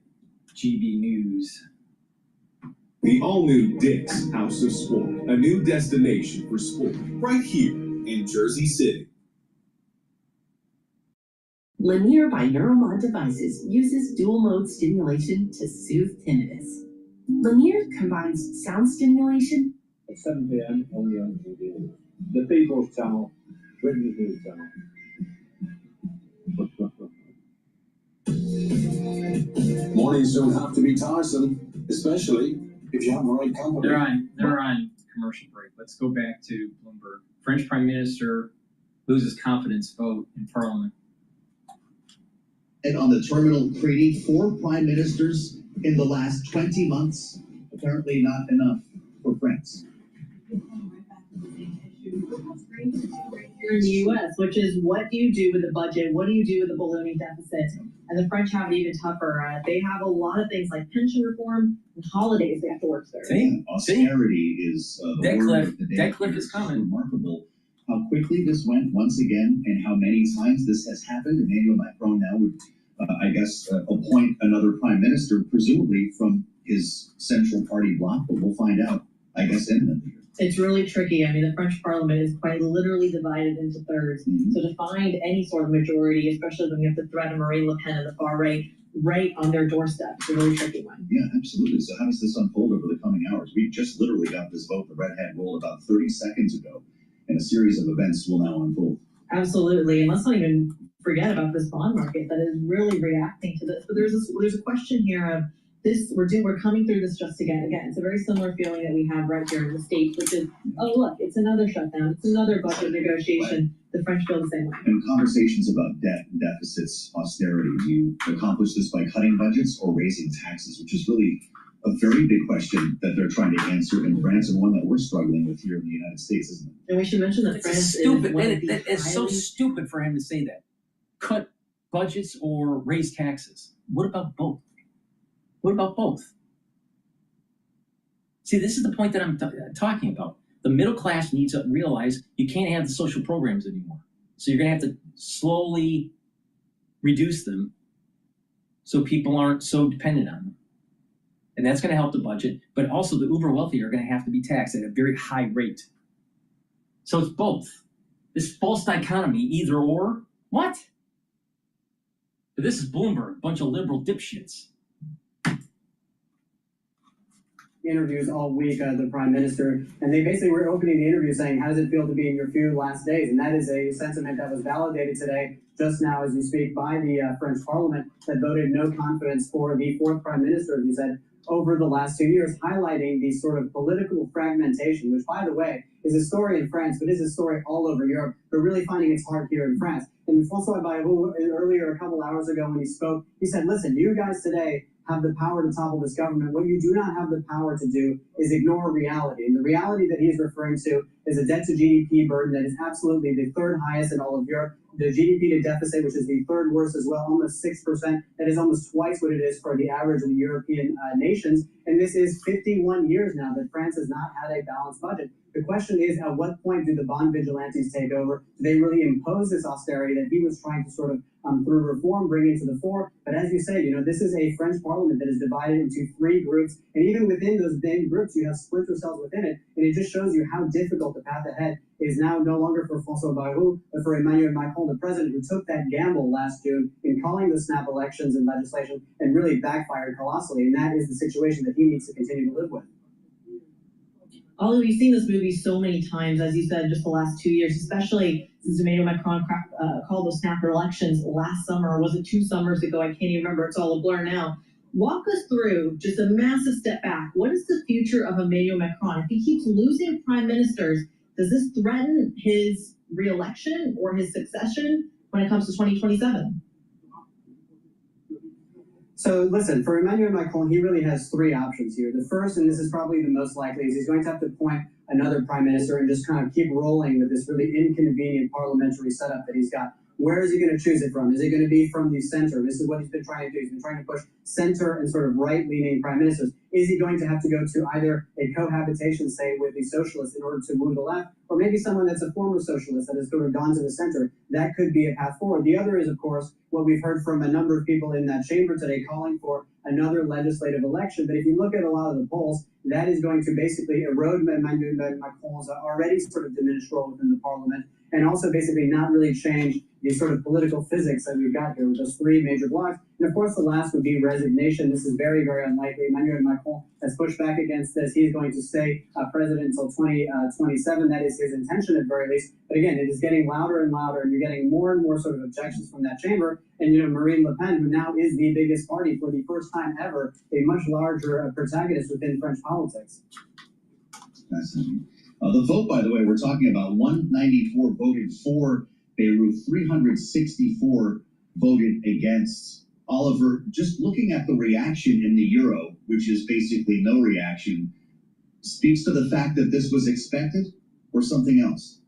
GB News. The all-new Dick's House of Sport, a new destination for sport, right here in Jersey City. Lanier by Neuromod Devices uses dual-mode stimulation to soothe tinnitus. Lanier combines sound stimulation. At 7 p.m. only on GB, the People's Channel, Britain's News Channel. Mornings don't have to be tiresome, especially if you have the right company. They're on commercial break. Let's go back to Bloomberg. French Prime Minister loses confidence vote in Parliament. And on the terminal treaty, 4 prime ministers in the last 20 months. Apparently not enough for France. Here in the U.S., which is what do you do with the budget? What do you do with the ballooning deficit? And the French have it even tougher. They have a lot of things like pension reform and holidays they have to work through. Austerity is the word of the day. That cliff is coming. Remarkable how quickly this went once again, and how many times this has happened. Emmanuel Macron now would, appoint another prime minister, presumably from his central party bloc, but we'll find out, I guess, imminently. It's really tricky. I mean, the French parliament is quite literally divided into thirds. Mm-hmm. So to find any sort of majority, especially when you have the threat of Marine Le Pen and the far right on their doorstep, it's a really tricky one. Yeah, absolutely. So how does this unfold over the coming hours? We just literally got this vote, the red hat rolled about 30 seconds ago, and a series of events will now unfold. Absolutely. And let's not even forget about this bond market that is really reacting to this. But there's a question here of this, we're coming through this just again. It's a very similar feeling that we have right here in the States, which is, oh, look, it's another shutdown. It's another budget negotiation. The French feel the same way. And conversations about debt, deficits, austerity, do you accomplish this by cutting budgets or raising taxes, which is really a very big question that they're trying to answer in France, and one that we're struggling with here in the United States, isn't it? And we should mention that France Stupid. is one of the It's so stupid for him to say that. Cut budgets or raise taxes. What about both? What about both? See, this is the point that I'm talking about. The middle class needs to realize you can't have the social programs anymore. So you're going to have to slowly reduce them so people aren't so dependent on them. And that's going to help the budget. But also the uber wealthy are going to have to be taxed at a very high rate. So it's both. This false dichotomy, either or, what? But this is Bloomberg, a bunch of liberal dipshits. Interviews all week, the prime minister, and they basically were opening the interview saying, how does it feel to be in your few last days? And that is a sentiment that was validated today, just now as you speak, by the French parliament that voted no confidence for the fourth prime minister, as you said, over the last 2 years, highlighting the sort of political fragmentation, which, by the way, is a story in France, but is a story all over Europe, but really finding its heart here in France. And François Bayrou, earlier, a couple hours ago when he spoke, he said, listen, you guys today have the power to topple this government. What you do not have the power to do is ignore reality. And the reality that he's referring to is a debt to GDP burden that is absolutely the third highest in all of Europe. The GDP to deficit, which is the third worst as well, almost 6%. That is almost twice what it is for the average of the European nations. And this is 51 years now that France has not had a balanced budget. The question is, at what point do the bond vigilantes take over? Do they really impose this austerity that he was trying to sort of, through reform, bring into the fore? But as you say, you know, this is a French parliament that is divided into three groups. And even within those big groups, you have splinter cells within it. And it just shows you how difficult the path ahead is now no longer for François Bayrou, but for Emmanuel Macron, the president, who took that gamble last June in calling the snap elections and legislation and really backfired colossally. And that is the situation that he needs to continue to live with. Although we've seen this movie so many times, as you said, just the last 2 years, especially since Emmanuel Macron called those snap elections last summer, or was it 2 summers ago? I can't even remember. It's all a blur now. Walk us through just a massive step back. What is the future of Emmanuel Macron? If he keeps losing prime ministers, does this threaten his re-election or his succession when it comes to 2027? So listen, for Emmanuel Macron, he really has three options here. The first, and this is probably the most likely, is he's going to have to appoint another prime minister and just kind of keep rolling with this really inconvenient parliamentary setup that he's got. Where is he going to choose it from? Is it going to be from the center? This is what he's been trying to do. He's been trying to push center and sort of right-leaning prime ministers. Is he going to have to go to either a cohabitation, say, with the socialists in order to move the left, or maybe someone that's a former socialist that has sort of gone to the center? That could be a path forward. The other is, of course, what we've heard from a number of people in that chamber today calling for another legislative election. But if you look at a lot of the polls, that is going to basically erode Emmanuel Macron's already sort of diminished role within the parliament, and also basically not really change the sort of political physics that we've got here with those three major blocks. And of course, the last would be resignation. This is very, very unlikely. Emmanuel Macron has pushed back against this. He's going to stay president until 2027. That is his intention at very least. But again, it is getting louder and louder, and you're getting more and more sort of objections from that chamber. And, you know, Marine Le Pen, who now is the biggest party for the first time ever, a much larger protagonist within French politics. Fascinating. The vote, by the way, we're talking about 194 voted for Bayrou, 364 voted against. Oliver, just looking at the reaction in the Euro, which is basically no reaction, speaks to the fact that this was expected or something else?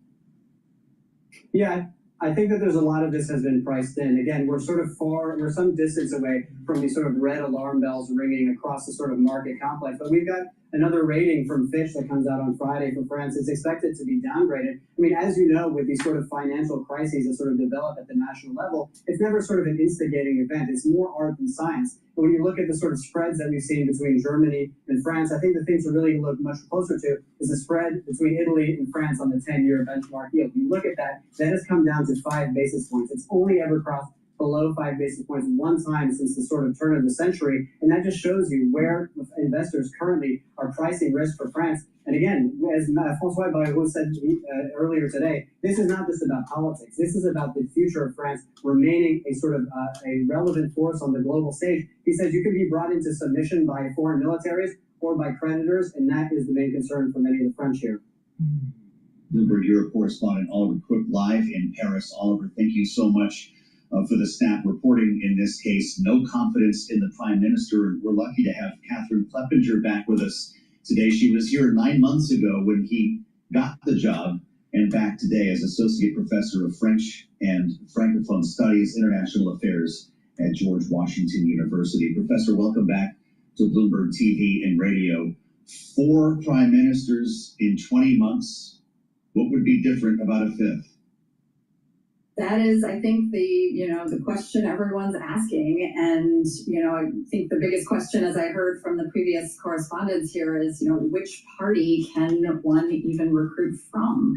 Yeah, I think that there's a lot of this has been priced in. Again, we're some distance away from these sort of red alarm bells ringing across the sort of market complex. But we've got another rating from Fitch that comes out on Friday for France. It's expected to be downgraded. I mean, as you know, with these sort of financial crises that sort of develop at the national level, it's never sort of an instigating event. It's more art than science. And when you look at the sort of spreads that we've seen between Germany and France, I think the thing to really look much closer to is the spread between Italy and France on the 10-year benchmark yield. If you look at that, that has come down to 5 basis points. It's only ever crossed below 5 basis points one time since the sort of turn of the century. And that just shows you where investors currently are pricing risk for France. And again, as François Bayrou said earlier today, this is not just about politics. This is about the future of France remaining a sort of a relevant force on the global stage. He says you can be brought into submission by foreign militaries or by creditors, and that is the main concern for many of the French here. Bloomberg Europe correspondent Oliver Crook live in Paris. Oliver, thank you so much. for the Snap reporting in this case. No confidence in the Prime Minister. And we're lucky to have Catherine Kleppinger back with us today. She was here 9 months ago when he got the job, and back today as Associate Professor of French and Francophone Studies, International Affairs at George Washington University. Professor, welcome back to Bloomberg TV and radio. 4 prime ministers in 20 months. What would be different about a 5th? That is, I think, the question everyone's asking. And, I think the biggest question, as I heard from the previous correspondence here, is, which party can one even recruit from?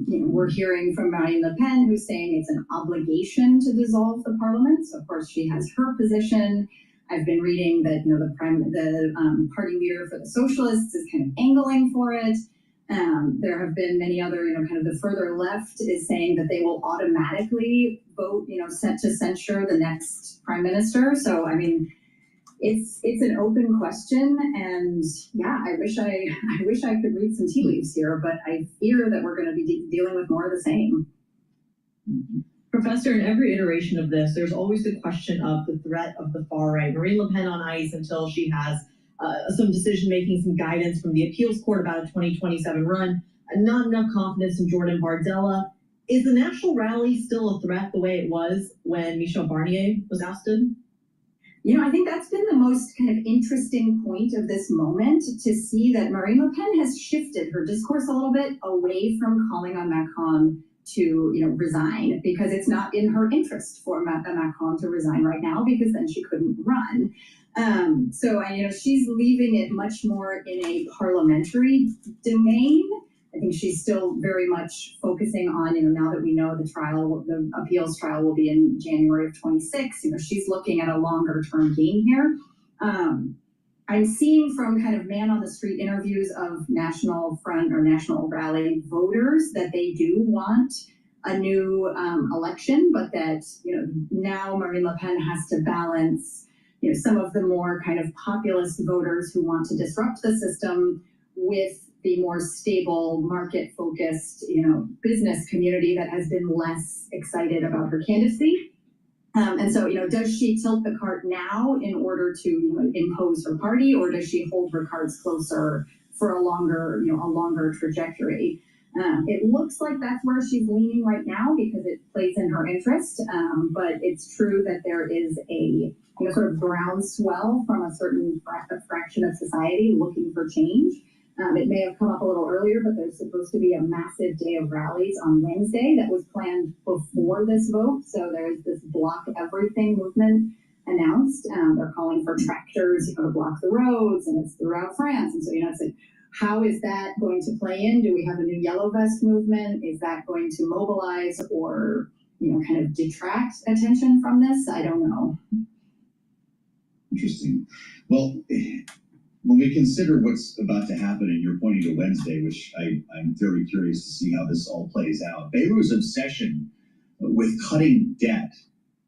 We're hearing from Marine Le Pen, who's saying it's an obligation to dissolve the parliament. So, of course, she has her position. I've been reading that, the party leader for the Socialists is kind of angling for it. There have been many other, kind of the further left is saying that they will automatically vote, set to censure the next prime minister. So, I mean, it's an open question, and yeah, I wish I could read some tea leaves here, but I fear that we're going to be dealing with more of the same. Professor, in every iteration of this, there's always the question of the threat of the far right. Marine Le Pen on ice until she has some decision-making, some guidance from the appeals court about a 2027 run, and not enough confidence in Jordan Bardella. Is the national rally still a threat the way it was when Michel Barnier was ousted? I think that's been the most kind of interesting point of this moment, to see that Marine Le Pen has shifted her discourse a little bit away from calling on Macron to, resign, because it's not in her interest for Macron to resign right now, because then she couldn't run. So she's leaving it much more in a parliamentary domain. I think she's still very much focusing on, now that we know the appeals trial will be in January of 26, she's looking at a longer term game here. I'm seeing from kind of man on the street interviews of National Front or National Rally voters that they do want a new election, but that, now Marine Le Pen has to balance, some of the more kind of populist voters who want to disrupt the system with the more stable, market-focused, business community that has been less excited about her candidacy. And so, does she tilt the cart now in order to impose her party, or does she hold her cards closer for a longer trajectory? It looks like that's where she's leaning right now, because it plays in her interest. But it's true that there is a sort of groundswell from a certain fraction of society looking for change. It may have come up a little earlier, but there's supposed to be a massive day of rallies on Wednesday that was planned before this vote. So there's this Block Everything movement announced. They're calling for tractors to block the roads, and it's throughout France. And so, it's like, how is that going to play in? Do we have a new Yellow Vest movement? Is that going to mobilize or, kind of detract attention from this? I don't know. Interesting. Well, when we consider what's about to happen, and you're pointing to Wednesday, which I'm very curious to see how this all plays out. Beyrou's obsession with cutting debt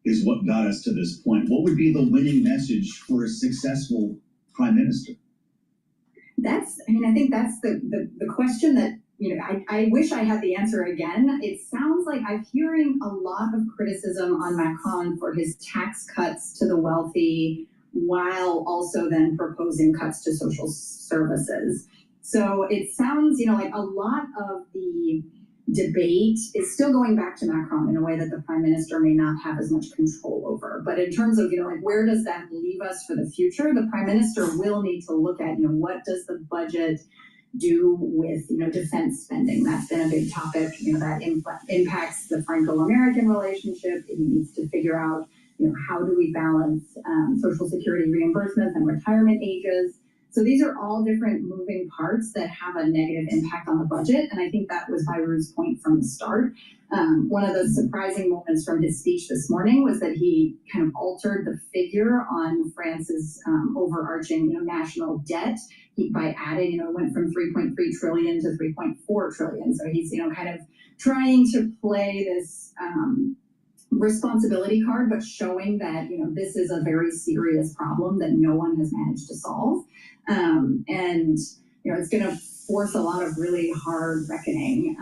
is what got us to this point. What would be the winning message for a successful prime minister? I think that's the question that, I wish I had the answer again. It sounds like I'm hearing a lot of criticism on Macron for his tax cuts to the wealthy, while also then proposing cuts to social services. So it sounds, like a lot of the debate is still going back to Macron in a way that the prime minister may not have as much control over. But in terms of, where does that leave us for the future? The prime minister will need to look at, what does the budget do with, defense spending? That's been a big topic, that impacts the Franco-American relationship. He needs to figure out, how do we balance Social Security reimbursements and retirement ages? So these are all different moving parts that have a negative impact on the budget. And I think that was Beyrou's point from the start. One of the surprising moments from his speech this morning was that he kind of altered the figure on France's overarching national debt by adding, it went from 3.3 trillion to 3.4 trillion. So he's, kind of trying to play this responsibility card, but showing that, this is a very serious problem that no one has managed to solve. And, it's going to force a lot of really hard reckoning.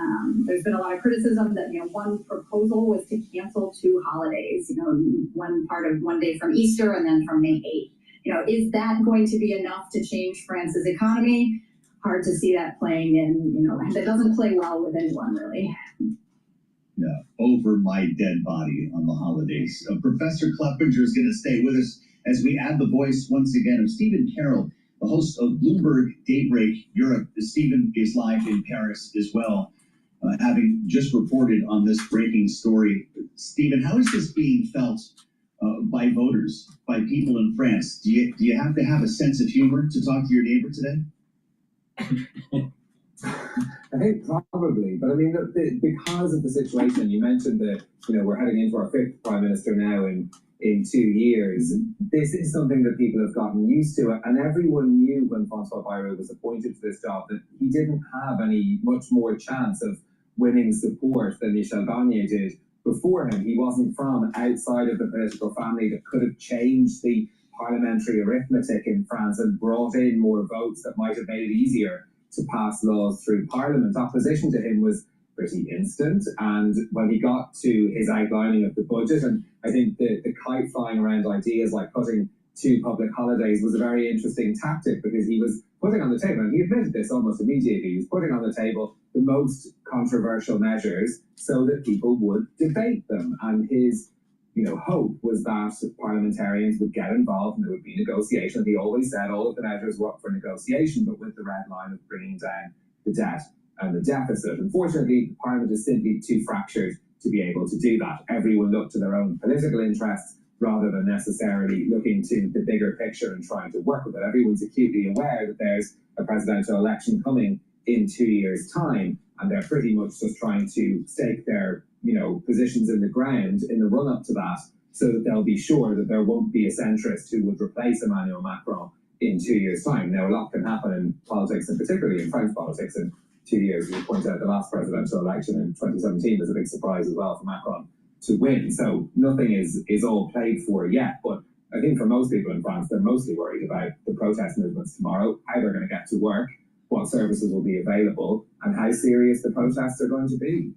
There's been a lot of criticism that, one proposal was to cancel 2 holidays, one day from Easter and then from May 8th. Is that going to be enough to change France's economy? Hard to see that playing in, that doesn't play well with anyone, really. Yeah, over my dead body on the holidays. Professor Kleppinger is going to stay with us as we add the voice once again of Stephen Carroll, the host of Bloomberg Daybreak Europe. Stephen is live in Paris as well, having just reported on this breaking story. Stephen, how is this being felt by voters, by people in France? Do you have to have a sense of humor to talk to your neighbor today? I think probably, but I mean, because of the situation, you mentioned that, we're heading into our 5th prime minister now in 2 years. This is something that people have gotten used to, and everyone knew when François Bayrou was appointed to this job that he didn't have much more chance of winning support than Michel Barnier did before him. He wasn't from outside of the political family that could have changed the parliamentary arithmetic in France and brought in more votes that might have made it easier to pass laws through Parliament. Opposition to him was pretty instant, and when he got to his outlining of the budget, and I think the kite flying around ideas like putting 2 public holidays was a very interesting tactic, because he was putting on the table, and he admitted this almost immediately, he was putting on the table the most controversial measures so that people would debate them, and his hope was that parliamentarians would get involved and there would be negotiation. He always said all of the measures were up for negotiation, but with the red line of bringing down the debt and the deficit. Unfortunately, the Parliament is simply too fractured to be able to do that. Everyone looked to their own political interests rather than necessarily looking to the bigger picture and trying to work with it. Everyone's acutely aware that there's a presidential election coming in 2 years' time, and they're pretty much just trying to stake their positions in the ground in the run-up to that, so that they'll be sure that there won't be a centrist who would replace Emmanuel Macron in 2 years' time. Now, a lot can happen in politics, and particularly in French politics, in 2 years. You point out the last presidential election in 2017 was a big surprise as well for Macron to win. So nothing is all played for yet. But I think for most people in France, they're mostly worried about the protest movements tomorrow, how they're going to get to work, what services will be available, and how serious the protests are going to be.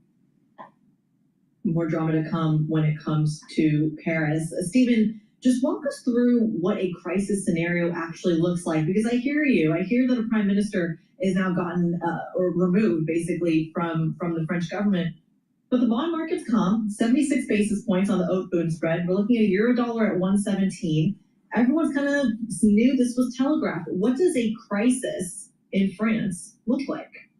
More drama to come when it comes to Paris. Stephen, just walk us through what a crisis scenario actually looks like, because I hear you. I hear that a prime minister is now gotten or removed basically from the French government. But the bond market's calm, 76 basis points on the Haute Bund spread. We're looking at a euro dollar at 117. Everyone's kind of knew this was telegraphed. What does a crisis in France look like?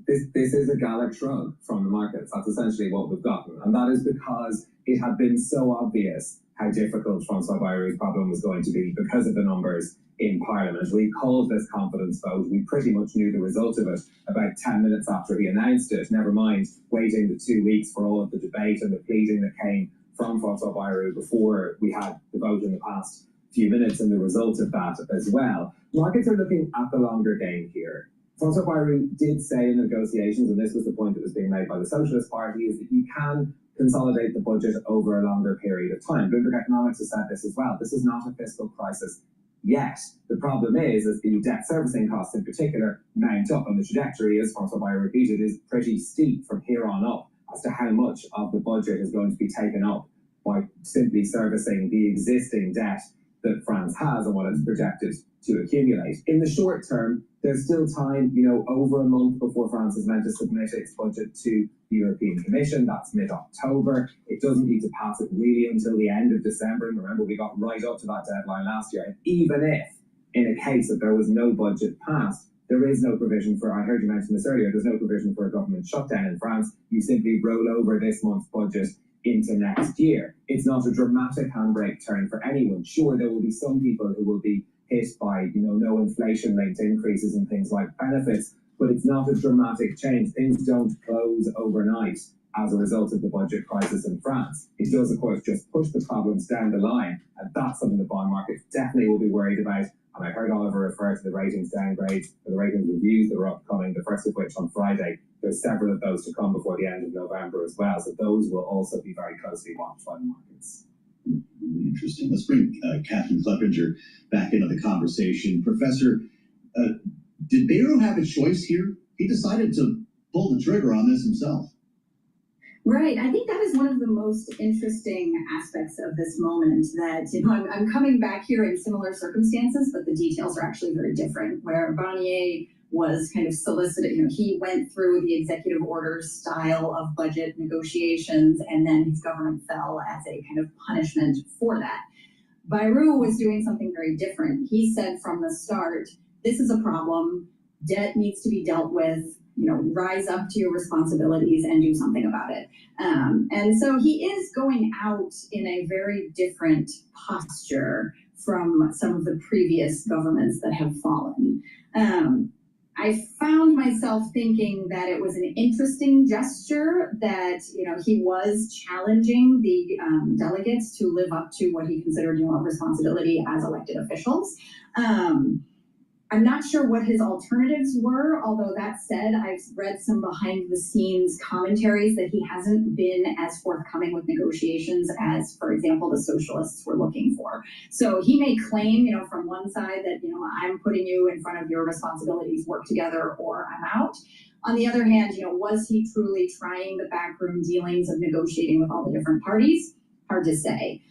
This is a Gallic shrug from the markets. That's essentially what we've gotten. And that is because it had been so obvious how difficult François Bayrou's problem was going to be because of the numbers in Parliament. We called this confidence vote. We pretty much knew the result of it about 10 minutes after he announced it, never mind waiting the 2 weeks for all of the debate and the pleading that came from François Bayrou before we had the vote in the past few minutes and the result of that as well. Markets are looking at the longer game here. François Bayrou did say in the negotiations, and this was the point that was being made by the Socialist Party, is that you can consolidate the budget over a longer period of time. Bloomberg Economics has said this as well. This is not a fiscal crisis yet. The problem is the debt servicing costs in particular mount up, and the trajectory, as François Bayrou repeated, is pretty steep from here on up as to how much of the budget is going to be taken up by simply servicing the existing debt that France has and what it's projected to accumulate. In the short term, there's still time, over a month before France is meant to submit its budget to the European Commission. That's mid-October. It doesn't need to pass it really until the end of December. And remember, we got right up to that deadline last year. And even if, in a case that there was no budget passed, there is no provision for, I heard you mention this earlier, there's no provision for a government shutdown in France. You simply roll over this month's budget into next year. It's not a dramatic handbrake turn for anyone. Sure, there will be some people who will be hit by, no inflation-linked increases in things like benefits, but it's not a dramatic change. Things don't close overnight as a result of the budget crisis in France. It does, of course, just push the problems down the line, and that's something the bond market definitely will be worried about. And I heard Oliver refer to the ratings downgrades, or the ratings reviews that are upcoming, the first of which on Friday. There's several of those to come before the end of November as well, so those will also be very closely watched by the markets. Really interesting. Let's bring Catherine Kleppinger back into the conversation. Professor, Did Beirut have a choice here? He decided to pull the trigger on this himself. Right. I think that is one of the most interesting aspects of this moment that, I'm coming back here in similar circumstances, but the details are actually very different, where Barnier was kind of solicited, he went through the executive order style of budget negotiations, and then his government fell as a kind of punishment for that. Bayrou was doing something very different. He said from the start, this is a problem, debt needs to be dealt with, rise up to your responsibilities and do something about it. And so he is going out in a very different posture from some of the previous governments that have fallen. I found myself thinking that it was an interesting gesture that, he was challenging the delegates to live up to what he considered, a responsibility as elected officials. I'm not sure what his alternatives were, although that said, I've read some behind the scenes commentaries that he hasn't been as forthcoming with negotiations as, for example, the socialists were looking for. So he may claim, from one side that, I'm putting you in front of your responsibilities, work together or I'm out. On the other hand, was he truly trying the backroom dealings of negotiating with all the different parties? Hard to say.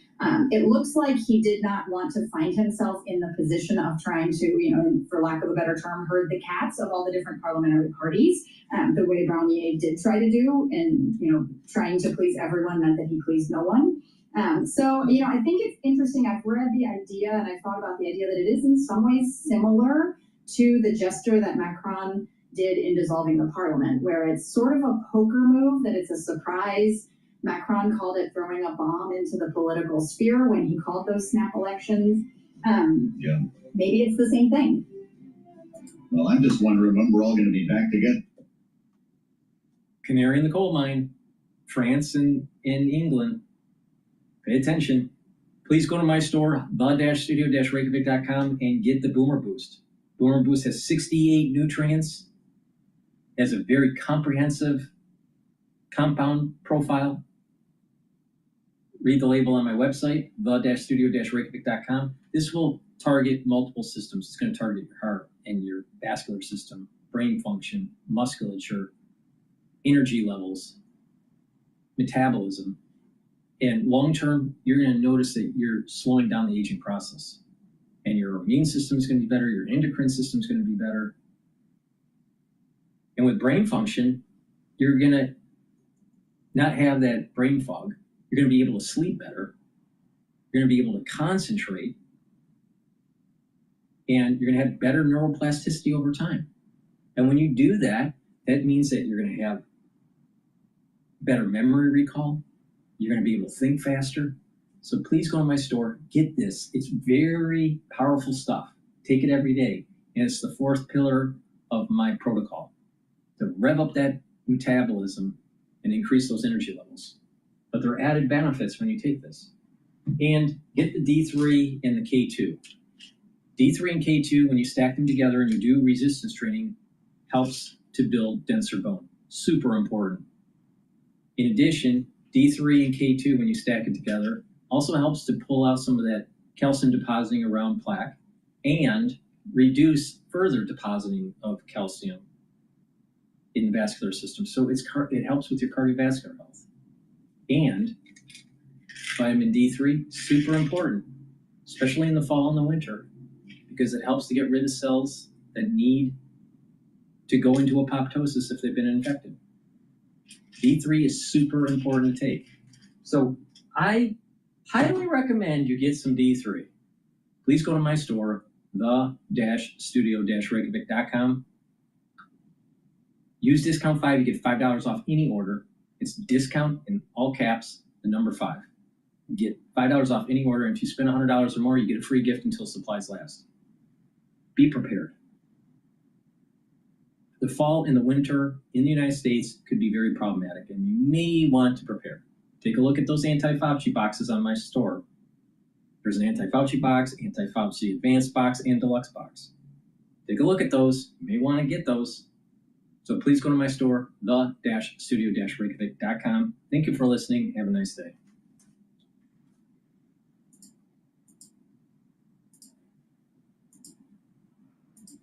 It looks like he did not want to find himself in the position of trying to, for lack of a better term, herd the cats of all the different parliamentary parties, the way Brownier did try to do, and, trying to please everyone meant that he pleased no one. So, I think it's interesting. I've read the idea and I thought about the idea that it is in some ways similar to the gesture that Macron did in dissolving the parliament, where it's sort of a poker move, that it's a surprise. Macron called it throwing a bomb into the political sphere when he called those snap elections. Maybe it's the same thing. Well, I'm just wondering when we're all going to be back together. Canary in the coal mine, France and England. Pay attention. Please go to my store, the-studio-reykjavik.com, and get the Boomer Boost. Boomer Boost has 68 nutrients, has a very comprehensive compound profile. Read the label on my website, the-studio-reykjavik.com. This will target multiple systems. It's going to target your heart and your vascular system, brain function, musculature, energy levels, metabolism. And long-term, you're going to notice that you're slowing down the aging process. And your immune system is going to be better. Your endocrine system is going to be better. And with brain function, you're going to not have that brain fog. You're going to be able to sleep better. You're going to be able to concentrate. And you're going to have better neuroplasticity over time. And when you do that, that means that you're going to have better memory recall. You're going to be able to think faster. So please go to my store, get this. It's very powerful stuff. Take it every day. And it's the fourth pillar of my protocol, to rev up that metabolism and increase those energy levels. But there are added benefits when you take this. And get the D3 and the K2. D3 and K2, when you stack them together and you do resistance training, helps to build denser bone. Super important. In addition, D3 and K2, when you stack it together, also helps to pull out some of that calcium depositing around plaque and reduce further depositing of calcium in the vascular system. So it helps with your cardiovascular health. And vitamin D3, super important, especially in the fall and the winter, because it helps to get rid of cells that need to go into apoptosis if they've been infected. D3 is super important to take. So I highly recommend you get some D3. Please go to my store, the-studio-reykjavik.com. Use discount 5, you get $5 off any order. It's discount in all caps, the number 5. You get $5 off any order, and if you spend $100 or more, you get a free gift until supplies last. Be prepared. The fall and the winter in the United States could be very problematic, and you may want to prepare. Take a look at those anti-Fauci boxes on my store. There's an anti-Fauci box, anti-Fauci advanced box, and deluxe box. Take a look at those. You may want to get those. So please go to my store, the-studio-reykjavik.com. Thank you for listening. Have a nice day.